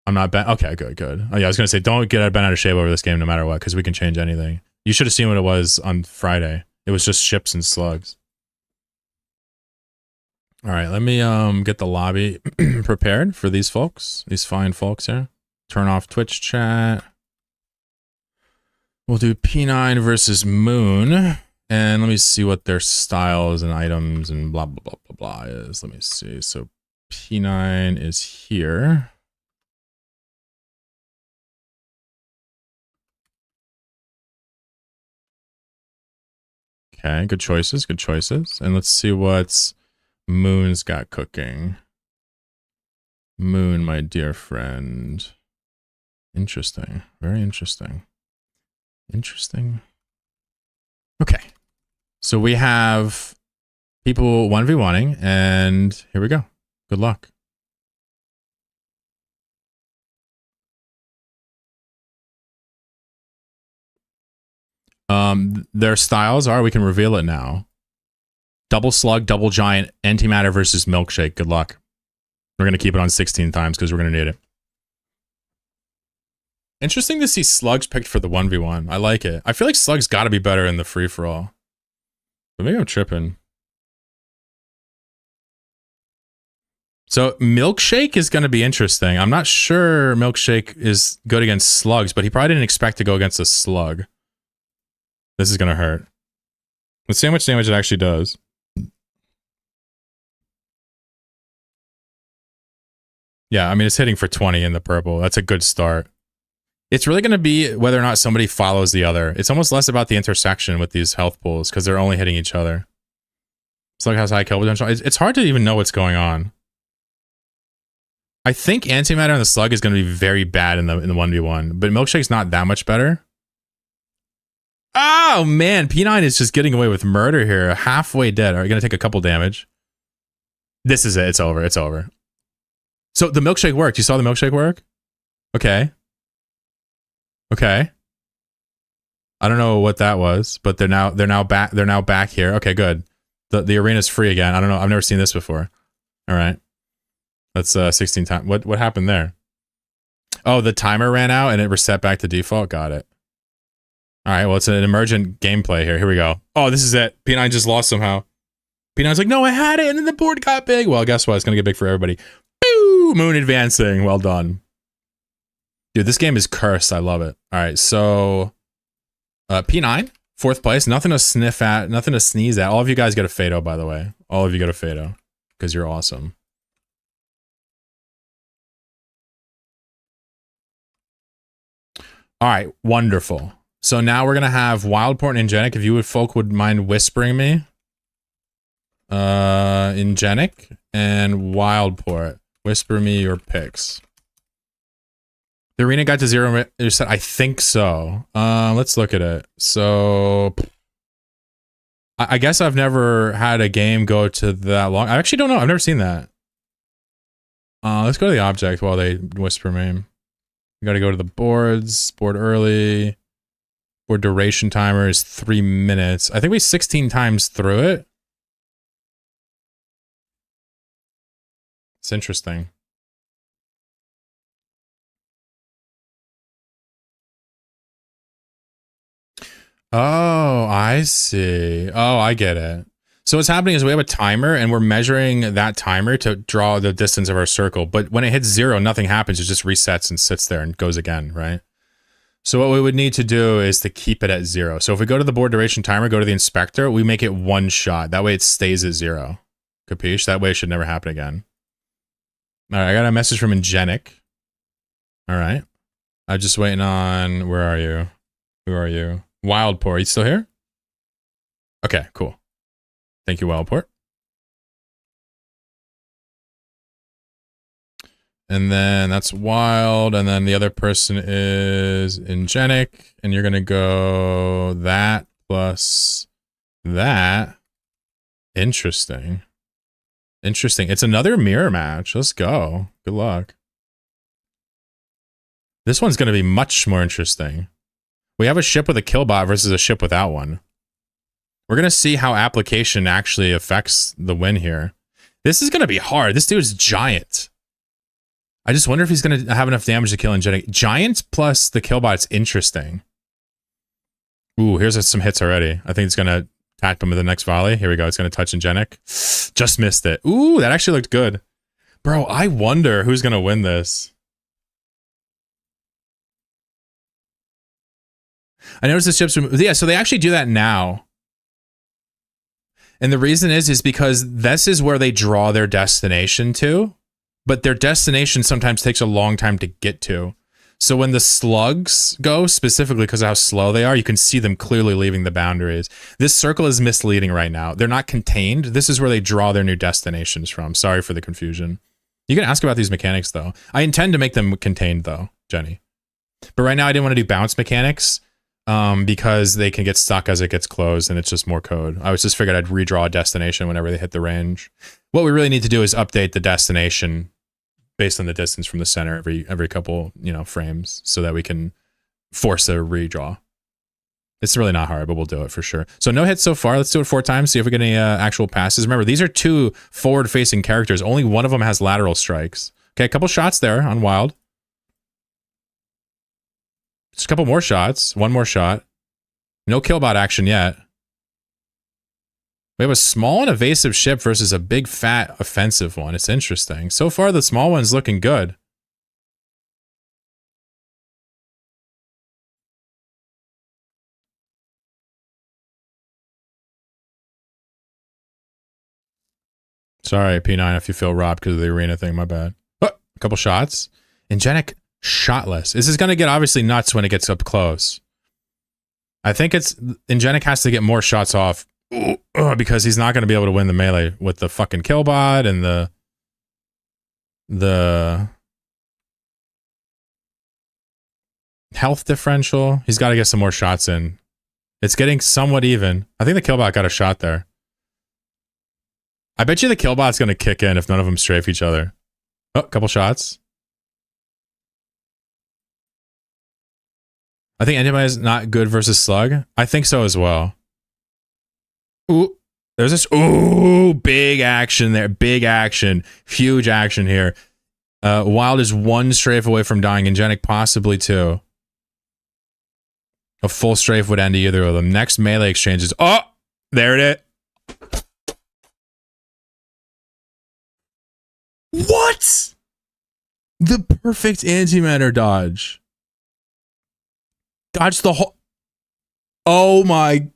I'm not bent. Okay, good. Oh yeah, I was gonna say don't get bent out of shape over this game no matter what, because we can change anything. You should have seen what it was on Friday. It was just ships and slugs. All right, let me get the lobby prepared for these folks, these fine folks here. Turn off Twitch chat. We'll do P9 versus Moon. And let me see what their styles and items and blah, blah, blah, blah, blah is. Let me see. So P9 is here. Okay, good choices, good choices. And let's see what's Moon's got cooking. Moon, my dear friend. Interesting. Very interesting. Interesting. Okay. So we have people 1v1ing, and here we go. Good luck. Their styles are, we can reveal it now. Double slug, double giant, antimatter versus milkshake. Good luck. We're going to keep it on 16 times because we're going to need it. Interesting to see slugs picked for the 1v1. I like it. I feel like slugs got to be better in the free-for-all. But maybe I'm tripping. So milkshake is going to be interesting. I'm not sure milkshake is good against slugs, but he probably didn't expect to go against a slug. This is going to hurt. Let's see how much damage it actually does. Yeah, I mean, it's hitting for 20 in the purple. That's a good start. It's really going to be whether or not somebody follows the other. It's almost less about the intersection with these health pools because they're only hitting each other. Slug has high kill potential. It's hard to even know what's going on. I think antimatter on the slug is going to be very bad in the 1v1, but milkshake's not that much better. Oh man, P9 is just getting away with murder here. Halfway dead. Are you going to take a couple damage? This is it. It's over. It's over. So the milkshake worked. You saw the milkshake work? Okay. Okay. I don't know what that was, but they're now back here. Okay, good. The arena's free again. I don't know. I've never seen this before. All right. That's 16 times. What happened there? Oh, the timer ran out and it reset back to default. Got it. All right. Well, it's an emergent gameplay here. Here we go. Oh, this is it. P9 just lost somehow. P9's like, no, I had it. And then the board got big. Well, guess what? It's going to get big for everybody. Boo! Moon advancing. Well done. Dude, this game is cursed. I love it. All right. So P9, 4th place. Nothing to sniff at. Nothing to sneeze at. All of you guys get a Fado, by the way. All of you get a Fado because you're awesome. All right. Wonderful. So now we're going to have Wildport and Ingenic. If you would mind whispering me. Ingenic and Wildport. Whisper me your picks. The arena got to 0. I think so. Let's look at it. So I guess I've never had a game go to that long. I actually don't know. I've never seen that. Let's go to the object while they whisper me. We got to go to the boards. Board early. Board duration timer is 3 minutes. I think we 16 times through it. It's interesting. Oh, I see. Oh, I get it. So what's happening is we have a timer and we're measuring that timer to draw the distance of our circle. But when it hits 0, nothing happens. It just resets and sits there and goes again, right? So what we would need to do is to keep it at 0. So if we go to the board duration timer, go to the inspector, we make it 1 shot. That way it stays at 0. Capiche? That way it should never happen again. All right, I got a message from Ingenic. All right. I'm just waiting on... Where are you? Who are you? Wildport. You still here? Okay, cool. Thank you, Wildport. And then that's Wild. And then the other person is Ingenic. And you're going to go that plus that. Interesting. Interesting. It's another mirror match. Let's go. Good luck. This one's going to be much more interesting. We have a ship with a killbot versus a ship without one. We're going to see how application actually affects the win here. This is going to be hard. This dude's giant. I just wonder if he's going to have enough damage to kill Ingenic. Giant plus the killbot's interesting. Ooh, here's some hits already. I think it's going to tap him with the next volley. Here we go. It's going to touch Ingenic. Just missed it. Ooh, that actually looked good. Bro, I wonder who's going to win this. I noticed the ships... Yeah, so they actually do that now. And the reason is because this is where they draw their destination to. But their destination sometimes takes a long time to get to. So when the slugs go, specifically because of how slow they are, you can see them clearly leaving the boundaries. This circle is misleading right now. They're not contained. This is where they draw their new destinations from. Sorry for the confusion. You can ask about these mechanics, though. I intend to make them contained, though, Jenny. But right now, I didn't want to do bounce mechanics because they can get stuck as it gets closed, and it's just more code. I was just figured I'd redraw a destination whenever they hit the range. What we really need to do is update the destination based on the distance from the center every couple, frames, so that we can force a redraw. It's really not hard, but we'll do it for sure. So no hits so far. Let's do it 4 times, see if we get any actual passes. Remember, these are 2 forward-facing characters. Only one of them has lateral strikes. Okay, a couple shots there on Wild. Just a couple more shots. 1 more shot. No killbot action yet. We have a small and evasive ship versus a big, fat, offensive one. It's interesting. So far, the small one's looking good. Sorry, P9, if you feel robbed because of the arena thing. My bad. Oh, a couple shots. Ingenic, shotless. This is going to get obviously nuts when it gets up close. I think Ingenic has to get more shots off. Because he's not going to be able to win the melee with the fucking killbot and the health differential. He's got to get some more shots in. It's getting somewhat even. I think the killbot got a shot there. I bet you the killbot's going to kick in if none of them strafe each other. Oh, a couple shots. I think anybody's not good versus slug. I think so as well. Ooh, There's this, ooh, big action there. Big action. Huge action here. Wild is 1 strafe away from dying. Ingenic possibly 2. A full strafe would end either of them. Next melee exchange is, oh, there it is. What? The perfect antimatter dodge. Dodge the whole... Oh my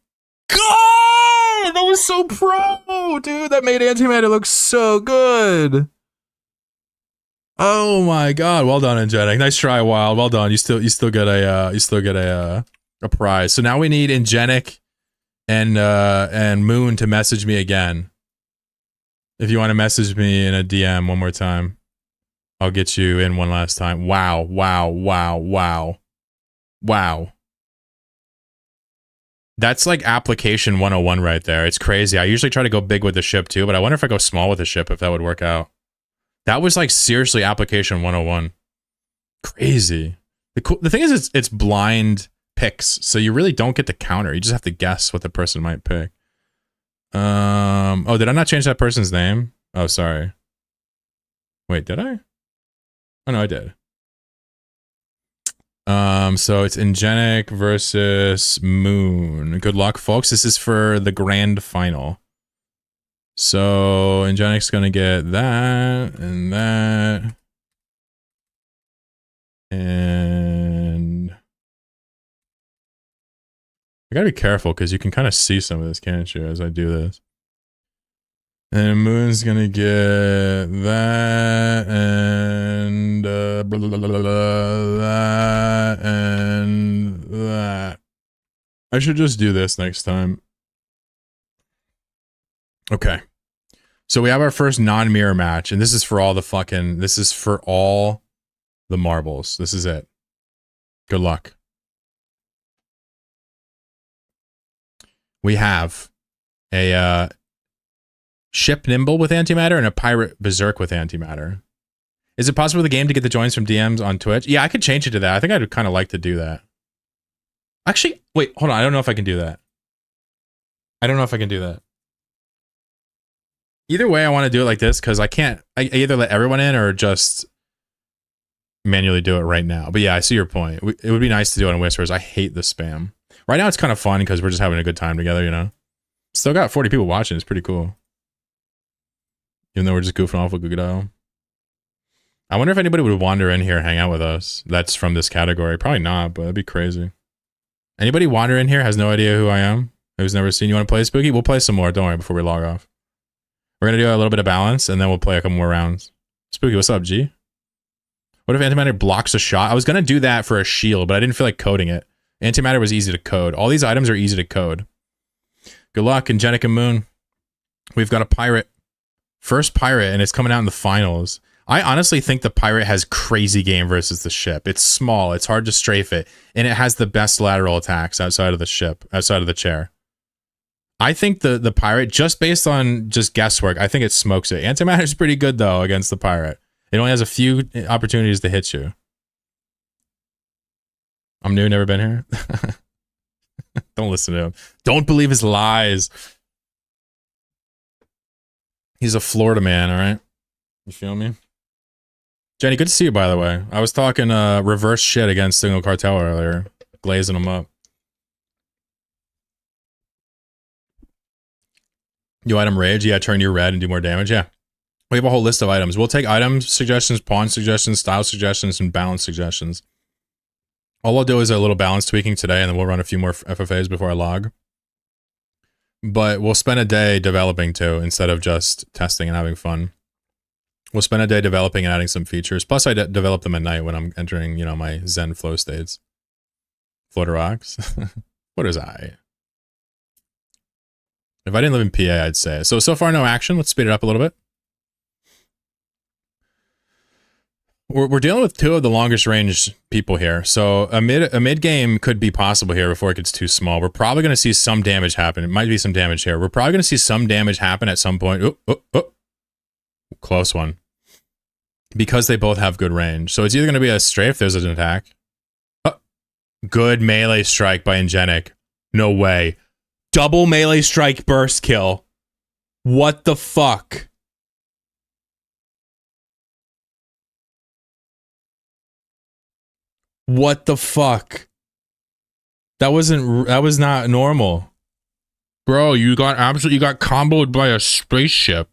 god! That was so pro! Dude, that made antimatter look so good. Oh my god, well done, Ingenic. Nice try, Wild. Well done. You still get a prize. So now we need Ingenic and Moon to message me again. If you want to message me in a DM one more time, I'll get you in one last time. Wow, wow, wow, wow. Wow. That's like application 101 right there. It's crazy. I usually try to go big with the ship too, but I wonder if I go small with the ship, if that would work out. That was like seriously application 101. Crazy. The thing is, it's blind picks, so you really don't get to counter. You just have to guess what the person might pick. Oh, did I not change that person's name? Oh, sorry. Wait, did I? Oh no, I did. So it's Ingenic versus Moon. Good luck, folks. This is for the grand final. So Ingenic's gonna get that and that. And I gotta be careful because you can kind of see some of this, can't you, as I do this. And Moon's gonna get that and blah, blah, blah, blah, blah, that and that. I should just do this next time. Okay. So we have our first non-mirror match, and this is for all the fucking, this is for all the marbles. This is it. Good luck. We have a ship Nimble with antimatter and a pirate Berserk with antimatter. Is it possible for the game to get the joins from DMs on Twitch? Yeah, I could change it to that. I think I'd kind of like to do that. Actually, wait, hold on. I don't know if I can do that. I don't know if I can do that. Either way, I want to do it like this because I either let everyone in or just manually do it right now. But yeah, I see your point. It would be nice to do it on Whispers. I hate the spam. Right now, it's kind of fun because we're just having a good time together, you know? Still got 40 people watching. It's pretty cool. Even though we're just goofing off with Godot. I wonder if anybody would wander in here and hang out with us. That's from this category. Probably not, but that'd be crazy. Anybody wander in here, has no idea who I am? Who's never seen? You want to play Spooky? We'll play some more. Don't worry, before we log off. We're going to do a little bit of balance, and then we'll play a couple more rounds. Spooky, what's up, G? What if antimatter blocks a shot? I was going to do that for a shield, but I didn't feel like coding it. Antimatter was easy to code. All these items are easy to code. Good luck, Ingenic and Moon. We've got a pirate. First pirate, and it's coming out in the finals. I honestly think the pirate has crazy game versus the ship. It's small, it's hard to strafe it, and it has the best lateral attacks outside of the ship, outside of the chair. I think the pirate, just based on just guesswork, I think it smokes it. Antimatter's pretty good, though, against the pirate. It only has a few opportunities to hit you. I'm new, never been here. Don't listen to him. Don't believe his lies. He's a Florida man, all right? You feel me? Jenny, good to see you, by the way. I was talking reverse shit against Signal Cartel earlier. Glazing them up. You item rage? Yeah, turn you red and do more damage? Yeah. We have a whole list of items. We'll take item suggestions, pawn suggestions, style suggestions, and balance suggestions. All I'll do is a little balance tweaking today, and then we'll run a few more FFAs before I log. But we'll spend a day developing too, instead of just testing and having fun. We'll spend a day developing and adding some features. Plus, I develop them at night when I'm entering, you know, my Zen flow states. Floater rocks. What is I? If I didn't live in PA, I'd say. So far, no action. Let's speed it up a little bit. We're dealing with two of the longest range people here. So a mid game could be possible here before it gets too small. We're probably going to see some damage happen. It might be some damage here. We're probably going to see some damage happen at some point. Oh. Close one. Because they both have good range. So it's either going to be a strafe if there's an attack. Oh, good melee strike by Ingenic. No way. Double melee strike burst kill. What the fuck? What the fuck? That was not normal. Bro, you got comboed by a spaceship.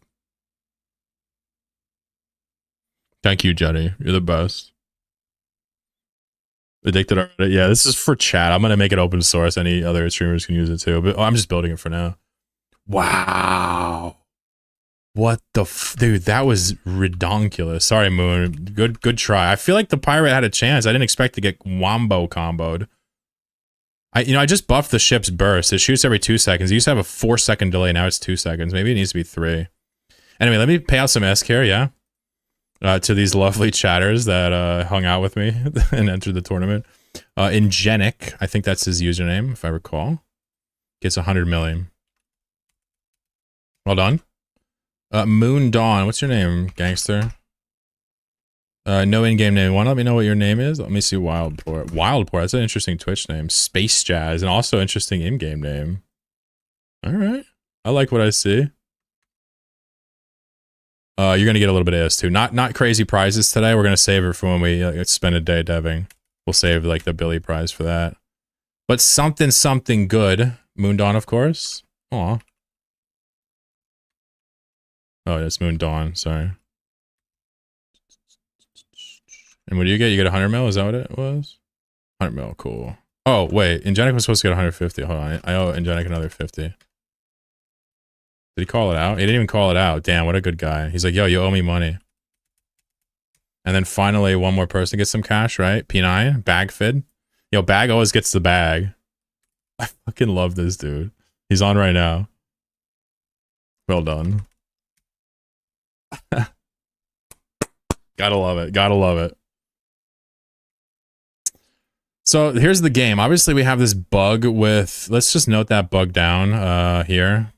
Thank you, Jenny. You're the best. Addicted already. Yeah, this is for chat. I'm gonna make it open source. Any other streamers can use it too. But I'm just building it for now. Wow. What the dude? That was redonkulous. Sorry, Moon. Good try. I feel like the pirate had a chance. I didn't expect to get wombo comboed. I just buffed the ship's burst. It shoots every 2 seconds. It used to have a 4-second delay. Now it's 2 seconds. Maybe it needs to be 3. Anyway, let me pay out some SK here, yeah? To these lovely chatters that hung out with me and entered the tournament. Ingenic, I think that's his username, if I recall. Gets 100 million. Well done. Moon Dawn, what's your name, gangster? No in-game name. Want to let me know what your name is? Let me see. Wildport. Wildport. That's an interesting Twitch name. Space Jazz, and also interesting in-game name. All right. I like what I see. You're gonna get a little bit of AS too. Not crazy prizes today. We're gonna save it for when we spend a day deving. We'll save like the Billy prize for that. But something good. Moon Dawn, of course. Aw. Oh, that's Moon Dawn. Sorry. And what do you get? You get 100 mil? Is that what it was? 100 mil, cool. Oh, wait. Ingenic was supposed to get 150. Hold on. I owe Ingenic another 50. Did he call it out? He didn't even call it out. Damn, what a good guy. He's like, yo, you owe me money. And then finally, one more person gets some cash, right? P9, Bag Fid. Yo, Bag always gets the bag. I fucking love this dude. He's on right now. Well done. Gotta love it. Gotta love it. So here's the game. Obviously, we have this bug with... Let's just note that bug down here.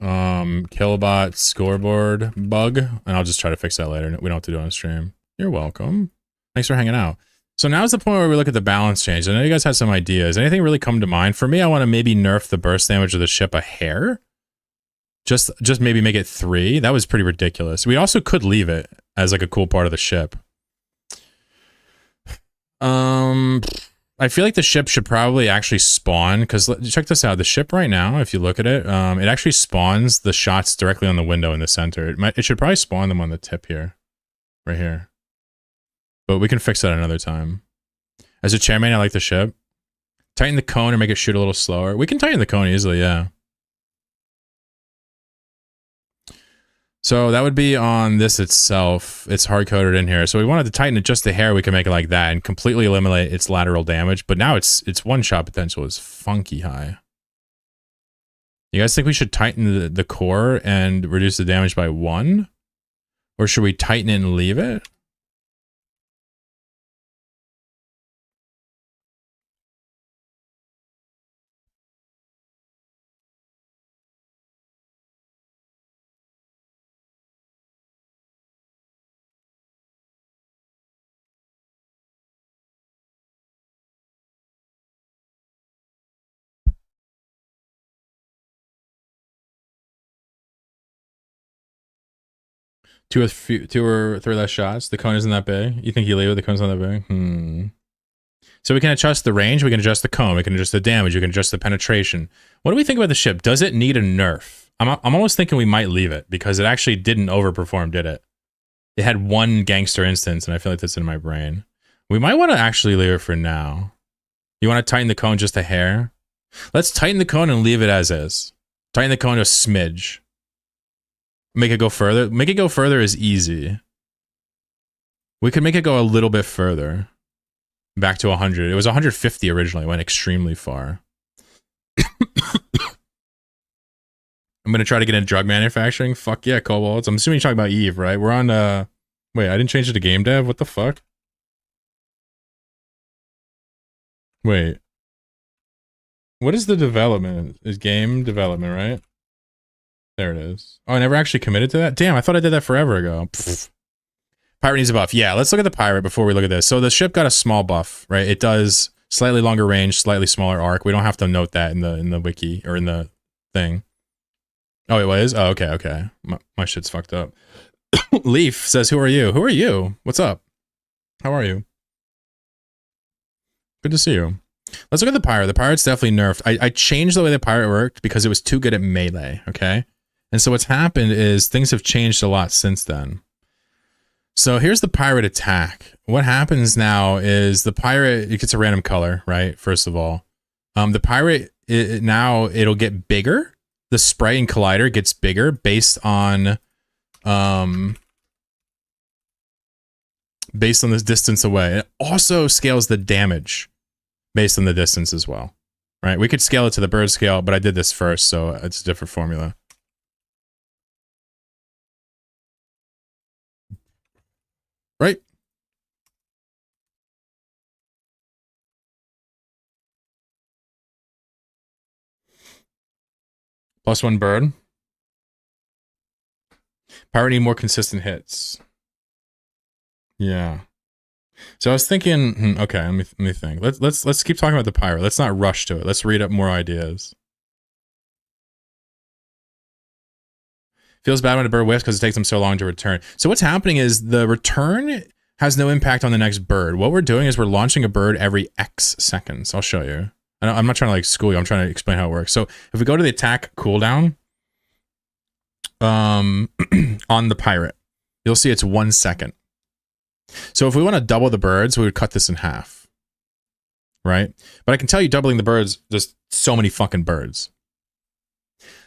Killbot scoreboard bug. And I'll just try to fix that later. We don't have to do it on stream. You're welcome. Thanks for hanging out. So now's the point where we look at the balance change. I know you guys had some ideas. Anything really come to mind? For me, I want to maybe nerf the burst damage of the ship a hair. Just maybe make it 3. That was pretty ridiculous. We also could leave it as like a cool part of the ship. I feel like the ship should probably actually spawn, because check this out. The ship right now, if you look at it, it actually spawns the shots directly on the window in the center. It should probably spawn them on the tip here. Right here. But we can fix that another time. As a chairman, I like the ship. Tighten the cone or make it shoot a little slower. We can tighten the cone easily, yeah. So that would be on this itself. It's hard-coded in here. So we wanted to tighten it just a hair. We can make it like that and completely eliminate its lateral damage. But now its one-shot potential is funky high. You guys think we should tighten the core and reduce the damage by 1? Or should we tighten it and leave it? Two or three less shots. The cone isn't that big. You think you leave it? The cone's not that big. So we can adjust the range. We can adjust the cone. We can adjust the damage. We can adjust the penetration. What do we think about the ship? Does it need a nerf? I'm almost thinking we might leave it because it actually didn't overperform, did it? It had 1 gangster instance, and I feel like that's in my brain. We might want to actually leave it for now. You want to tighten the cone just a hair? Let's tighten the cone and leave it as is. Tighten the cone a smidge. Make it go further. Make it go further is easy. We could make it go a little bit further. Back to 100. It was 150 originally. It went extremely far. I'm going to try to get into drug manufacturing. Fuck yeah, Cobalts. I'm assuming you're talking about Eve, right? We're on, wait, I didn't change it to game dev? What the fuck? Wait. What is the development? Is game development, right? There it is. Oh, I never actually committed to that? Damn, I thought I did that forever ago. Pfft. Pirate needs a buff. Yeah, let's look at the pirate before we look at this. So the ship got a small buff, right? It does slightly longer range, slightly smaller arc. We don't have to note that in the wiki or in the thing. Oh, it was? Oh, okay, okay. My shit's fucked up. Leaf says, who are you? Who are you? What's up? How are you? Good to see you. Let's look at the pirate. The pirate's definitely nerfed. I changed the way the pirate worked because it was too good at melee, okay? And so what's happened is things have changed a lot since then. So here's the pirate attack. What happens now is the pirate, it gets a random color, right? First of all. The pirate, now it'll get bigger. The sprite and collider gets bigger based on this distance away. It also scales the damage based on the distance as well, right? We could scale it to the bird scale, but I did this first, so it's a different formula. Right? +1 bird. Pirate need more consistent hits. Yeah. So I was thinking, okay, let me think. Let's keep talking about the pirate. Let's not rush to it. Let's read up more ideas. Feels bad when a bird whiffs because it takes them so long to return. So what's happening is the return has no impact on the next bird. What we're doing is we're launching a bird every X seconds. I'll show you. I'm not trying to like school you. I'm trying to explain how it works. So if we go to the attack cooldown, on the pirate, you'll see it's 1 second. So if we want to double the birds, we would cut this in half, right? But I can tell you doubling the birds, there's so many fucking birds.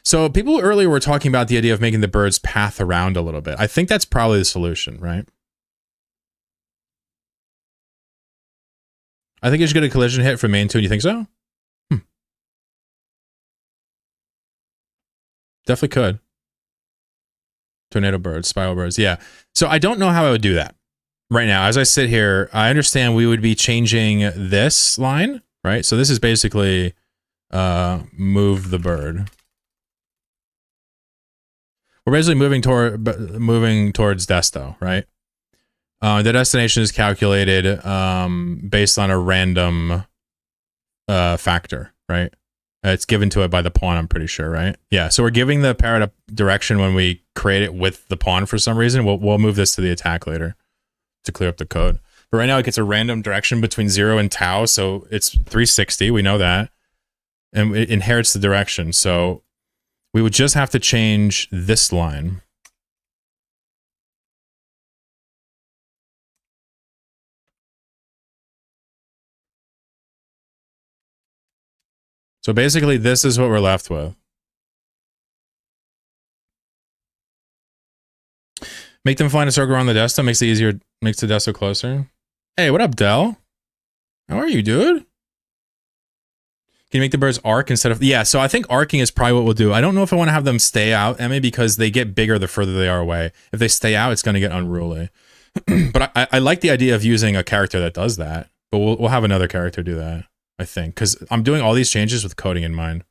So people earlier were talking about the idea of making the birds path around a little bit. I think that's probably the solution, right? I think you should get a collision hit from main 2. You think so? Definitely could. Tornado birds, spiral birds. Yeah. So I don't know how I would do that right now. As I sit here, I understand we would be changing this line, right? So this is basically move the bird. We're basically moving towards Desto, right? The destination is calculated based on a random factor, right? It's given to it by the pawn, I'm pretty sure, right? Yeah, so we're giving the parrot a direction when we create it with the pawn for some reason. We'll move this to the attack later to clear up the code. But right now it gets a random direction between 0 and tau, so it's 360, we know that. And it inherits the direction, so we would just have to change this line. So basically, this is what we're left with. Make them find a circle around the Desto, makes it easier, makes the Desto closer. Hey, what up, Dell? How are you, dude? Can you make the birds arc instead of... Yeah, so I think arcing is probably what we'll do. I don't know if I want to have them stay out, Emmy, because they get bigger the further they are away. If they stay out, it's going to get unruly. But I like the idea of using a character that does that. But we'll have another character do that, I think. Because I'm doing all these changes with coding in mind.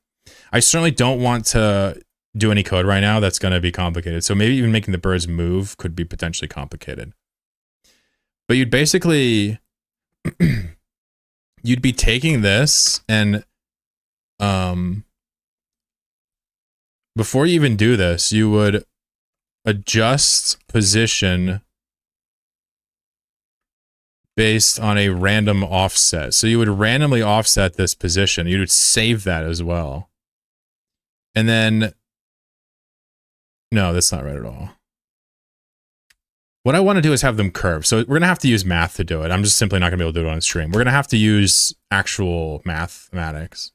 I certainly don't want to do any code right now that's going to be complicated. So maybe even making the birds move could be potentially complicated. But you'd basically... you'd be taking this and... before you even do this, you would adjust position based on a random offset. So you would randomly offset this position. You would save that as well. And then, no, that's not right at all. What I want to do is have them curve. So we're going to have to use math to do it. I'm just simply not going to be able to do it on stream. We're going to have to use actual mathematics.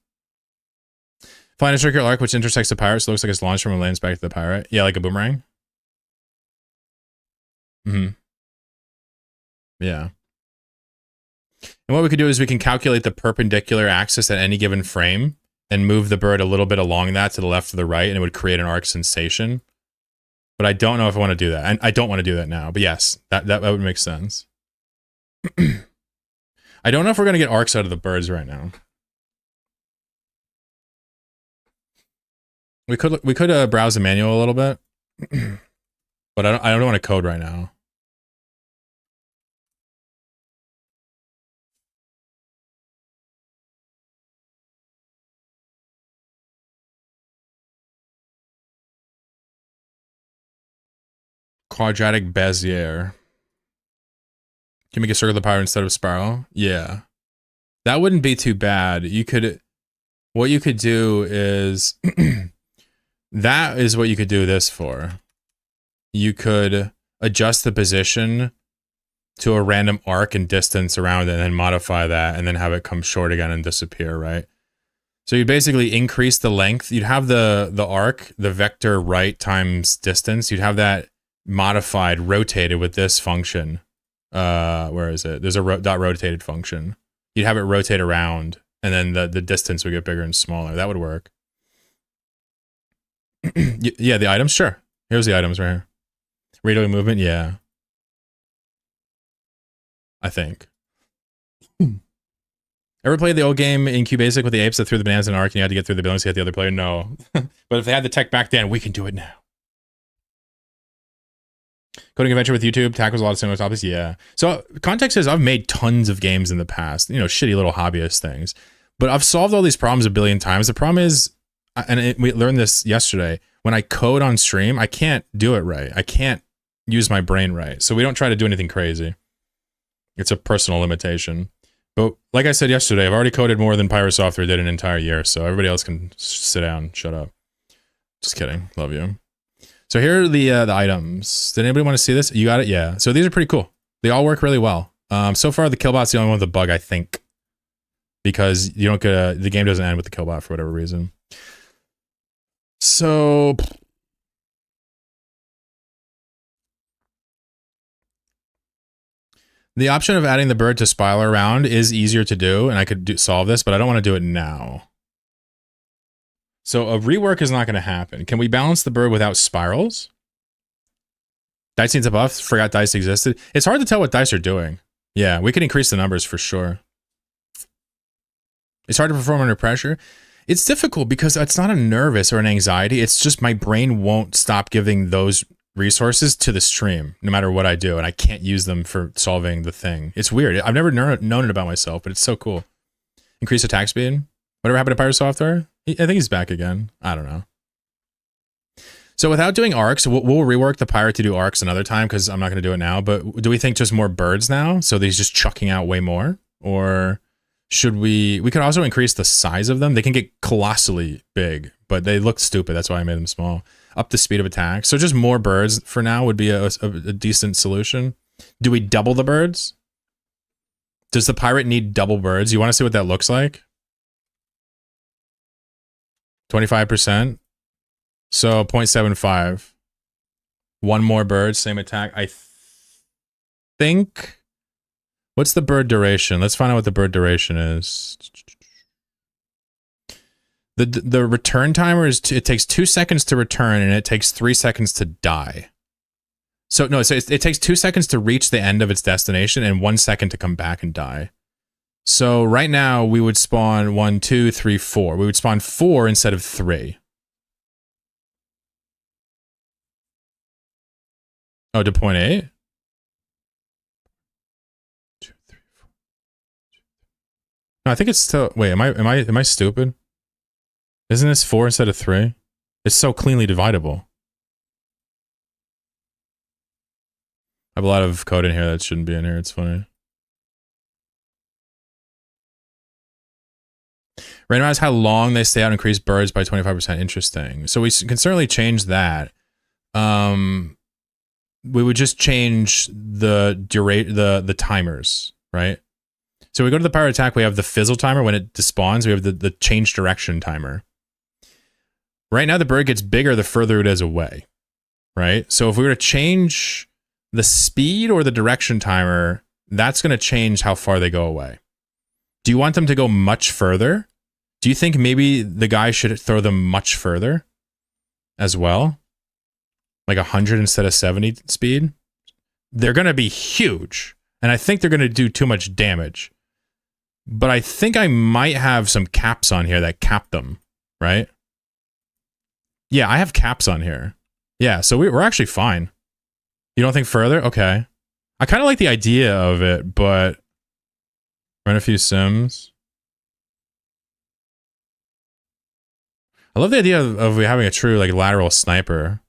Find a circular arc which intersects the pirate, so it looks like it's launched from and lands back to the pirate. Yeah, like a boomerang. Yeah. And what we could do is we can calculate the perpendicular axis at any given frame and move the bird a little bit along that to the left or the right, and it would create an arc sensation. But I don't know if I want to do that. And I don't want to do that now. But yes, that would make sense. I don't know if we're going to get arcs out of the birds right now. We could browse the manual a little bit, but I don't want to code right now. quadratic Bezier. Can you make a circle of the pirate instead of a spiral? Yeah. That wouldn't be too bad. What you could do is, that is what you could do this for. You could adjust the position to a random arc and distance around it and then modify that and then have it come short again and disappear, right? So you basically increase the length. You'd have the arc, the vector right times distance. You'd have that modified, rotated with this function. Where is it? There's a dot rotated function. You'd have it rotate around and then the distance would get bigger and smaller. That would work. Yeah, the items, sure. Here's the items right here. Radial movement, yeah. I think. Ever played the old game in QBasic with the apes that threw the bananas in an arc and you had to get through the buildings to get the other player? No. But if they had the tech back then, we can do it now. Coding adventure with YouTube tackles a lot of similar topics. Yeah. So context is I've made tons of games in the past, you know, shitty little hobbyist things, but I've solved all these problems a billion times. The problem is, we learned this yesterday, when I code on stream, I can't do it right. I can't use my brain right. So we don't try to do anything crazy. It's a personal limitation. But like I said yesterday, I've already coded more than Pyro Software did an entire year. So everybody else can sit down, shut up. Just kidding. Love you. So here are the items. Did anybody want to see this? You got it? Yeah. So these are pretty cool. They all work really well. So far, the killbot's the only one with a bug, I think. Because you don't get the game doesn't end with the killbot for whatever reason. So... the option of adding the bird to spiral around is easier to do, and I could solve this, but I don't want to do it now. So a rework is not going to happen. Can we balance the bird without spirals? Dice needs a buff. Forgot dice existed. It's hard to tell what dice are doing. Yeah, we can increase the numbers for sure. It's hard to perform under pressure. It's difficult because it's not a nervous or an anxiety. It's just my brain won't stop giving those resources to the stream, no matter what I do, and I can't use them for solving the thing. It's weird. I've never known it about myself, but it's so cool. Increase attack speed. Whatever happened to Pyro Software? I think he's back again. I don't know. So without doing arcs, we'll rework the pirate to do arcs another time because I'm not going to do it now. But do we think just more birds now? So he's just chucking out way more? Or should we could also increase the size of them. They can get colossally big, but they look stupid. That's why I made them small. Up the speed of attack. So just more birds for now would be a decent solution. Do we double the birds? Does the pirate need double birds? You want to see what that looks like? 25%. So 0.75. One more bird, same attack. I think. What's the bird duration? Let's find out what the bird duration is. The return timer is, it takes 2 seconds to return and it takes 3 seconds to die. So no, so it takes 2 seconds to reach the end of its destination and 1 second to come back and die. So right now we would spawn 1, 2, 3, 4. We would spawn 4 instead of 3. Oh, to 0.8? 2, 3, 4. No, I think it's still. Wait, am I stupid? Isn't this 4 instead of 3? It's so cleanly dividable. I have a lot of code in here that shouldn't be in here. It's funny. Randomize how long they stay out and increase birds by 25%. Interesting. So we can certainly change that. We would just change the timers, right? So we go to the pirate attack. We have the fizzle timer when it despawns. We have the change direction timer. Right now, the bird gets bigger the further it is away, right? So if we were to change the speed or the direction timer, that's going to change how far they go away. Do you want them to go much further? Do you think maybe the guy should throw them much further as well? Like 100 instead of 70 speed? They're going to be huge, and I think they're going to do too much damage. But I think I might have some caps on here that cap them, right? Yeah, I have caps on here. Yeah, so we're actually fine. You don't think further? Okay. I kind of like the idea of it, but run a few sims. I love the idea of having a true like lateral sniper.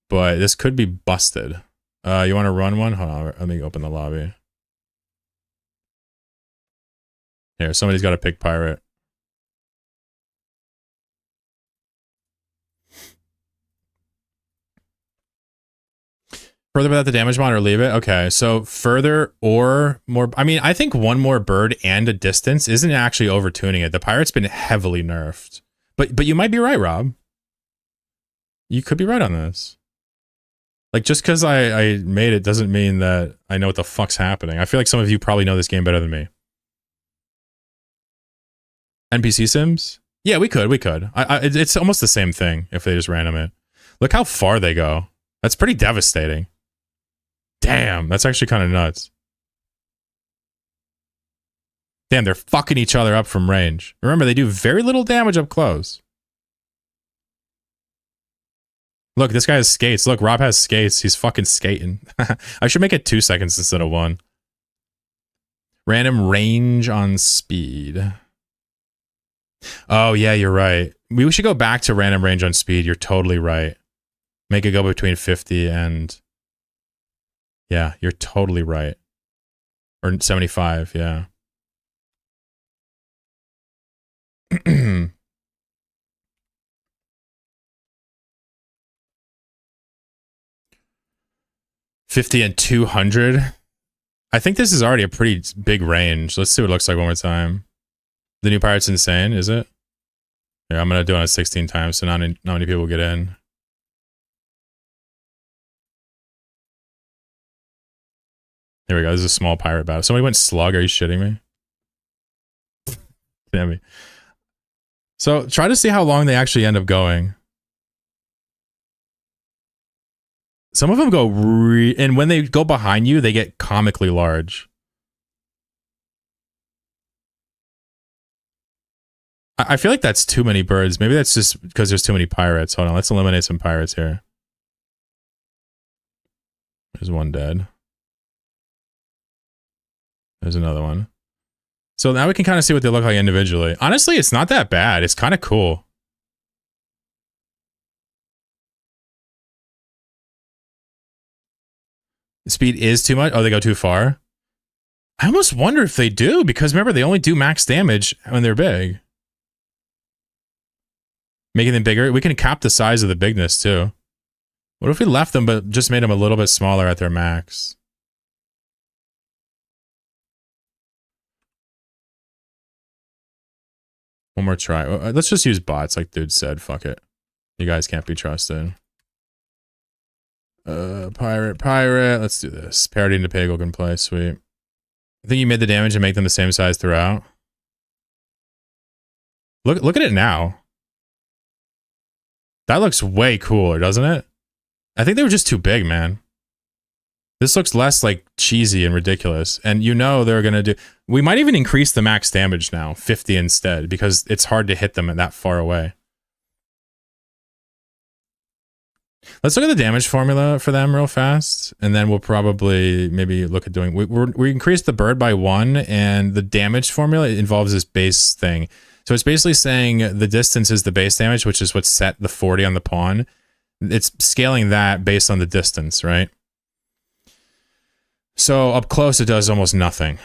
but this could be busted. You want to run one? Hold on, let me open the lobby. Here, somebody's got to pick pirate. Further without the damage mod or leave it? Okay, so further or more... I mean, I think one more bird and a distance isn't actually overtuning it. The pirate's been heavily nerfed. But you might be right, Rob. You could be right on this. Like, just because I made it doesn't mean that I know what the fuck's happening. I feel like some of you probably know this game better than me. NPC sims? Yeah, we could. It's almost the same thing if they just random it. Look how far they go. That's pretty devastating. Damn, that's actually kind of nuts. Damn, they're fucking each other up from range. Remember, they do very little damage up close. Look, this guy has skates. Look, Rob has skates. He's fucking skating. I should make it 2 seconds instead of 1. Random range on speed. Oh, yeah, you're right. We should go back to random range on speed. You're totally right. Make it go between 50 and... Yeah, you're totally right. Or 75, yeah. $50 and $200. I think this is already a pretty big range. Let's see what it looks like one more time. The new Pirate's insane, is it? Yeah, I'm gonna do it 16 times, so not many people get in. Here we go. This is a small pirate battle. Somebody went slug. Are you shitting me? Damn me. So try to see how long they actually end up going. Some of them go and when they go behind you, they get comically large. I feel like that's too many birds. Maybe that's just because there's too many pirates. Hold on, let's eliminate some pirates here. There's one dead. There's another one. So now we can kind of see what they look like individually. Honestly, it's not that bad. It's kind of cool. The speed is too much. Oh, they go too far. I almost wonder if they do, because remember, they only do max damage when they're big. Making them bigger. We can cap the size of the bigness too. What if we left them but just made them a little bit smaller at their max? One more try. Let's just use bots like dude said. Fuck it. You guys can't be trusted. Pirate. Let's do this. Parody into Pagel can play. Sweet. I think you made the damage and make them the same size throughout. Look at it now. That looks way cooler, doesn't it? I think they were just too big, man. This looks less like cheesy and ridiculous. And you know they're going to do... We might even increase the max damage now, 50 instead, because it's hard to hit them that far away. Let's look at the damage formula for them real fast, and then we'll probably maybe look at doing... We increased the bird by 1, and the damage formula involves this base thing. So it's basically saying the distance is the base damage, which is what set the 40 on the pawn. It's scaling that based on the distance, right? So up close, it does almost nothing.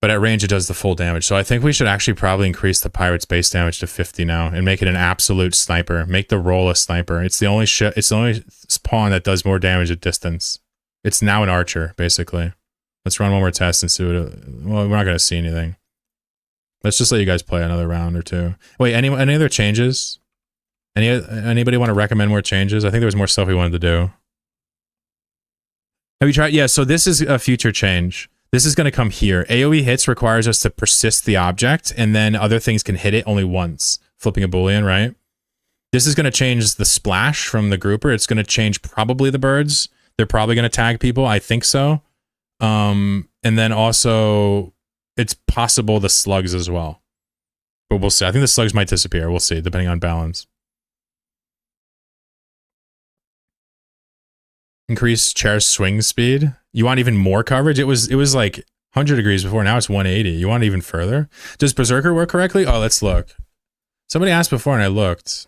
But at range, it does the full damage. So I think we should actually probably increase the pirate's base damage to 50 now and make it an absolute sniper. Make the roll a sniper. It's the only pawn that does more damage at distance. It's now an archer, basically. Let's run one more test and see what well, we're not going to see anything. Let's just let you guys play another round or two. Wait, any other changes? Anybody want to recommend more changes? I think there was more stuff we wanted to do. Have you tried? Yeah, so this is a future change. This is going to come here. AoE hits requires us to persist the object, and then other things can hit it only once. Flipping a boolean, right? This is going to change the splash from the grouper. It's going to change probably the birds. They're probably going to tag people. I think so. And then also, it's possible the slugs as well. But we'll see. I think the slugs might disappear. We'll see, depending on balance. Increase chair swing speed. You want even more coverage? It was like 100 degrees before. Now it's 180. You want even further? Does Berserker work correctly? Oh, let's look. Somebody asked before and I looked.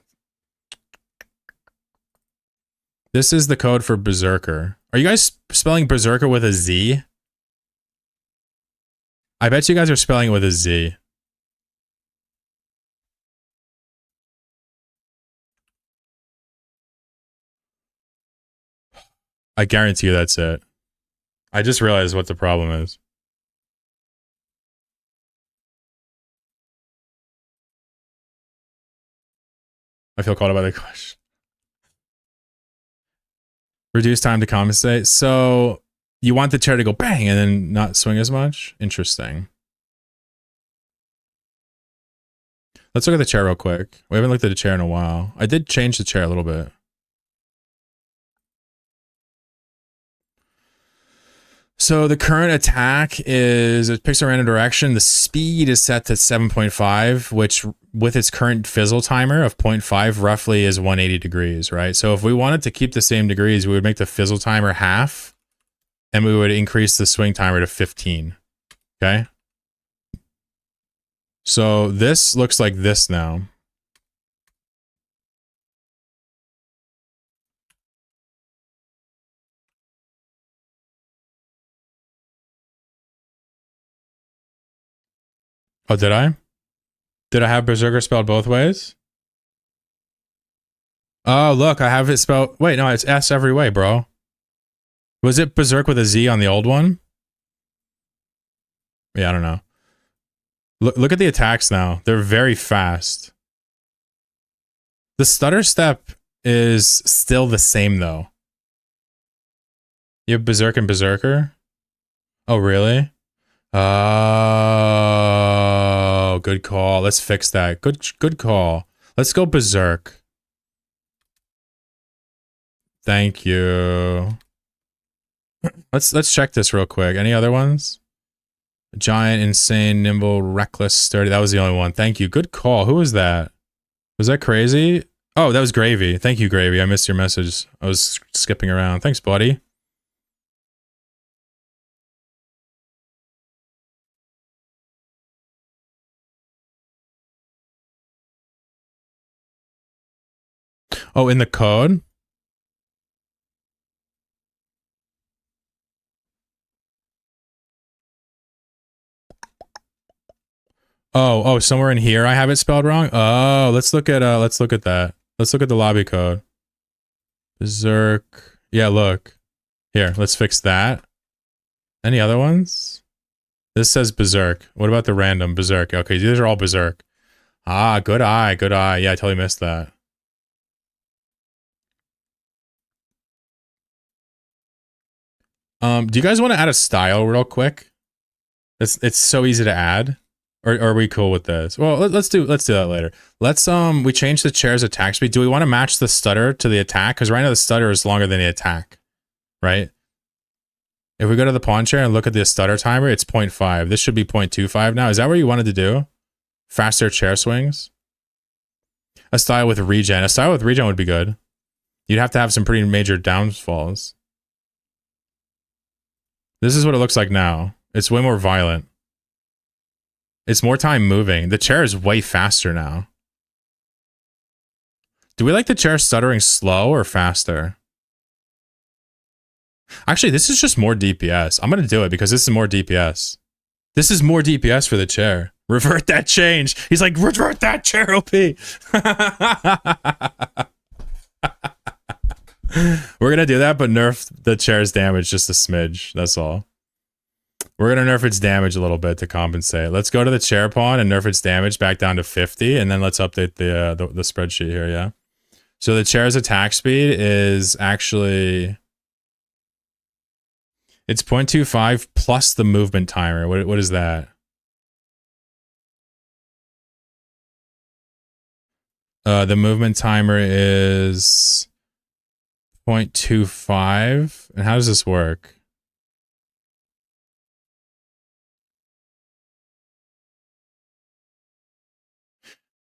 This is the code for Berserker. Are you guys spelling Berserker with a Z? I bet you guys are spelling it with a Z. I guarantee you that's it. I just realized what the problem is. I feel called out by the question. Reduce time to compensate. So you want the chair to go bang and then not swing as much? Interesting. Let's look at the chair real quick. We haven't looked at the chair in a while. I did change the chair a little bit. So the current attack is, it picks a random direction. The speed is set to 7.5, which with its current fizzle timer of 0.5 roughly is 180 degrees, right? So if we wanted to keep the same degrees, we would make the fizzle timer half and we would increase the swing timer to 15, okay? So this looks like this now. Oh, did I? Did I have Berserker spelled both ways? Oh, look, I have it spelled... Wait, no, it's S every way, bro. Was it Berserk with a Z on the old one? Yeah, I don't know. Look at the attacks now. They're very fast. The stutter step is still the same, though. You have Berserk and Berserker? Oh, really? Oh, good call. Let's fix that. Good call. Let's go Berserk. Thank you. Let's check this real quick. Any other ones? Giant, insane, nimble, reckless, sturdy. That was the only one. Thank you. Good call. Who was that? Was that Crazy? Oh, that was Gravy. Thank you, Gravy. I missed your message. I was skipping around. Thanks, buddy. Oh, in the code? Oh, somewhere in here I have it spelled wrong. Oh, let's look at that. Let's look at the lobby code. Berserk. Yeah, look. Here, let's fix that. Any other ones? This says Berserk. What about the random Berserk? Okay, these are all Berserk. Ah, good eye, good eye. Yeah, I totally missed that. Do you guys want to add a style real quick? It's so easy to add. Or are we cool with this? Well, let's do that later. Let's we change the chair's attack speed. Do we want to match the stutter to the attack? Because right now the stutter is longer than the attack, right? If we go to the pawn chair and look at the stutter timer, it's 0.5. This should be 0.25 now. Is that what you wanted to do? Faster chair swings? A style with regen. A style with regen would be good. You'd have to have some pretty major downfalls. This is what it looks like now. It's way more violent. It's more time moving. The chair is way faster now. Do we like the chair stuttering slow or faster? Actually, this is just more DPS. I'm going to do it because this is more DPS. This is more DPS for the chair. Revert that change. He's like, revert that chair, OP. We're going to do that, but nerf the chair's damage just a smidge. That's all. We're going to nerf its damage a little bit to compensate. Let's go to the chair pawn and nerf its damage back down to 50. And then let's update the spreadsheet here, yeah? So the chair's attack speed is actually... It's 0.25 plus the movement timer. What is that? The movement timer is 0.25. And how does this work?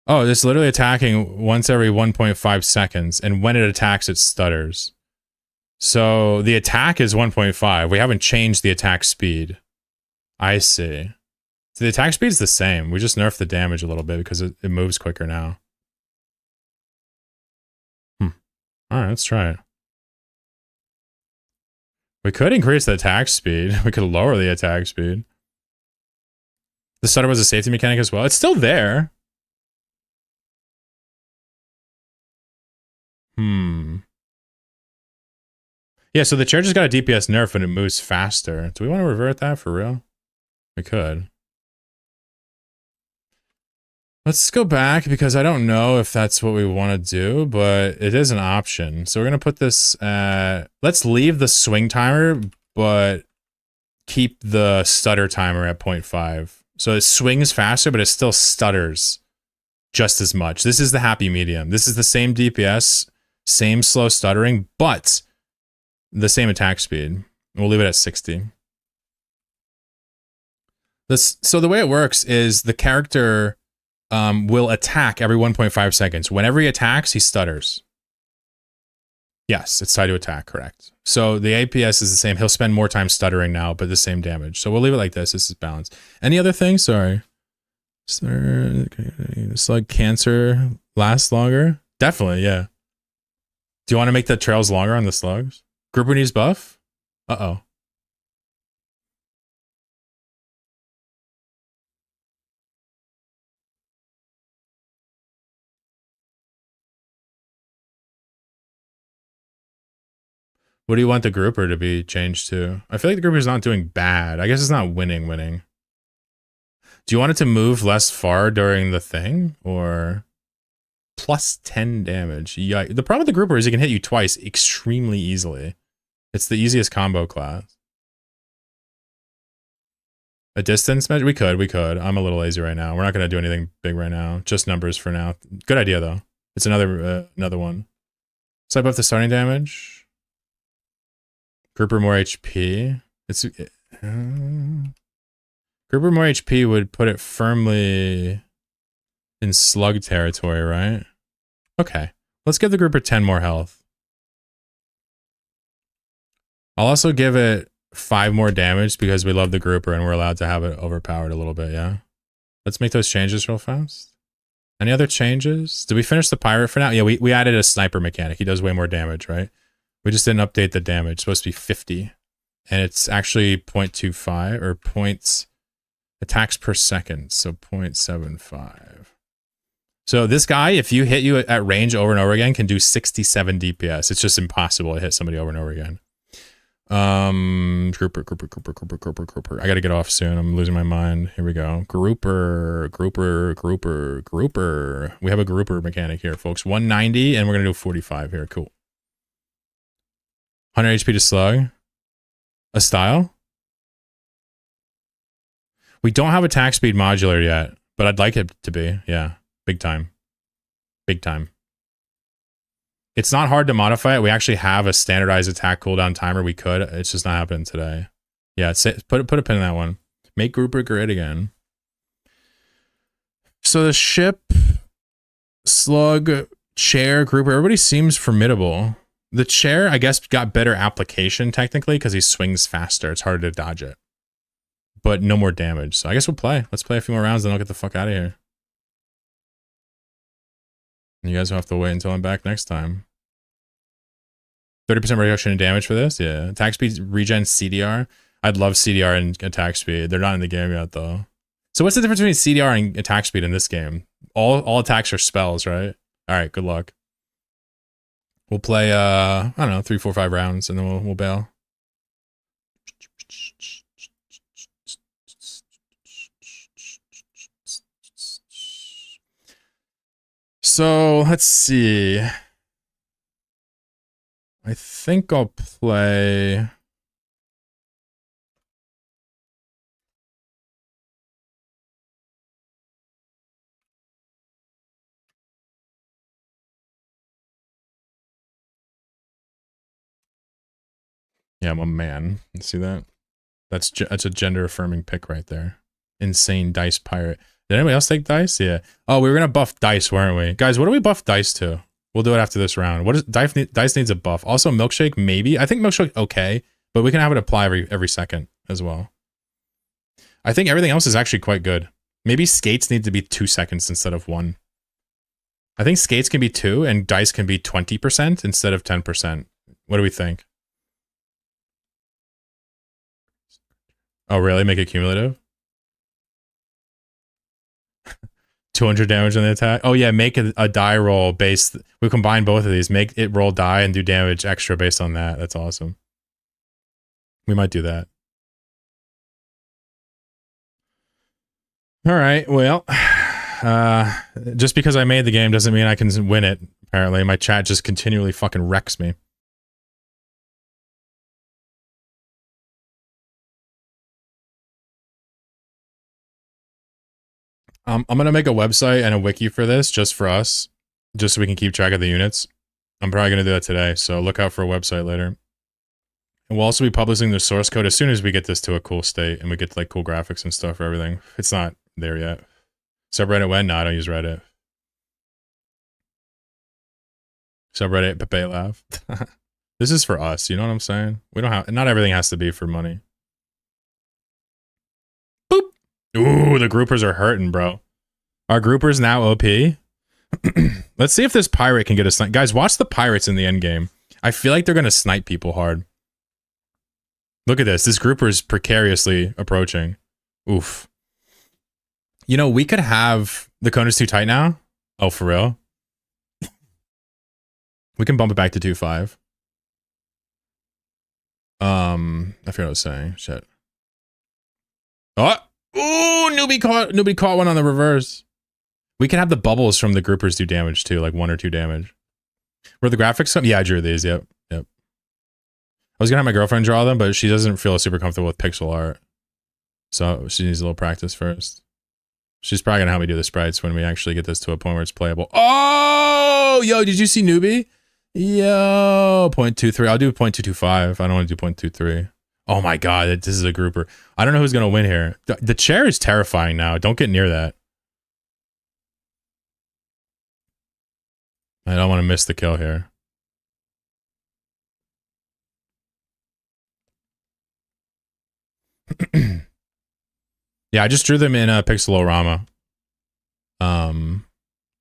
Oh, it's literally attacking once every 1.5 seconds. And when it attacks, it stutters. So the attack is 1.5. We haven't changed the attack speed. I see. So the attack speed is the same. We just nerfed the damage a little bit because it moves quicker now. All right, let's try it. We could increase the attack speed. We could lower the attack speed. The stutter was a safety mechanic as well. It's still there. Yeah, so the chair just got a DPS nerf and it moves faster. Do we want to revert that for real? We could. Let's go back because I don't know if that's what we want to do, but it is an option. So we're going to put this at... Let's leave the swing timer, but keep the stutter timer at 0.5. So it swings faster, but it still stutters just as much. This is the happy medium. This is the same DPS, same slow stuttering, but the same attack speed. We'll leave it at 60. So the way it works is the character will attack every 1.5 seconds. Whenever he attacks, he stutters. Yes, it's tied to attack, correct. So the APS is the same. He'll spend more time stuttering now, but the same damage. So we'll leave it like this. This is balanced. Any other things? Sorry. Slug cancer lasts longer? Definitely, yeah. Do you want to make the trails longer on the slugs? Grouper needs buff? Uh-oh. What do you want the grouper to be changed to? I feel like the grouper's not doing bad. I guess it's not winning. Do you want it to move less far during the thing? Or plus 10 damage? Yeah. The problem with the grouper is it can hit you twice extremely easily. It's the easiest combo class. A distance measure? We could. I'm a little lazy right now. We're not going to do anything big right now. Just numbers for now. Good idea, though. It's another one. So I buff the starting damage. Grouper more HP. Grouper more HP would put it firmly in slug territory, right? Okay. Let's give the grouper 10 more health. I'll also give it 5 more damage because we love the grouper and we're allowed to have it overpowered a little bit, yeah? Let's make those changes real fast. Any other changes? Did we finish the pirate for now? Yeah, we added a sniper mechanic. He does way more damage, right? We just didn't update the damage. It's supposed to be 50. And it's actually 0.25 or points attacks per second. So 0.75. So this guy, if you hit you at range over and over again, can do 67 DPS. It's just impossible to hit somebody over and over again. Grouper. I gotta get off soon. I'm losing my mind. Here we go. Grouper. We have a grouper mechanic here, folks. 190, and we're gonna do 45 here. Cool. 100 HP to slug. A style? We don't have attack speed modular yet, but I'd like it to be. Yeah. Big time. It's not hard to modify it. We actually have a standardized attack cooldown timer. We could. It's just not happening today. Yeah, put a pin in that one. Make grouper great again. So the ship, slug, chair, grouper, everybody seems formidable. The chair, I guess, got better application technically because he swings faster. It's harder to dodge it. But no more damage. So I guess we'll play. Let's play a few more rounds, then I'll get the fuck out of here. You guys will have to wait until I'm back next time. 30% reduction in damage for this? Yeah. Attack speed, regen, CDR. I'd love CDR and attack speed. They're not in the game yet, though. So what's the difference between CDR and attack speed in this game? All attacks are spells, right? All right, good luck. We'll play, I don't know, 3, 4, 5 rounds, and then we'll bail. So, let's see. I think I'll play... Yeah, I'm a man. You see that? That's a gender-affirming pick right there. Insane dice pirate. Did anybody else take dice? Yeah. Oh, we were gonna buff dice, weren't we? Guys, what do we buff dice to? We'll do it after this round. What is dice needs a buff. Also, milkshake, maybe. I think milkshake okay, but we can have it apply every second as well. I think everything else is actually quite good. Maybe skates need to be 2 seconds instead of 1. I think skates can be 2 and dice can be 20% instead of 10%. What do we think? Oh, really? Make it cumulative? 200 damage on the attack? Oh, yeah, make a die roll based... We combine both of these. Make it roll die and do damage extra based on that. That's awesome. We might do that. All right, well... just because I made the game doesn't mean I can win it, apparently. My chat just continually fucking wrecks me. I'm gonna make a website and a wiki for this, just for us, just so we can keep track of the units. I'm probably gonna do that today, so look out for a website later. And we'll also be publishing the source code as soon as we get this to a cool state and we get like cool graphics and stuff for everything. It's not there yet. Subreddit when? No, I don't use Reddit. Subreddit Pepe laugh. This is for us, you know what I'm saying? We don't have, not everything has to be for money. Boop! Ooh, the groupers are hurting, bro. Are groupers now OP? Let's see if this pirate can get a snipe. Guys, watch the pirates in the end game. I feel like they're gonna snipe people hard. Look at this. This grouper is precariously approaching. Oof. You know, we could have... The cone is too tight now? Oh, for real? We can bump it back to 2.5. I forgot what I was saying. Shit. Oh! Ooh! Newbie caught one on the reverse. We can have the bubbles from the groupers do damage too, like 1 or 2 damage. Were the graphics some? Yeah, I drew these, yep. Yep. I was gonna have my girlfriend draw them, but she doesn't feel super comfortable with pixel art. So she needs a little practice first. She's probably gonna help me do the sprites when we actually get this to a point where it's playable. Oh! Yo, did you see Newbie? Yo! 0.23. I'll do 0.225. I don't want to do 0.23. Oh my god, this is a grouper. I don't know who's gonna win here. The chair is terrifying now. Don't get near that. I don't want to miss the kill here. Yeah, I just drew them in a Pixelorama.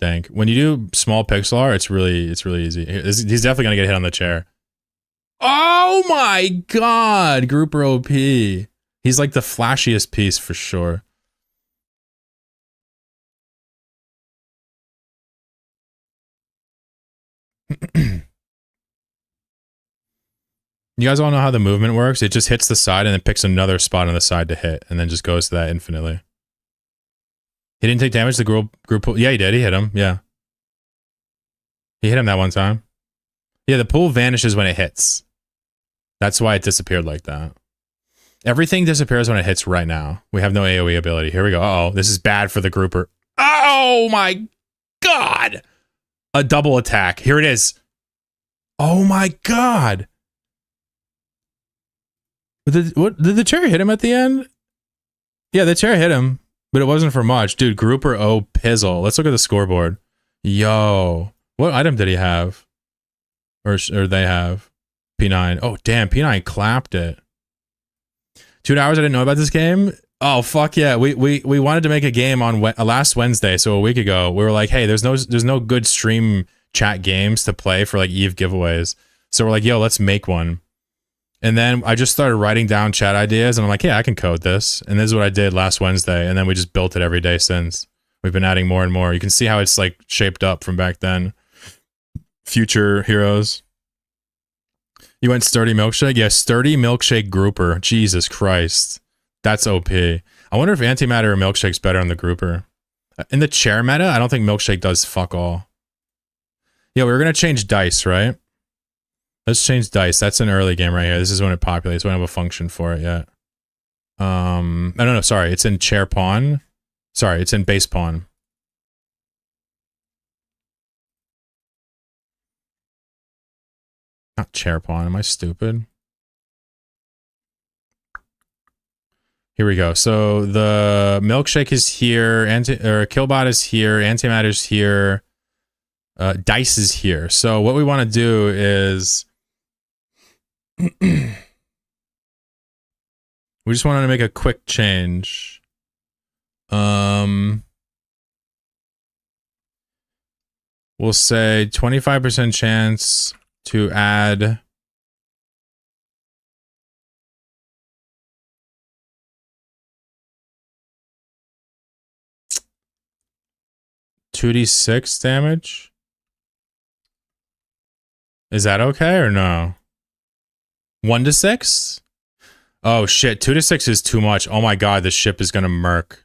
Thank. When you do small pixel art, it's really easy. He's definitely gonna get hit on the chair. Oh my god, grouper OP. He's like the flashiest piece for sure. You guys all know how the movement works? It just hits the side and then picks another spot on the side to hit, and then just goes to that infinitely. He didn't take damage, the group pool. Yeah, he did. He hit him. Yeah. He hit him that one time. Yeah, the pool vanishes when it hits. That's why it disappeared like that. Everything disappears when it hits right now. We have no AoE ability. Here we go. Uh-oh, this is bad for the grouper. Oh my god! A double attack. Here it is. Oh my god! Did the chair hit him at the end? Yeah, the chair hit him, but it wasn't for much. Dude, grouper O pizzle. Let's look at the scoreboard. Yo. What item did he have? Or they have? P9. Oh, damn. P9 clapped it. 2 hours I didn't know about this game? Oh, fuck yeah. We wanted to make a game on last Wednesday, so a week ago. We were like, hey, there's no good stream chat games to play for like Eve giveaways. So we're like, yo, let's make one. And then I just started writing down chat ideas, and I'm like, yeah, I can code this. And this is what I did last Wednesday, and then we just built it every day since. We've been adding more and more. You can see how it's like shaped up from back then. Future heroes. You went Sturdy Milkshake? Yeah, Sturdy Milkshake Grouper. Jesus Christ. That's OP. I wonder if Antimatter or Milkshake's better on the Grouper. In the chair meta, I don't think Milkshake does fuck all. Yeah, we were going to change dice, right? Let's change dice. That's an early game right here. This is when it populates. We don't have a function for it yet. No, sorry. It's in chair pawn. Sorry, it's in base pawn. Not chair pawn. Am I stupid? Here we go. So the Milkshake is here. Killbot is here. Antimatter's here. Dice is here. So what we want to do is we just wanted to make a quick change. We'll say 25% chance to add 2d6 damage? Is that okay or no? 1 to 6? Oh shit, 2 to 6 is too much. Oh my god, the ship is gonna murk.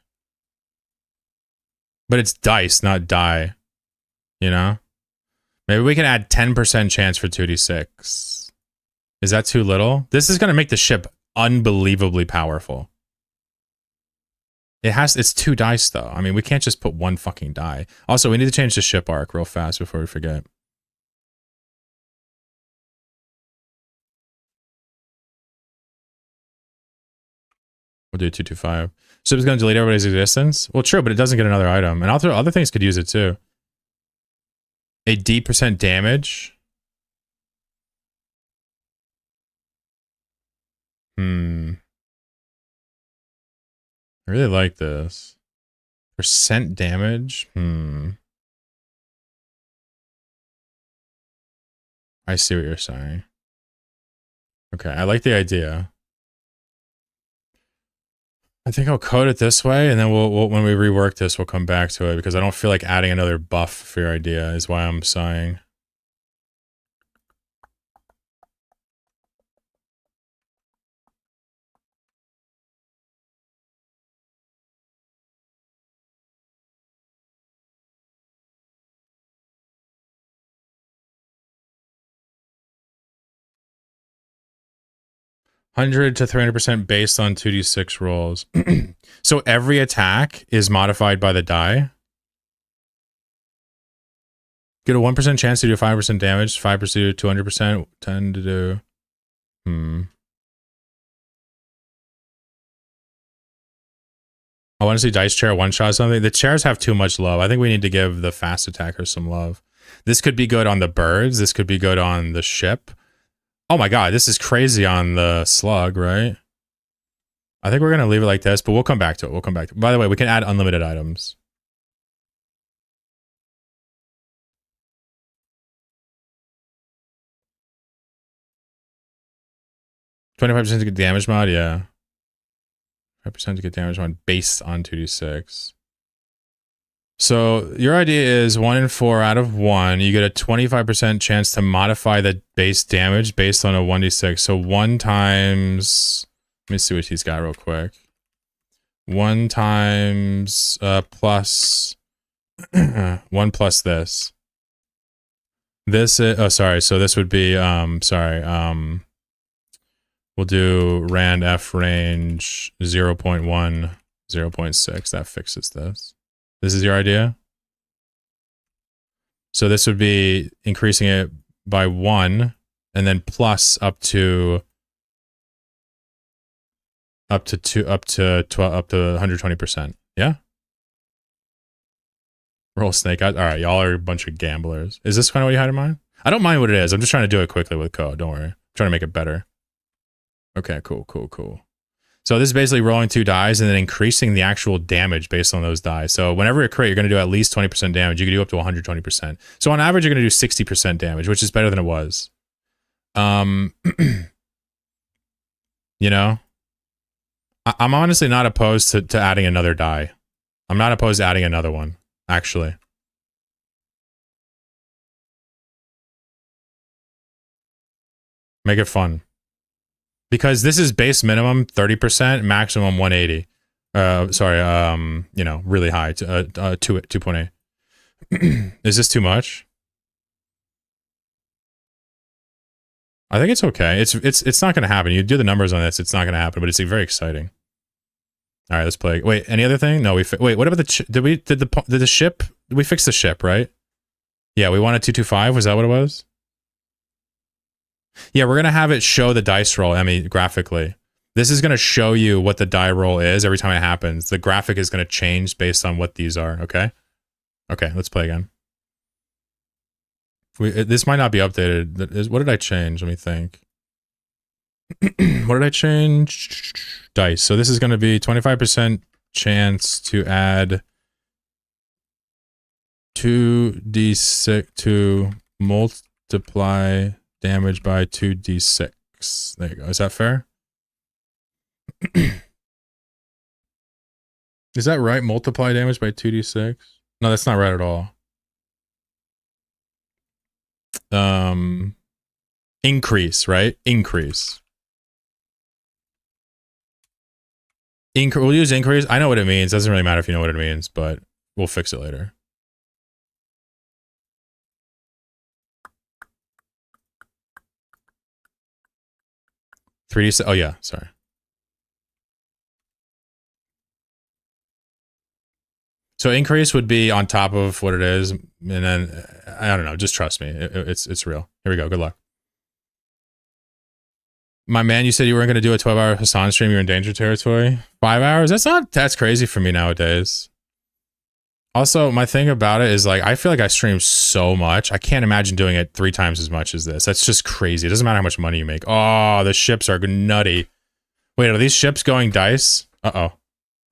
But it's dice, not die. You know? Maybe we can add 10% chance for 2d6. Is that too little? This is gonna make the ship unbelievably powerful. It's 2 dice though. I mean, we can't just put 1 fucking die. Also, we need to change the ship arc real fast before we forget. We'll do 225. Ship is going to delete everybody's existence? Well, true, but it doesn't get another item. And other things could use it too. A D% damage? I really like this. Percent damage? I see what you're saying. Okay, I like the idea. I think I'll code it this way, and then we'll when we rework this, we'll come back to it, because I don't feel like adding another buff for your idea, is why I'm sighing. $100 to 300% based on 2d6 rolls. So every attack is modified by the die. Get a 1% chance to do 5% damage, 5% to do 200%, 10 to do... I want to see Dice Chair one-shot something. The chairs have too much love. I think we need to give the fast attackers some love. This could be good on the birds. This could be good on the ship. Oh my god, this is crazy on the slug, right? I think we're going to leave it like this, but we'll come back to it. We'll come back to it. By the way, we can add unlimited items. $25% to get damage mod, yeah. 5% to get damage mod based on 2d6. So your idea is 1 in 4 out of 1. You get a 25% chance to modify the base damage based on a 1d6. So 1 times... Let me see what he's got real quick. 1 times plus... 1 plus this. This is... Oh, sorry. So this would be... We'll do rand F range 0.1, 0.6. That fixes this. This is your idea? So this would be increasing it by 1 and then plus up to 120%. Yeah? Roll snake eyes. All right, y'all are a bunch of gamblers. Is this kind of what you had in mind? I don't mind what it is. I'm just trying to do it quickly with code. Don't worry. I'm trying to make it better. Okay, cool. So this is basically rolling 2 dice and then increasing the actual damage based on those dice. So whenever you crit, you're going to do at least 20% damage. You can do up to 120%. So on average, you're going to do 60% damage, which is better than it was. You know? I'm honestly not opposed to adding another die. I'm not opposed to adding another one, actually. Make it fun. Because this is base minimum 30%, maximum 180. You know, really high, 2.8. Is this too much? I think it's okay. It's not going to happen. You do the numbers on this, it's not going to happen, but it's very exciting. All right, let's play. Wait, any other thing? No, wait, what about the ship? We fixed the ship, right? Yeah, we wanted 225. Was that what it was? Yeah, we're going to have it show the dice roll, Emmy, graphically. This is going to show you what the die roll is every time it happens. The graphic is going to change based on what these are, okay? Okay, let's play again. This might not be updated. What did I change? Let me think. What did I change? Dice. So this is going to be 25% chance to add 2d6 to multiply damage by 2d6. There you go. Is that fair? Is that right? Multiply damage by 2d6? No, that's not right at all. Increase, right? Increase. We'll use increase. I know what it means. Doesn't really matter if you know what it means, but we'll fix it later. Oh yeah, sorry. So increase would be on top of what it is, and then I don't know. Just trust me. It's real. Here we go. Good luck. My man, you said you weren't going to do a 12-hour Hassan stream. You're in danger territory. 5 hours? That's crazy for me nowadays. Also, my thing about it is, like, I feel like I stream so much. I can't imagine doing it 3 times as much as this. That's just crazy. It doesn't matter how much money you make. Oh, the ships are nutty. Wait, are these ships going dice? Uh-oh.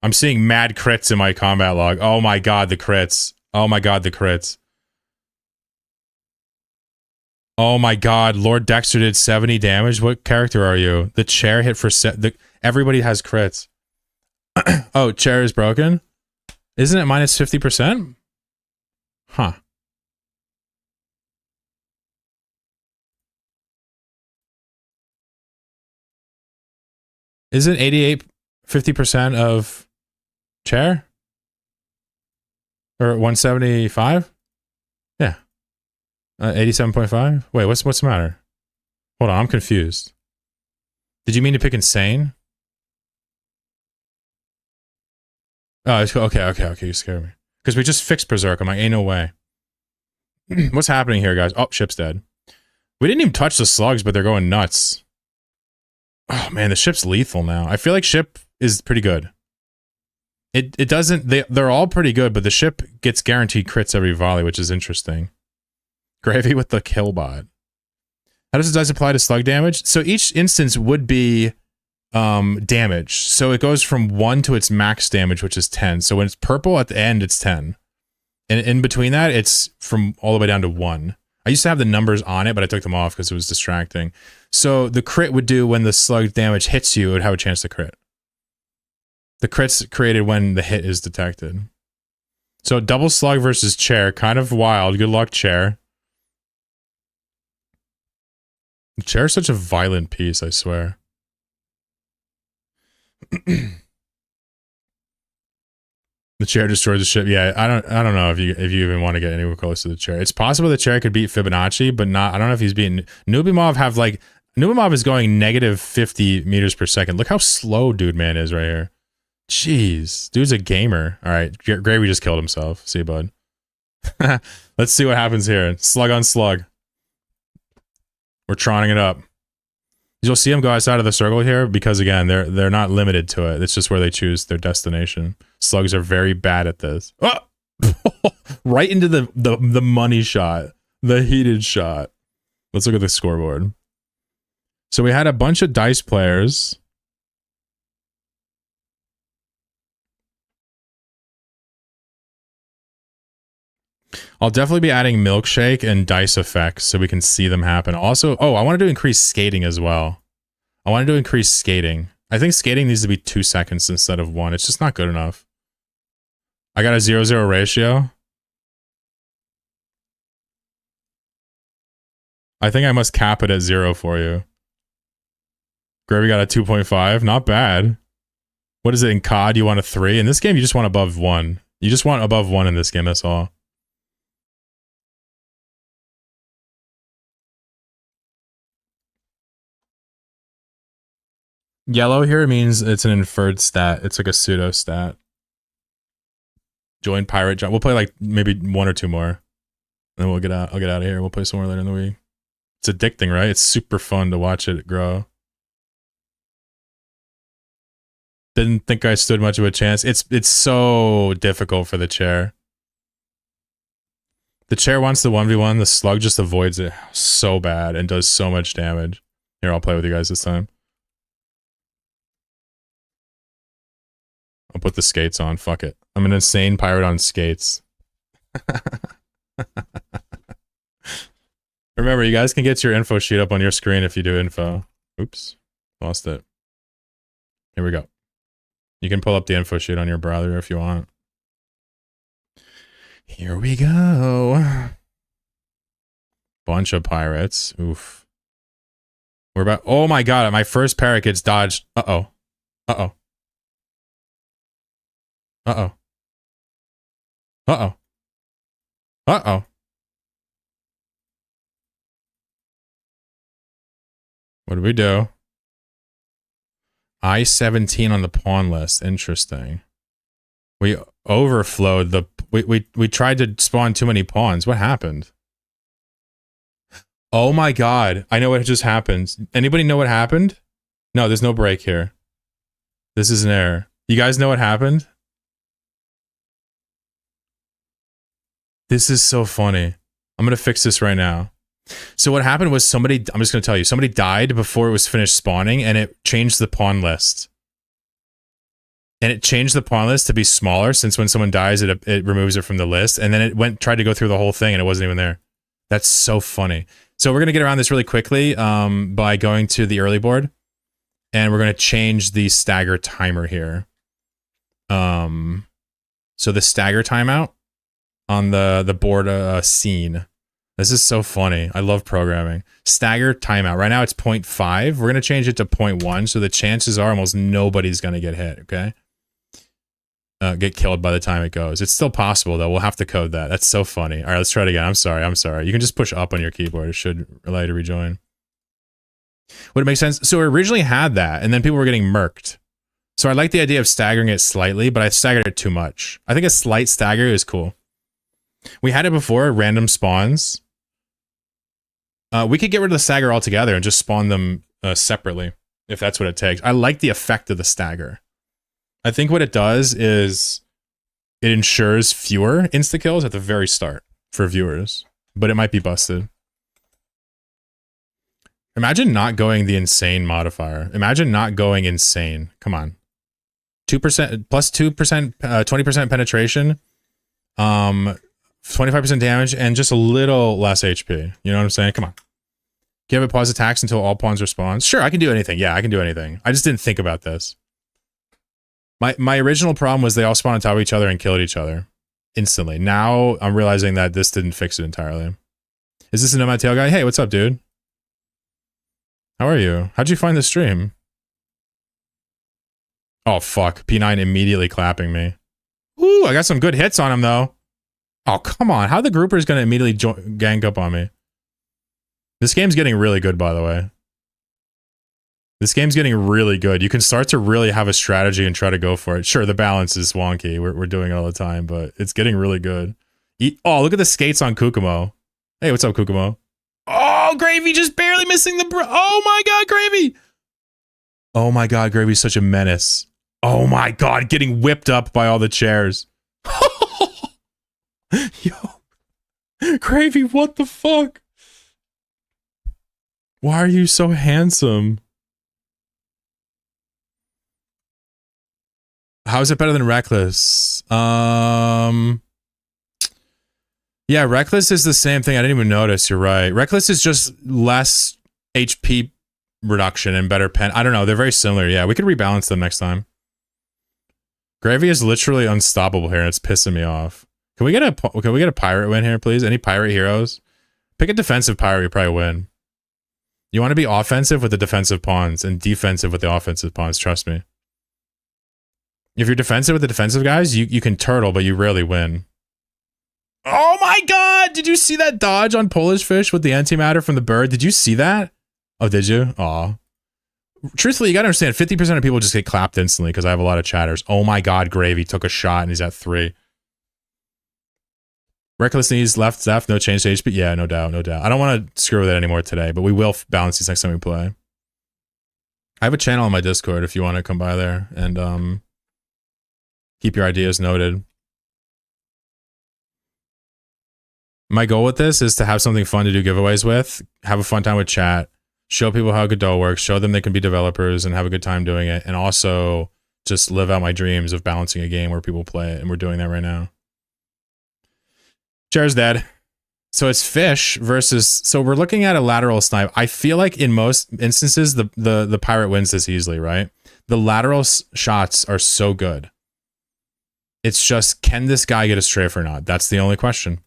I'm seeing mad crits in my combat log. Oh my god, the crits. Oh my god, the crits. Oh my god, Lord Dexter did 70 damage. What character are you? The chair hit for everybody has crits. Oh, chair is broken? Isn't it minus 50%? Huh. Isn't 88 50% of chair? Or 175? Yeah. 87.5? Wait, what's the matter? Hold on, I'm confused. Did you mean to pick insane? Oh, okay, you scared me. Because we just fixed Berserk. I'm like, ain't no way. What's happening here, guys? Oh, ship's dead. We didn't even touch the slugs, but they're going nuts. Oh, man, the ship's lethal now. I feel like ship is pretty good. It doesn't... They're all pretty good, but the ship gets guaranteed crits every volley, which is interesting. Gravy with the killbot. How does it apply to slug damage? So each instance would be damage. So it goes from 1 to its max damage, which is 10. So when it's purple at the end, it's 10. And in between that, it's from all the way down to 1. I used to have the numbers on it, but I took them off because it was distracting. So the crit would do when the slug damage hits you, it would have a chance to crit. The crit's created when the hit is detected. So double slug versus chair, kind of wild. Good luck, chair. The chair is such a violent piece, I swear. The chair destroys the ship. Yeah, I don't know if you even want to get anywhere close to the chair. It's possible the chair could beat Fibonacci, but not. I don't know if he's beating Nubimov. Nubimov is going negative 50 meters per second. Look how slow Dude Man is right here. Jeez, dude's a gamer. All right, Gravy just killed himself. See you, bud. Let's see what happens here. Slug on slug. We're trying it up. You'll see them go outside of the circle here because, again, they're not limited to it. It's just where they choose their destination. Slugs are very bad at this. Oh! Right into the money shot. The heated shot. Let's look at the scoreboard. So we had a bunch of dice players. I'll definitely be adding milkshake and dice effects so we can see them happen. Also, I wanted to increase skating as well. I wanted to increase skating. I think skating needs to be 2 seconds instead of 1. It's just not good enough. I got a 0-0 ratio. I think I must cap it at 0 for you. Gravy got a 2.5. Not bad. What is it in COD? You want a 3? In this game, you just want above 1. You just want above 1 in this game, that's all. Yellow here means it's an inferred stat. It's like a pseudo stat. Join Pirate Jump. We'll play like maybe 1 or 2 more. Then we'll get out. I'll get out of here. We'll play some more later in the week. It's addicting, right? It's super fun to watch it grow. Didn't think I stood much of a chance. It's so difficult for the chair. The chair wants the 1v1. The slug just avoids it so bad and does so much damage. Here, I'll play with you guys this time. I'll put the skates on. Fuck it. I'm an insane pirate on skates. Remember, you guys can get your info sheet up on your screen if you do info. Oops. Lost it. Here we go. You can pull up the info sheet on your browser if you want. Here we go. Bunch of pirates. Oof. We're about... Oh my god, my first parrot gets dodged. Uh-oh. Uh-oh. Uh-oh. Uh-oh. Uh-oh. What do we do? I-17 on the pawn list. Interesting. We overflowed the... We tried to spawn too many pawns. What happened? Oh my god. I know what just happened. Anybody know what happened? No, there's no break here. This is an error. You guys know what happened? This is so funny. I'm going to fix this right now. So what happened was somebody... I'm just going to tell you. Somebody died before it was finished spawning, and it changed the pawn list. And it changed the pawn list to be smaller, since when someone dies, it removes it from the list. And then it tried to go through the whole thing, and it wasn't even there. That's so funny. So we're going to get around this really quickly by going to the early board. And we're going to change the stagger timer here. So the stagger timeout on the board scene. This is so funny. I love programming. Stagger timeout. Right now it's 0.5. We're going to change it to 0.1. So the chances are almost nobody's going to get hit. Okay. Get killed by the time it goes. It's still possible though. We'll have to code that. That's so funny. All right, let's try it again. I'm sorry. You can just push up on your keyboard. It should allow you to rejoin. Would it make sense? So we originally had that, and then people were getting murked. So I like the idea of staggering it slightly, but I staggered it too much. I think a slight stagger is cool. We had it before, random spawns. We could get rid of the stagger altogether and just spawn them separately, if that's what it takes. I like the effect of the stagger. I think what it does is it ensures fewer insta-kills at the very start for viewers, but it might be busted. Imagine not going the insane modifier. Imagine not going insane. Come on. 2% plus 2%, 20% penetration, 25% damage, and just a little less HP. You know what I'm saying? Come on. Give it pause attacks until all pawns respawn. Sure, I can do anything. Yeah, I can do anything. I just didn't think about this. My original problem was they all spawned on top of each other and killed each other instantly. Now I'm realizing that this didn't fix it entirely. Is this a Nomad Tail guy? Hey, what's up, dude? How are you? How'd you find the stream? Oh, fuck. P9 immediately clapping me. Ooh, I got some good hits on him, though. Oh, come on. How the grouper's gonna immediately gang up on me? This game's getting really good, by the way. This game's getting really good. You can start to really have a strategy and try to go for it. Sure, the balance is wonky. We're doing it all the time, but it's getting really good. Oh, look at the skates on Kukumo. Hey, what's up, Kukumo? Oh, Gravy just barely missing the... Oh my god, Gravy! Oh my god, Gravy's such a menace. Oh my god, getting whipped up by all the chairs. Yo. Gravy, what the fuck? Why are you so handsome? How is it better than Reckless? Yeah, Reckless is the same thing. I didn't even notice. You're right. Reckless is just less HP reduction and better pen. I don't know. They're very similar. Yeah, we could rebalance them next time. Gravy is literally unstoppable here, and it's pissing me off. Can we get a pirate win here, please? Any pirate heroes? Pick a defensive pirate. You probably win. You want to be offensive with the defensive pawns and defensive with the offensive pawns. Trust me. If you're defensive with the defensive guys, you can turtle, but you rarely win. Oh my god! Did you see that dodge on Polish Fish with the antimatter from the bird? Did you see that? Oh, did you? Aw. Truthfully, you gotta understand, 50% of people just get clapped instantly because I have a lot of chatters. Oh my god, Gravy took a shot and he's at 3. Reckless knees, left, no change to HP. Yeah, no doubt, no doubt. I don't want to screw with it anymore today, but we will balance these next time we play. I have a channel on my Discord if you want to come by there and keep your ideas noted. My goal with this is to have something fun to do giveaways with, have a fun time with chat, show people how Godot works, show them they can be developers and have a good time doing it, and also just live out my dreams of balancing a game where people play it, and we're doing that right now. Chair's dead. So it's Fish versus... So we're looking at a lateral snipe. I feel like in most instances, the pirate wins this easily, right? The lateral shots are so good. It's just, can this guy get a strafe or not? That's the only question.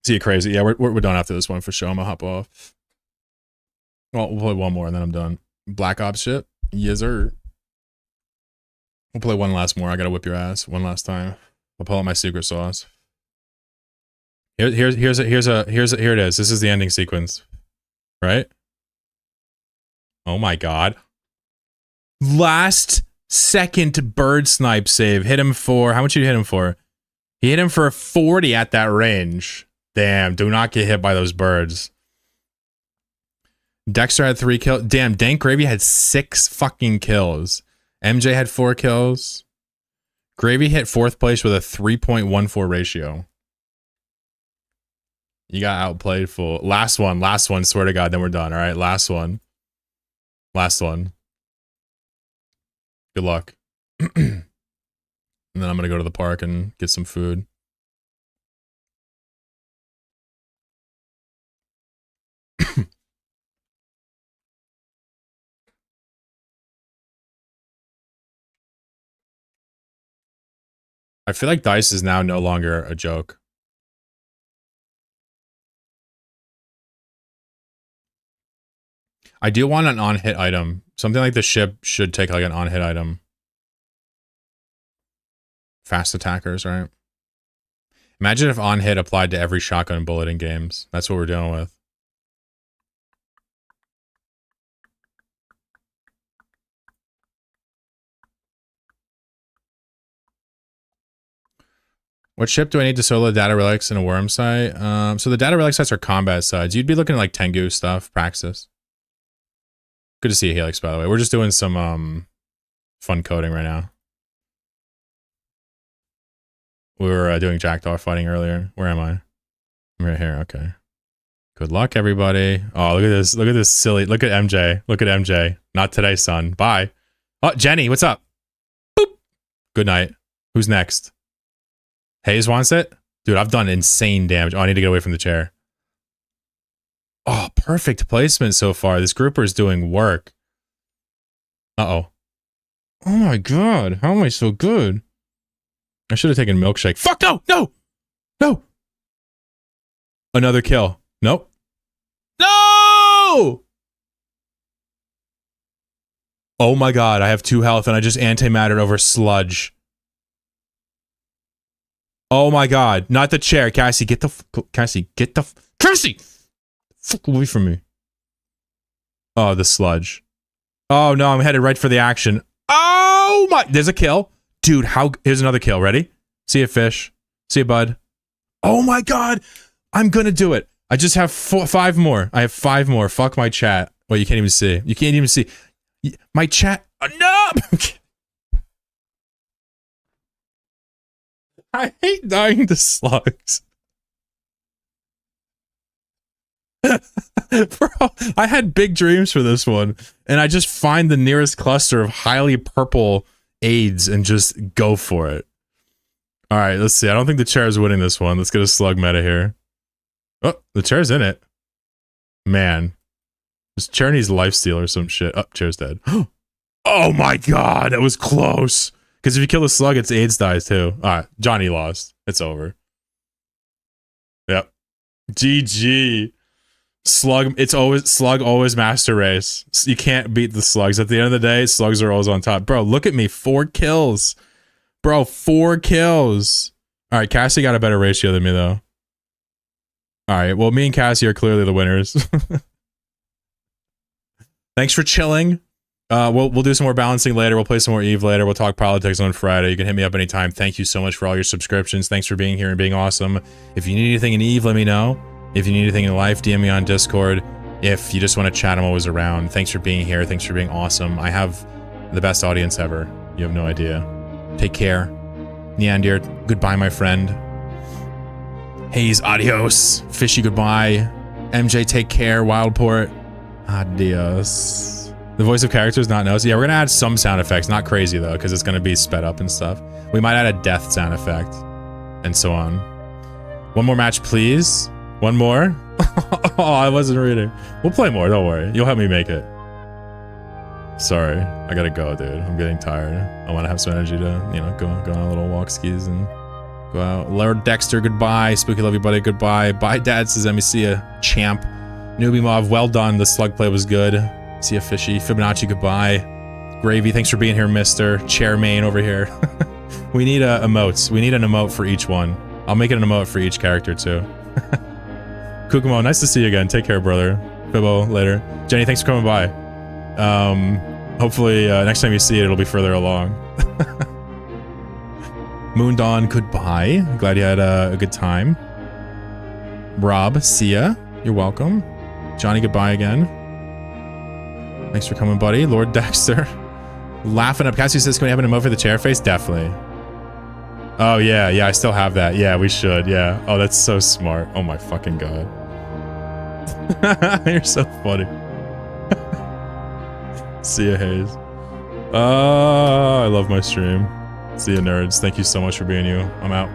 See it crazy. Yeah, we're done after this one for sure. I'm gonna hop off. Well, we'll play one more and then I'm done. Black Ops shit? Yes, sir. We'll play one last more. I gotta whip your ass one last time. I'll pull out my secret sauce. Here it is. This is the ending sequence. Right? Oh my god. Last second bird snipe save. Hit him for, how much did you hit him for? He hit him for 40 at that range. Damn, do not get hit by those birds. Dexter had 3 kills. Damn, Dank Gravy had 6 fucking kills. MJ had 4 kills. Gravy hit 4th place with a 3.14 ratio. You got outplayed, fool. Last one, swear to God, then we're done, all right? Last one. Last one. Good luck. And then I'm going to go to the park and get some food. I feel like dice is now no longer a joke. I do want an on-hit item. Something like the ship should take like an on-hit item. Fast attackers, right? Imagine if on-hit applied to every shotgun bullet in games. That's what we're dealing with. What ship do I need to solo data relics in a worm site? So the data relic sites are combat sites. You'd be looking at like Tengu stuff, Praxis. Good to see you, Helix, by the way. We're just doing some fun coding right now. We were doing Jackdaw fighting earlier. Where am I? I'm right here. Okay. Good luck, everybody. Oh, look at this. Look at this silly. Look at MJ. Look at MJ. Not today, son. Bye. Oh, Jenny, what's up? Boop. Good night. Who's next? Hayes wants it? Dude, I've done insane damage. Oh, I need to get away from the chair. Oh, perfect placement so far. This grouper is doing work. Uh-oh. Oh my god. How am I so good? I should have taken milkshake. Fuck no! No! No! Another kill. Nope. No! Oh my god, I have 2 health and I just antimattered over sludge. Oh my god, not the chair. Cassie, get the Cassie, get the Cassie! Fuck away from me. Oh, the sludge. Oh no, I'm headed right for the action. Oh my, there's a kill. Dude, here's another kill. Ready? See ya, fish. See ya, bud. Oh my god, I'm gonna do it. I just have 5 more. I have 5 more. Fuck my chat. Well, you can't even see. You can't even see. My chat. No! I hate dying to slugs. Bro, I had big dreams for this one, and I just find the nearest cluster of highly purple aids and just go for it. All right, let's see. I don't think the chair is winning this one. Let's get a slug meta here. Oh, the chair's in it. Man. This chair needs lifesteal or some shit. Oh, chair's dead. Oh my god, that was close. Because if you kill the slug, it's AIDS dies too. Alright, Johnny lost. It's over. Yep. GG. Slug always master race. You can't beat the slugs. At the end of the day, slugs are always on top. Bro, look at me. 4 kills. Bro, 4 kills. Alright, Cassie got a better ratio than me though. Alright, well me and Cassie are clearly the winners. Thanks for chilling. We'll do some more balancing later. We'll play some more Eve later. We'll talk politics on Friday. You can hit me up anytime. Thank you so much for all your subscriptions. Thanks for being here and being awesome. If you need anything in Eve, let me know. If you need anything in life, DM me on Discord. If you just want to chat, I'm always around. Thanks for being here. Thanks for being awesome. I have the best audience ever. You have no idea. Take care. Neandir, goodbye, my friend. Hayes, adios. Fishy, goodbye. MJ, take care. Wildport, adios. The voice of character is not noticed. Yeah, we're gonna add some sound effects. Not crazy though, because it's gonna be sped up and stuff. We might add a death sound effect, and so on. One more match, please. One more. Oh, I wasn't reading. We'll play more, don't worry. You'll help me make it. Sorry, I gotta go, dude. I'm getting tired. I want to have some energy to, you know, go on a little walk skis and go out. Lord Dexter, goodbye. Spooky, love you, buddy. Goodbye. Bye, Dad, says me. See ya, champ. Newbie Mauve, well done. The slug play was good. See ya, Fishy. Fibonacci, goodbye. Gravy, thanks for being here, mister. Chairman over here. We need emotes. We need an emote for each one. I'll make it an emote for each character, too. Kukumo, nice to see you again. Take care, brother. Fibbo, later. Jenny, thanks for coming by. Hopefully, next time you see it, it'll be further along. Moon Dawn, goodbye. Glad you had a good time. Rob, see ya. You're welcome. Johnny, goodbye again. Thanks for coming, buddy. Lord Dexter. Laughing up. Cassie says, can we have an emote for the chair face? Definitely. Oh, yeah. Yeah, I still have that. Yeah, we should. Yeah. Oh, that's so smart. Oh, my fucking God. You're so funny. See ya, Hayes. Oh, I love my stream. See ya, nerds. Thank you so much for being you. I'm out.